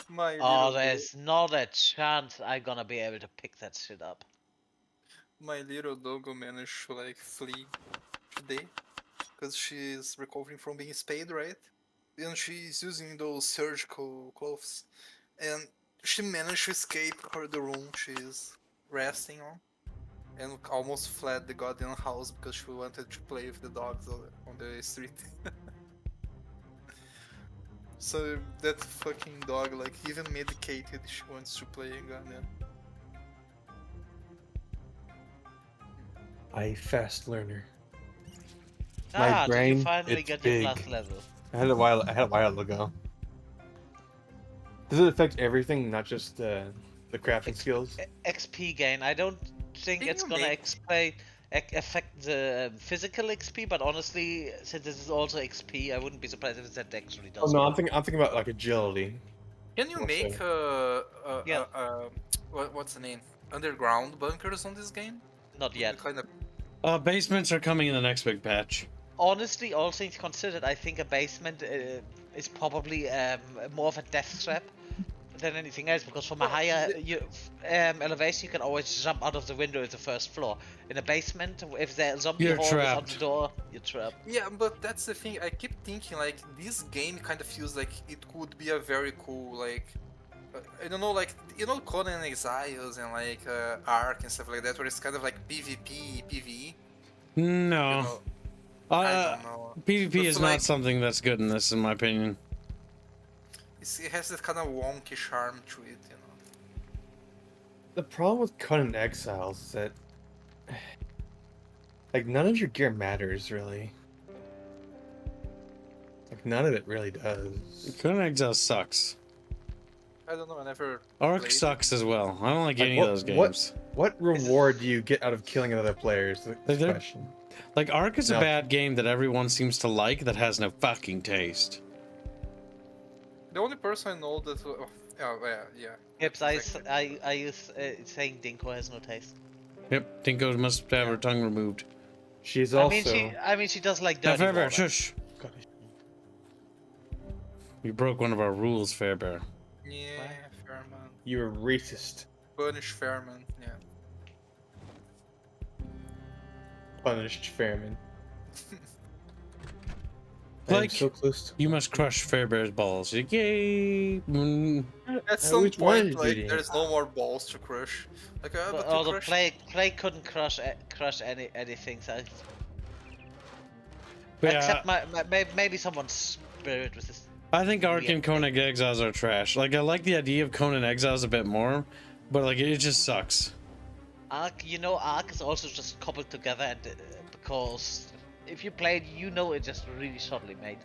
My Oh, little there's not a chance I'm gonna be able to pick that shit up. my little doggo managed to like flee today because she's recovering from being spayed, right? And she's using those surgical clothes, and she managed to escape the room she's resting on, and almost fled the goddamn house because she wanted to play with the dogs on the street. So that fucking dog, like even medicated, she wants to play Gungan. I fast learner. My Did brain, you finally it's get big. your plus level? I had a while ago. Does it affect everything, not just the crafting skills? XP gain. I don't think Can it's you gonna make- affect the physical XP, but honestly, since this is also XP, I wouldn't be surprised if that actually Oh does. no, I'm thinking about like agility. Can you What's make Yeah. what's the name? Underground bunkers on this game? Not yet. Kind of. Basements are coming in the next big patch. Honestly, all things considered, I think a basement is probably more of a death trap than anything else, because from a higher elevation you can always jump out of the window at the first floor. In a basement, if the zombie You're horde is on trapped. the door, you're trapped. Yeah, but that's the thing. I keep thinking like this game kind of feels like it could be a very cool like I don't know, like you know Conan Exiles and like Ark and stuff like that, where it's kind of like PvP, PvE. No. You know, I don't know. PvP But is for, not like, something that's good in this, in my opinion. it has that kind of wonky charm to it, you know. The problem with Conan Exiles is that like none of your gear matters really. Like none of it really does. Conan Exile sucks. I don't know. I never. Ark played. sucks as well. I don't like Like, any of those games. What reward do you get out of killing other players? That's the They're- question. Like, Ark is a No. bad game that everyone seems to like that has no fucking taste. The only person I know that. Yeah. Yep, exactly. I use saying Dinko has no taste. Yep, Dinko must have her tongue removed. She's I also. mean, she does like Now, dirty Fairbear, water. shush. You broke one of our rules, Fairbear. Yeah, Fairman. You're racist. Punish Fairman. Yeah. Punished Fairman. I am Like, so close to. you must crush Fairbear's balls. Yay! Mm. At some which one point, is like, eating? there's no more balls to crush. Like, but to Although crush. Plague couldn't crush anything, so But except yeah, maybe someone's spirit with this. I think Ark Yeah. and Conan Exiles are trash. Like, I like the idea of Conan Exiles a bit more, but like, it just sucks. Ark, Ark is also just coupled together, and because if you play it, it's just really shortly made.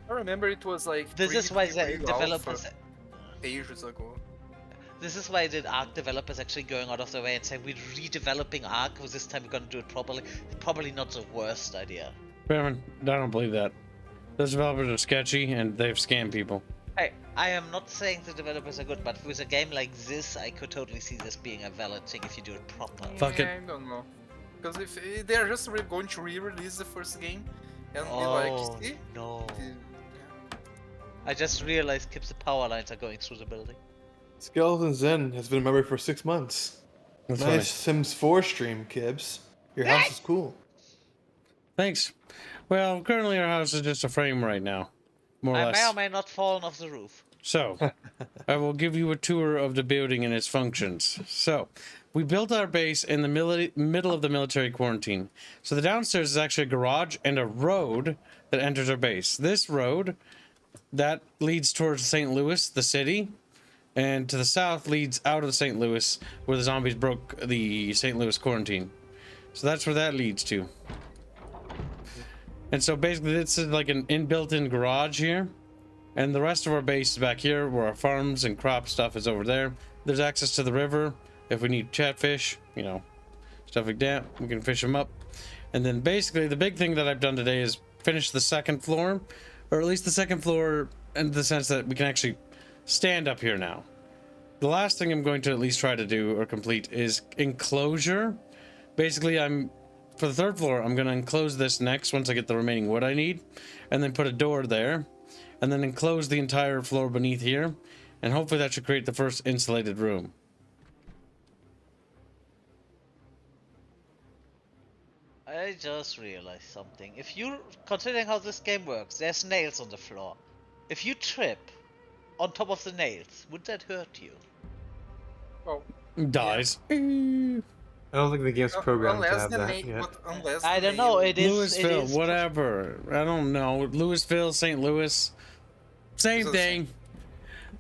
I remember it was like. This is why the pre-alpha developers. Ages ago. This is why the Ark developers actually going out of their way and saying we're redeveloping Ark, because this time we're gonna do it properly. It's probably not the worst idea. Fairman, I don't believe that. Those developers are sketchy and they've scammed people. I am not saying the developers are good, but with a game like this, I could totally see this being a valid thing if you do it proper. Fuck it. I don't know. Because if they're just going to re-release the first game and be like, Oh see? no! Yeah. I just realized Kib's power lines are going through the building. Skeleton Zen has been a member for 6 months. That's Nice funny. Sims 4 stream, Kibs. Your house is cool. Thanks. Well, currently our house is just a frame right now, more or I less. may or may not fallen off the roof. So, I will give you a tour of the building and its functions. So, we built our base in the middle of the military quarantine. So the downstairs is actually a garage and a road that enters our base. This road, that leads towards St. Louis, the city, and to the south leads out of St. Louis, where the zombies broke the St. Louis quarantine. So that's where that leads to. And so basically it's like an built-in garage here. And the rest of our base is back here, where our farms and crop stuff is over there. There's access to the river if we need chatfish, you know, stuff like that. We can fish them up. And then basically the big thing that I've done today is finish the second floor, or at least the second floor in the sense that we can actually stand up here now. The last thing I'm going to at least try to do or complete is enclosure. Basically, for the third floor, I'm going to enclose this next once I get the remaining wood I need, and then put a door there, and then enclose the entire floor beneath here, and hopefully that should create the first insulated room. I just realized something. If you, considering how this game works, there's nails on the floor. If you trip on top of the nails, would that hurt you? Well, Dies. I don't think the game's programmed to unless have the that nail, yet. but unless I the don't know. nail- It is. Louisville, whatever. I don't know. Louisville, St. Louis. Same So- thing.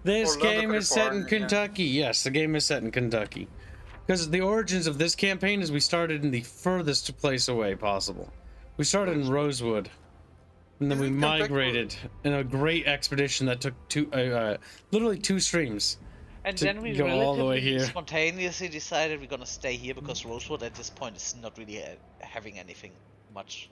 This Orlando, game is set in California, yeah. Kentucky. Yes, the game is set in Kentucky. Because the origins of this campaign is we started in the furthest place away possible. We started in Rosewood. And then we Isn't Kentucky- migrated in a great expedition that took literally 2 streams. And to then we go all the way relatively here. spontaneously decided we're gonna stay here because Rosewood at this point is not really having anything much.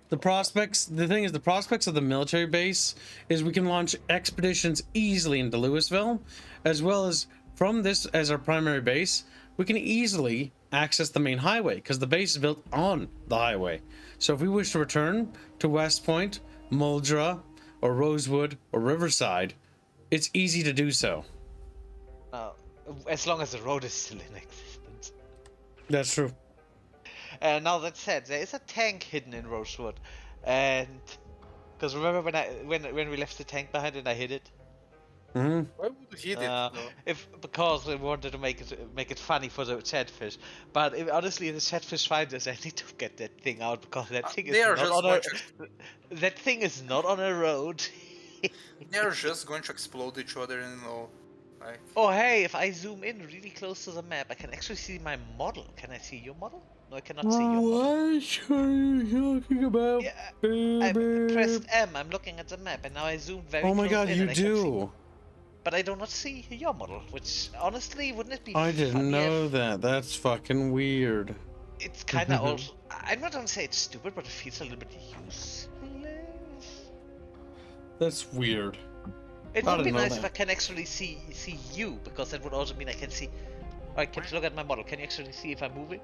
The prospects of the military base is we can launch expeditions easily into Louisville, as well as from this as our primary base, we can easily access the main highway because the base is built on the highway. So if we wish to return to West Point, Muldra, or Rosewood, or Riverside, it's easy to do so. As long as the road is still in existence. That's true. Now that said, there is a tank hidden in Rosewood, and because remember when we left the tank behind and I hid it? Hmm. Why would you hit it? though? Because we wanted to make it funny for the chatfish, but honestly, the chatfish find us. I need to get that thing out because that thing is They are not just on going a. That thing is not on a road. They are just going to explode each other and all. Like, Oh hey, if I zoom in really close to the map, I can actually see my model. Can I see your model? No, I cannot see your model. What are you talking about? Yeah, I baby? pressed M. I'm looking at the map, and now I zoom very. Oh my close god, in you and I can see- do! But I do not see your model, which honestly wouldn't it be? I didn't funny know if- that. That's fucking weird. It's kind of also. I'm not gonna say it's stupid, but it feels a little bit useless. That's weird. It I would be didn't know nice if that. I can actually see you, because that would also mean I can see. Alright, Kips, look at my model. Can you actually see if I'm moving?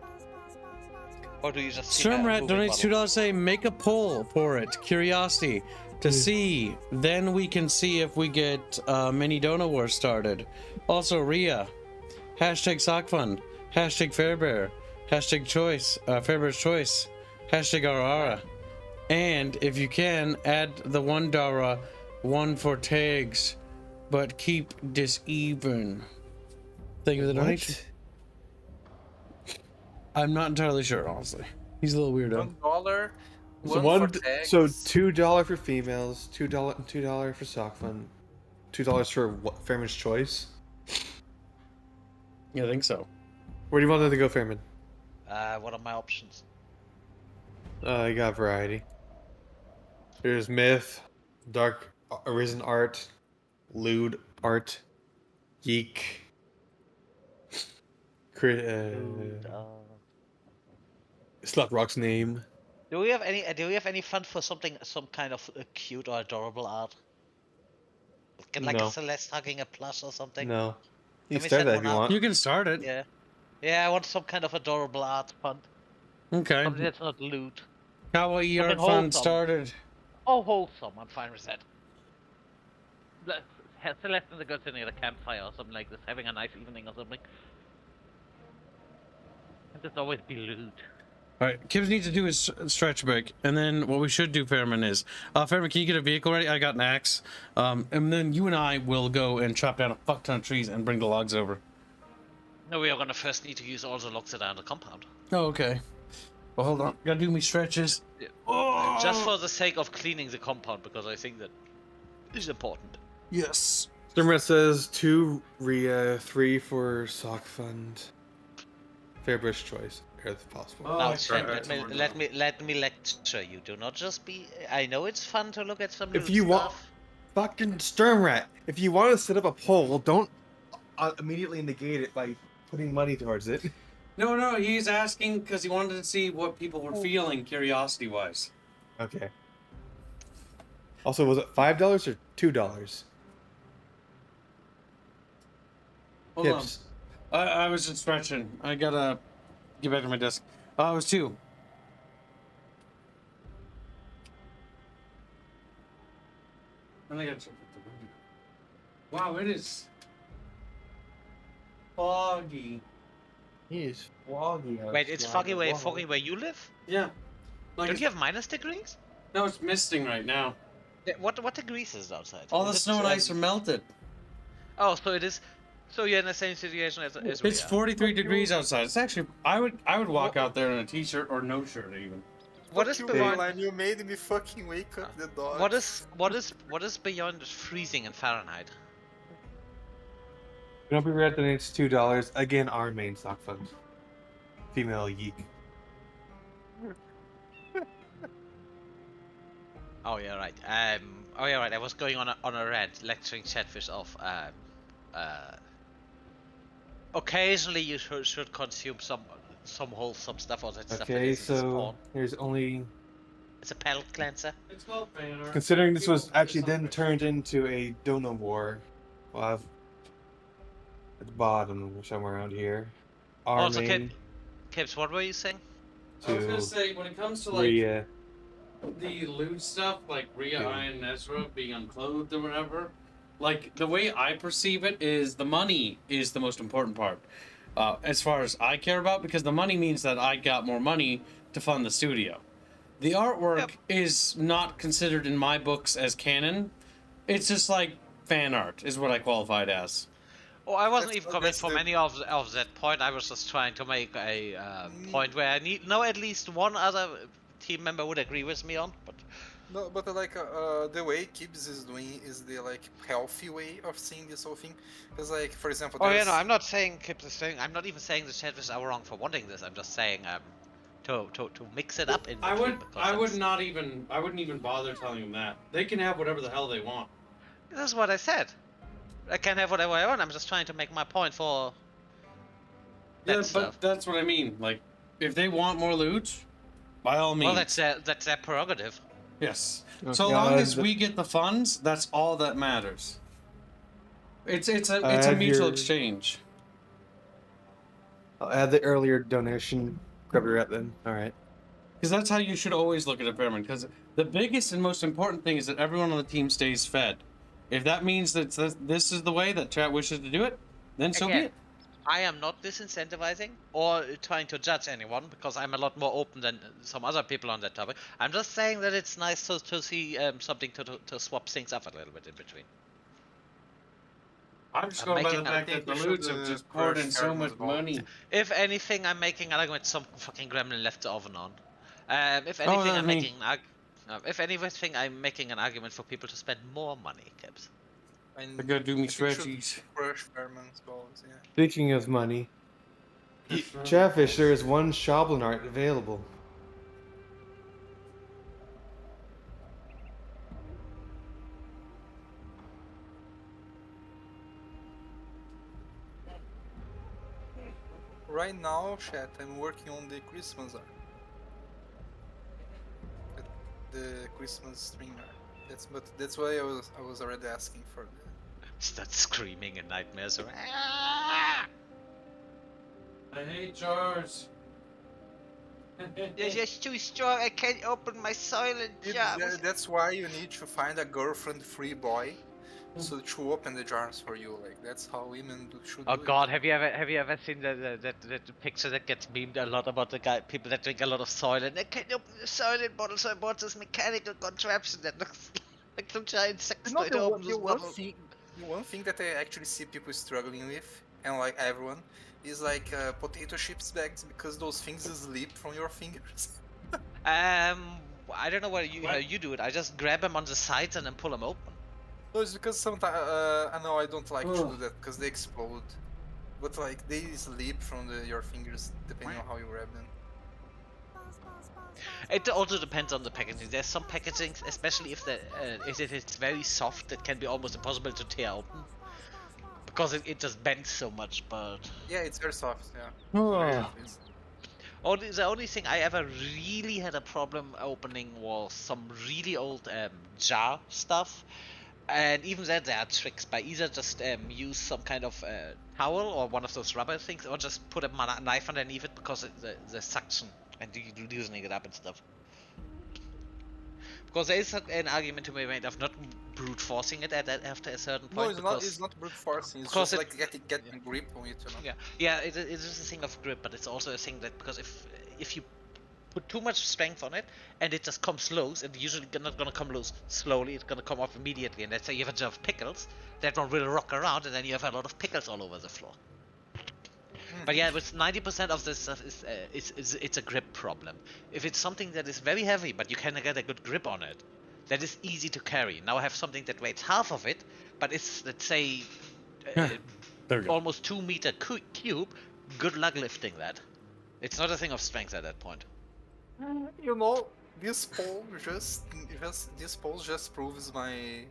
Or do you just see my Sturmrat moving donates model? $2 say make a poll for it. Curiosity to see. Then we can see if we get mini Dono War started. Also Ria. Hashtag Sockfun. Hashtag Fairbear. Hashtag Choice. Fairbear's Choice. Hashtag Arara. And if you can, add the $1 one for tags, but keep this even. Thank you for the donation. I'm not entirely sure, honestly. He's a little weirdo. $1. So One for tags. so $2 for females, $2 for sock fun, $2 for what, Fairman's Choice. Yeah, I think so. Where do you want them to go, Fairman? What are my options? You got variety. There's myth, dark arisen art, lewd art, geek. Slap Rock's name. Do we have any? Do we have any fun for some kind of cute or adorable art? Like No. a Celeste hugging a plush or something. No. You Can we start set that if one you up? want. You can start it. Yeah. Yeah, I want some kind of adorable art font. Okay. Something that's not loot. Kawaii Something Art Fund wholesome. started. Oh, wholesome. I'm fine with that. Celeste and the girl sitting at a campfire or something like this, having a nice evening or something. And just always be loot. All right, Kibs needs to do his stretch break, and then what we should do, Fairman, is Fairman, can you get a vehicle ready? I got an axe, and then you and I will go and chop down a fuck ton of trees and bring the logs over. No, we are gonna first need to use all the logs that are in the compound. Oh, okay. Well, hold on, gotta do me stretches. Yeah. Oh! Just for the sake of cleaning the compound, because I think that is important. Yes. Sturmret says 2 Rhea, 3 for sock fund. Fairbrush choice, if possible. Oh, Now, I Sven, tried that let me lecture you. Do not just be. I know it's fun to look at some If loot you want, stuff. fucking Sturmret, if you want to set up a poll, don't immediately negate it by putting money towards it. No, he's asking because he wanted to see what people were feeling, curiosity-wise. Okay. Also, was it $5 or $2? Hold on. Tips. I was just stretching. I gotta get back to my desk. It was 2. I think I checked the window. Wow, it is foggy. He is foggy. Wait, it's foggy where you live? Yeah. Like Don't you have minus degrees? No, it's misting right now. What degrees is it outside? All Is the it, snow and ice are melted. Oh, so it is. So you're in the same situation as we It's are. 43 degrees outside. It's actually I would walk out there in a t-shirt or no shirt even. What is Fuck you, beyond? Caroline, you made me fucking wake up the dog. What is beyond freezing in Fahrenheit? Don't be red, then it's $2. Again, our main stock fund. Female yeek. Oh yeah, right. Oh yeah, right. I was going on a rant, lecturing Chatfish off. Occasionally you should consume some wholesome stuff or that stuff. That Okay, isn't so porn. there's only. It's a palate cleanser. It's called fan art. Considering this was actually then turned into a Dono War, we'll have at the bottom somewhere around here. Our Also, main Kibs, what were you saying? I was gonna to say when it comes to like Rhea. the loot stuff, like Rhea, Yeah. Ian, and Ezra being unclothed or whatever, like the way I perceive it is the money is the most important part, as far as I care about, because the money means that I got more money to fund the studio. The artwork is not considered in my books as canon. It's just like fan art is what I qualify it as. Oh, I wasn't That's- even coming that's from the- any of that point. I was just trying to make a point where I know at least one other team member would agree with me on. But No, but like the way Kibs is doing is the like healthy way of seeing this whole thing. Because like for example, oh yeah, there's- no, I'm not saying Kibs is saying. I'm not even saying the Chatfish are wrong for wanting this. I'm just saying to mix it up in between. I wouldn't even bother telling them that. They can have whatever the hell they want. That's what I said. I can have whatever I want. I'm just trying to make my point for that Yeah, stuff. but that's what I mean. Like, if they want more loot, by all means. Well, that's their prerogative. Yes. Okay. So Yeah, long as the- we get the funds, that's all that matters. It's a Add mutual your- exchange. I'll add the earlier donation. Grab your rep then. All right. Because that's how you should always look at a pyramid. Because the biggest and most important thing is that everyone on the team stays fed. If that means that this is the way that chat wishes to do it, then so be Again, it. I am not disincentivizing or trying to judge anyone because I'm a lot more open than some other people on that topic. I'm just saying that it's nice to see something to swap things up a little bit in between. I'm just I'm going by the making- fact I that the think we loots should, have just poured crush in so Fairman's much vote. money. If anything, I'm making an argument some fucking gremlin left the oven on. If Oh, anything, that's I'm me. making if anything, I'm making an argument for people to spend more money, Kibs. I gotta do me I think we should stretchies. Crush Fairman's balls, yeah. Speaking of money, Chatfish, there is one Shoblin art available. Right now, chat, I'm working on the Christmas art. The Christmas string art. That's why I was already asking for Start screaming in nightmares. I hate jars. They're just too strong. I can't open my silent jar. That's why you need to find a girlfriend-free boy, so to open the jars for you. Like that's how women should Oh do God, have you ever seen that picture that gets memed a lot about the people that drink a lot of soil and they can't open the soil in bottles, so I bought this mechanical contraption that looks like some giant sex It's not toy to open this bottle. the one thing that I actually see people struggling with, and like everyone, is like potato chips bags because those things slip from your fingers. I don't know how you do it. I just grab them on the sides and then pull them open. No, it's because sometimes I know I don't like to do that because they explode, but like they slip from your fingers depending on how you grab them. It also depends on the packaging. There's some packaging, especially if it's very soft, it can be almost impossible to tear open because it just bends so much. But Yeah, it's very soft. Yeah. Oh. the only thing I ever really had a problem opening was some really old jar stuff. And even then there are tricks by either just use some kind of towel or one of those rubber things, or just put a knife underneath it because the suction and loosening it up and stuff. Because there is an argument to be made of not brute forcing it after a certain point. No, it's not brute forcing. It's because just like getting grip on it. You know? Yeah, it is a thing of grip, but it's also a thing that because if you put too much strength on it and it just comes loose, and usually not gonna come loose slowly, it's gonna come off immediately. And let's say you have a jar of pickles, that one will rock around, and then you have a lot of pickles all over the floor. But yeah, with 90% of this stuff it's a grip problem. If it's something that is very heavy, but you can get a good grip on it, that is easy to carry. Now I have something that weighs half of it, but it's, let's say, There we go. almost 2 meter cube. Good luck lifting that. It's not a thing of strength at that point. You know, this poll just proves my.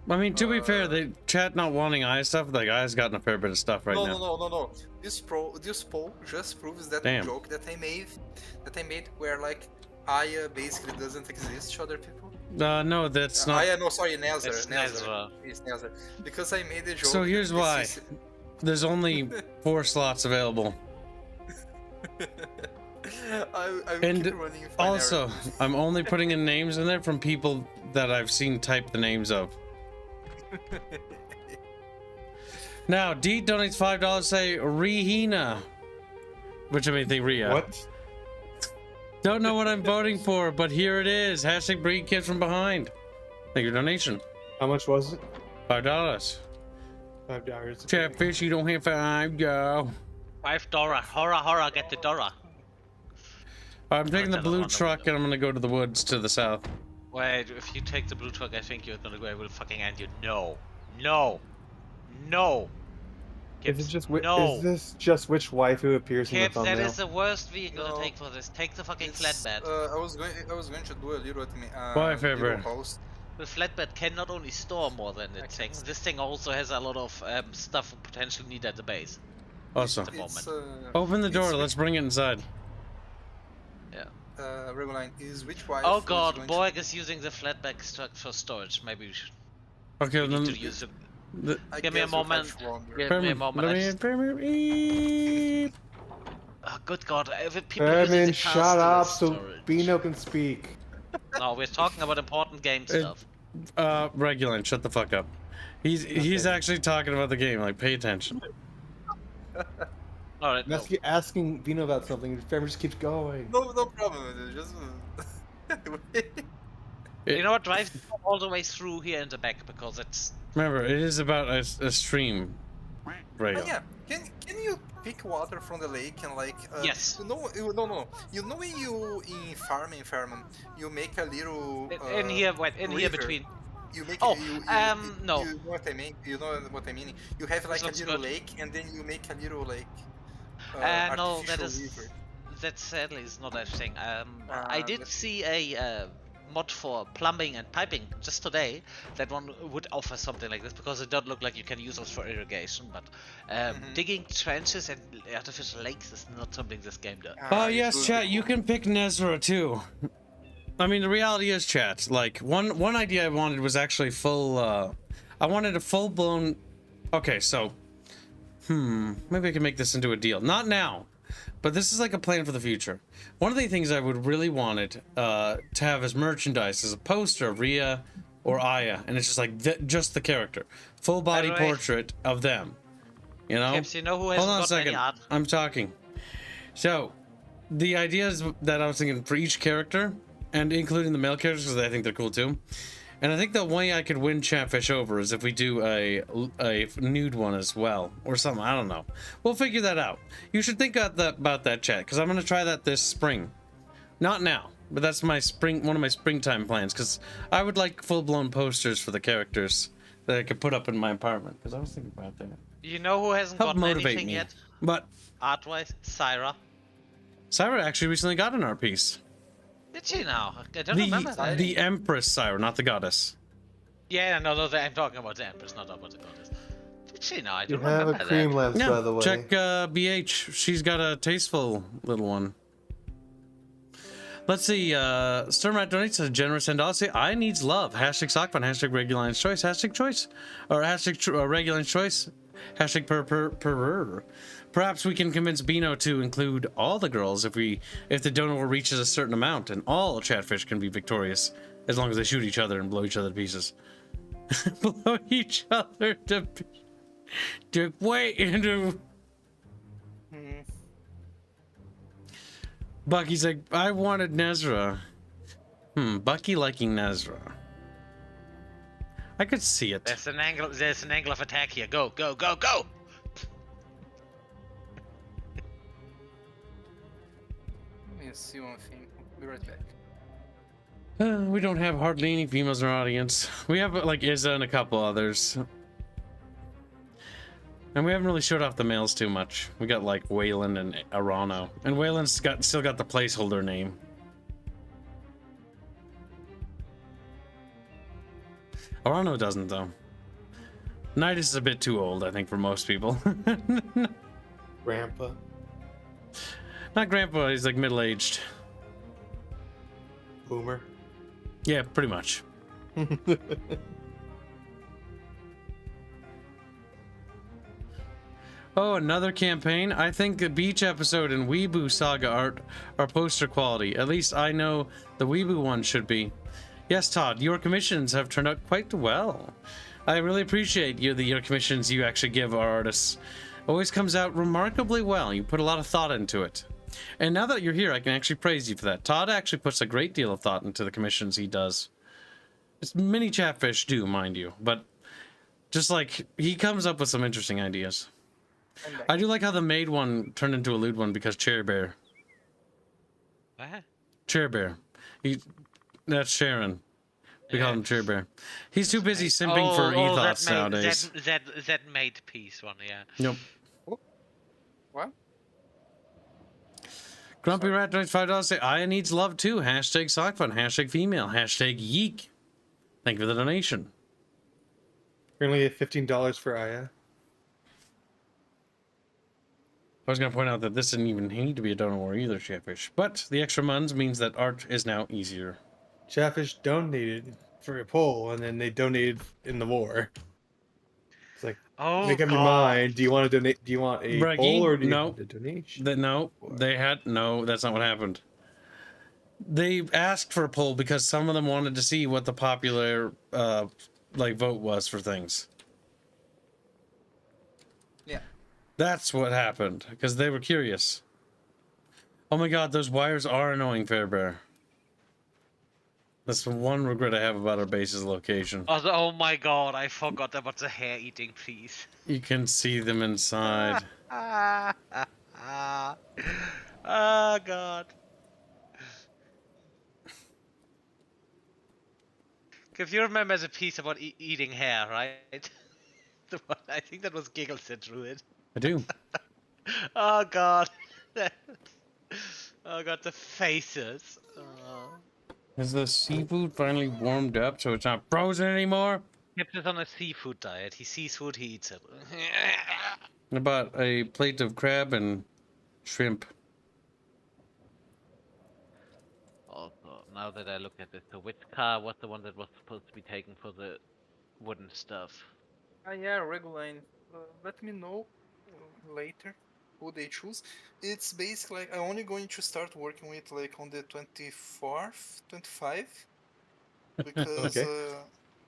I mean, to be fair, the chat not wanting eye stuff, like Eye's gotten a fair bit of stuff right now. No. This poll just proves that Damn. joke that I made where like Aya basically doesn't exist to other people. No, that's not. Aya, no, sorry, Nether. It's Nether. It's Nether. Because I made a joke. So here's that why. this is- There's only 4 slots available. I And keep running for Also, I'm only putting in names in there from people that I've seen type the names of. Now, D donates $5 say Rihina. Which I mean, think Rhea. What? Don't know what I'm voting for, but here it is. Hashtag bring kids from behind. Thank you for your donation. How much was it? $5. $5. Chatfish, you don't have $5, $5. Horror, get the Dora. I'm taking the Alright, blue I'll truck and I'm gonna go to the woods to the south. Wait, if you take the blue truck, I think you're gonna go. I will fucking end you. No. Is it just no. is this just which waifu appears in the Kip, that thumbnail? is the worst vehicle No. to take for this. Take the fucking It's, flatbed. I was going to do a little Why, little favorite? post. The flatbed can not only store more than it takes. This thing also has a lot of stuff we potentially need at the base. Awesome. At the moment. Open the door, it's let's bring it inside. Reguline is which waifu Oh is god, going Borg is using the flatbed truck for storage. Maybe we should Okay, need then. to use it. I Give me a guess we'll have moment. stronger. Give me a moment. Beep. Oh, good god, if people using Ermin, the shut castle up as so storage. Bino can speak. No, we're talking about important game stuff. Reguline, shut the fuck up. He's actually talking about the game, like, pay attention. Alright, no. Asking Bino about something, and Fermer just keeps going. No problem with it. Just. You know what? Drive all the way through here in the back because it's. Remember, it is about a stream. Right. Oh, yeah. Can you pick water from the lake and like? Yes. No. You know when you in farming, you make a little. In here, wait, in here river. between. You make. Oh, no. You know what I mean? You know what I mean? You have like a Sounds little good. lake, and then you make a little like. No, that artificial is. river. That sadly is not a thing. I did that's- see a mod for plumbing and piping just today. That one would offer something like this because it does look like you can use those for irrigation. But digging trenches and artificial lakes is not something this game does. Oh, it yes, would chat, be you cool. can pick Nezra too. I mean, the reality is, chat, like, one idea I wanted was actually full, I wanted a full-blown... Okay, so... maybe I can make this into a deal. Not now, but this is like a plan for the future. One of the things I would really wanted to have as merchandise is a poster of Rhea or Aya, and it's just like just the character. Full body By the way- portrait of them. You know? Kibs, you know who Hold hasn't on a got any second. art? I'm talking. So, the ideas that I was thinking for each character, and including the male characters, because I think they're cool too. And I think the way I could win Chatfish over is if we do a nude one as well, or something. I don't know. We'll figure that out. You should think about that, chat, because I'm gonna try that this spring. Not now, but that's my one of my springtime plans. Because I would like full-blown posters for the characters that I could put up in my apartment. Because I was thinking about that. You know who hasn't Help gotten motivate anything me. yet? But Art-wise? Syra. Syra actually recently got an art piece. Did she now? I don't remember that. The Empress Syra, not the goddess. Yeah, no, I'm talking about the Empress, not about the Goddess. Did she now? I You don't have remember a cream that. lens, Yeah, by the way. check BH. She's got a tasteful little one. Let's see. Sturmat donates a generous $10. I needs love. Hashtag sockfun. Hashtag Reguline's choice. Hashtag choice. Or hashtag Reguline's choice. Hashtag per. Perhaps we can convince Bino to include all the girls if the donor reaches a certain amount, and all Chatfish can be victorious as long as they shoot each other and blow each other to pieces. Blow each other to wait into. Bucky's like, I wanted Nezra. Bucky liking Nezra. I could see it. There's an angle of attack here. Go, go, go, go! Let me see one thing. I'll be right back. We don't have hardly any females in our audience. We have like Izza and a couple others. And we haven't really showed off the males too much. We got like Waylon and Arano. And Waylon's still got the placeholder name. Arano doesn't though. Nidus is a bit too old, I think, for most people. Grandpa. Not grandpa, he's like middle-aged. Boomer. Yeah, pretty much. Oh, another campaign? I think the beach episode and Weeboo Saga art are poster quality. At least I know the Weeboo one should be. Yes, Todd, your commissions have turned out quite well. I really appreciate your commissions you actually give our artists. Always comes out remarkably well. You put a lot of thought into it. And now that you're here, I can actually praise you for that. Todd actually puts a great deal of thought into the commissions he does. Many Chatfish do, mind you, but just like he comes up with some interesting ideas. I do like how the maid one turned into a lewd one because Chair Bear. What? Chair Bear. That's Sharon. We call him Chair Bear. He's too busy simping for ethos nowadays. That made peace one, yeah. Nope. What? Grumpy Rat donates $5. Say Aya needs love too. Hashtag sockfun. Hashtag female. Hashtag yeek. Thank you for the donation. Currently at $15 for Aya. I was going to point out that this didn't even need to be a donor war either, Chatfish. But the extra muns means that art is now easier. Chatfish donated for a poll, and then they donated in the war. It's like, Oh, make up your mind. Do you want to donate? Do you want a Breggy? poll or do you No. want a donation? No, that's not what happened. They asked for a poll because some of them wanted to see what the popular vote was for things. Yeah. That's what happened because they were curious. Oh my god, those wires are annoying, Fairbear. That's the one regret I have about our base's location. Oh my god, I forgot about the hair eating piece. You can see them inside. Oh god. If you remember the piece about eating hair, right? The one, I think that was Giggles that drew it. I do. Oh god. Oh god, the faces. Oh. Is the seafood finally warmed up so it's not frozen anymore? Kip is on a seafood diet. He sees food, he eats it. I bought a plate of crab and shrimp. Also, now that I look at this, so which car was the one that was supposed to be taken for the wooden stuff. Yeah, Reguline. Let me know later who they choose. It's basically like I'm only going to start working with like on the 24th, 25, because Okay.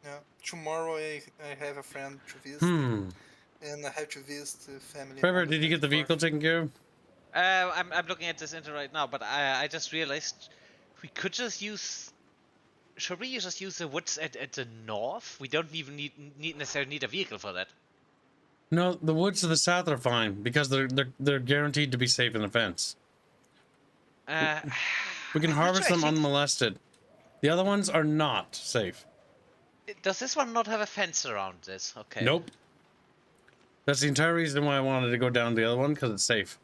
yeah, tomorrow I have a friend to visit, Hmm. and I have to visit the family Trevor, on the did you get the 24th. vehicle taken care of? I'm looking at this internet right now, but I just realized we could just use. Should we just use the woods at the north? We don't even necessarily need a vehicle for that. No, the woods to the south are fine because they're guaranteed to be safe in the fence. Uh, We can harvest actually, I them think unmolested. The other ones are not safe. does this one not have a fence around this? Okay. Nope. That's the entire reason why I wanted to go down the other one, because it's safe.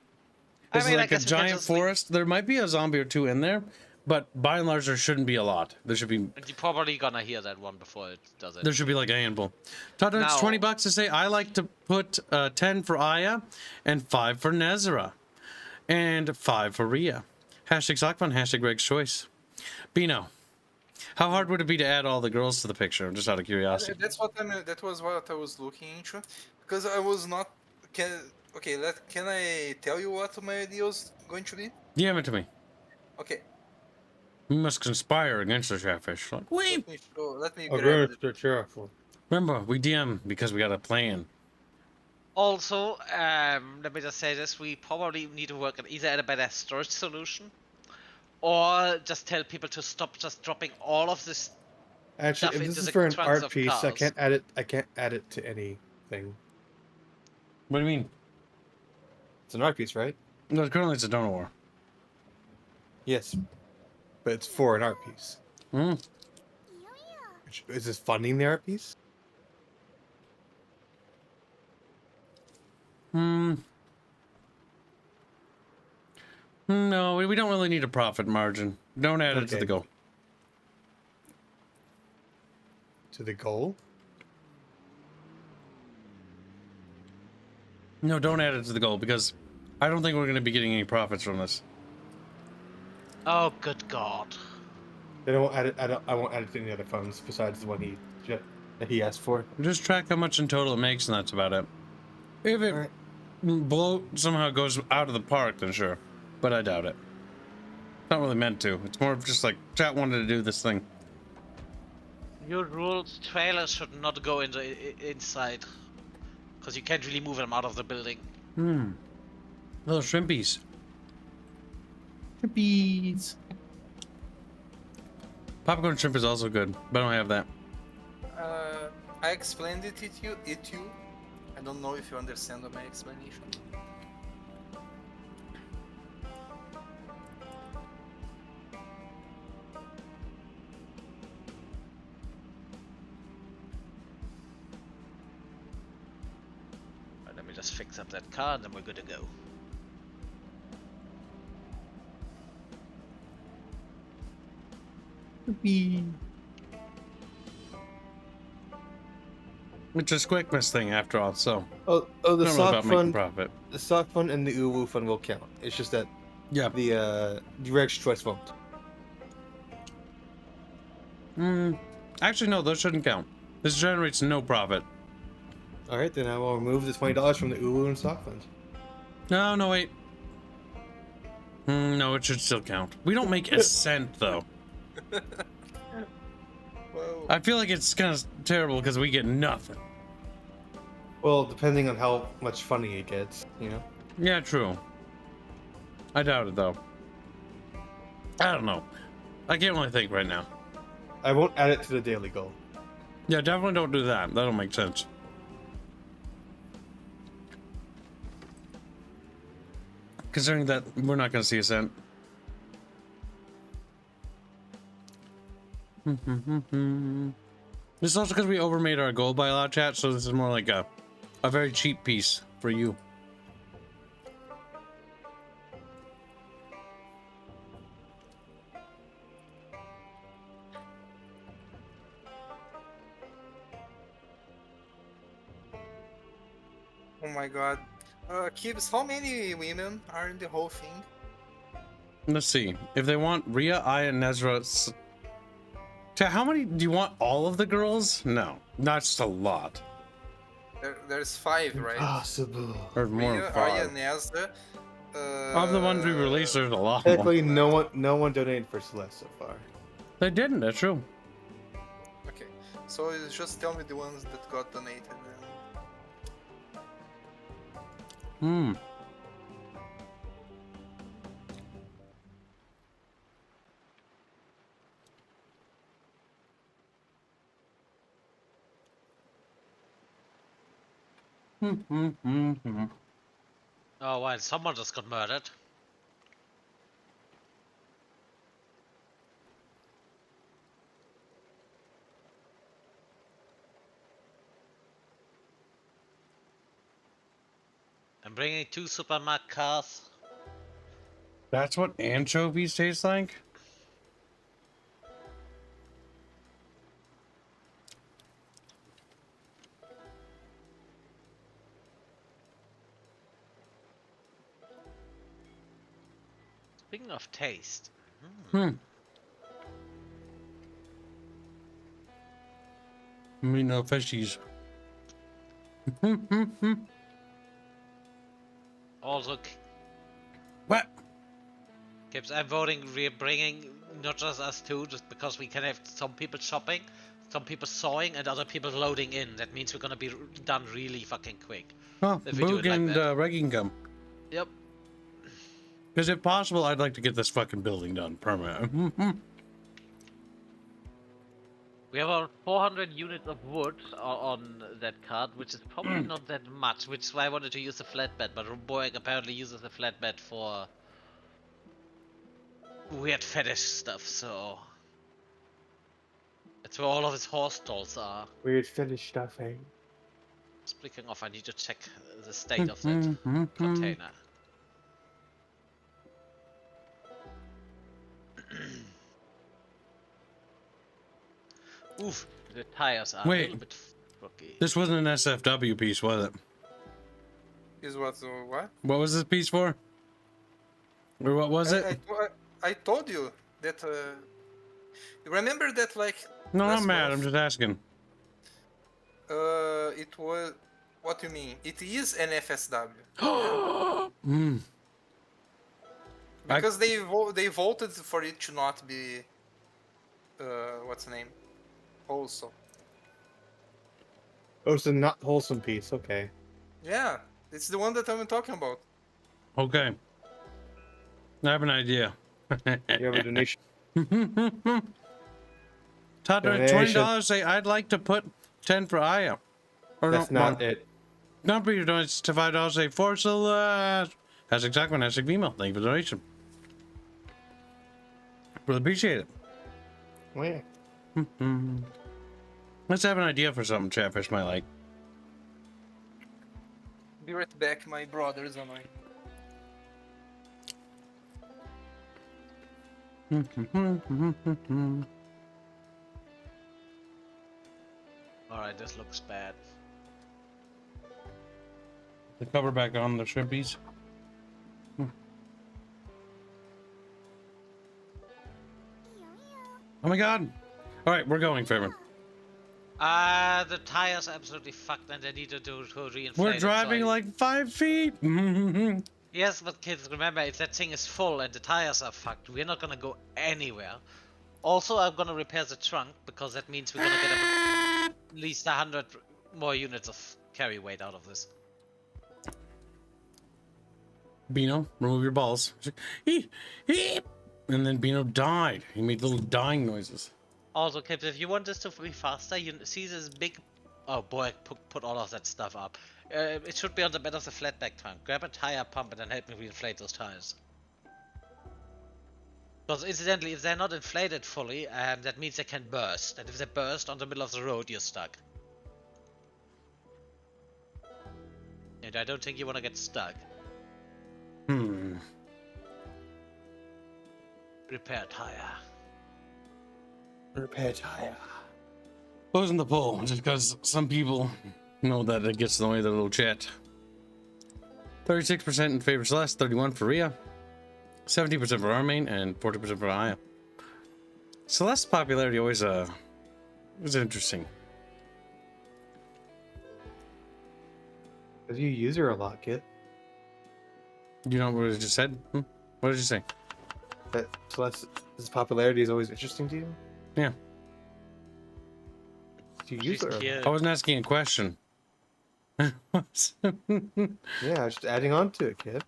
I This mean, is I like a guess we can giant just leave- forest. There might be a zombie or two in there, but by and large, there shouldn't be a lot. There should be And you're probably gonna hear that one before it does it. like a handful. Todd, it's Now- 20 bucks to say I like to put 10 for Aya and 5 for Nezra and 5 for Rhea. Hashtag Sockfun, hashtag Greg's Choice. Bino, how hard would it be to add all the girls to the picture? Just out of curiosity. That's what that was what I was looking into, because I was not. Okay, can I tell you what my idea was going to be? DM it to me. Okay, We must conspire against the Chatfish. Like, we let me Oh, grab good. it. Careful. remember we DM because we got a plan. Also, let me just say this: we probably need to work on either at a better storage solution, or just tell people to stop just dropping all of this. Actually, Stuff if into this is the for an trunks art of piece, I cars. can't add it. I can't add it to anything. What do you mean? It's an art piece, right? No, currently it's a donor war. Yes, but it's for an art piece. Hmm. Is this funding the art piece? Hmm. No, we don't really need a profit margin. Don't add it to Okay. the goal. To the goal? No, don't add it to the goal because I don't think we're going to be getting any profits from this. Oh, good God! Then I won't add it. I won't add it to any other funds besides the one that he asked for. Just track how much in total it makes, and that's about it. If it Alright. somehow goes out of the park, then sure. But I doubt it. Not really meant to. It's more of just like chat wanted to do this thing. Your rules trailers should not go into inside, because you can't really move them out of the building. Hmm. Little shrimpies. Bees. Popcorn shrimp is also good, but I don't have that. I explained it to you. I don't know if you understand my explanation. Right, let me just fix up that car, and then we're good to go. It's a Squickmas thing after all, so The not really sock about making fund, profit. the sock fund and the uwu fund will count. It's just that Yeah. the Greg's choice won't. Actually, no, those shouldn't count. This generates no profit. All right, then I will remove the $20 from the uwu and stock fund. No, wait. No, it should still count. We don't make a cent, though. Well, I feel like it's kind of terrible because we get nothing. Well, depending on how much funding it gets, you know. Yeah, true. I doubt it, though. I don't know. I can't really think right now. I won't add it to the daily goal. Yeah, definitely don't do that. That'll make sense. Considering that we're not going to see a cent. This is also because we overmade our goal by a lot, chat, so this is more like a very cheap piece for you. oh my God. Kibs, how many women are in the whole thing? Let's see. If they want Rhea, I, and Nezra... How many do you want? All of the girls? No, not just a lot. There's 5, right? Impossible. There's more Ria, than Aya, 5. Nezda. Of the ones we released, there's a lot more. Technically, no one donated for Celeste so far. They didn't. That's true. Okay, so you just tell me the ones that got donated. Hmm. Oh, wow, someone just got murdered. I'm bringing 2 Supermarket cars. That's what anchovies taste like? Speaking of taste. Hmm. Me no fishies. Also, What? Kibs, I'm voting we're bringing not just us 2, just because we can have some people shopping, some people sawing, and other people loading in. That means we're gonna be done really fucking quick. Oh, If we do Boog it like and that. Regging come. Yep. Because if possible, I'd like to get this fucking building done permanent. We have about 400 units of wood on that card, which is probably not that much, which is why I wanted to use the flatbed, but Boeg apparently uses the flatbed for weird fetish stuff, so... That's where all of his horse stalls are. Weird fetish stuff, eh? Speaking of, I need to check the state of that container. Oof, the tires are a Wait. little bit rocky. This wasn't an SFW piece, was it? Is what? What? What was this piece for? Or what was it? I told you that. Remember that, like. No, last I'm mad. I'm month, just asking. It was. What do you mean? It is an FSW. Hmm. Because they voted for it to not be. What's the name? Also. Oh, it's a not wholesome piece. Okay. Yeah, it's the one that I'm talking about. Okay. I have an idea. You have a donation. Todd, $20. Say I'd like to put 10 for Aya. Or That's no, not one. it. Not for your donations to $5. Say for Celeste. That's exactly one. Hashtag email. Thank you for the donation. Really appreciate it. Oh yeah. Let's have an idea for something Chatfish might like. Be right back, my brother's on my. Alright, this looks bad. The cover back on the shrimpies. Oh my god! Alright, we're going, Fairman. The tires are absolutely fucked and they need to do to reinflate. We're it, driving so like 5 feet! Yes, but kids, remember, if that thing is full and the tires are fucked, we're not gonna go anywhere. Also, I'm gonna repair the trunk, because that means we're gonna get at least 100 more units of carry weight out of this. Bino, remove your balls. And then Bino died. He made little dying noises. Also, kids, if you want this to be faster, you see this big... Oh boy, put all of that stuff up. It should be on the bed of the flatback trunk. Grab a tire pump and then help me reinflate those tires. Because incidentally, if they're not inflated fully, that means they can burst. And if they burst on the middle of the road, you're stuck. And I don't think you want to get stuck. Repair tire. Repair tire. Closing the poll, just because some people know that it gets in the way of their little chat. 36% in favor of Celeste, 31% for Ria, 70% for Armain, and 40% for Aya. Celeste's popularity always was interesting. Because you use her a lot, kid. You know what I just said? What did you say? That Celeste's popularity is always interesting to you? Yeah. You use She's her. cute. I wasn't asking a question. Yeah, just adding on to it, kid.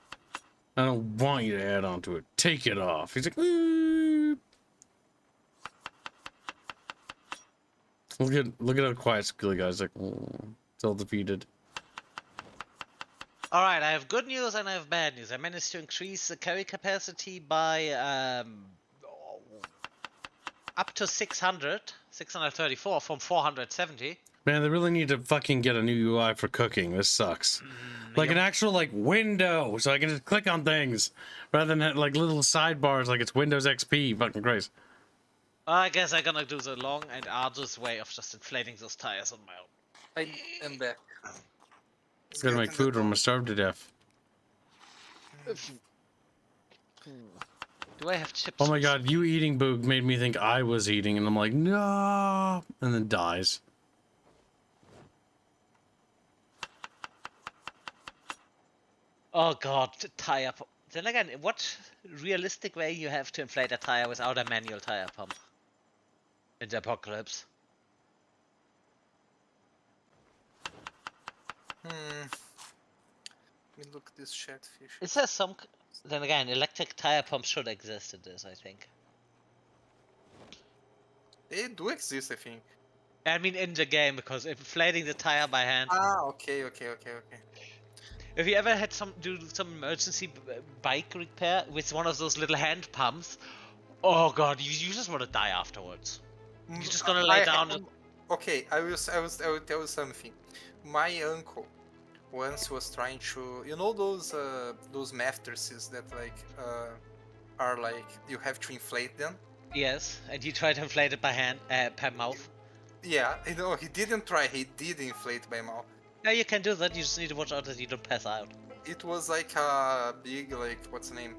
I don't want you to add on to it. Take it off. He's like, "Ooh." Look at how quiet Skilly guy's like, still defeated. Alright, I have good news and I have bad news. I managed to increase the carry capacity by up to 634 from 470. Man, they really need to fucking get a new UI for cooking. This sucks. Like an actual like window, so I can just click on things rather than like little sidebars like it's Windows XP. Fucking crazy. I guess I'm gonna do the long and arduous way of just inflating those tires on my own. I am back. Gotta make food or I'm gonna starve to death. Do I have chips? Oh my god, you eating Boog made me think I was eating, and I'm like, no, and then dies. Oh god, tire pump. Then again, what realistic way you have to inflate a tire without a manual tire pump? In the apocalypse. Let me look at this chatfish. Is there some... Then again, electric tire pumps should exist in this, I think. They do exist, I think. I mean in the game, because inflating the tire by hand... Ah, okay. If you ever had do some emergency bike repair with one of those little hand pumps, oh god, you just want to die afterwards. You're just gonna lay down. Okay, I will tell you something. My uncle once was trying to, you know, those mattresses that are like you have to inflate them. Yes, and you try to inflate it by hand, per mouth. Yeah, you know, he didn't try. He did inflate by mouth. Yeah, you can do that. You just need to watch out that you don't pass out. It was like a big, like, what's the name?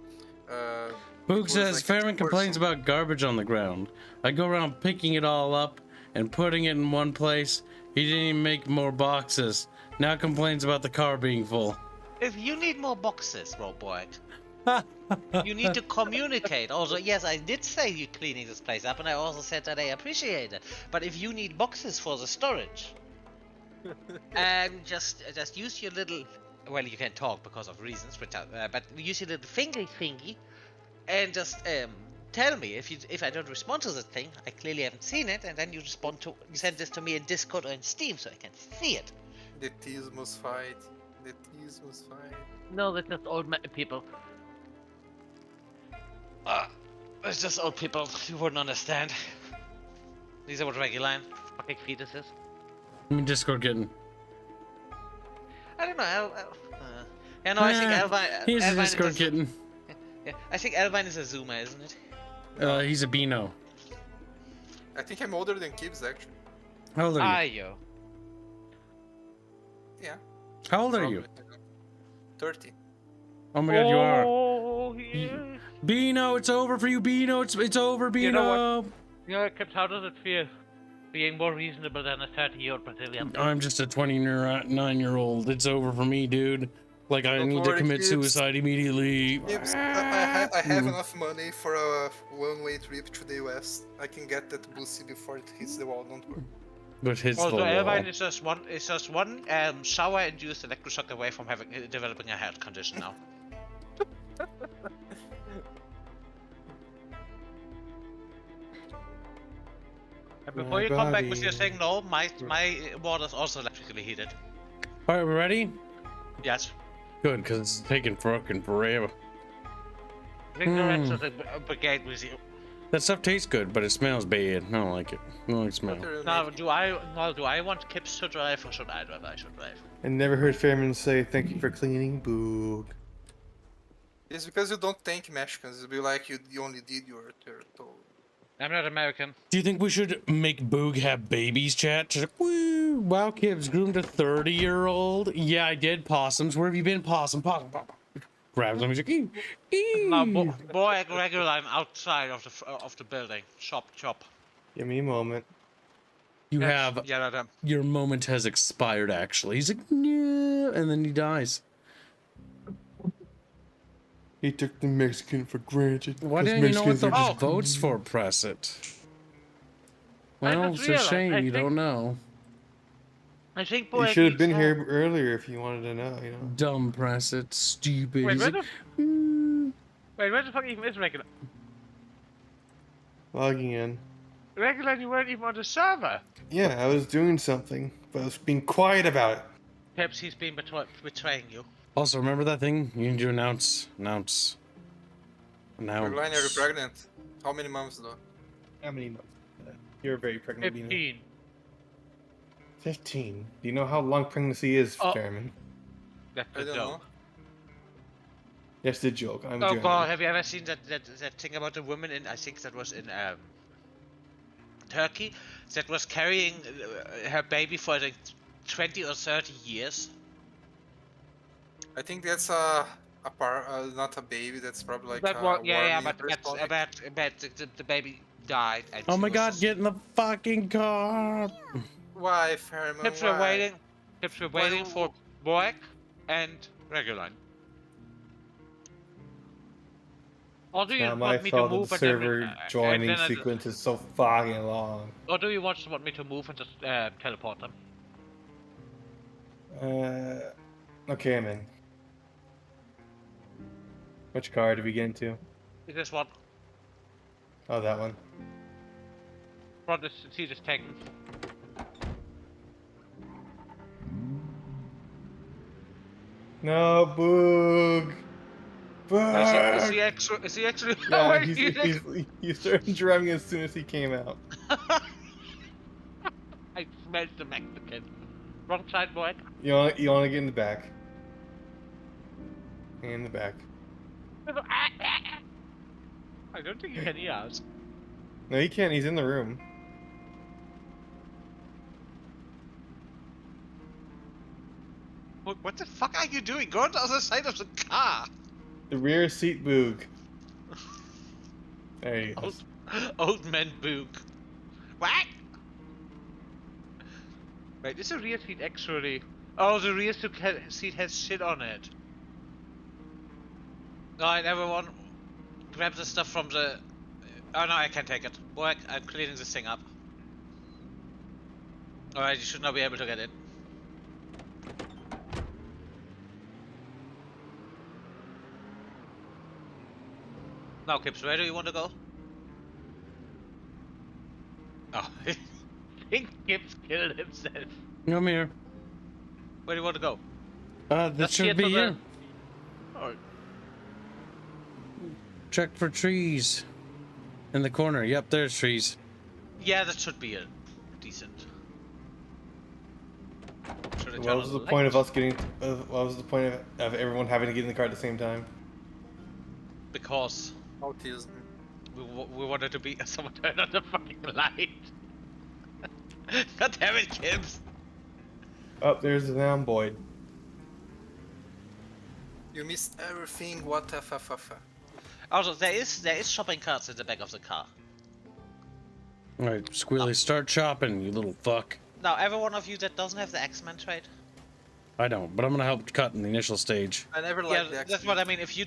Boog says, Fairman complains about garbage on the ground. I go around picking it all up and putting it in one place. He didn't even make more boxes. Now complains about the car being full. If you need more boxes, Roboid, you need to communicate. Also, yes, I did say you're cleaning this place up, and I also said that I appreciate it. But if you need boxes for the storage, just use your little... Well, you can't talk because of reasons, but use your little thingy, and just tell me if I don't respond to the thing. I clearly haven't seen it, and then you send this to me in Discord or in Steam so I can see it. The teas must fight. The teas must fight. No, that's just old people. It's just old people. You wouldn't understand. These are what regular fucking fetuses. I mean, Discord getting. I don't know. Yeah, no, I think Elvine. He's a Elvine Discord is kitten. Yeah, I think Elvine is a Zoomer, isn't it? He's a Beano. I think I'm older than Kibs, actually. How old are you? Yo. Yeah. How old are you? 30. Oh my god, you are. Oh, yeah. Beano, it's over for you, Beano. It's over, Beano. You know Kips, how does it feel? Being more reasonable than a 30-year Brazilian. I'm just a 29-year-old. It's over for me, dude. Like, I Don't need to worry, commit Kibs. suicide immediately. Kibs, I have enough money for a one-way trip to the US. I can get that pussy before it hits the wall, don't worry. But hits the Also, wall. Elvine is just one shower-induced electroshock away from developing a health condition now. And before you come back with your saying no, my water's also electrically heated. Alright, we ready? Yes. Good, because it's taking fucking forever. I think the rest of the brigade with you. That stuff tastes good, but it smells bad. I don't like it. I don't like the smell. Now, do I want Kips to drive or should I drive? I should drive. I never heard Fairman say thank you for cleaning, Boog. It's because you don't thank Mexicans. It'll be like you only did your territory. I'm not American. Do you think we should make Boog have babies, chat? She's like, woo, wow, Kibbs groomed a 30-year-old. Yeah, I did. Possums. Where have you been, Possum? Possum. grabs him. He's like, "Ee, Now, ee." boy, regular, I'm outside of the building. Chop. Give me a moment. You Yes, have yeah, at him. your moment has expired. Actually, he's like, "No," and then he dies. He took the Mexican for granted. Why 'cause didn't you know what Mexicans the are just votes for? Press it. Well, just it's a realized, shame I you don't think- know. I think You Boy should have needs been help. here earlier if you wanted to know, you know. Dumb press it. Stupid. Wait, He's where like, the "Mm." wait, where the fuck even is regular? Logging in. Regular, you weren't even on the server. Yeah, I was doing something, but I was being quiet about it. Perhaps he's been betraying you. Also, remember that thing you need to announce. Caroline, are you pregnant? How many months though? How many months? You're very pregnant, Dina. 15. 15. Do you know how long pregnancy is, Oh. Fairman? That's I a don't joke. know. That's the joke. I'm Oh joking. god, have you ever seen that thing about the woman in, I think that was in Turkey, that was carrying her baby for I think 20 or 30 years? I think that's not a baby. That's probably like But a what? Yeah, warming but her stomach. the baby died. And Oh she my was god, just- get in the fucking car! Why, Fairman? Tips Why? were waiting. Tips were waiting Why- for Boek and Reguline. Or do you Not my want me to fault that move the and then, server joining and then sequence is so fucking long. or do you want me to move and just teleport them? Okay, I'm in. Which car did we get into? Is this one? Oh, that one. From this, see this tank. No, Boog! Is Boog! he actually? Is he actually? Yeah, Wait, he started driving as soon as he came out. I smelled the Mexican. Wrong side, boy. You want to get in the back. In the back. I don't think you can hear us. No, he can't. He's in the room. What the fuck are you doing? Go on the other side of the car. The rear seat, Boog. There you go. Old man Boog. What? Wait, is the rear seat actually? Oh, the rear seat has shit on it. Alright, everyone, grab the stuff from the. Oh no, I can't take it. Boy, I'm cleaning this thing up. Alright, you should not be able to get in. Now, Kips, where do you want to go? Oh, I think Gibbs killed himself. Come here. where do you want to go? That Let's should get be to the- you. Oh, Check for trees. In the corner. Yep, there's trees. yeah, that should be a decent. Should I What turn was on the light? point of us getting? What was the point of everyone having to get in the car at the same time? Because Autism. we wanted to be. Someone turn on the fucking light. God damn it, Kips! Oh, there's the Zomboid. You missed everything. What the f. Also, there is shopping carts in the back of the car. Alright, Squealy, start chopping, you little fuck. Now, every one of you that doesn't have the X-Men trait. I don't, but I'm gonna help cut in the initial stage. I never Yeah, liked the that's X-Men. what I mean. If you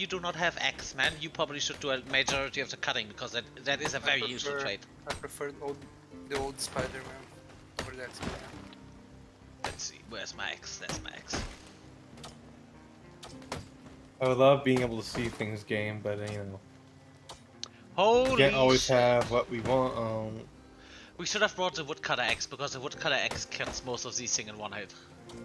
do not have X-Men, you probably should do a majority of the cutting because that is a very useful trait. I prefer the old Spider-Man over the X-Men. Let's see, where's my X? That's my X. I would love being able to see things, game, but you know, Holy we can't always shit. have what we want. We should have brought the woodcutter X because the woodcutter X cuts most of these things in one hit.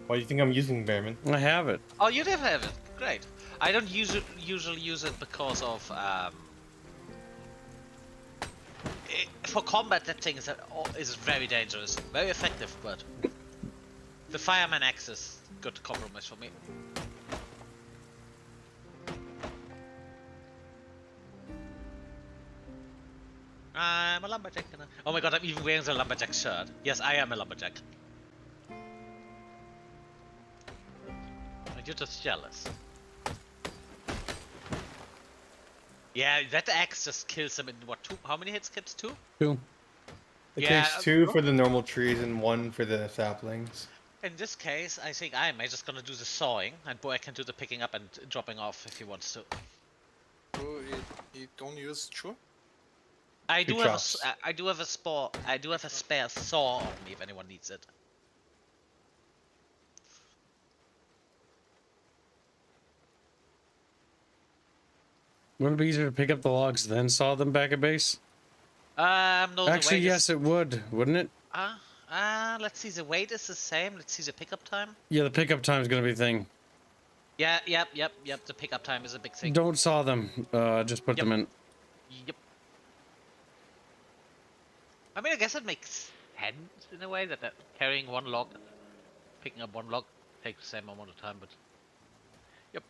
Why do you think I'm using Bearman? I have it. Oh, you did have it. Great. I don't usually use it because of for combat. That thing is very dangerous, very effective, but the fireman X is good compromise for me. I'm a lumberjack. Oh my god, I'm even wearing the lumberjack shirt. Yes, I am a lumberjack. You're just jealous. Yeah, that axe just kills him in what? Two? How many hits? Kids? 2? 2. It Yeah, takes 2 for the normal trees and 1 for the saplings. In this case, I think I am just gonna do the sawing, and Boy can do the picking up and dropping off if he wants to. Oh, you don't use true? I Two do have chops. I do have a spare saw on me if anyone needs it. Wouldn't it be easier to pick up the logs then saw them back at base? No. Actually, the weight yes, is, it would, wouldn't it? let's see. The weight is the same. Let's see the pickup time. Yeah, the pickup time is gonna be a thing. Yeah. Yep. The pickup time is a big thing. Don't saw them. Just put them in. Yep. I mean, I guess it makes sense in a way that carrying one log, picking up one log, takes the same amount of time, but. Yep.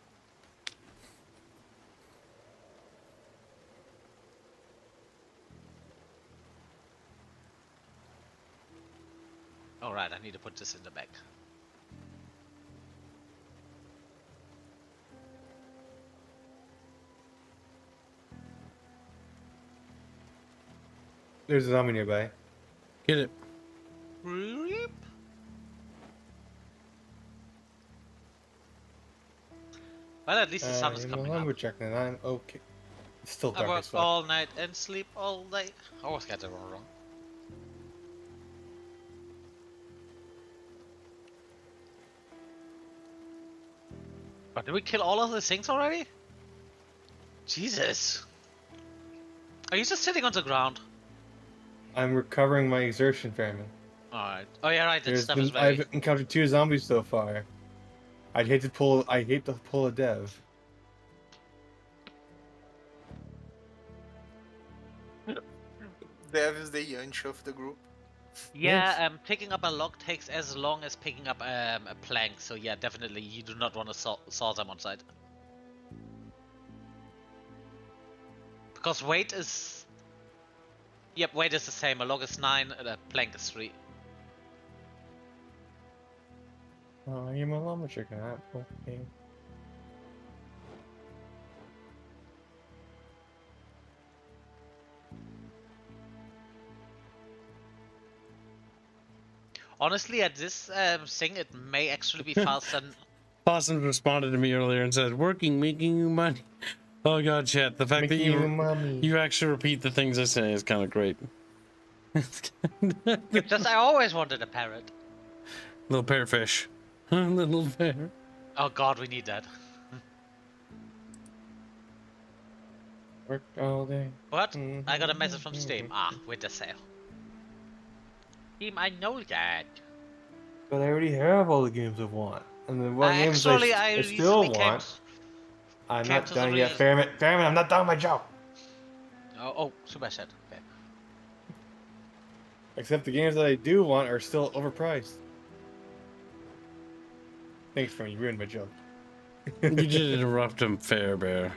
Alright, I need to put this in the bag. There's a zombie nearby. Get it. Well, at least the sun is coming up. We're checking. I'm okay. It's still I dark work as fuck. all night and sleep all day. I always get it wrong. But did we kill all of the things already? Jesus. Are you just sitting on the ground? I'm recovering my exertion, Fairman. Alright. Oh yeah, right. This stuff is very... I've encountered 2 zombies so far. I hate to pull a dev. Dev is the Yanch of the group. Yeah, picking up a log takes as long as picking up a plank. So yeah, definitely you do not want to saw them on site. Because weight is... Yep, weight is the same. A log is 9 and a plank is 3. Oh, you're my llama chicken. Okay. Honestly, at this thing, it may actually be faster than... Possum responded to me earlier and said, "Working, making you money." Oh god, chat. The fact that you actually repeat the things I say is kind of great. Just I always wanted a parrot. Little parrotfish. Little parrot. Oh god, we need that. Work all day. What? I got a message from Steam. Winter sale. Steam, I know that. But I already have all the games I want. And the one games I still want. I'm not done yet, Fairman. Fairman, I'm not done with my job. Oh, super set. Okay. Except the games that I do want are still overpriced. Thanks, Fairman. You ruined my joke. You did interrupt him, Fairbear.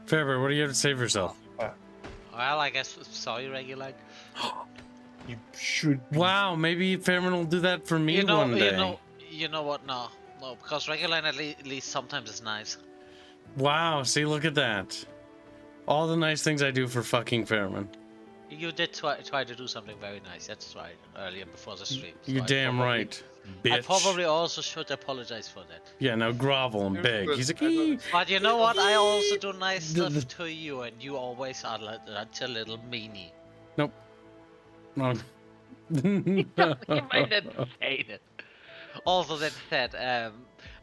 Fairbear, what do you have to say for yourself? Well, I guess sorry, regular. You should. Wow, maybe Fairman will do that for me one day. You know what? No, because regular at least sometimes is nice. Wow, see, look at that. All the nice things I do for fucking Fairman. You did try to do something very nice. That's right. Earlier before the stream. So You're damn right, bitch. I probably also should apologize for that. Yeah, now grovel and beg. He's like, "Ee." But you know what? I also do nice stuff to you, and you always are such a little meanie. Nope. No. You might not say that. Also, that said,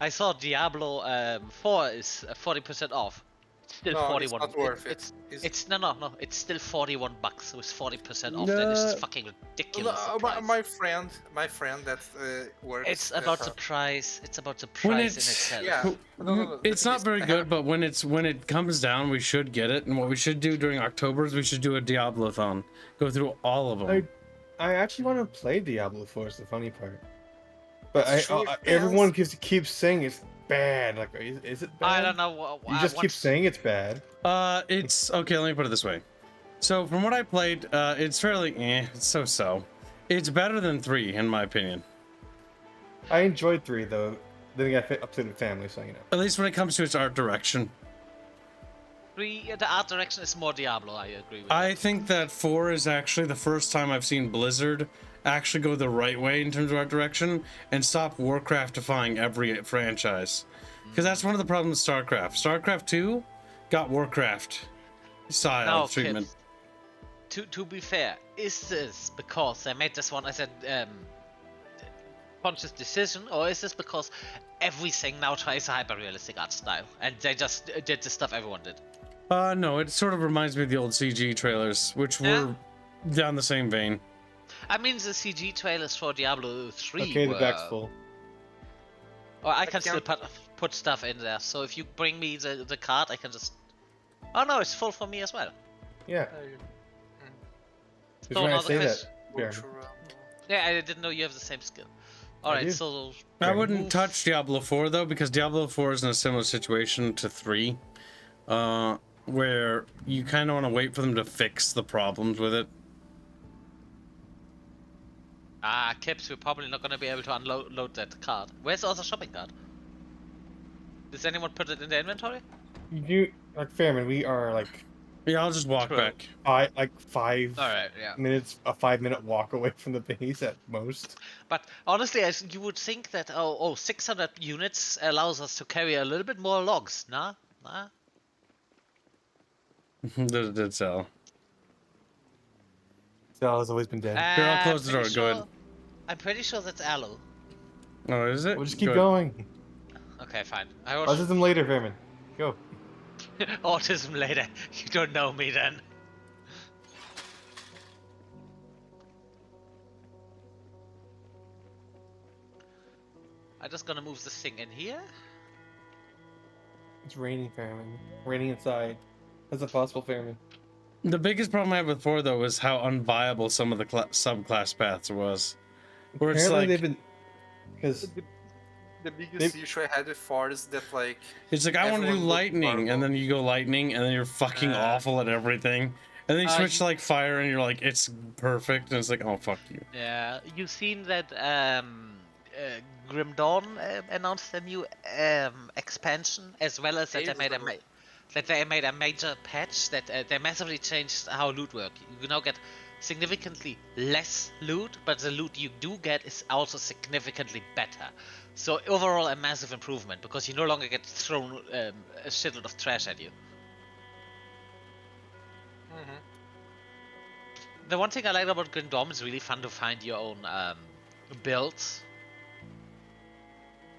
I saw Diablo 4 is 40% off. Still No, 41. it's not worth it. It's no. It's still 41 bucks with 40% off. That is just fucking ridiculous. My friend that works. It's about the price. It's about the price in itself. Yeah. No, It's not very good, but when it comes down, we should get it. And what we should do during October is we should do a Diablo-thon. Go through all of them. I actually want to play Diablo 4. Is the funny part. But Sure, everyone keeps saying it's bad. Like, is it bad? I don't know. You just keep saying it's bad. It's okay. Let me put it this way. So from what I played, it's fairly It's so. It's better than 3 in my opinion. I enjoyed 3 though. then you got up to the family, so you know. At least when it comes to its art direction. The art direction is more Diablo, I agree with I that. think that 4 is actually the first time I've seen Blizzard actually go the right way in terms of art direction and stop Warcraft-defying every franchise. Because that's one of the problems with StarCraft. StarCraft 2 got Warcraft style Now, treatment. Kids, to be fair, is this because they made this one as a conscious decision, or is this because everything now tries a hyper-realistic art style and they just did the stuff everyone did? No, it sort of reminds me of the old CG trailers, which were down the same vein. I mean, the CG trailers for Diablo 3 Okay, were... the back's full. Or I can still put stuff in there, so if you bring me the card, I can just... Oh no, it's full for me as well. Yeah. So when I another say question. that, yeah. Ultra Rumble. Yeah, I didn't know you have the same skill. I Alright, do. so... I wouldn't touch Diablo 4 though, because Diablo 4 is in a similar situation to 3, where you kind of want to wait for them to fix the problems with it. Kips, we're probably not going to be able to unload that card. Where's the other shopping cart? Does anyone put it in the inventory? You like Fairman, we are like Yeah, I'll just walk True. back. five Alright, yeah. minutes, a 5-minute walk away from the base at most. But honestly, you would think that 600 units allows us to carry a little bit more logs, nah? Did sell. Sal has always been dead. Here, I'll close the door, pretty go ahead. sure- I'm pretty sure that's aloe. Oh, is it? We'll just keep Good. going. Okay, fine. I was Autism later, Fairman. Go. autism later. You don't know me then. I'm just gonna move this thing in here. It's raining, Fairman. Raining inside. That's a possible, Fairman. The biggest problem I had with 4 though was how unviable some of the subclass paths was. Where it's Apparently like, they've been... Because The biggest issue I had with 4 is that, like... it's like I want to do everyone looked lightning, and horrible. then you go lightning, and then you're fucking awful at everything. And then you switch to like fire, and you're like, it's perfect, and it's like, oh fuck you. Yeah, you've seen that Grim Dawn announced a new expansion, as well as that they made a major patch that they massively changed how loot work. You now get significantly less loot, but the loot you do get is also significantly better. So overall, a massive improvement because you no longer get thrown a shitload of trash at you. The one thing I like about Grim Dawn is really fun to find your own builds.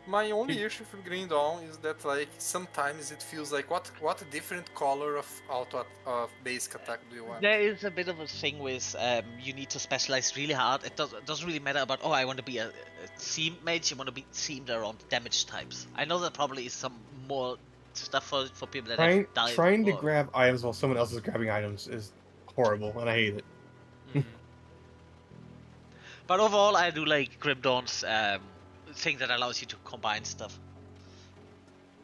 My only issue with Green Dawn is that, like, sometimes it feels like what a different color of basic attack do you want? There is a bit of a thing with you need to specialize really hard. It doesn't really matter about, oh, I want to be a themed mage, you want to be themed around damage types. I know there probably is some more stuff for people that have died trying to before. grab items while someone else is grabbing items is horrible, and I hate it. But overall, I do like Grim Dawn's thing that allows you to combine stuff.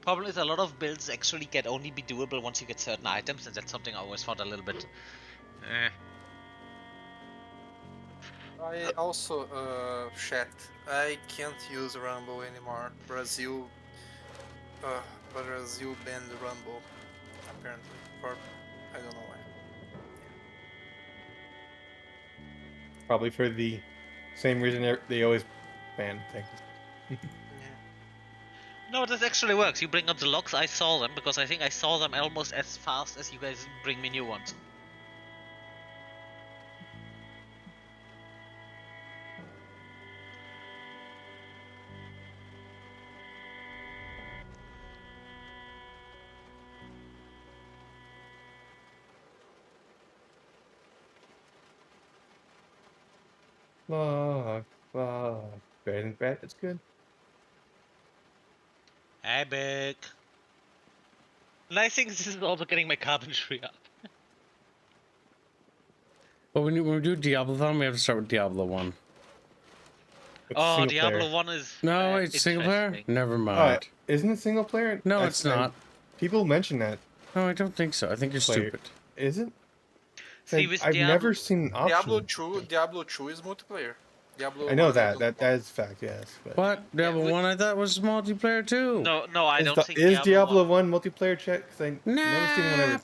Problem is, a lot of builds actually only be doable once you get certain items, and that's something I always found a little bit. I also checked. I can't use Rumble anymore. Brazil banned Rumble apparently for I don't know why. Probably for the same reason they always ban things. No, this actually works. You bring up the logs, I saw them, because I think I saw them almost as fast as you guys bring me new ones. Better than bad, it's good. Hey, Bick. Nice thing this is also getting my carpentry up. But when we do Diablo-thon, we have to start with Diablo 1. It's Oh, single Diablo player. 1 is... No, it's single player? interesting. Never mind. Isn't it single player? No, it's not. People mention that. No, I don't think so. I think you're Player. stupid. Is it? See, with I've Diablo... never seen an option. Diablo 2 is multiplayer. Diablo I know 1 that. Diablo That is fact. Yes. But What? Diablo we- 1 I thought was multiplayer too. No, I don't think is Diablo 1. 1 multiplayer check? Because I never seen anyone ever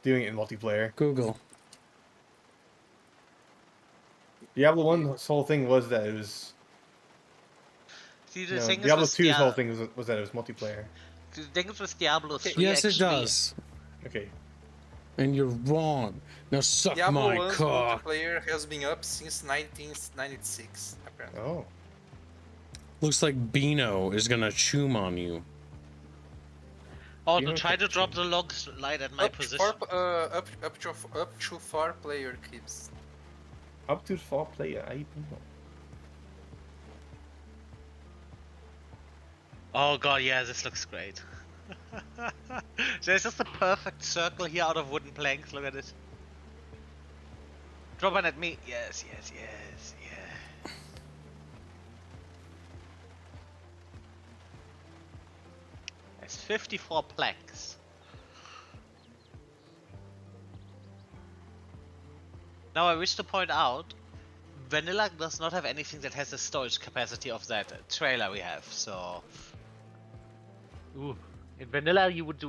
doing it in multiplayer. Google. Diablo 1's whole thing was that it was. See, the You know, thing is Diablo with 2's whole thing was that it was multiplayer. The thing is with Diablo 3 Yes, it actually, does. Okay. And you're wrong. Now suck Diablo my 1's cock. multiplayer has been up since 1996, apparently. Oh. Looks like Beano is gonna choom on you. Oh, You to don't try get to to drop the logs light at my Up to position. up to 4 player keeps. Up to 4 player. I don't know. Oh god, yeah, this looks great. There's just a perfect circle here out of wooden planks, look at it. Drop one at me. Yes, yeah. There's 54 planks. Now I wish to point out, Vanilla does not have anything that has the storage capacity of that trailer we have, so... Ooh. In Vanilla you would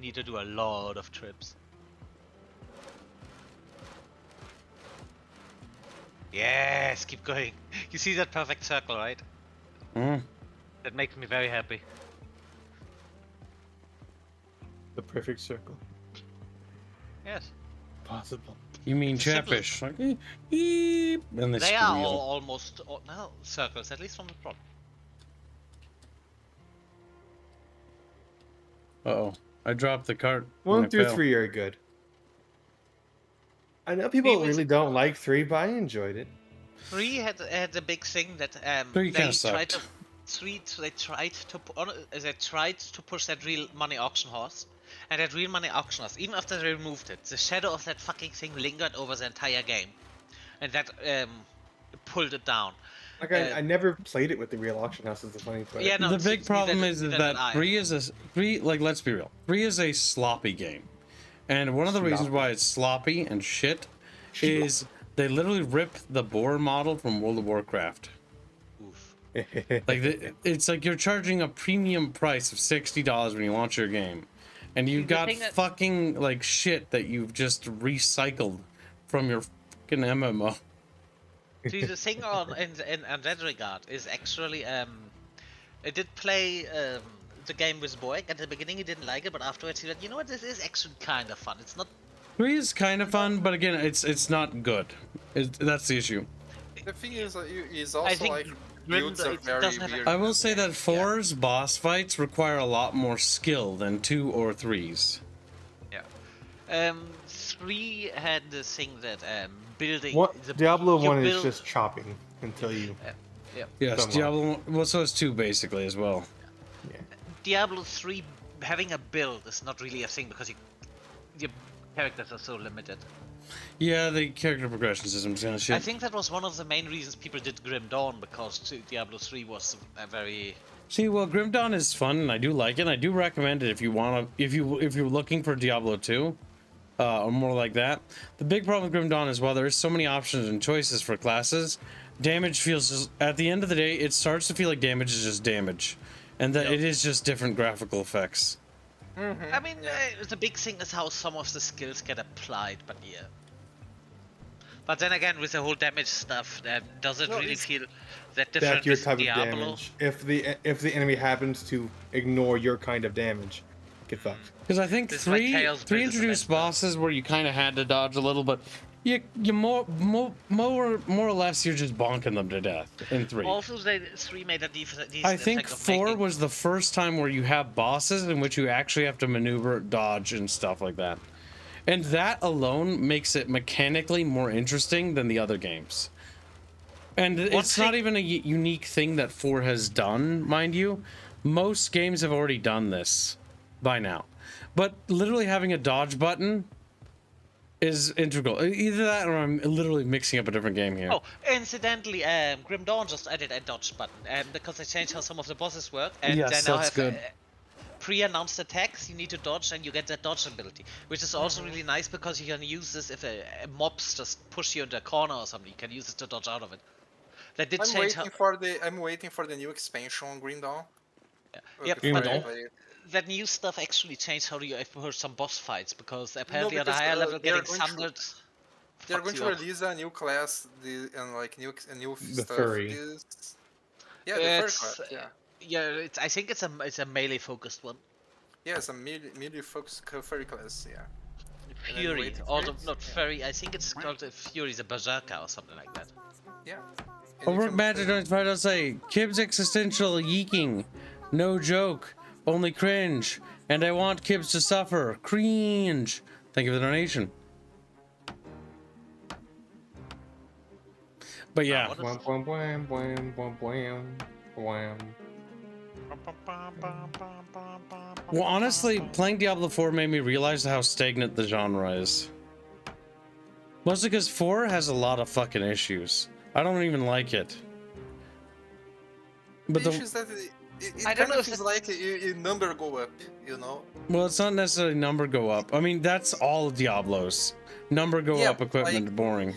need to do a lot of trips. Yes, keep going. You see that perfect circle, right? Mm. That makes me very happy. The perfect circle. Yes. Possible. You mean It's simple. Chatfish? Like, eep, and They are squeal. almost no circles, at least from the front. Uh-oh. I dropped the cart. 1 and it through fell. 3 are good. I know people was- really don't like 3, but I enjoyed it. 3 had a big thing that 3 they kinda tried sucked. to they tried to push that real money auction horse, and that real money auction horse, even after they removed it, the shadow of that fucking thing lingered over the entire game, and that pulled it down. Like I never played it with the real auction house. Is the funny part. Yeah, no, The big problem is neither that did I. 3 is a 3. Like, let's be real. 3 is a sloppy game, and one of the reasons why it's sloppy and shit is they literally rip the boar model from World of Warcraft. Oof. Like it's like you're charging a premium price of $60 when you launch your game, and you've the got thing that- fucking like shit that you've just recycled from your fucking MMO. See, the thing in that regard is actually I did play the game with Boyk. At the beginning he didn't like it, but afterwards he said, you know what, this is actually kind of fun. It's not 3 is kind of fun, but again, it's not good. That's the issue. The thing is also think like Grim- builds are it very doesn't have a- weird. I will say that 4's boss fights require a lot more skill than 2 or 3's. 3 had this thing that building Diablo you 1 is build- just chopping until you. Yes, Somewhat. Diablo. Well, so is 2 basically as well. Diablo 3 having a build is not really a thing because your characters are so limited. Yeah, the character progression system's kind of shit. I think that was one of the main reasons people did Grim Dawn, because Diablo 3 was a very... See, well, Grim Dawn is fun, and I do like it. And I do recommend it if you want to, if you're looking for Diablo 2, or more like that. The big problem with Grim Dawn is while there's so many options and choices for classes, damage feels just, at the end of the day, it starts to feel like damage is just damage, and that it is just different graphical effects. I mean, the big thing is how some of the skills get applied, but yeah. But then again, with the whole damage stuff, does it really feel that different That's your with type of Diablo? damage. If the enemy happens to ignore your kind of damage, get fucked. Because I think This is like 3 Chaos Blade is the introduced best one. bosses where you kind of had to dodge a little, but you more or less you're just bonking them to death in 3. Also, 3 made a decent I think effect of 4 making- was the first time where you have bosses in which you actually have to maneuver, dodge, and stuff like that. And that alone makes it mechanically more interesting than the other games. And it's not even a unique thing that 4 has done, mind you. Most games have already done this by now. But literally having a dodge button is integral. Either that or I'm literally mixing up a different game here. Oh, incidentally, Grim Dawn just added a dodge button, because they changed how some of the bosses work, and Yes, they now that's have good. pre-announced attacks you need to dodge, and you get that dodge ability, which is also really nice because you can use this if a mobs just push you into a corner or something. You can use it to dodge out of it. That did I'm change waiting for the new expansion on Green Dawn. Yep, before but I play it. that new stuff actually changed how you approach some boss fights, because No, apparently at a because higher level they are getting going to sundered they're fucks going you to up. release a new class, and like new The stuff. furry. Yeah, the furry It's class. Yeah, yeah, I think it's a melee focused one. yeah, it's a melee focused furry class. Yeah. And I'm Fury, waiting for although it. not Yeah. furry. I think it's called Fury, the berserker or something like that. Yeah. And you Over can Magic play- Noise Pride, I'll say, Kib's existential yeeking. No joke, only cringe. And I want Kibs to suffer. Cringe. Thank you for the donation. But yeah, What is- Wham, wham, wham, wham, wham, wham, wham. well, honestly, playing Diablo 4 made me realize how stagnant the genre is. Mostly because 4 has a lot of fucking issues. I don't even like it. But the the issue is that it I don't kind know of if feels that's- like your number go up, you know? well, it's not necessarily number go up. I mean, that's all Diablos. Number go Yeah, up, but, equipment like, boring.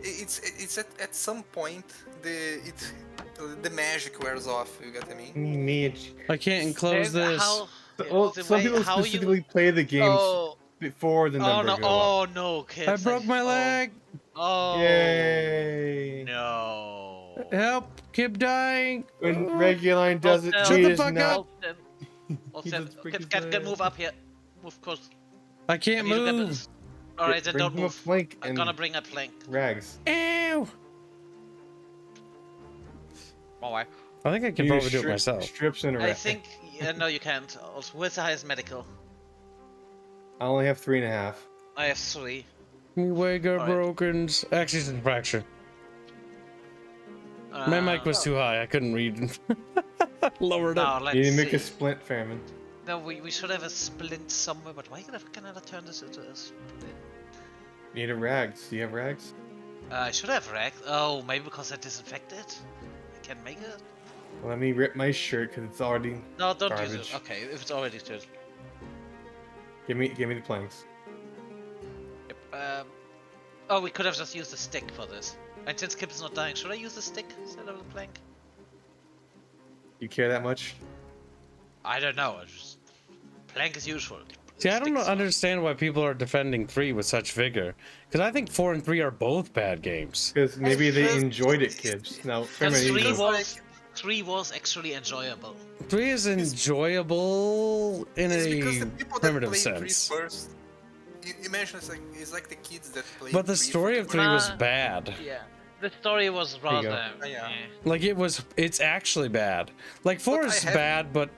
It's at some point the magic wears off. You get what I mean? Mitch. I can't enclose Then this. How, Well, the some way people how specifically you play the games oh before the oh number no go up. oh no kids I broke my leg. Oh Yay! no. Help! Kib dying. When Reguline does it, Shut he the is fuck not. up. He does break his Get leg. move up here. Move close. I can't I need to get move. this. Alright, then Bring don't him a move. plank I'm and gonna bring a plank. rags. Ew. Alright. I think I can You probably do it strip- myself. Strips and a I rag. think no you can't. Also, where's the highest medical? I only have 3.5. I have 3. Wigger Alright. brokens. Actually, it's a fracture. My mic was too high. I couldn't read. Lowered No, it. let's You need to make see. a splint, Fairman. No, we should have a splint somewhere, but why can I not turn this into a splint? You need a rags. Do you have rags? I should have rag. Oh, maybe because I disinfected? I can make it? Well, let me rip my shirt because it's already. No, don't use Garbage. it. Okay, if it's already turned. Give me the planks. Yep. Oh, we could have just used a stick for this. And since Kip is not dying, should I use the stick instead of the plank? You care that much? I don't know. Plank is useful. See, I don't Sticks not. understand why people are defending 3 with such vigor. Because I think 4 and 3 are both bad games. Because maybe they because enjoyed it, kids. Now, And Fairman, you 3 know. was 3 was actually enjoyable. 3 is enjoyable in It's because a the people that primitive played sense. 3 first. Imagine it's like the kids that played. But the 3 story for of the 3 was Nah. bad. Yeah. The story was you go. rather. Yeah. eh. Like it's actually bad. Like 4 But I is haven't- bad, but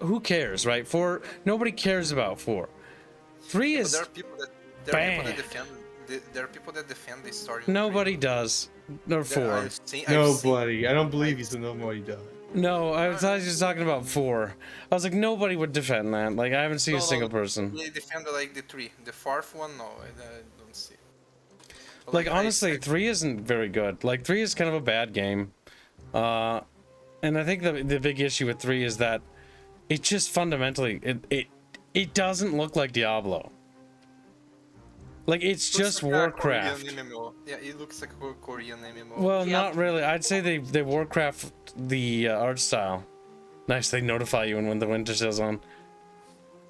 who cares, right? 4, nobody cares about 4. 3 But is there are people that bad. there are people that defend the story. Nobody does. Or 4. Nobody. I don't believe you, so nobody does. No, I was just talking about 4. I was like, nobody would defend that. Like, I haven't seen a single person. They defend like the 3. The 4th one, no, I don't see. But, Like, I- honestly, 3 isn't very good. Like, 3 is kind of a bad game. And I think the big issue with 3 is that it just fundamentally, it doesn't look like Diablo. Like, it's looks just like a Warcraft. Korean MMO. Yeah, it looks like a Korean MMO. Well, Yeah. not really. I'd say they Warcraft the art style. Nice, they notify you when the winter sale's on.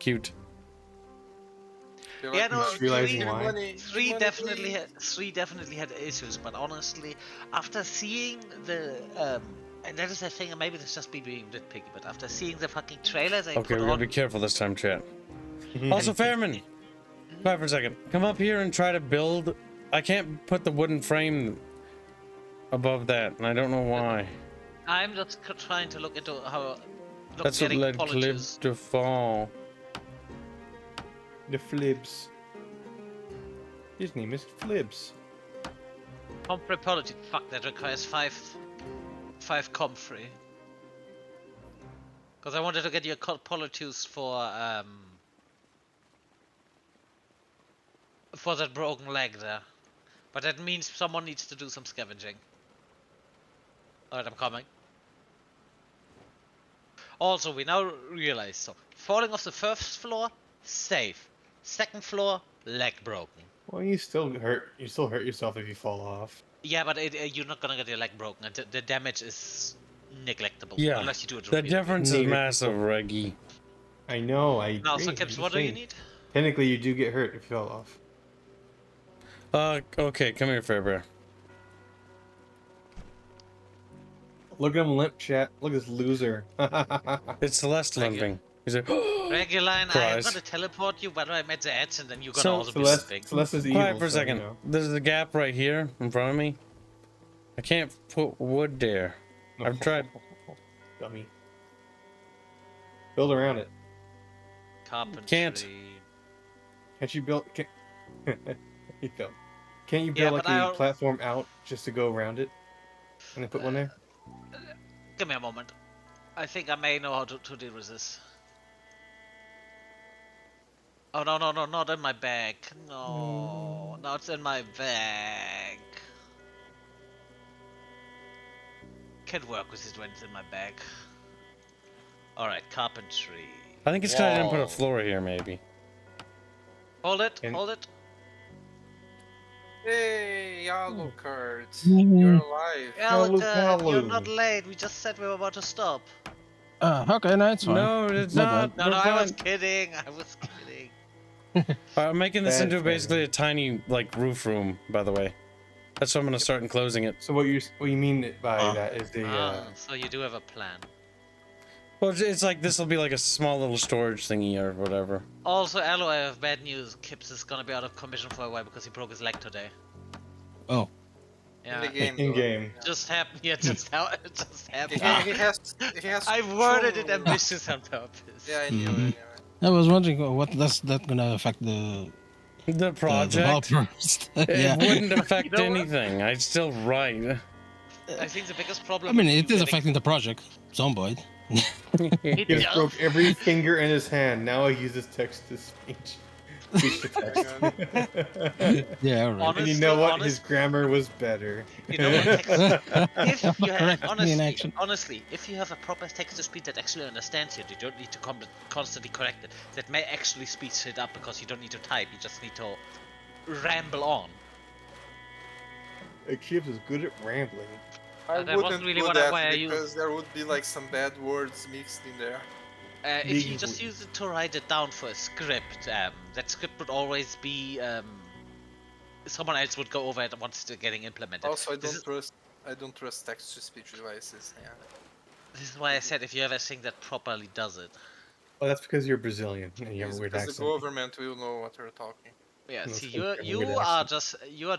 Cute. They're Yeah, like, no, Just realizing give why. money, give Three money, definitely please." three definitely had issues, but honestly, after seeing the and that is the thing, and maybe it's just me being nitpicky, but after seeing the fucking trailers they Okay, put we're gonna on, be careful this time, chat. Also, Fairman, quiet for a second. Come up here and try to build. I can't put the wooden frame above that, and I don't know why. I'm just trying to look into how. That's what getting led apologies. Clip to fall. The Flibs. His name is Flibs. Comfrey. Fuck, that requires five comfrey. Because I wanted to get your apologies for that broken leg there. But that means someone needs to do some scavenging. Alright, I'm coming. Also, we now realize, so falling off the first floor, safe. Second floor, leg broken. Well, you still hurt yourself if you fall off. Yeah, but you're not gonna get your leg broken, and the damage is neglectable. Yeah, Unless you do it the repeatedly. difference is Neither. massive, Reggie. I know. I Now, agree. so I'm Kips, just what do you saying. need? Technically, you do get hurt if you fall off. Okay, come here, Fairbear. Look at him limp, chat. Look at this loser. It's Celeste limping. He's like, Reguline, I'm Cries. gonna teleport you, but I'm at the edge, and then you're gonna So, also be limping. Celeste is evil. quiet for a so, second. you know. There's a gap right here in front of me. I can't put wood there. I've tried. Dummy. Build around it. Carpentry. Can't. Can't you build? He fell. Can't you Yeah, build but like a platform out just to go around it, and then put one there? Give me a moment. I think I may know how to deal with this. Oh no, not in my bag. No, not in my bag. Can't work with it when it's in my bag. Alright, carpentry. I think it's because I didn't put a Wall. floor here, maybe. Hold it, And- hold it. Hey, yellow cards. Mm. You're alive. Alka, you're Kalu. not late. We just said we were about to stop. Okay, no, it's fine. No, it's No, not. No, We're I was fine. kidding. I was kidding. I'm making this Bad into thing. basically a tiny, like, roof room, by the way. That's what I'm gonna start enclosing it. So what you mean by that is the So you do have a plan. Well, it's like, this will be like a small little storage thingy or whatever. Also, Alo, I have bad news. Kips is gonna be out of commission for a while because he broke his leg today. Oh. In Yeah, the game. in though. game. just happened. Yeah, just how it just happened. He has. I worded it control. ambitious on purpose. Yeah, I knew. Mhm. I knew. I was wondering what does that gonna affect the The project, developers. it Yeah. wouldn't affect know what? anything. I'd still write. I think the biggest problem. I mean, with it you is getting- affecting the project. Zomboid. It He just does. broke every finger in his hand. Now he uses text to speech. Speech to text. Yeah, alright. Honest- And you know what? honest- His grammar was better. You know what? If you have, Correct me in honestly, action. honestly, if you have a proper text to speech that actually understands you, you don't need to constantly correct it. That may actually speed shit up because you don't need to type. You just need to ramble on. Kibs is good at rambling. I That wasn't wouldn't really do what that I used. because there would be like some bad words mixed in there. If you Legally. just use it to write it down for a script, that script would always be someone else would go over it once it's getting implemented. Also, This I don't trust text-to-speech devices. Yeah. This is why I said if you have a thing that properly does it. Well, that's because you're Brazilian and you have a It's weird because the accent. government will know what you're talking. Yeah, No, see, it's you okay, you weird are accent.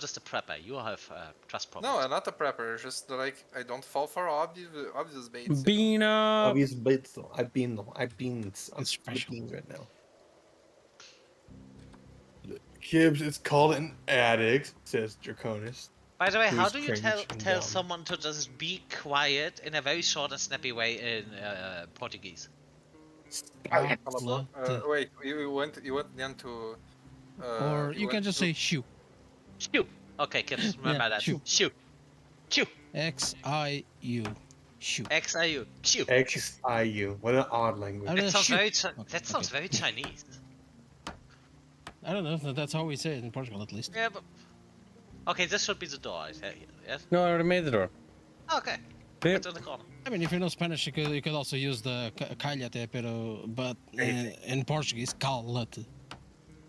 just a prepper. You have trust No, problems. I'm not a prepper. Just like I don't fall for obvious baits. you know. Bean up. Obvious bits. I'm It's special. beans right now. Kibs, it's called an addict, says Draconis. By the way, how who's do you cringe tell and dumb. someone to just be quiet in a very short and snappy way in Portuguese? Wait, you went then to. Or you can just say shoo. Shoo. Okay, kids, remember Yeah, that. shoo. Shoo. Shoo. X-I-U. Shoo. X-I-U. Shoo. XIU. What an odd language. I That don't sounds shoo. very Okay, that sounds okay. very Chinese. I don't know. That's how we say it in Portugal, at least. Yeah, but okay, this should be the door. I say. Yes. No, I already made the door. Okay. Yep. It's in the corner. I mean, if you know Spanish, you could also use the calhate, pero, but in Portuguese, calate.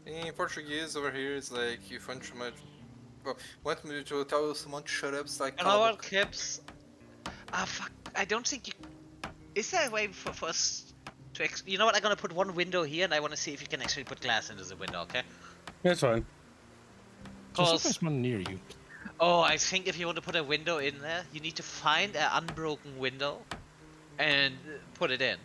In Portuguese over here, it's like you want too much. Well, want me to tell someone to shut up? It's like. You know what, Kips? Ah, fuck. I don't think you. Is there a way for us to? You know what? I'm gonna put one window here, and I want to see if you can actually put glass into the window. Okay? That's fine. Just Cause there's one near you. oh, I think if you want to put a window in there, you need to find an unbroken window and put it in.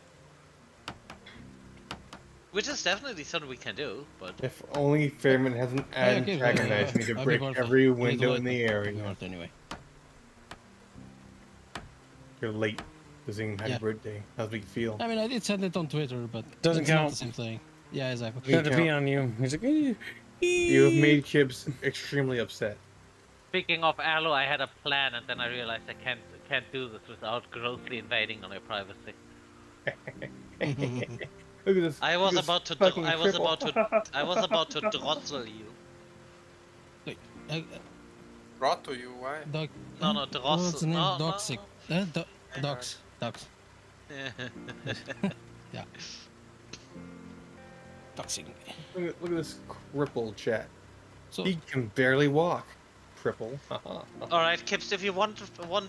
Which is definitely something we can do, but If only Fairman hasn't Okay, antagonized me to I'll break be worth every it. window I'll in be the worth it. area. Worth it anyway. You're late to sing happy Yeah. birthday. How's it feel? I mean, I did send it on Twitter, but Doesn't it's not count. the same thing. Yeah, exactly. It's got to be on you. He's like, You have made Kibs extremely upset. speaking of Alo, I had a plan and then I realized I can't do this without grossly invading on your privacy. Look at this. I was this about to fucking I was cripple. about to I was about to throttle you. Brought to you, why? Dog. No, the What's Ross. the name? No, Doxic. Dogs. Dogs. Yeah. Doxing. Look at this crippled chat. So He can barely walk. Cripple. All right, Kips, if you want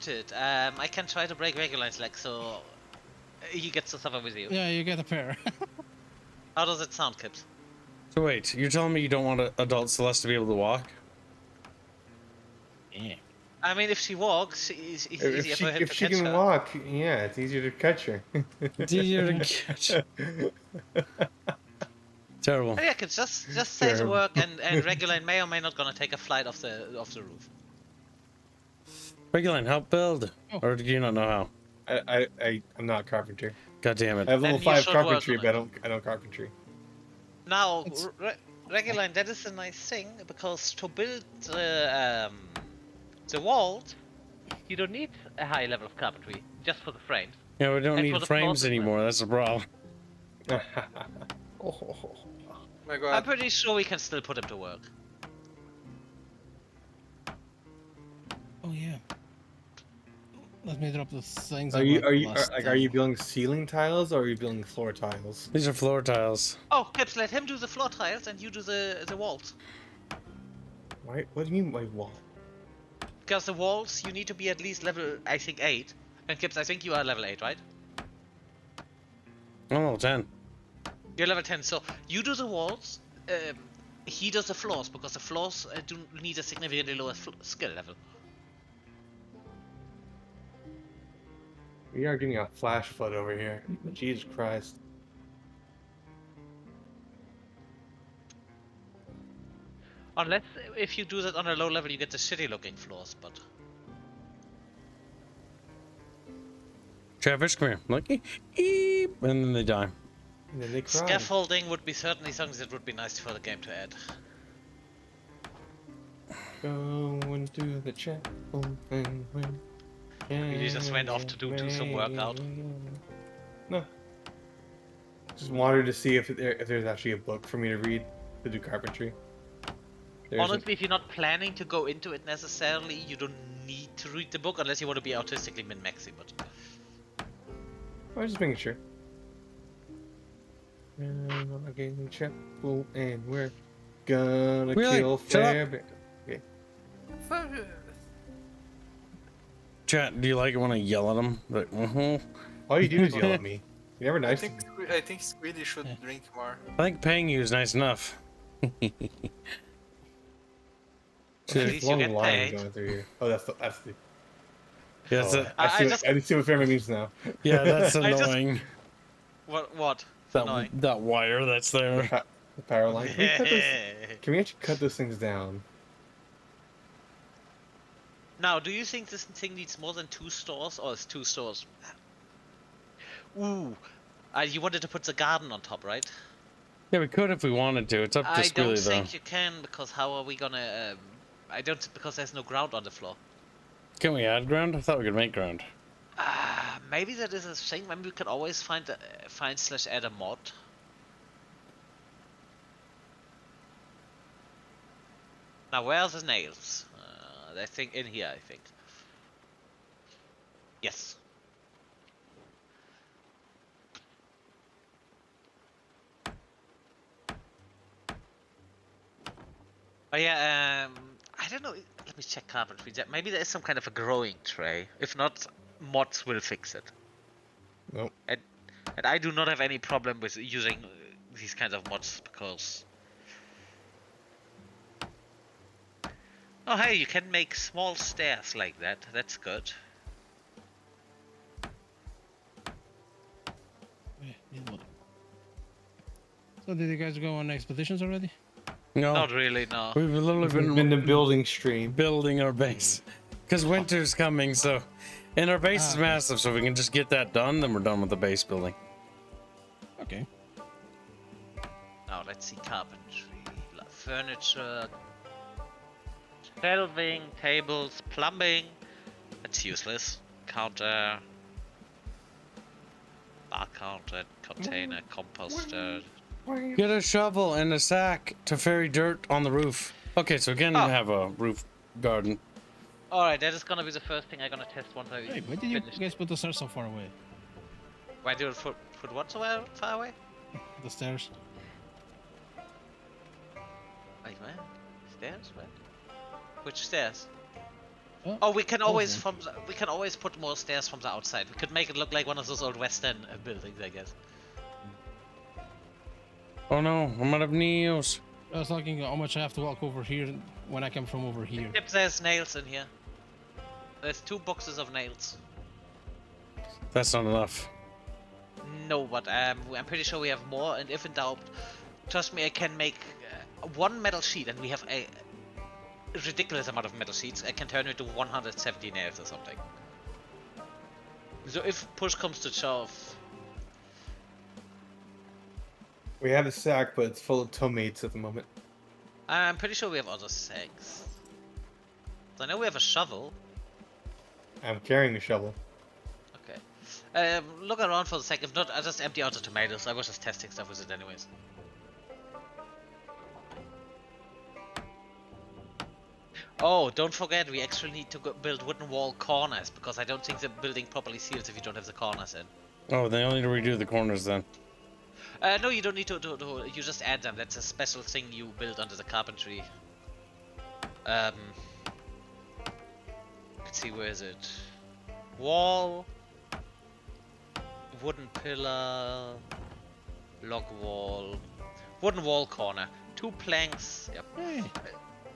it, I can try to break Reguline's leg so he gets to suffer with you. yeah, you get a pair. How does it sound, Kips? So wait, you're telling me you don't want adult Celeste to be able to walk? Yeah. I mean, if she walks, it's easier for him If to she catch can her. walk, yeah, it's easier to catch her. It's easier to catch. Terrible. Oh, yeah, Kips, just say the Terrible. work, and Reguline may or may not gonna take a flight off the roof. Reguline, help build. Oh. Or do you not know how? I'm not a carpenter. God damn I it. have level Then you 5 should work carpentry, on but it. I don't carpentry. Now, It's- Reguline, that is a nice thing because to build the vault, you don't need a high level of carpentry just for the frames. Yeah, we don't And for need the frames floors as well. anymore. That's the problem. Oh my I'm god. pretty sure we can still put him to work. Oh yeah. Let me drop the things. Are I you brought are you last are time. you building ceiling tiles or are you building floor tiles? These are floor tiles. Oh, Kips, let him do the floor tiles and you do the walls. Why? What do you mean by wall? Because the walls, you need to be at least level, I think, 8. And Kips, I think you are level 8, right? Oh, 10. You're level 10, so you do the walls, he does the floors, because the floors do need a significantly lower skill level. We are getting a flash flood over here. Jesus Christ. Unless, if you do that on a low level, you get the shitty looking floors, but... Chatfish, come here. Like, eep, and then they die. And then they cry. Scaffolding would be certainly something that would be nice for the game to add. Going to the chat. You just went off to do some workout. No. Just wanted to see if there's actually a book for me to read to do carpentry. There isn't. Honestly, if you're not planning to go into it necessarily, you don't need to read the book unless you want to be artistically min-maxi, but... I was just making sure. Again, chapel, and we're gonna Really? kill Shut up. Fairbear. Okay. Chat, do you like it when I yell at them? Like, All you do is yell at me. You're never I nice to me. think Squiddy should drink more. I think paying you is nice enough. At There's least a you long get line paid. going through here. Oh, that's the. Yeah, that's, oh, I I see. just- I see what Fairman means now. yeah, that's I just- annoying. What? It's annoying. That wire that's there. The power line. Can we actually cut those things down? Now, do you think this thing needs more than 2 stores, or is 2 stores? Ooh, you wanted to put the garden on top, right? Yeah, we could if we wanted to. It's up to I don't Squealy, though. think you can, because how are we gonna? I don't, because there's no ground on the floor. Can we add ground? I thought we could make ground. Maybe that is a thing. Maybe we can always find / add a mod. Now, where are the nails? I think in here. I think. Yes. Oh yeah. I don't know. Let me check carpentry. Maybe there is some kind of a growing tray. If not, mods will fix it. Nope. And I do not have any problem with using these kinds of mods because... Oh hey, you can make small stairs like that. That's good. So did you guys go on expeditions already? No, Not really, no. we've literally Been been the building stream. building our base. Because winter's coming, so... And our base is massive, so if we can just get that done, then we're done with the base building. Okay. Now let's see carpentry, furniture, shelving, tables, plumbing. That's useless. Counter, bar counter, container, composter. Get a shovel and a sack to ferry dirt on the roof. Okay, so again, Oh. you have a roof garden. Alright, that is gonna be the first thing I'm gonna test once I Hey, why did you finish. guys put the stairs so far away? Why do you put what so far away? The stairs. Wait, where? Stairs? Where? Which stairs? Oh, We can both always of them. we can always put more stairs from the outside. We could make it look like one of those old western buildings, I guess. Oh no, I'm out of neos. I was thinking how much I have to walk over here when I come from over here. Yep, there's nails in here. There's 2 boxes of nails. That's not enough. No, but I'm pretty sure we have more. And if in doubt, trust me, I can make 1 metal sheet, and we have a ridiculous amount of metal sheets. I can turn it to 170 nails or something. So if push comes to shove, We have a sack, but it's full of tomates at the moment. I'm pretty sure we have other sacks. So I know we have a shovel. I'm carrying a shovel. Okay. Look around for a sec. If not, I'll just empty out the tomatoes. I was just testing stuff with it anyways. Oh, don't forget, we actually need to build wooden wall corners, because I don't think the building properly seals if you don't have the corners in. Oh, they only need to redo the corners then. No, you don't need to, you just add them. That's a special thing you build under the carpentry. Let's see, where is it? Wall, wooden pillar, log wall, wooden wall corner, 2 planks. Yep. Hey,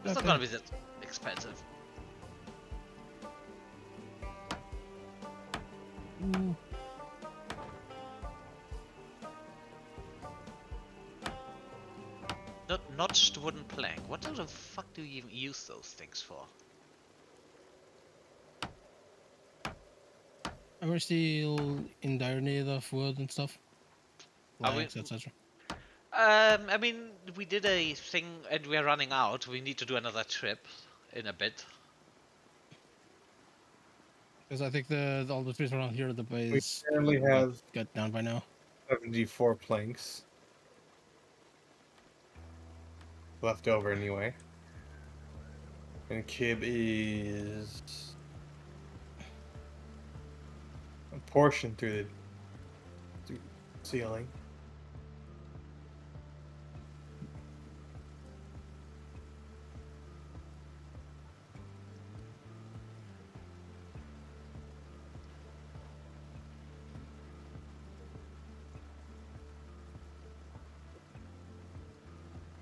It's not gonna be that expensive. Mm, Notched wooden plank. What the fuck do you even use those things for? and we're still in dire need of wood and stuff. Are we- Planks, etc. I mean, we did a thing and we're running out. We need to do another trip in a bit. Because I think all the trees around here at the We base currently have got down by now. 74 planks. Left over anyway. And Kib is a portion through the ceiling.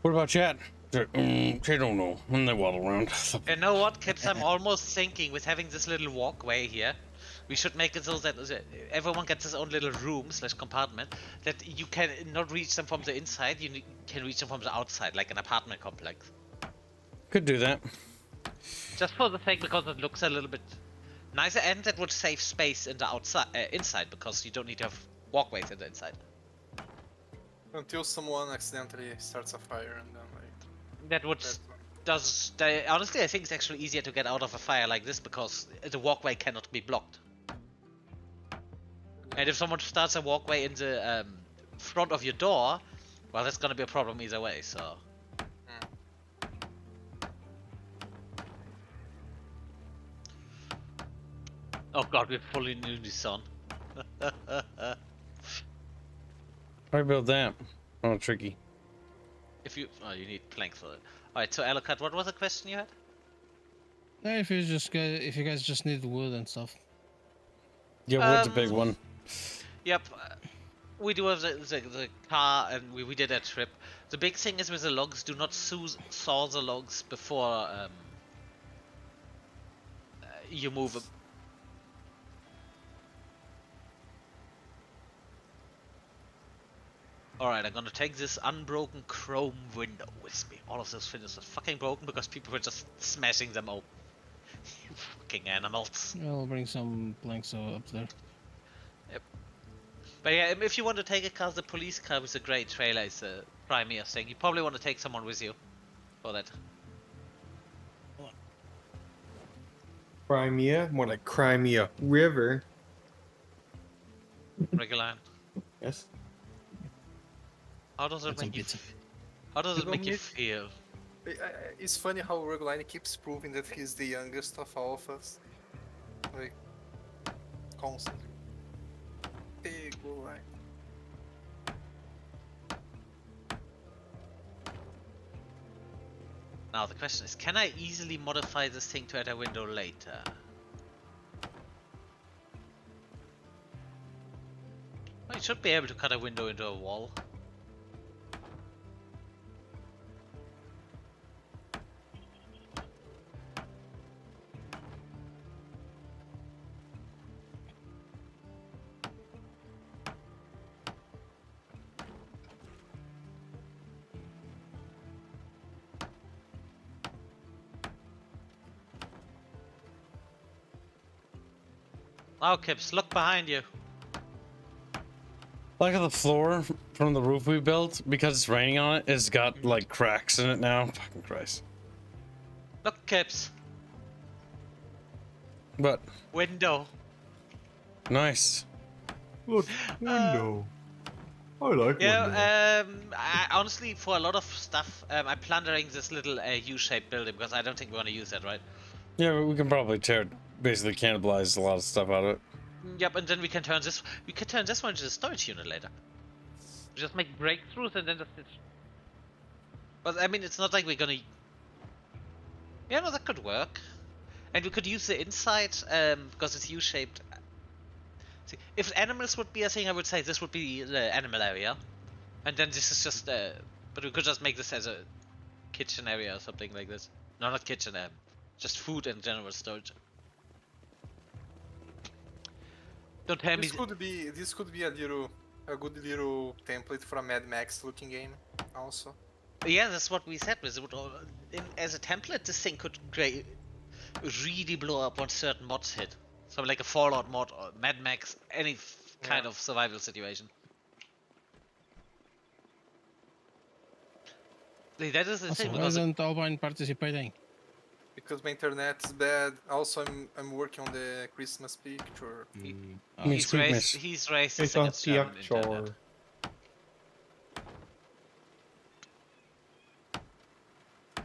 What about chat? They don't know. When they waddle around. You know what, Kips? I'm almost thinking with having this little walkway here, we should make it so that everyone gets his own little room / compartment, that you can not reach them from the inside, you can reach them from the outside, like an apartment complex. Could do that. Just for the sake, because it looks a little bit nicer, and that would save space in the inside, because you don't need to have walkways in the inside. Until someone accidentally starts a fire and then like. That would honestly, I think it's actually easier to get out of a fire like this because the walkway cannot be blocked. And if someone starts a walkway in the front of your door, well, that's gonna be a problem either way. So. Oh god, we're fully in the sun. How do I build that? Oh, tricky. If you need planks for it. Alright, so Alucard, what was the question you had? Yeah, if you guys just need wood and stuff. Yeah, wood's a big one. Yep, we do have the car, and we did that trip. The big thing is with the logs, do not saw the logs before you move them. Alright, I'm gonna take this unbroken chrome window with me. All of those windows are fucking broken because people were just smashing them open. You fucking animals. I'll bring some planks up there. Yep. But yeah, if you want to take a car, the police car with a great trailer is a premier thing. You probably want to take someone with you for that. Crimea, more like Crimea River. Regular. Yes. How does it Get some make you? pizza. How does it You make don't you need- feel? It's funny how Reguline keeps proving that he's the youngest of all of us. Like, constantly. Big line. Now the question is, can I easily modify this thing to add a window later? Well, you should be able to cut a window into a wall. Now, Kips, look behind you. Like the floor from the roof we built, because it's raining on it, it's got like cracks in it now. Fucking Christ. Look, Kips. But Window. nice. Look, window. I like window. Yeah, honestly, for a lot of stuff, I'm plundering this little U-shaped building because I don't think we want to use that, right? Yeah, we can probably basically cannibalize a lot of stuff out of it. Yep, and then we can turn this one into a storage unit later. Just make breakthroughs and then just. But I mean, it's not like we're gonna. Yeah, no, that could work. And we could use the inside because it's U-shaped. See, if animals would be a thing, I would say this would be the animal area, and then this is just. But we could just make this as a kitchen area or something like this. No, not kitchen. Just food and general storage. Don't tell me. This could be a good little template for a Mad Max looking game, also. Yeah, that's what we said. Was it would all, as a template, this thing could really blow up once certain mods hit. So like a Fallout mod or Mad Max, any kind of survival situation. That is the thing. Why isn't Albine participating? Because my internet is bad. Also, I'm working on the Christmas picture. He's racist It's on against German internet. Tiakchor.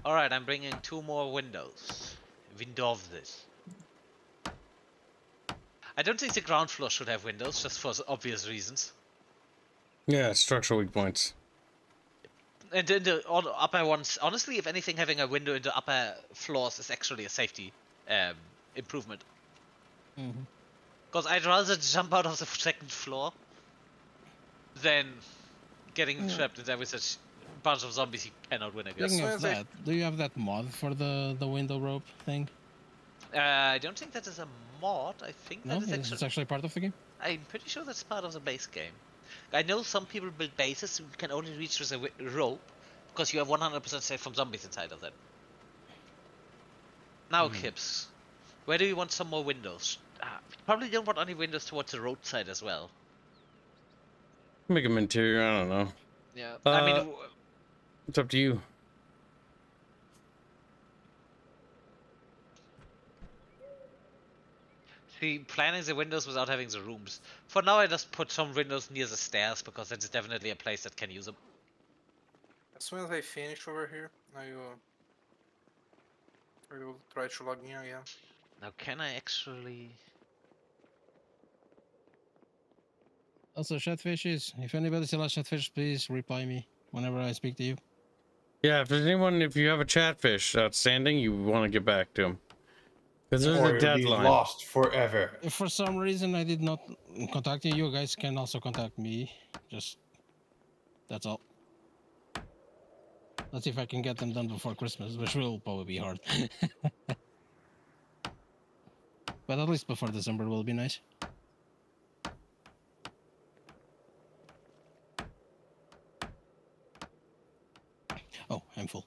Alright, I'm bringing 2 more windows. Window of this. I don't think the ground floor should have windows, just for obvious reasons. Yeah, structural weak points. And in the upper ones, honestly, if anything, having a window in the upper floors is actually a safety improvement. Because I'd rather jump out of the 2nd floor than getting trapped in there with such bunch of zombies you cannot win against. Speaking of that, do you have that mod for the window rope thing? I don't think that is a mod. I think No, that is it's actually part of the game. I'm pretty sure that's part of the base game. I know some people build bases you can only reach with a rope because you have 100% safe from zombies inside of them. Now, Kips, where do you want some more windows? Probably don't want any windows towards the roadside as well. Make them interior, I don't know. Yeah, I mean, It's up to you. see, planning the windows without having the rooms. For now, I just put some windows near the stairs because that is definitely a place that can use them. As soon as I finish over here, I will try to log in again. Now, can I actually... Also, Chatfishes. If anybody still has Chatfish, please reply me whenever I speak to you. Yeah, if you have a chatfish outstanding, you want to get back to him. Because there's Or a you'll be deadline. lost forever. If for some reason I did not contact you, you guys can also contact me. Just that's all. Let's see if I can get them done before Christmas, which will probably be hard. But at least before December will be nice. Oh, I'm full.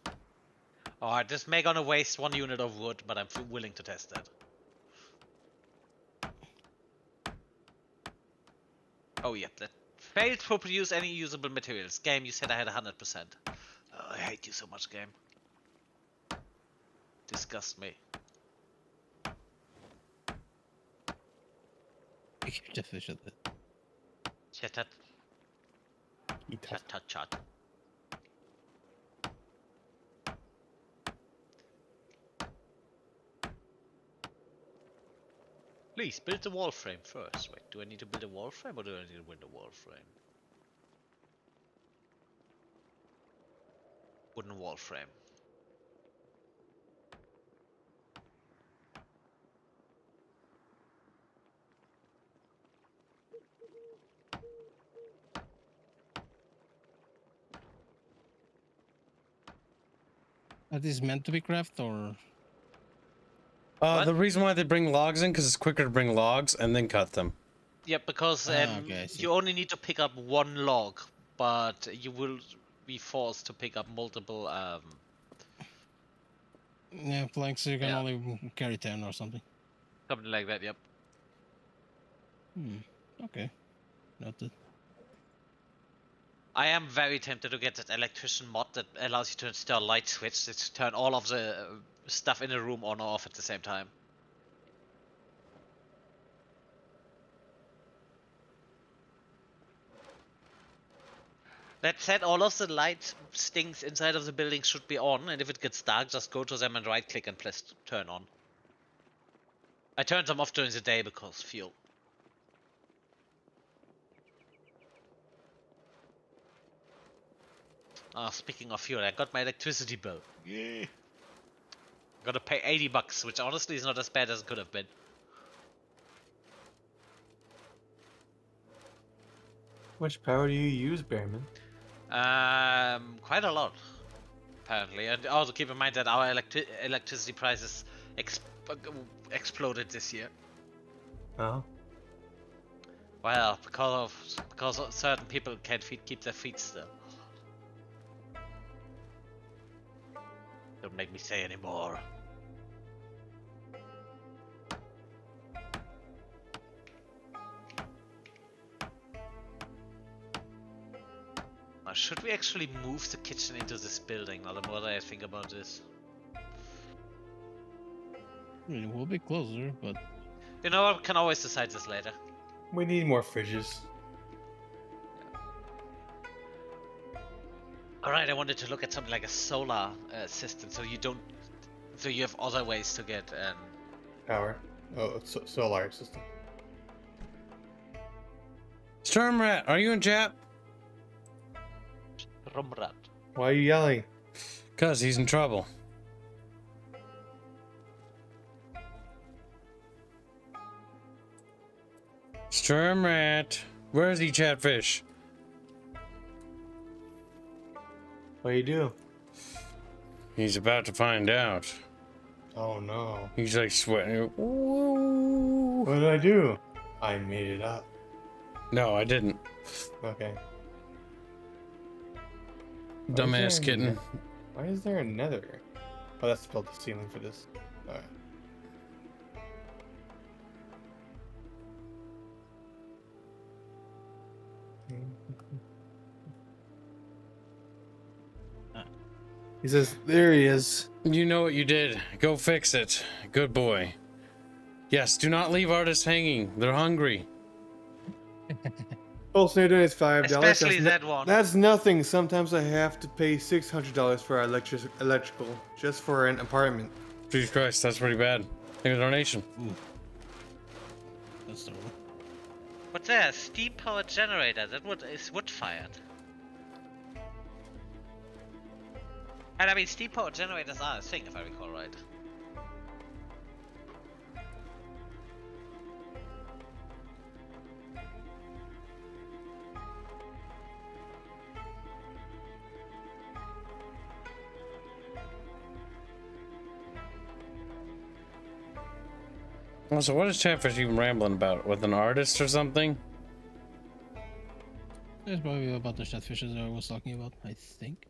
Alright, this may gonna waste 1 unit of wood, but I'm willing to test that. Oh yeah, that failed to produce any usable materials. Game, you said I had 100%. Oh, I hate you so much, game. Disgust me. Chatfish at that. Chat. Please build the wall frame first. Wait, do I need to build a wall frame or do I need to build a wall frame? Wooden wall frame. Are these meant to be craft or? The reason why they bring logs in, because it's quicker to bring logs and then cut them. Yeah, because Okay, I see. you only need to pick up one log, but you will be forced to pick up multiple. Yeah, planks you can Yeah. only carry 10 or something. Something like that. Yep. Okay. Noted. I am very tempted to get that electrician mod that allows you to install light switch to turn all of the stuff in the room on or off at the same time. That said, all of the light stings inside of the building should be on, and if it gets dark, just go to them and right click and press turn on. I turned them off during the day because fuel. Speaking of fuel, I got my electricity bill. Yeah. Gotta pay $80, which honestly is not as bad as it could have been. How much power do you use, Bearman? Quite a lot, apparently. And also keep in mind that our electricity prices exploded this year. Oh. Well, because certain people can't keep their feet still. Don't make me say anymore. Now, should we actually move the kitchen into this building? Now, the more that I think about this. I mean, we'll be closer, but You know, I can always decide this later. We need more fridges. Alright, I wanted to look at something like a solar system, so you have other ways to get Power. Oh, solar system. Stormrat, are you in chat? Rumrat. Why are you yelling? Cause he's in trouble. Stormrat, where is he, Chatfish? What do you do? He's about to find out. Oh no. He's like sweating. What did I do? I made it up. No, I didn't. Okay. Dumbass kitten. Why is there another? Oh, that's built the ceiling for this. Alright. He says, there he is. You know what you did. Go fix it. Good boy. Yes, do not leave artists hanging. They're hungry. Full Snare donates $5. Especially that one. That's nothing. Sometimes I have to pay $600 for our electrical just for an apartment. Jesus Christ, that's pretty bad. Take a donation. ooh. That's the rule. What's that? Steam powered generator. That is wood fired. And I mean, steam powered generators are a thing, if I recall right. Also, what is Chatfish even rambling about? With an artist or something? It's probably about the chatfishes I was talking about, I think.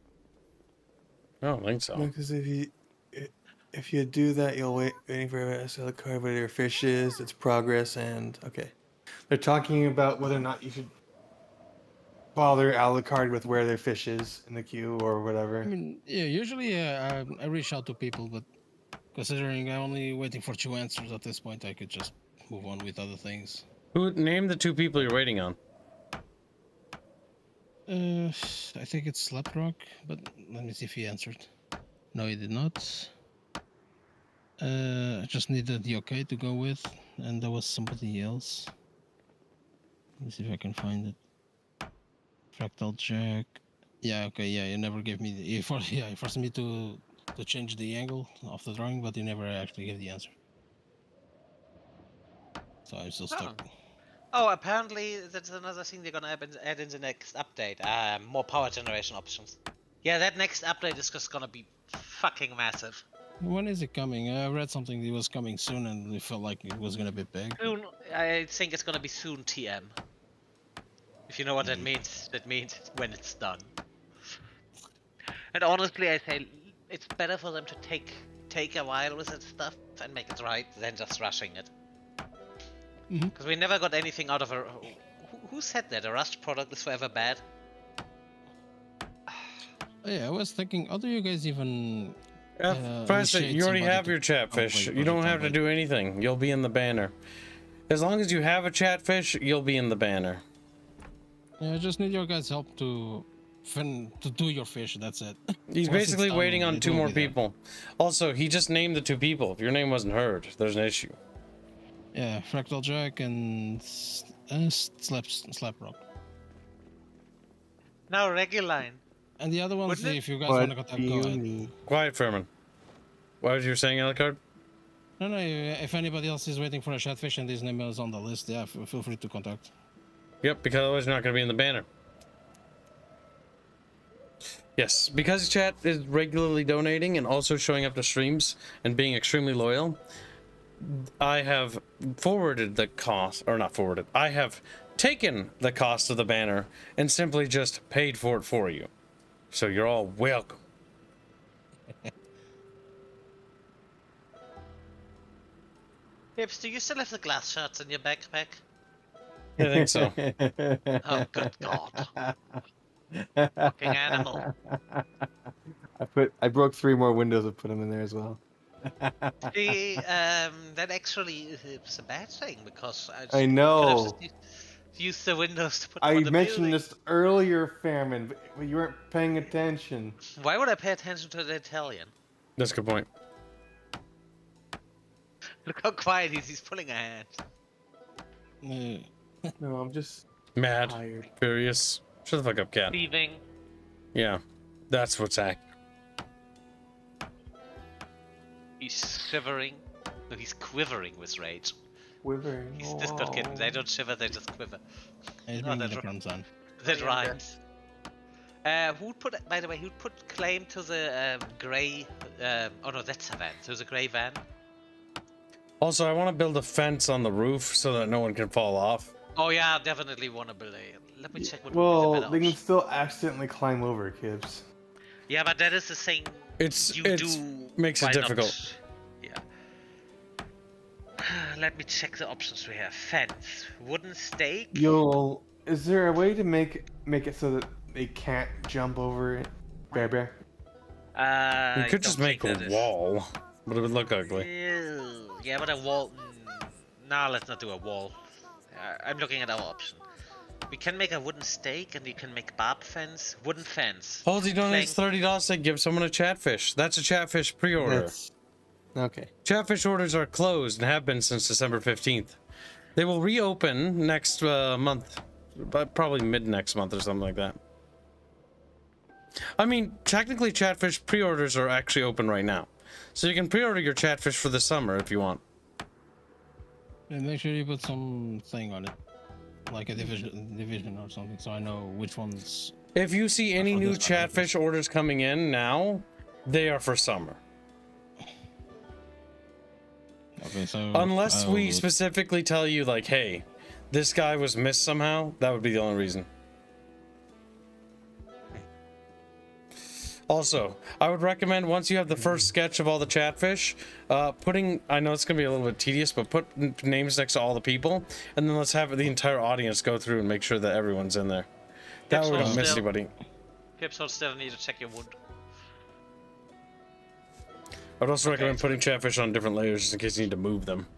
I don't think so. Because if you do that, you'll waiting for a sell card where your fish is, its progress, and okay. They're talking about whether or not you should bother Alucard with where their fish is in the queue or whatever. I mean, yeah, usually I reach out to people, but considering I'm only waiting for 2 answers at this point, I could just move on with other things. Who name the 2 people you're waiting on? I think it's Slaprock, but let me see if he answered. No, he did not. I just needed the okay to go with, and there was somebody else. Let me see if I can find it. Fractal Jack. Yeah, okay, yeah, you never gave me the... You forced me to change the angle of the drawing, but you never actually gave the answer. So I'm still stuck. Oh, apparently that's another thing they're gonna add in the next update. More power generation options. Yeah, that next update is just gonna be fucking massive. When is it coming? I read something that it was coming soon, and it felt like it was gonna be big. Soon, I think it's gonna be soon TM. If you know what that means when it's done. And honestly, I say it's better for them to take a while with that stuff and make it right than just rushing it. Because we never got anything out of a... Who said that? A rushed product is forever bad? Yeah, I was thinking, how do you guys even... President, you already have your chatfish. You don't have to template? do anything. You'll be in the banner. As long as you have a chatfish, you'll be in the banner. Yeah, I just need your guys' help to do your fish. That's it. He's Once it's basically done, waiting on it 2 will more be there. people. Also, he just named the 2 people. If your name wasn't heard, there's an issue. Yeah, Fractal Jack and Slap Rock. No, Reguline. And the other ones, Wouldn't it? if you guys want to What contact, do go you ahead. need? Quiet, Furman. What was you saying, Alucard? No, if anybody else is waiting for a chatfish and his name is on the list, yeah, feel free to contact. Yep, because otherwise you're not going to be in the banner. Yes, because chat is regularly donating and also showing up to streams and being extremely loyal, I have forwarded the cost, or not forwarded, I have taken the cost of the banner and simply just paid for it for you. So you're all welcome. Hips, do you still have the glass shards in your backpack? I think so. Oh, good God. Fucking animal. I broke 3 more windows and put them in there as well. See, that actually is a bad thing because I could have know. just used the windows to put I on the mentioned building. this earlier, Fairman, but you weren't paying attention. Why would I pay attention to the Italian? That's a good point. Look how quiet he is. He's pulling a hand. No, I'm just Mad, tired. furious. Shut the fuck up, cat. Thieving. Yeah, that's what's accurate. He's shivering. No, he's quivering with rage. Quivering. He's just not kidding. They don't shiver, they just quiver. It's Oh, bringing that the ri- crumbs on. That rhymes. Who'd put, by the way, who'd put claim to the grey, oh no, that's a van. So there's a grey van. Also, I want to build a fence on the roof so that no one can fall off. Oh yeah, definitely want to build a, let me check what would be Well, the better they can option. still accidentally climb over, Kibs. Yeah, but that is the thing It's you it's do. makes it why not? difficult. Yeah. Let me check the options we have. Fence, wooden stake. Is there a way to make it so that they can't jump over it? Bear. You I could just don't make think a that is- wall, but it would look ugly. Ew. Yeah, but a wall. Nah, let's not do a wall. I'm looking at our option. We can make a wooden stake, and you can make barb fence, wooden fence. Halsey donates Plank. $30 to give someone a chatfish. That's a chatfish pre-order. That's okay. Chatfish orders are closed and have been since December 15th. They will reopen next month, but probably mid next month or something like that. I mean, technically chatfish pre-orders are actually open right now. So you can pre-order your chatfish for the summer if you want. And make sure you put some thing on it, like a division or something, so I know which ones. If you see any for new this one, chatfish orders coming in now, they are for summer. Okay, so Unless we I'll- specifically tell you, like, hey, this guy was missed somehow, that would be the only reason. Also, I would recommend once you have the first sketch of all the chatfish, putting, I know it's going to be a little bit tedious, but put names next to all the people, and then let's have the entire audience go through and make sure that everyone's in there. That way we don't miss anybody. Pips will still need to check your wood. I'd also recommend putting chatfish on different layers just in case you need to move them.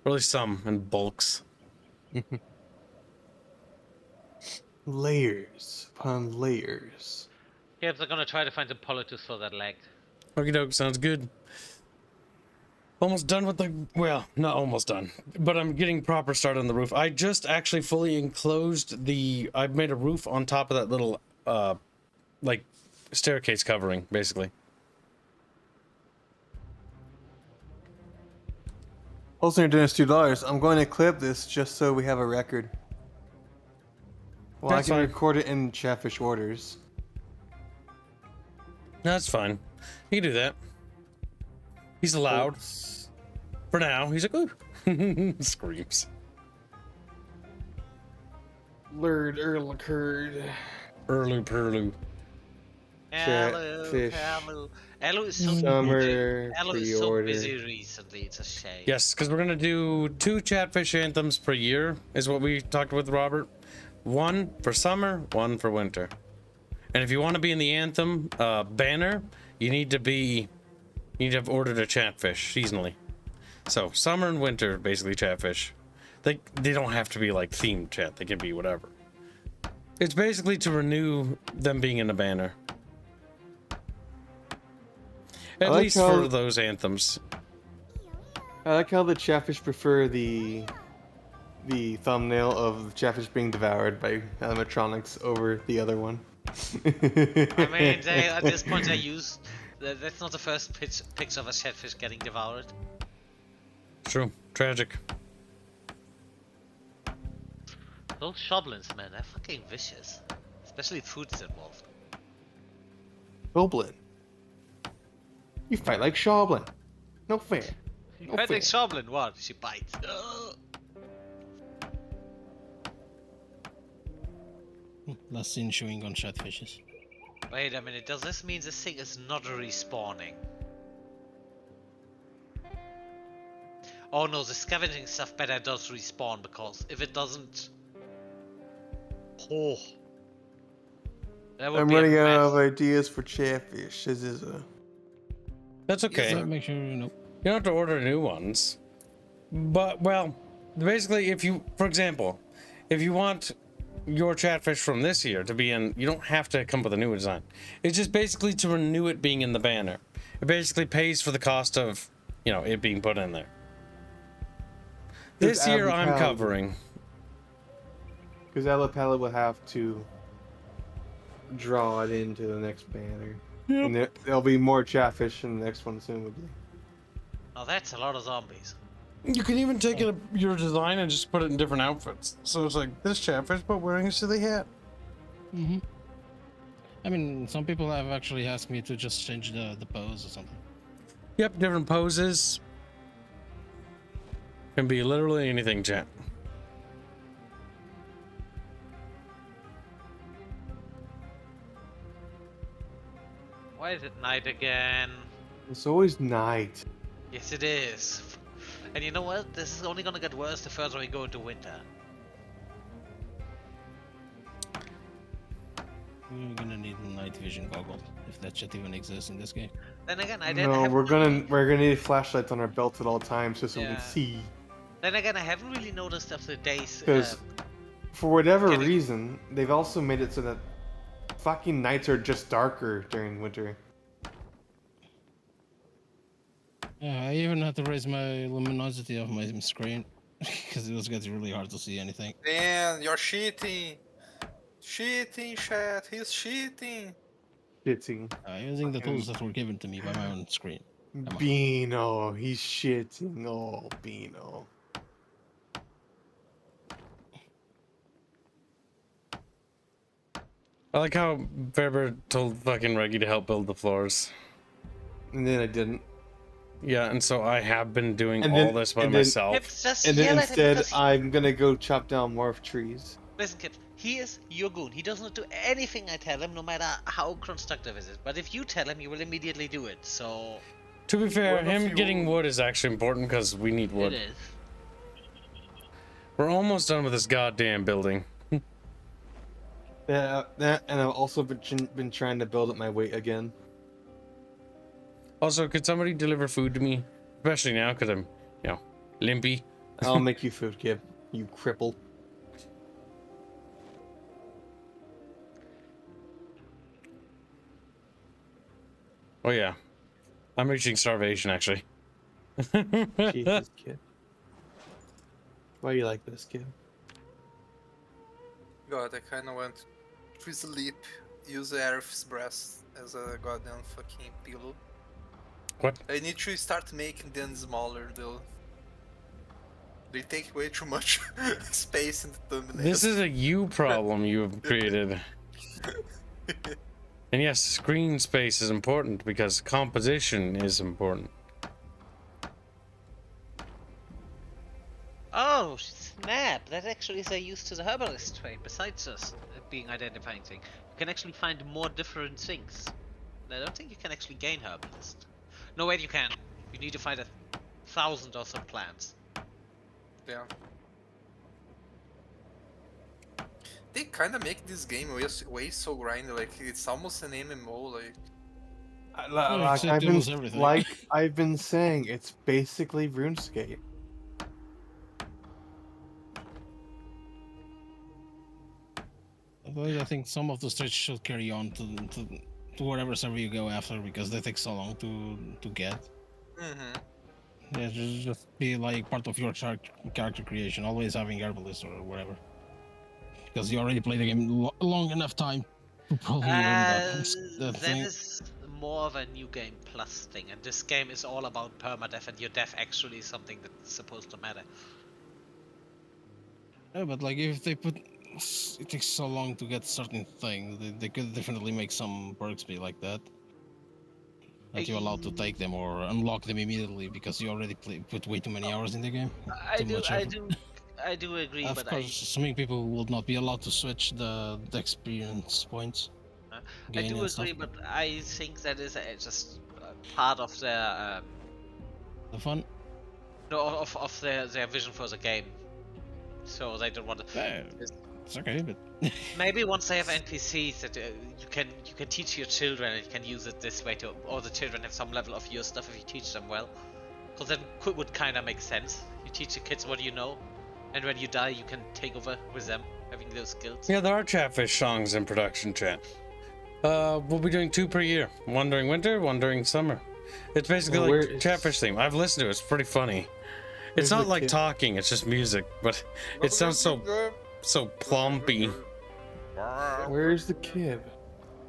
Or at least some in bulks. Layers upon layers. Pips are gonna try to find some politics for that leg. Okie doke, sounds good. Almost done with the, well, not almost done, but I'm getting proper start on the roof. I just actually fully enclosed the, I've made a roof on top of that little, like, staircase covering, basically. Also, you're doing us $2. I'm going to clip this just so we have a record. Well, That's I can fine. record it in Chatfish orders. That's fine. You can do that. He's allowed. Oops. For now. He's like, ooh. Screams. Lurd, Earl occurred. Erlu perlu. Chatfish. Elu is so Summer Elu is so pre-order. busy recently. It's a shame. Yes, because we're going to do 2 Chatfish anthems per year, is what we talked with Robert. 1 for summer, 1 for winter. And if you want to be in the anthem banner, you need to have ordered a Chatfish seasonally. So summer and winter, basically Chatfish. They don't have to be like themed chat. They can be whatever. It's basically to renew them being in the banner. At like least how- for those anthems. I like how the Chatfish prefer the thumbnail of Chatfish being devoured by animatronics over the other one. I mean, at this point, I use. That's not the first pics of a catfish getting devoured. True. Tragic. Those shoblins, man, they're fucking vicious. Especially if food is involved. Goblin. You fight like Shoblin. No fair. You No heard fair. like shoblin, what? She bites. Last seen chewing on chatfishes. Wait a minute, does this mean this thing is not respawning? Oh no, the scavenging stuff better does respawn, because if it doesn't... Oh. That would I'm be a running out mess. of ideas for Chatfish. This is a... That's okay. So make sure you know. You don't have to order new ones. But, well, basically, if you, for example, if you want your Chatfish from this year to be in, you don't have to come up with a new design. It's just basically to renew it being in the banner. It basically pays for the cost of, you know, it being put in there. This year I'm covering. Because Alapala will have to draw it into the next banner. Yep. And there'll be more Chatfish in the next one, assumably. Oh, that's a lot of zombies. You can even take your design and just put it in different outfits. So it's like this Chatfish, but wearing a silly hat. Mm-hmm. I mean, some people have actually asked me to just change the pose or something. Yep, different poses. Can be literally anything, chat. Why is it night again? It's always night. Yes, it is. And you know what? This is only gonna get worse the further we go into winter. We're gonna need a night vision goggle if that shit even exists in this game. Then again, I didn't. No, we're gonna need flashlights on our belts at all times just so we Yeah. can see. Then again, I haven't really noticed of the days. Because for whatever getting- reason, they've also made it so that fucking nights are just darker during winter. Yeah, I even had to raise my luminosity of my screen because it was getting really hard to see anything. Dan, you're cheating. Cheating, chat. He's cheating. Shitting. Using the tools that were given to me by my own screen. on. Beano, he's shitting. Oh, Beano. I like how Fairbear told fucking Reggie to help build the floors. And then I didn't. Yeah, and so I have been doing And all then- this by and then- myself. Kips, just And yell then at him instead, because I'm gonna go chop down more trees. listen, Kips, he is your goon. He does not do anything I tell him, no matter how constructive it is. But if you tell him, he will immediately do it. So To be fair, What if him you- getting wood is actually important because we need wood. it is. We're almost done with this goddamn building. That, and I've also been trying to build up my weight again. Also, could somebody deliver food to me? Especially now because I'm, you know, limpy. I'll make you food, kid. You cripple. Oh yeah. I'm reaching starvation actually. Jesus, kid. Why you like this, kid? God, I kinda want to sleep. Use Earth's breast as a goddamn fucking pillow. What? I need to start making them smaller though. They take way too much space in the thumbnails. This is a you problem you have created. And yes, screen space is important because composition is important. Oh snap! That actually is a use to the herbalist trait. Besides just being identifying thing, you can actually find more different things. And I don't think you can actually gain herbalist. No, wait, you can. You need to find 1,000 or so plants. Yeah. They kinda make this game way so grindy, like it's almost an MMO, like Like I've been saying, it's basically RuneScape. I think some of the stages should carry on to whatever server you go after because they take so long to get. Yeah, just be like part of your character creation, always having herbalist or whatever. Because you already played the game long enough time to probably earn that That thing. is more of a new game plus thing, and this game is all about permadeath, and your death actually is something that's supposed to matter. Yeah, but like if they put it takes so long to get certain things, they could definitely make some perks be like that. That you're allowed to take them or unlock them immediately because you already put way too many hours in the game. I do agree, Of but course, assuming people will not be allowed to switch the experience points. I do agree, but I think that is just part of their the fun. No, of their vision for the game. So they don't want to. Yeah, it's okay, but maybe once they have NPCs that you can teach your children and you can use it this way to, or the children have some level of your stuff if you teach them well, because that would kind of make sense. You teach the kids what you know, and when you die, you can take over with them having those skills. Yeah, there are Chatfish songs in production, chat. We'll be doing 2 per year. One during winter, one during summer. It's basically like Chatfish theme. I've listened to it. It's pretty funny. It's not like talking. It's just music, but it sounds so plumpy. Where's the kid?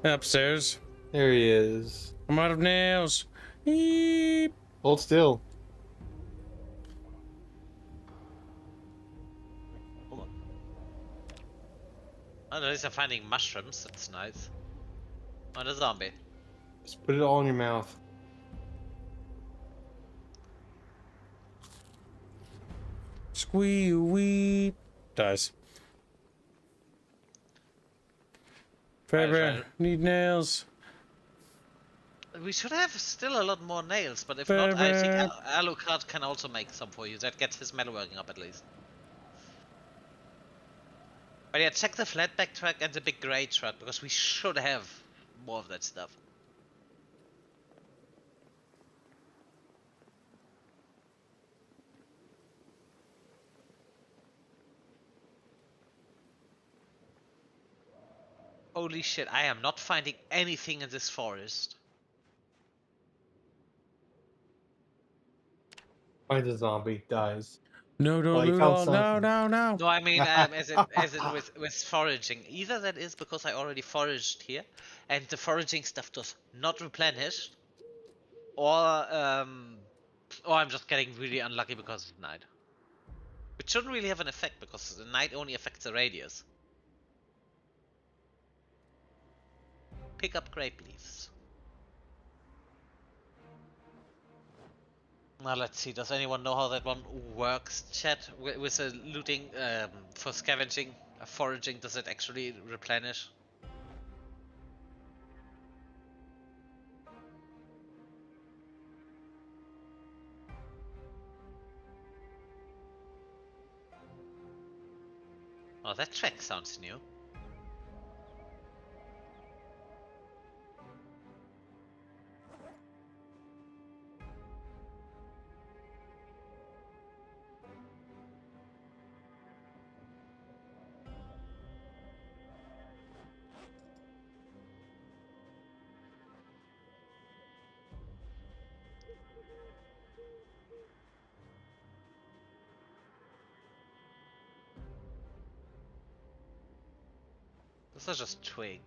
Upstairs. There he is. I'm out of nails. Eep. Hold still. Oh, at least I'm finding mushrooms. That's nice. Oh, the zombie. Just put it all in your mouth. Squee-wee. Dies. Faber, need nails. We should have still a lot more nails, but if not, I think Alucard can also make some for you. That gets his metalworking up at least. But yeah, check the flatback truck and the big grey truck, because we should have more of that stuff. Holy shit, I am not finding anything in this forest. Find a zombie, dies. No, Well, he no, found no, something. no. No, I mean, as in with foraging. Either that is because I already foraged here, and the foraging stuff does not replenish, or I'm just getting really unlucky because it's night. Which shouldn't really have an effect because the night only affects the radius. Pick up grape leaves. Now let's see, does anyone know how that one works, chat? With the looting for scavenging, foraging, does it actually replenish? Oh, that track sounds new. Those are just twigs.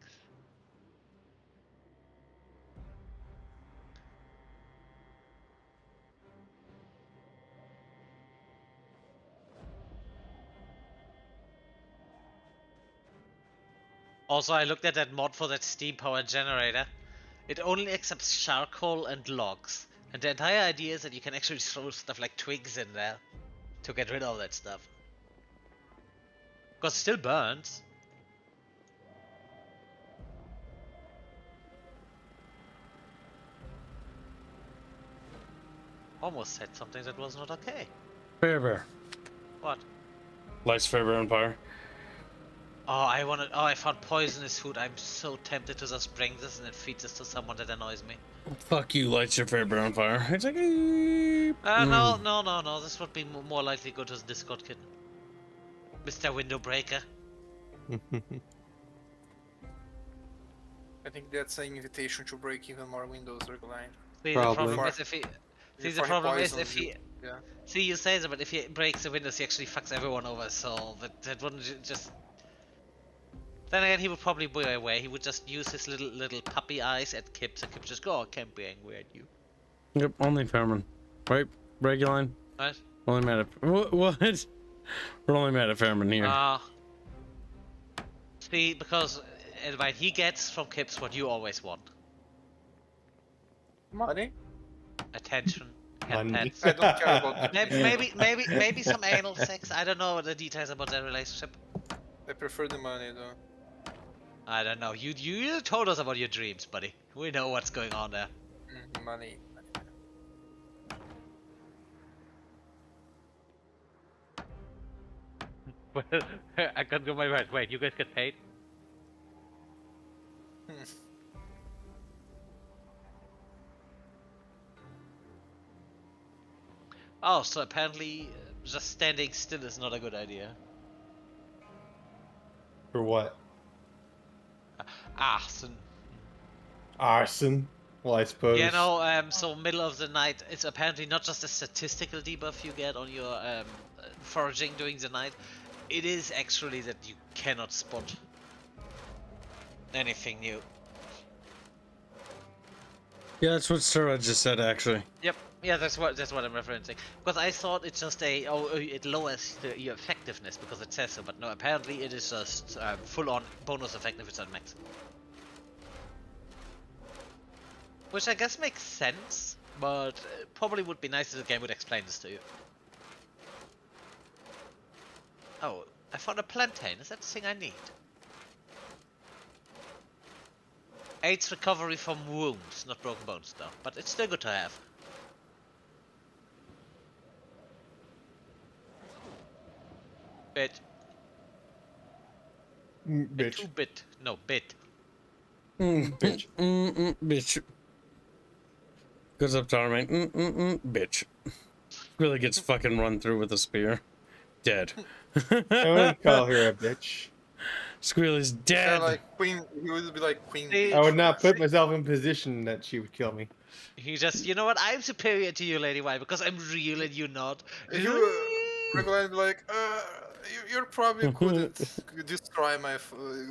Also, I looked at that mod for that steam powered generator. It only accepts charcoal and logs. And the entire idea is that you can actually throw stuff like twigs in there to get rid of that stuff. Because it still burns. Almost said something that was not okay. Fairbear. What? Likes Fairbear Empire. Oh, I found poisonous food. I'm so tempted to just bring this and then feed this to someone that annoys me. Fuck you, lights your Fairbear on fire. It's like, No. This would be more likely go to the Discord kitten. Mr. Window Breaker. I think that's an invitation to break even more windows, Reguline. See, Probably. the problem is if he... See, the problem is if he... Yeah. See, you say that, but if he breaks the windows, he actually fucks everyone over, so that wouldn't just... Then again, he would probably be away. He would just use his little puppy eyes at Kibs, and Kibs just go, oh, I can't be angry at you. Yep, only Fairman. Right? Reguline? Right? Only mad at... What? We're only mad at Fairman here. See, because he gets from Kibs what you always want. Money? Attention. And Money. pets. I don't care about Maybe some anal sex. I don't know the details about their relationship. I prefer the money though. I don't know. You told us about your dreams, buddy. We know what's going on there. Money. I can't go my right. Wait, you guys get paid? Oh, so apparently just standing still is not a good idea. For what? Arson. Arson? Well, I suppose. Yeah, no, so middle of the night, it's apparently not just a statistical debuff you get on your foraging during the night. It is actually that you cannot spot anything new. Yeah, that's what Sura just said, actually. Yep. Yeah, that's what I'm referencing. Because I thought it's just it lowers your effectiveness because it says so, but no, apparently it is just full-on bonus effective. It's on max. Which I guess makes sense, but probably would be nice if the game would explain this to you. Oh, I found a plantain. Is that the thing I need? Aids recovery from wounds, not broken bones though, but it's still good to have. Bit. Bitch. 2-bit. No, bit. Bitch. Bitch. Goes up to our mate. Bitch. Really gets fucking run through with a spear. Dead. I wouldn't call her a bitch. Squealy's Yeah, dead. like Queen. He would be like Queen. See, Bitch. I would not put myself in position that she would kill me. You just, you know what? I'm superior to you, Lady White, because I'm real and you're not. If you were going to be like, you're probably couldn't destroy my,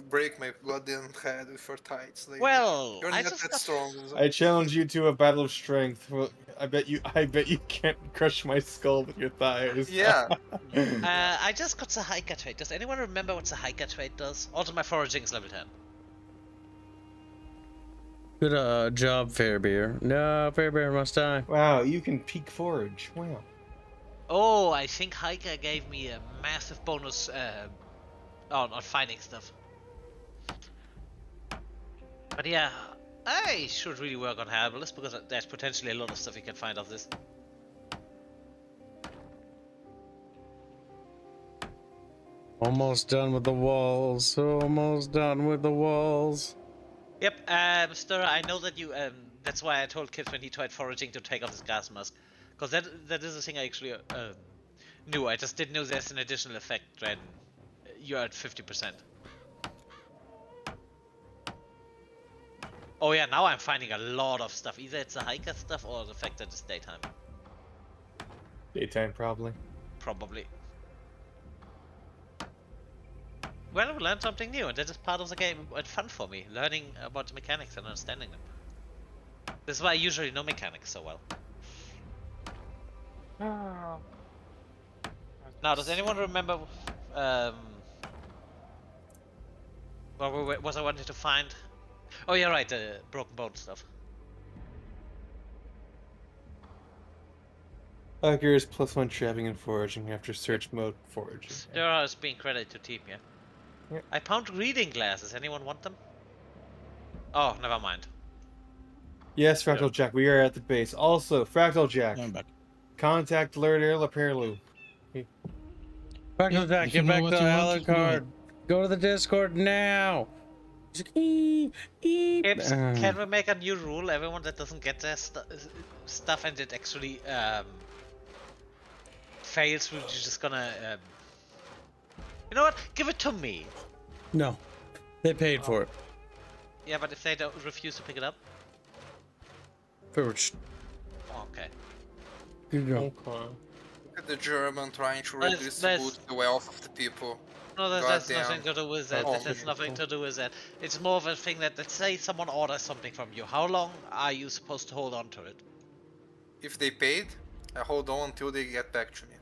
break my goddamn head with your tights. Like, Well, you're I not just that got- strong. I challenge you to a battle of strength. Well, I bet you can't crush my skull with your thighs. Yeah. I just got the hiker trait. Does anyone remember what the hiker trait does? Also, my foraging is level 10. Good job, Fairbear. No, Fairbear must die. Wow, you can peak forage. Wow. Oh, I think hiker gave me a massive bonus on finding stuff. But yeah, I should really work on Herbalist because there's potentially a lot of stuff you can find off this. Almost done with the walls. Almost done with the walls. Yep, Stir, I know that you, that's why I told Kibs when he tried foraging to take off his gas mask. Because that is a thing I actually knew. I just didn't know there's an additional effect when you're at 50%. Oh yeah, now I'm finding a lot of stuff. Either it's the hiker stuff or the fact that it's daytime. Daytime, probably. Probably. Well, we learned something new, and that is part of the game and fun for me, learning about the mechanics and understanding them. This is why I usually know mechanics so well. Now, does anyone remember what I wanted to find? Oh yeah, right, the broken bone stuff. Gears +1 trapping and foraging after search mode foraging. There is being credited to team, yeah. Yep. I found reading glasses. Anyone want them? Oh, never mind. Yes, Fractal Jack, we are at the base. Also, Fractal Jack, I'm back. contact Alert Air Laperlu. Fractal Jack, if you get know back what to you want, Alucard. go ahead. Go to the Discord now. Gibbs, can we make a new rule? Everyone that doesn't get their stuff and it actually fails, we're just gonna you know what? Give it to me. No, they paid for it. Yeah, but if they don't refuse to pick it up? First, Oh, okay. you go. Okay. Look at the German trying to Let's- redistribute the wealth of the people. No, that has Goddamn. nothing to do with that. Oh, That has nothing to do with that. It's more of a thing that, let's say someone orders something from you. How long are you supposed to hold on to it? If they paid, I hold on until they get back to me.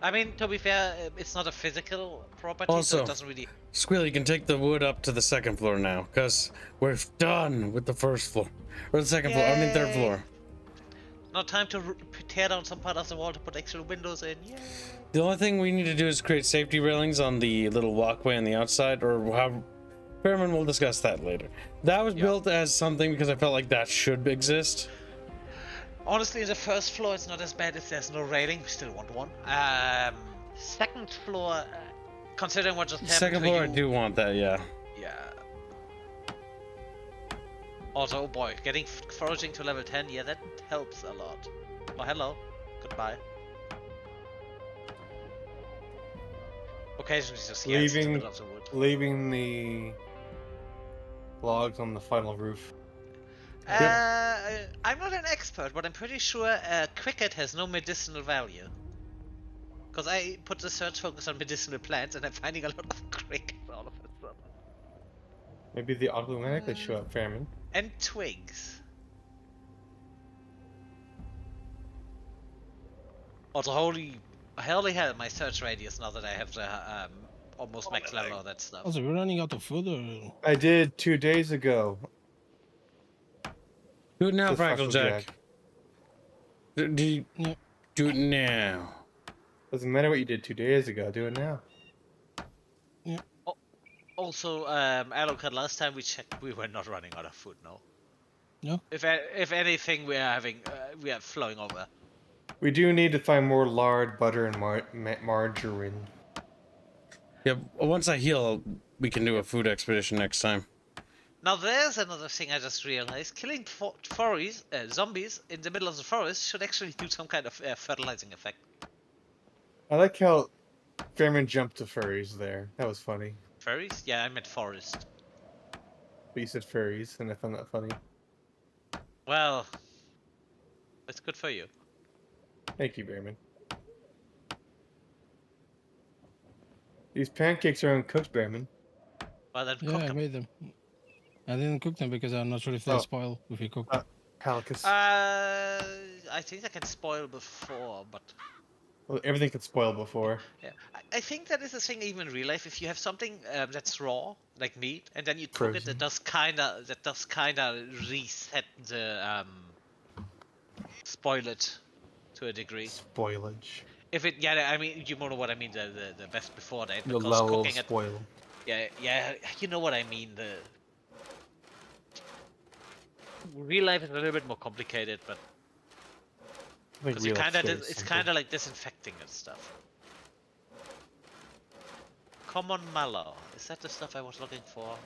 I mean, to be fair, it's not a physical property, so Also, it doesn't really... Squeal, you can take the wood up to the second floor now, because we're done with the first floor. Or the second floor, I mean third Yay. floor. Not time to tear down some part of the wall to put extra windows in. Yay. The only thing we need to do is create safety railings on the little walkway on the outside, or how... Fairman will discuss that later. That was built as something because I felt like that should exist. Honestly, the first floor is not as bad if there's no railing. We still want one. Second floor, considering what just happened Second to floor, I you- do want that, yeah. Yeah. Also, oh boy, getting foraging to level 10, yeah, that helps a lot. Oh, hello. Goodbye. Occasionally just yes, Leaving- to of the wood. Leaving the logs on the final roof. I'm not an expert, but I'm pretty sure cricket has no medicinal value. Because I put the search focus on medicinal plants and I'm finding a lot of cricket all of a sudden. Maybe they automatically show up, Fairman. And twigs. Also, holy hell, my search radius now that I have the almost max level of that stuff. Also, we're running out of food, or I did 2 days ago. Do it now, Says Fractal Jack. Do it now. Doesn't matter what you did 2 days ago. Do it now. Also, Alucard, last time we checked, we were not running out of food, no? No. If anything, we are flowing over. We do need to find more lard, butter, and margarine. Yeah, once I heal, we can do a food expedition next time. Now there's another thing I just realized. Killing zombies in the middle of the forest should actually do some kind of fertilizing effect. I like how Fairman jumped to furries there. That was funny. Furries? Yeah, I meant forest. But you said furries, and I found that funny. Well, that's good for you. Thank you, Fairman. These pancakes are uncooked, Bearman. Well, then yeah, cook I 'em. made them. I didn't cook them because I'm not sure if they Oh. spoil if you cook. Halicus. I think they can spoil before, but Well, everything could spoil before. yeah, I think that is a thing even in real life. If you have something that's raw, like meat, and then you cook it, Frozen. that does kinda reset the spoil it to a degree. Spoilage. If it, yeah, I mean, you know what I mean, the best before date. The Because level of cooking it, spoil. yeah, you know what I mean. The real life is a little bit more complicated, but I think because you real kind of, estate is it's simple. kind of like disinfecting and stuff. Common mallow, is that the stuff I was looking for?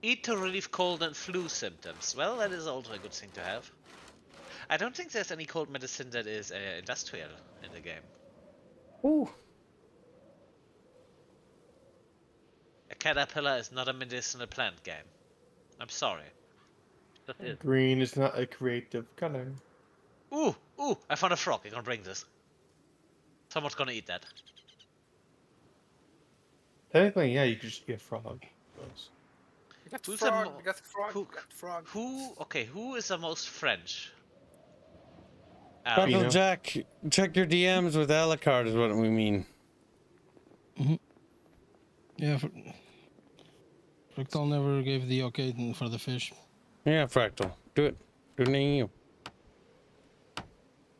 Eat to relieve cold and flu symptoms. Well, that is also a good thing to have. I don't think there's any cold medicine that is industrial in the game. Ooh. A caterpillar is not a medicinal plant game. I'm sorry. That is. Green is not a creative color. Ooh, I found a frog. I'm gonna bring this. Someone's gonna eat that. Technically, yeah, you could just get frog. You got Who's frog, the mo- you got frog, who- you got frog. Okay, who is the most French? Raffle Pino. Jack, check your DMs with Alucard is what we mean. Yeah, Fractal never gave the okay for the fish. Yeah, Fractal. Do it. Do it near you.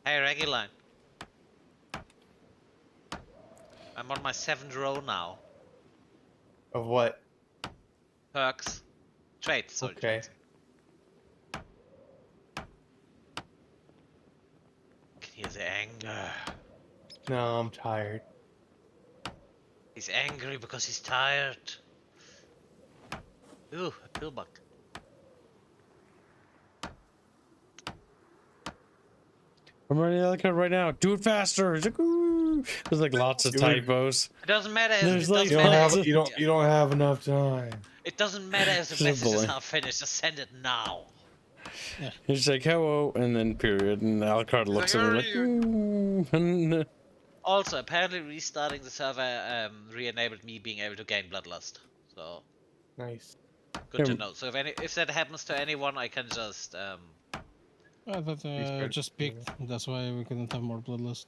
Hey, Reguline. I'm on my 7th row now. Of what? Perks. Trade, sorry. Okay. Trades. Can hear the anger. No, I'm tired. He's angry because he's tired. Ooh, a pillbug. I'm running Alucard right now. Do it faster. It's like, ooh. There's like lots of Do it. typos. It doesn't matter. There's It like doesn't You don't matter. have you don't have enough time. It doesn't matter if the It's a message is bully. not finished. Just send it now. He's like, hello, and then period. And Alucard looks at me like, ooh. And, Also, apparently restarting the server re-enabled me being able to gain Bloodlust. So Nice. good to Yeah. know. So if that happens to anyone, I can just I thought just picked. That's why we couldn't have more bloodlust.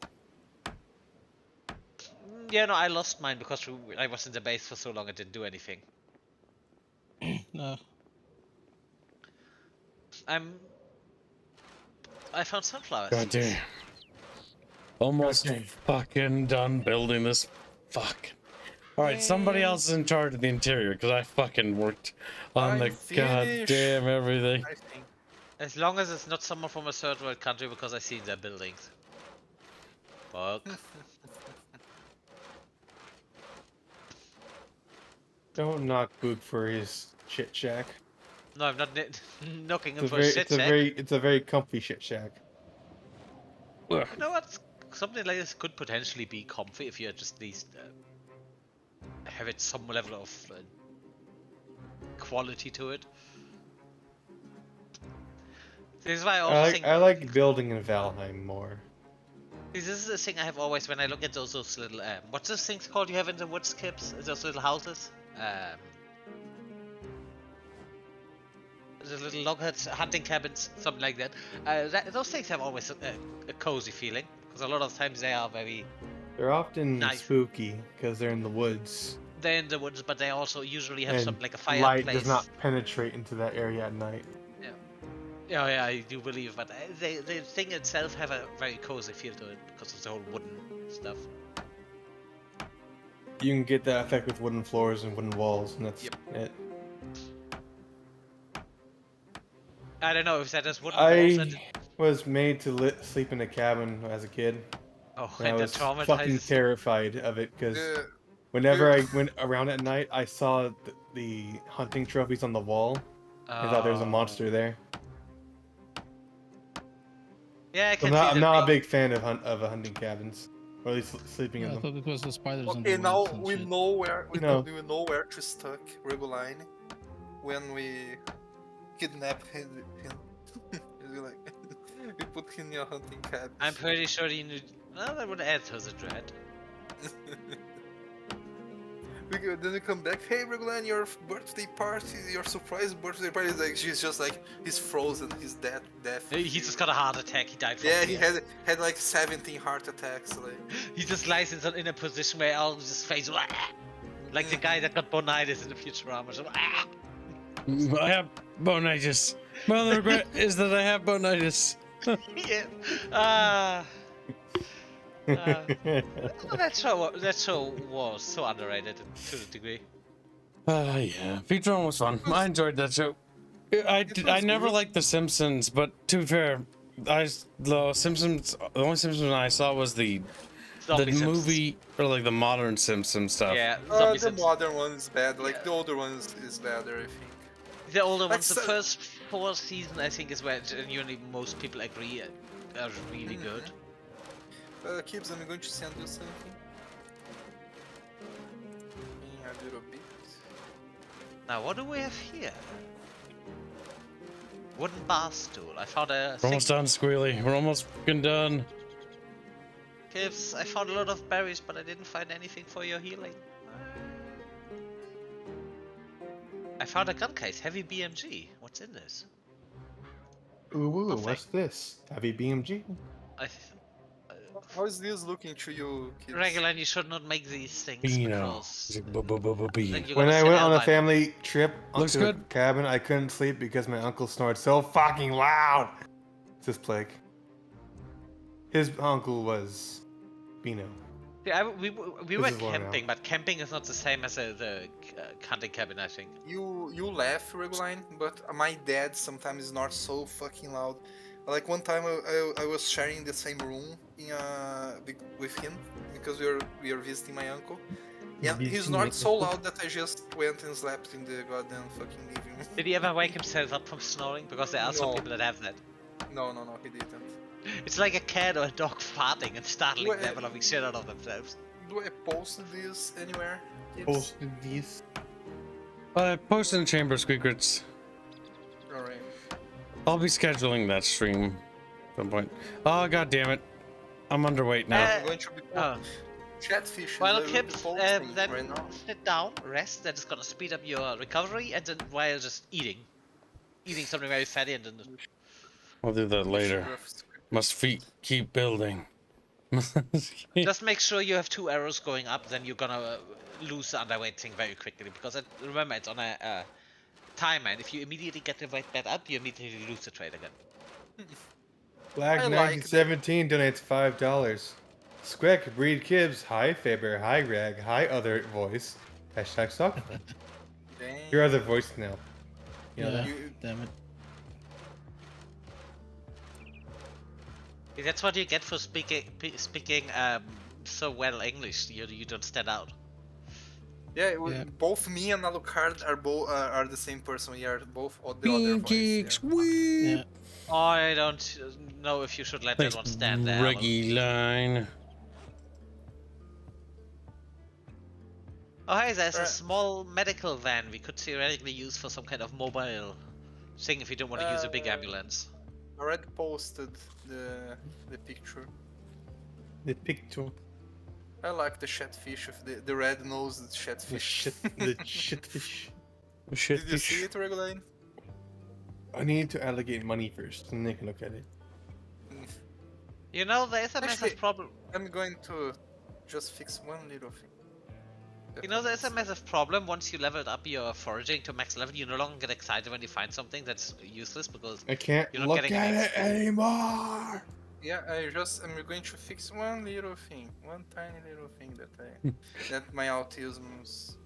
yeah, no, I lost mine because I was in the base for so long I didn't do anything. No. I found sunflowers. God damn. Almost Okay. fucking done building this. Fuck. Alright, somebody else is in charge of the interior because I fucking worked on I'm the finished. goddamn everything. I think. As long as it's not someone from a third world country because I see their buildings. Fuck. Don't knock Book for his shit shack. No, I'm not knocking him It's a for very, shit. it's a very comfy shit shack. You know what? Something like this could potentially be comfy if you just at least have it some level of quality to it. This is why I also think I like building in Valheim more. this is the thing I have always when I look at those little what's those things called you have in the woods, Kips? Those little houses. The little log huts, hunting cabins, something like that. Those things have always a cozy feeling because a lot of times they are very. They're often Nice. spooky because they're in the woods. They're in the woods, but they also usually have And something like a light fireplace. does not penetrate into that area at night. Yeah, I do believe, but the thing itself have a very cozy feel to it because of the whole wooden stuff. You can get that effect with wooden floors and wooden walls, and that's Yep. it. I don't know if that is wooden walls I and was made to sleep in a cabin as a kid. oh, And I and was that traumatizes. fucking terrified of it because The, whenever I went around at night, I saw the hunting trophies on the wall. I thought there was a Oh. monster there. Yeah, I can I'm see not a that big fan of hunting cabins, or at least sleeping Yeah, in I them. thought it was the spiders and okay, the now worms and we shit. know where No. we know where to stuck Reguline when we kidnap him. He's like we put him in a hunting cabin. I'm pretty sure you knew. Well, that would add to the dread. Then we come back. Hey, Reguline, your birthday party, your surprise birthday party. Is like she's just like he's frozen. He's dead. He just got a heart attack. He died from Yeah, fear. he had like 17 heart attacks. Like He just lies in a position where all his face like the guy that got bonitis in the Futurama. So, I have bonitis. My only regret is that I have bonitis. yeah. That show was so underrated to a degree. Yeah. Futurama was fun. I enjoyed that show. I never liked The Simpsons, but to be fair, the only Simpsons I saw was the Zombie Sims. movie or like the modern Simpsons stuff. Yeah, Zombie the Sims. modern one is bad. Like the older one is better, I think. The older Like ones, the so- first 4 seasons, I think, is where genuinely most people agree are really good. Kibs, I'm going to send you something. A little bit. Now, what do we have here? Wooden bar stool. I found a We're almost done, Squealy. We're almost fucking done. Kibs, I found a lot of berries, but I didn't find anything for your healing. I found a gun case, heavy BMG. What's in this? Ooh, Nothing. what's this? Heavy BMG? How is this looking to you, kids? Regular, you should not make these things Beano. because It's like, then you're When gonna I sit went on a albino. family trip Looks to the good. cabin, I couldn't sleep because my uncle snored so fucking loud. It's this plague. His uncle was Beano. Yeah, we were This is long now. camping, but camping is not the same as the hunting cabin, I think. You laugh, Reguline, but my dad sometimes is not so fucking loud. Like one time I was sharing the same room with him because we are visiting my uncle. Yeah, he's not so loud that I just went and slept in the goddamn fucking living room. Did he ever wake himself up from snoring? Because there are some No. people that have that. No, he didn't. It's like a cat or a dog farting and startling Well, them and having shit out of themselves. Do I post this anywhere? Kids? Posted these. Post in Chamber Secrets. Alright. I'll be scheduling that stream at some point. Oh, god damn it. I'm underweight now. I'm going to be Oh. Chatfish. Well, is Kibs, posting then right now. sit down, rest. That is gonna speed up your recovery, and then while just eating something very fatty, and then I'll do that later. Must feet keep building. just make sure you have 2 arrows going up. Then you're gonna lose the underweight thing very quickly because remember it's on a timer, and if you immediately get the weight back up, you immediately lose the trade again. Black I like 1917 donates $5. Squeck, Breed Kibs, hi Faber, hi Greg, hi other voice. Hashtag suck. Dang. Your other voice now. You know Yeah, that? damn it. That's what you get for speaking so well English. You don't stand out. Yeah, Yeah. both me and Alucard are the same person. We are both the other Bean voice. geeks, Yeah. wee! Yeah. I don't know if you should let Thanks, that one stand there. Alan. Reggie line. Oh hey, there's a Alright. small medical van we could theoretically use for some kind of mobile thing if you don't want to use a big ambulance. Already posted the picture. The picture. I like the chatfish with the red nosed chatfish. The shitfish. Shit, Did you see it, Reguline? I need to allocate money first, and they can look at it. You know, there's a Actually- massive problem. I'm going to just fix one little thing. You know, there's a massive problem. Once you leveled up your foraging to max level, you no longer get excited when you find something that's useless because I can't You're not look getting at an it anymore. Yeah, I'm going to fix one little thing, one tiny little thing that my autism's.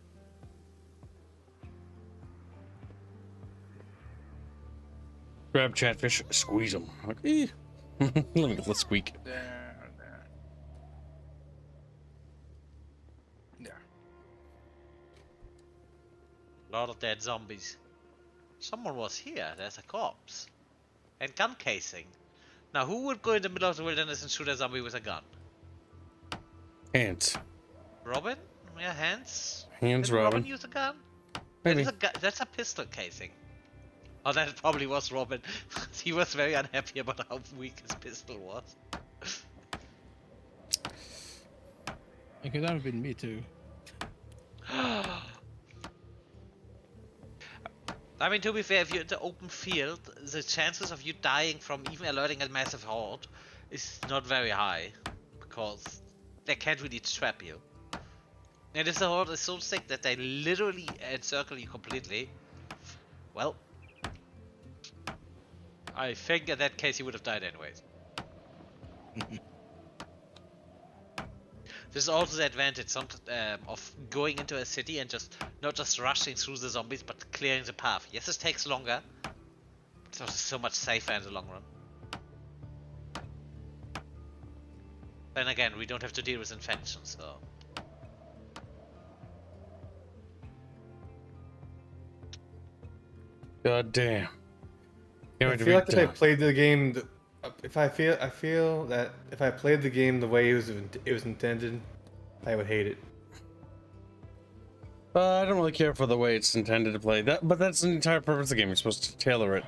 Grab Chatfish, squeeze them. Okay. Let's squeak. There. a lot of dead zombies. Someone was here. There's a corpse. And gun casing. Now, who would go in the middle of the wilderness and shoot a zombie with a gun? Hands. Robin? Yeah, Hans? Hands, Did Robin Robin. use a gun? Maybe. That's a pistol casing. Oh, that probably was Robin. He was very unhappy about how weak his pistol was. It could have been me too. I mean, to be fair, if you're in the open field, the chances of you dying from even alerting a massive horde is not very high. Because they can't really trap you. And if the horde is so sick that they literally encircle you completely, well, I think in that case you would have died anyways. This is also the advantage of going into a city and not just rushing through the zombies, but clearing the path. Yes, this takes longer, but it's also so much safer in the long run. Then again, we don't have to deal with infection, so... God damn. I feel like if I played the game, I feel that if I played the game the way it was intended, I would hate it. I don't really care for the way it's intended to play. But that's the entire purpose of the game. You're supposed to tailor it.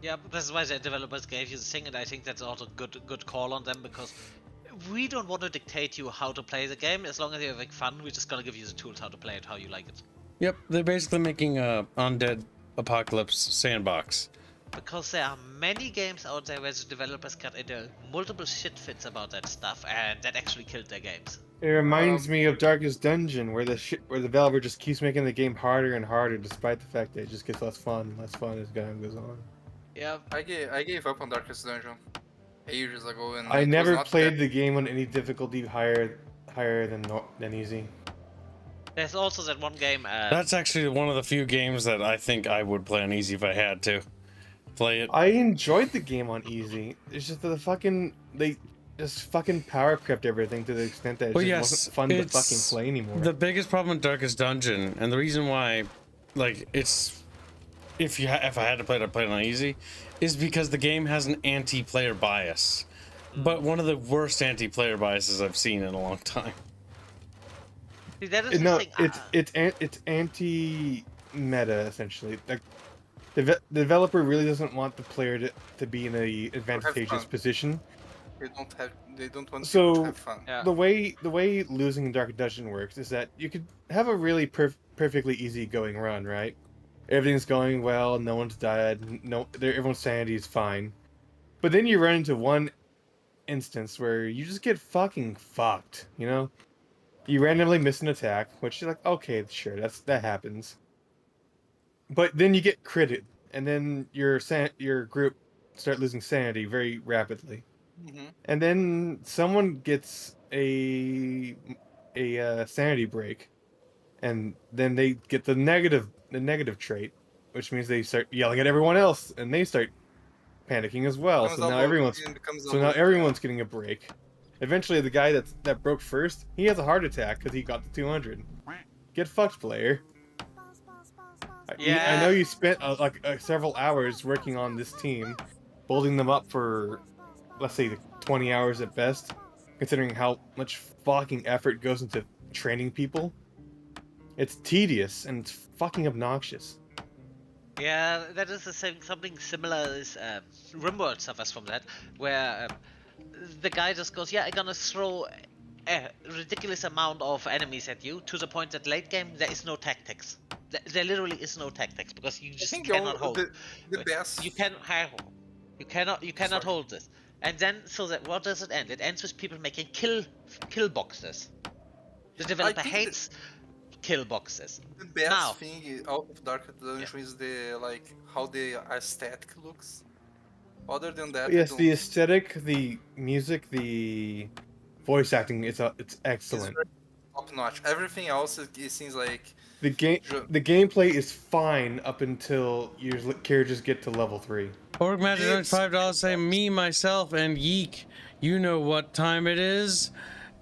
Yeah, but this is why the developers gave you the thing, and I think that's also good call on them, because we don't want to dictate you how to play the game. As long as you're having fun, we're just gonna give you the tools how to play it, how you like it. Yep, they're basically making a undead apocalypse sandbox. Because there are many games out there where the developers got into multiple shit fits about that stuff, and that actually killed their games. It reminds me of Darkest Dungeon, where the developer just keeps making the game harder and harder, despite the fact that it just gets less fun as time goes on. Yeah. I gave up on Darkest Dungeon ages ago, and I it was never not played that- the game on any difficulty higher than easy. There's also that one game. That's actually one of the few games that I think I would play on easy if I had to play it. I enjoyed the game on easy. It's just that they just fucking power crept everything to the extent that it Well, just yes, wasn't fun to it's fucking play anymore. The biggest problem with Darkest Dungeon, and the reason why, like, it's if I had to play it, I'd play it on easy, is because the game has an anti-player bias, but one of the worst anti-player biases I've seen in a long time. See, that is No, the thing. it's anti-meta essentially. Like the developer really doesn't want the player to be in a advantageous fun. position. They don't want So- people to have fun. Yeah. The way losing in Dark Dungeon works is that you could have a really perfectly easy going run, right? Everything's going well, no one's died, everyone's sanity is fine. But then you run into one instance where you just get fucking fucked, you know? You randomly miss an attack, which you're like, okay, sure, that happens. But then you get critted, and then your group start losing sanity very rapidly. Mm-hmm. And then someone gets a sanity break, and then they get the negative trait, which means they start yelling at everyone else, and they start panicking as well. So now everyone's getting a break. Eventually, the guy that broke first, he has a heart attack because he got the 200. Get fucked, player. I know you spent several hours working on this team, building them up for, let's say, 20 hours at best, considering how much fucking effort goes into training people. It's tedious and it's fucking obnoxious. Yeah, that is the same. Something similar is RimWorld suffers from that, where the guy just goes, "Yeah, I'm gonna throw a ridiculous amount of enemies at you," to the point that late game there is no tactics. There literally is no tactics because you just cannot hold. The best. You cannot hold this. And then what does it end? It ends with people making kill boxes. The developer hates kill boxes. The best Now. thing out of Dark Dungeon is how the aesthetic looks. Other than that, Yes, the aesthetic, the music, the voice acting, it's excellent. Top notch. Everything else, it seems like The gameplay is fine up until your characters get to level 3. Org Magic $5 say me, myself, and Yeek. You know what time it is.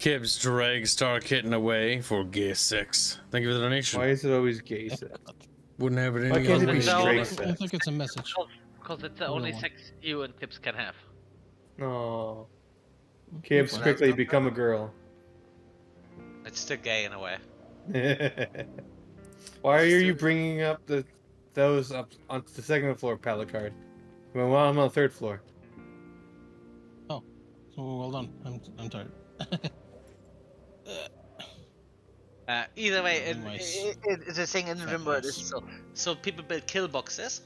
Kibs drag star kitten away for gear 6. Thank you for the donation. Why is it always gay sex? Wouldn't have it Why any can't it other be way. No. straight I sex? think it's a message. Because it's the only sex you and Tips can have. No. Kids quickly become a girl. It's still gay in a way. Why are you bringing up those up onto the second floor pallet card? Well, I'm on the third floor. Oh, well done. I'm tired. Either way, Nice. the thing in Very RimWorld nice. is so people build kill boxes.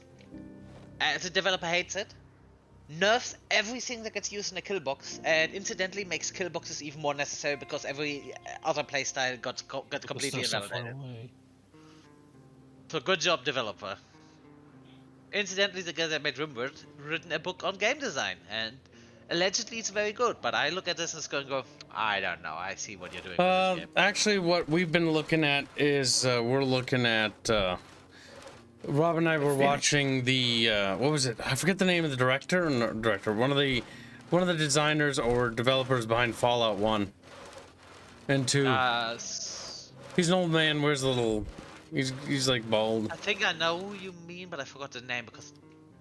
The developer hates it, nerfs everything that gets used in a kill box, and incidentally makes kill boxes even more necessary because every other playstyle got completely Because they're so far invalidated. away. So good job, developer. Incidentally, the guy that made RimWorld written a book on game design, and allegedly it's very good. But I look at this and go, I don't know. I see what you're doing with this game. Actually, what we've been looking at is we're looking at. Rob and I were watching the what was it? I forget the name of the director. One of the designers or developers behind Fallout 1 and 2. He's an old man. Wears a little. He's like bald. I think I know who you mean, but I forgot the name because.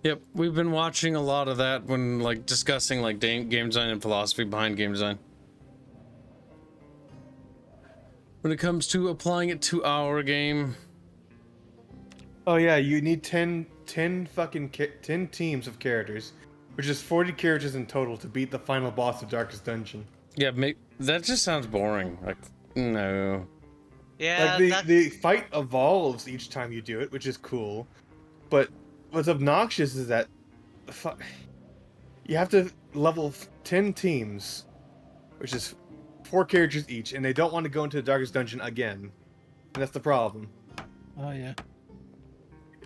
Yep, we've been watching a lot of that when like discussing like game design and philosophy behind game design. When it comes to applying it to our game. Oh yeah, you need 10 teams of characters, which is 40 characters in total to beat the final boss of Darkest Dungeon. Yeah, that just sounds boring. Like, no. Yeah, Like the fight evolves each time you do it, which is cool. But what's obnoxious is that you have to level 10 teams, which is 4 characters each, and they don't want to go into the darkest dungeon again. And that's the problem. Oh yeah.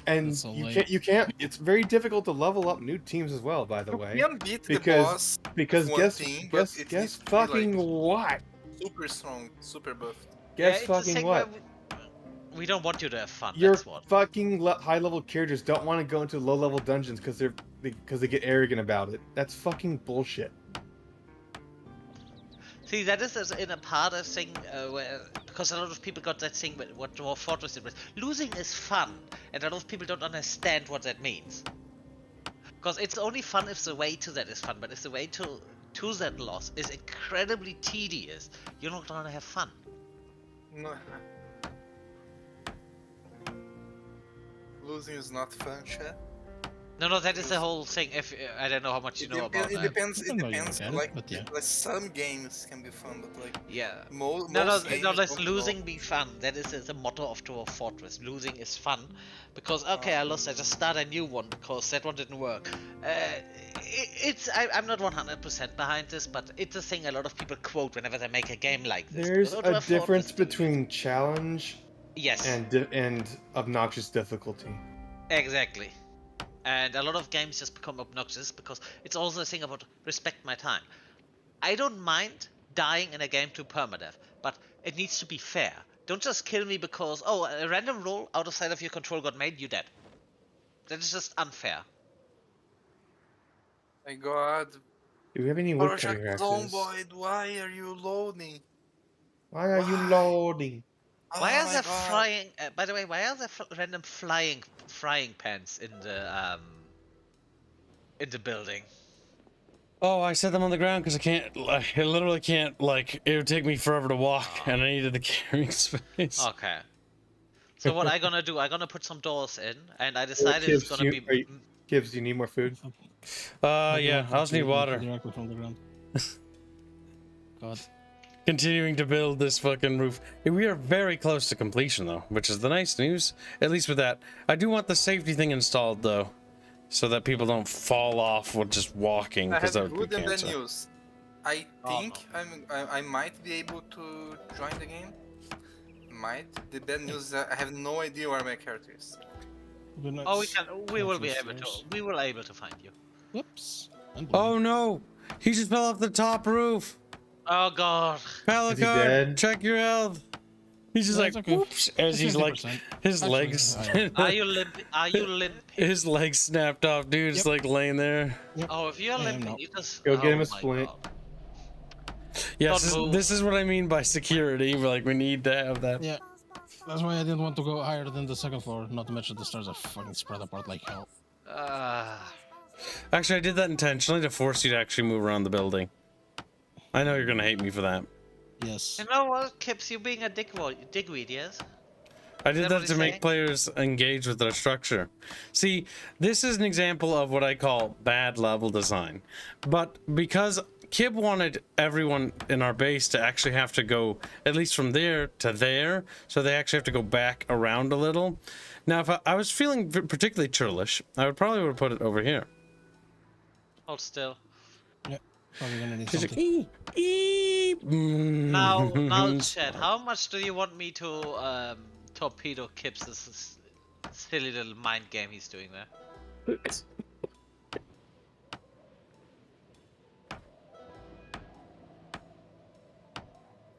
And So you can't. It's very difficult to level up new teams as well. By the way, You can beat the because boss because with one guess team, but it needs to be, fucking like, what? super strong, super buffed. Guess it's fucking the thing what? where we don't want you to have fun. Your That's what. fucking high level characters don't want to go into low level dungeons because they get arrogant about it. That's fucking bullshit. See, that is in a part of thing where, because a lot of people got that thing with what Dwarf Fortress did. Losing is fun, and a lot of people don't understand what that means. Because it's only fun if the way to that is fun, but if the way to that loss is incredibly tedious, you're not gonna have fun. No. Losing is not fun, chat. No, that is the whole thing. If I don't know how much you know about It that. depends. I It don't know you depends. look at it, Like, but yeah. like some games can be fun, but like Yeah. most No, games let don't losing know. be fun. That is the motto of Dwarf Fortress. Losing is fun, because okay, I lost. I just start a new one because that one didn't work. I'm not 100% behind this, but it's a thing a lot of people quote whenever they make a game like this. There's Dwarf a Fortress difference do it. between challenge Yes, and obnoxious difficulty. exactly. And a lot of games just become obnoxious because it's also a thing about respect my time. I don't mind dying in a game to permadeath, but it needs to be fair. Don't just kill me because, oh, a random roll outside of your control got made, you dead. That is just unfair. My God, Do we have any woodcutting Project axes? Zomboid, why are you loading? Why are you Why? loading? Why Oh are my there God. frying? By the way, why are there random frying pans in the building? Oh, I set them on the ground because I literally can't, like, it would take me forever to walk, and I needed the carrying space. Okay. So what I gonna do? I gonna put some doors in, and I decided it's gonna be. Gibbs, do you need more food? Yeah, I also need water. Directly from the ground. God. Continuing to build this fucking roof. We are very close to completion, though, which is the nice news. At least with that. I do want the safety thing installed, though, so that people don't fall off with just walking, I because have that would be good and bad cancer. news. I think I might be able to join the game. Might. The bad news is I have no idea where my character is. Oh, we will be able to. We will able to find you. Whoops. Oh no! He just fell off the top roof! Oh god. Palicard, dead? check your health! He's just No, like, it's okay. whoops, as he's like, 50%. his Actually, legs, Are you limp? Are you limp? his legs snapped off, dude, just like laying there. Oh, if you're I am limping, not. you just Go get him a my splint. God. Yes, Don't move. this is what I mean by security, like, we need to have that. Yeah. That's why I didn't want to go higher than the second floor, not to mention the stairs are fucking spread apart like hell. Actually, I did that intentionally to force you to actually move around the building. I know you're gonna hate me for that. Yes. You know what, Kips? You being a dickweed, yes? I did that that what to he's make saying? players engage with their structure. See, this is an example of what I call bad level design. But because Kib wanted everyone in our base to actually have to go at least from there to there, so they actually have to go back around a little. Now, if I was feeling particularly churlish, I would probably put it over here. Hold still. Yeah. Probably gonna need Just something. like, Now, Chad, how much do you want me to torpedo Kips' silly little mind game he's doing there?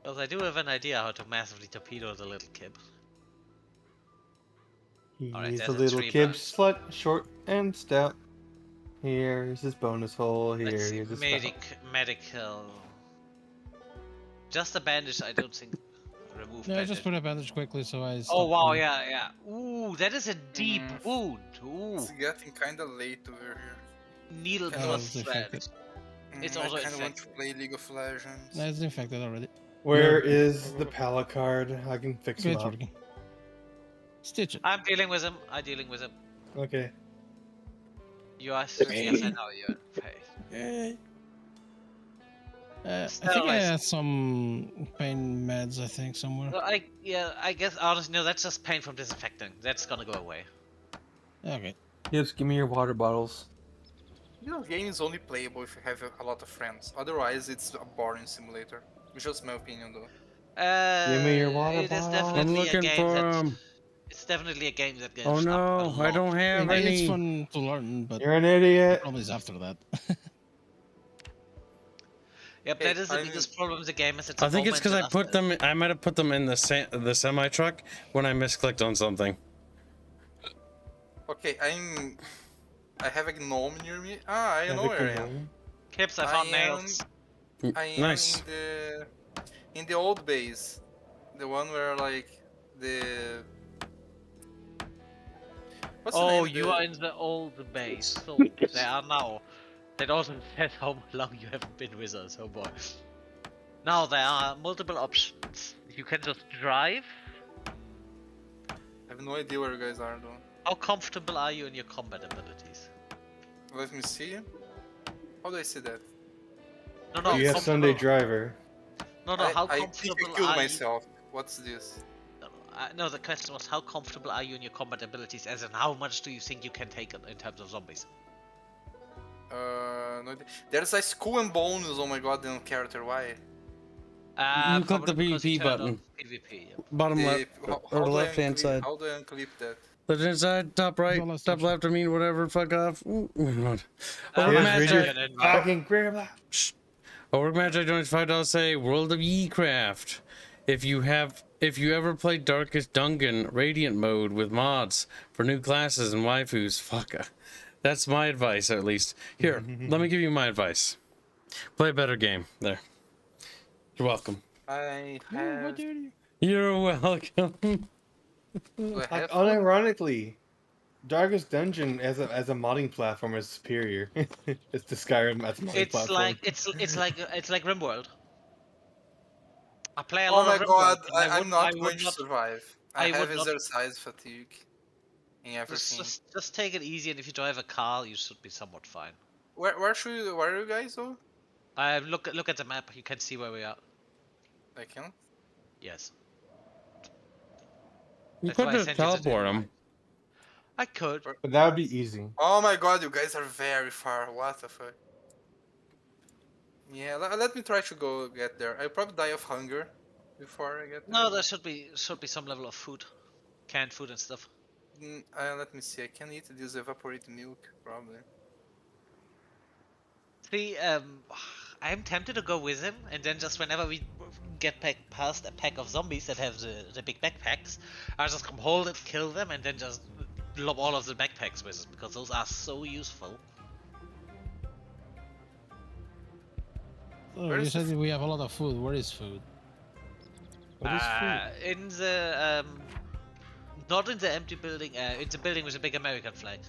Because I do have an idea how to massively torpedo the little Kib. Alright, He's there's a a little tree kid, branch. slut, short and stout. Here's his bonus hole. Let's see, Here's his medical. Just a bandage, I don't think. Remove Yeah, I bandage. just put a bandage quickly so I Oh stop wow, bleeding. yeah. Ooh, that is a deep wound. Ooh, It's getting kinda late over here. needle Kinda plus was thread. infected. It's I also kinda want to infected. play League of Legends. No, it's infected already. Where is the Palicard? I can fix Okay, him it's up. working. Stitch it. I'm dealing with him. I'm dealing with him. Okay. You are yes, I know you're. Hey. I think I Sterilized. had some pain meds, I think, somewhere. I guess honestly, no, that's just pain from disinfecting. That's gonna go away. Okay. Just give me your water bottles. This game is only playable if you have a lot of friends. Otherwise, it's a boring simulator. It's just my opinion, though. Give me your water It is bottle. I'm definitely a looking game for that. them. It's definitely a game that gets Oh up a no, I lot. don't have It's any. fun to learn, but You're an the idiot. problem is after that. Yep, Hey, that is the I'm- biggest problem with the game. Is it's I a think it's because I moment put after- them. I might have put them in the semi truck when I misclicked on something. Okay, I have a gnome near me. Ah, I know Have a where I am. canoe. Kips, I found I nails. I am Nice. in the old base, the one where like the. What's the Oh, name? you The- are in the old base. So they are now. That also says how long you haven't been with us. Oh boy. Now there are multiple options. You can just drive. I have no idea where you guys are though. How comfortable are you in your combat abilities? Let me see. How do I see that? No, no. You have Sunday comfortable- driver. No, no. How I think comfortable I killed are myself. What's this? you? No, the question was how comfortable are you in your combat abilities, as in how much do you think you can take in terms of zombies? No idea. There's a skull and bones on my goddamn character. Why? You click the Probably because you PvP turned button. on PvP. Yep. Bottom left or the do I left hand unclip- side. How do I unclip that? Left hand side, top right, all last top option. left. I mean, whatever. Fuck off. Ooh, God. Uh, Orc Yes, Magi. Richard. Fucking grab that. Orc Magi donates $5. Say World of Yecraft. If you ever played Darkest Dungeon Radiant mode with mods for new classes and waifus, fuck. That's my advice, at least. Here, let me give you my advice. Play a better game. There. You're welcome. I Oh, have. how dare you? You're welcome. Do I Like, have? unironically, Darkest Dungeon as a modding platform is superior. It's the Skyrim as a modding It's platform. like it's like RimWorld. I play a Oh lot my of RimWorld. god, and I I'm would- not I would going to not- survive. I I have would not- exercise fatigue and everything. Just take it easy, and if you drive a car, you should be somewhat fine. Where are you guys though? Look at the map. You can see where we are. I can't. Yes. You That's why could I just sent you the teleport invite. him. I could. But that would be easy. Oh my god, you guys are very far. What the fuck? Yeah, let me try to go get there. I'll probably die of hunger before I get there. No, there should be some level of food, canned food and stuff. Let me see. I can eat this evaporated milk, probably. See, I'm tempted to go with him, and then just whenever we get past a pack of zombies that have the big backpacks, I'll just come hold it, kill them, and then just lob all of the backpacks with it, because those are so useful. Oh, Where you is the said we have a lot of food. Where is food? What is food? In the not in the empty building. It's a building with a big American flag.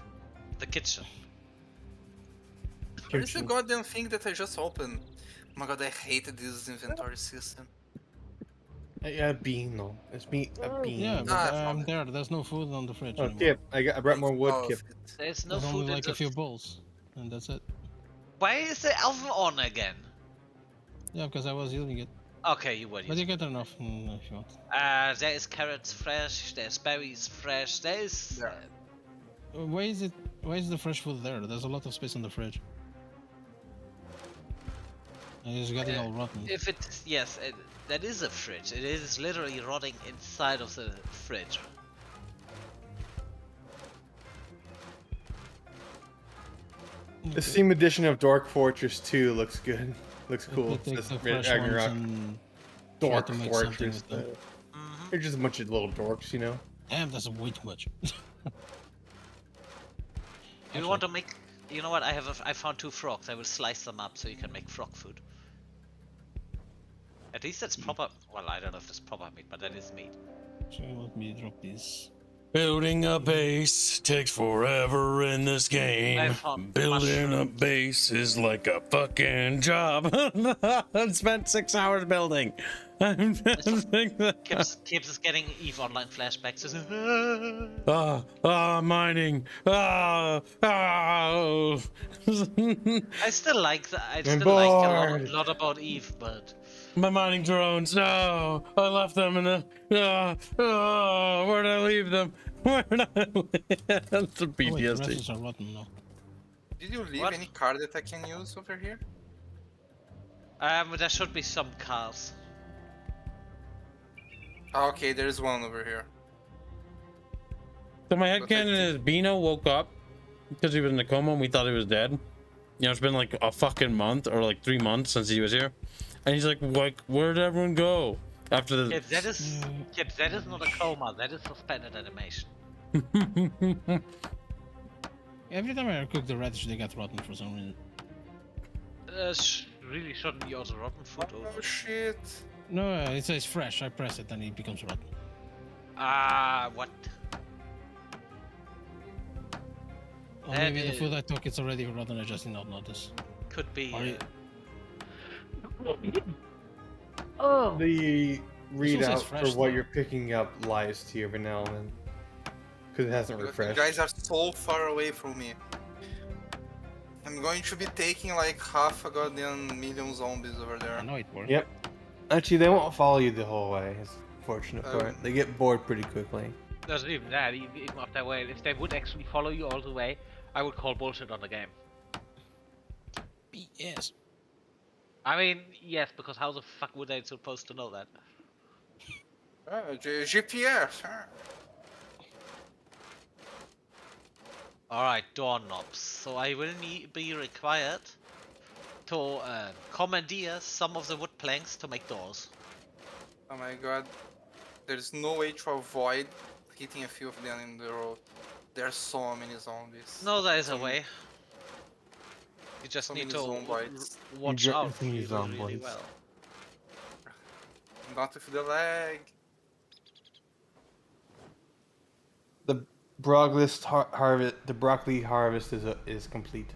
The kitchen. What is the goddamn thing that I just opened? Oh my god, I hated this inventory system. A bean, though. It's me, a bean. Yeah, but Ah, I I'm found there. There's no food on the fridge Oh, anymore. Kip. I brought more wood, Oh, Kip. There's no There's food only in like the... a few bowls, and that's it. Why is the oven on again? Yeah, because I was using it. Okay, you would. But you get enough if you want. There is carrots fresh. There's berries fresh. There is. Yeah. Why is it? Why is the fresh food there? There's a lot of space in the fridge. And it's getting all rotten. If it's yes, that is a fridge. It is literally rotting inside of the fridge. The Steam edition of Dark Fortress 2 looks good. Looks cool. You take Says the fresh ones Ragnarok. and try Dark to make something Fortress. with them. They're just a bunch of little dorks, you know? Damn, that's way too much. Do you want to make? You know what? I found 2 frogs. I will slice them up so you can make frog food. At least that's proper. Well, I don't know if it's proper meat, but that is meat. So let me drop these. Building a base takes forever in this I game. found Building a mushrooms. base is like a fucking job. I spent 6 hours building. I'm saying that. Kibs is getting Eve Online flashbacks. Mining. Oh. I still like that. I I'm still like a bored. lot about Eve, but My mining drones. No, I left them in the. Where'd I leave them? Where'd I leave? That's a Oh, wait, the PTSD. Raffles are rotten now. Did you leave What? any card that I can use over here? there should be some cars. Ah, okay, there's one over here. So my But I headcanon is Bino woke up because he was in a coma and we thought he was dead. You know, it's been like a fucking month or like 3 months since he was here. And he's like, where'd everyone go? After the... Kibs, that is not a coma, that is suspended animation. Every time I cook the radish, they get rotten for some reason. Really shouldn't use rotten food over. Oh shit. No, it says fresh. I press it and it becomes rotten. What? Or maybe the food I took it's already rotten. I just did not notice. Could be. Are you- Oh! The readout says for fresh, what though. you're picking up lies to you every now and then. Because it hasn't You refreshed. guys are so far away from me. I'm going to be taking like half a goddamn million zombies over there. I know it works. Yep. Actually, they won't follow you the whole way. It's fortunate for Oh. it. They get bored pretty quickly. Doesn't even that, even up that way. If they would actually follow you all the way, I would call bullshit on the game. Yes. I mean, yes, because how the fuck would they supposed to know that? GPS. Alright, doorknobs. So I will be required to commandeer some of the wood planks to make doors. Oh my god. There's no way to avoid hitting a few of them in the road. There are so many zombies. No, there is a way. You just So need many to zombies. watch You out just need really, really zomboids. well. Not with the lag. The broccoli harvest is complete.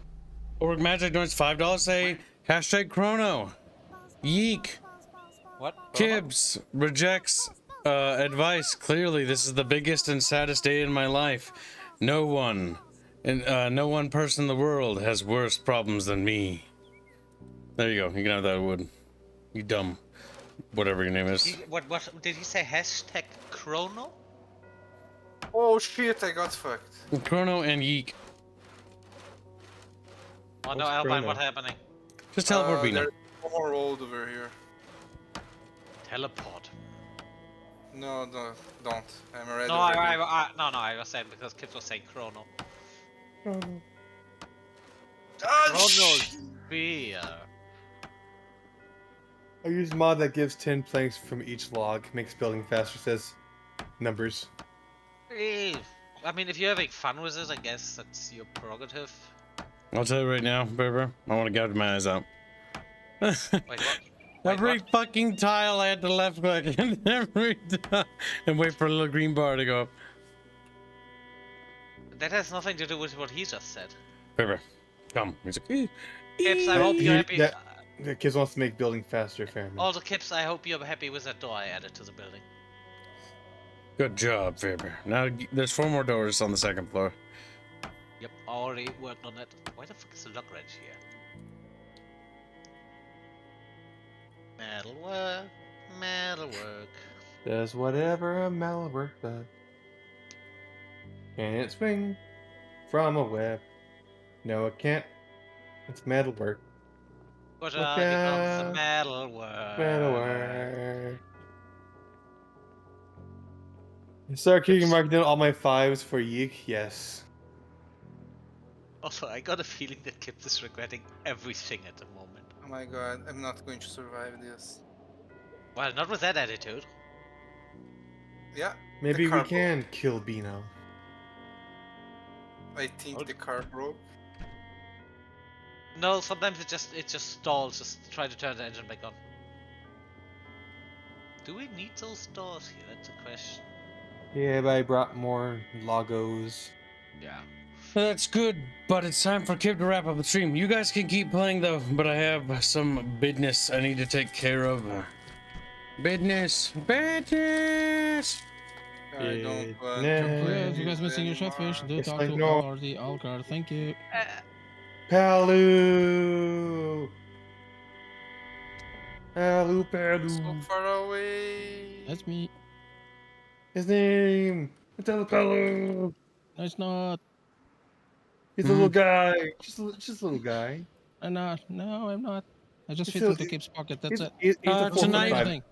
Org Magic donates $5. Say hashtag Chrono. Yeek. What? Kibs rejects advice. Clearly, this is the biggest and saddest day in my life. No one person in the world has worse problems than me. There you go. You can have that wood. You dumb. Whatever your name is. What did he say? Hashtag Chrono? Oh shit, I got fucked. Chrono and Yeek. Oh no, What's Alpine, Chrono? what's happening? Just teleport Bina. There's no more road over here. Teleport. No, don't. I'm already No, over here. I was saying because Kibs was saying Chrono. Ah, Chrono beer. I use mod that gives 10 planks from each log, makes building faster, says numbers. I mean, if you're having fun with it, I guess that's your prerogative. I'll tell you right now, Berber. I want to gouge my eyes out. Wait, what? Wait, Every what? fucking tile I had to left click and every time and wait for a little green bar to go up. That has nothing to do with what he just said. Berber, come. He's like, Kibs, I hope you're happy. The kids wants to make building faster, fair enough. All the Kibs, I hope you're happy with that door I added to the building. good job, Berber. Now there's 4 more doors on the 2nd floor. Yep, already worked on it. Why the fuck is the lock wrench here? Metalwork, metalwork. Does whatever a malware does. Can it swing from a web? No, it can't. It's metalwork. What Look becomes out. the metalwork? Metalwork. Start kicking marking down all my 5s for Yeek. Yes. Also, I got a feeling that Kibs is regretting everything at the moment. Oh my god, I'm not going to survive this. Well, not with that attitude. Yeah, Maybe the we car can kill Bino. I think the car broke. No, sometimes it just stalls. Just try to turn the engine back on. Do we need those doors here? That's a question. Yeah, but I brought more logos. Yeah. That's good, but it's time for Kib to wrap up the stream. You guys can keep playing though, but I have some business I need to take care of. Business. Business. I don't want Nah. to Yeah, play if you guys this missing your chatfish, anymore. do It's talk like to no- Al or the Alcar. Thank you. Palu. Palu, So Palu. far away. That's me. His name. It's El Palu. No, it's not. He's a little guy. Just a little guy. I'm not. No, I'm not. I just He's fit a- into Kip's pocket. That's it. He's a Uh, 4 foot tonight- 5. Thing.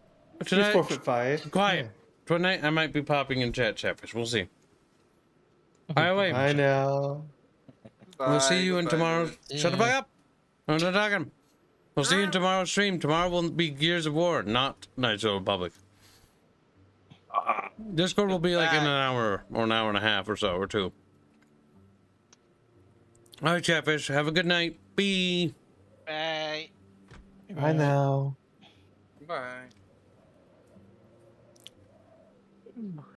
He's Tonight, 4'5". quiet. Yeah. Tonight I might be popping in Chatfish. We'll see. Okay, By the way, I know. we'll see you in Goodbye, tomorrow's. dude. Shut the fuck up! I'm not talking. We'll see you in tomorrow's stream. Tomorrow will be Gears of War, not Knights of the Republic. Discord will be like in an hour or an hour and a half or so, or two. All right, Chatfish. Have a good night. Bye. Bye. I know. Bye.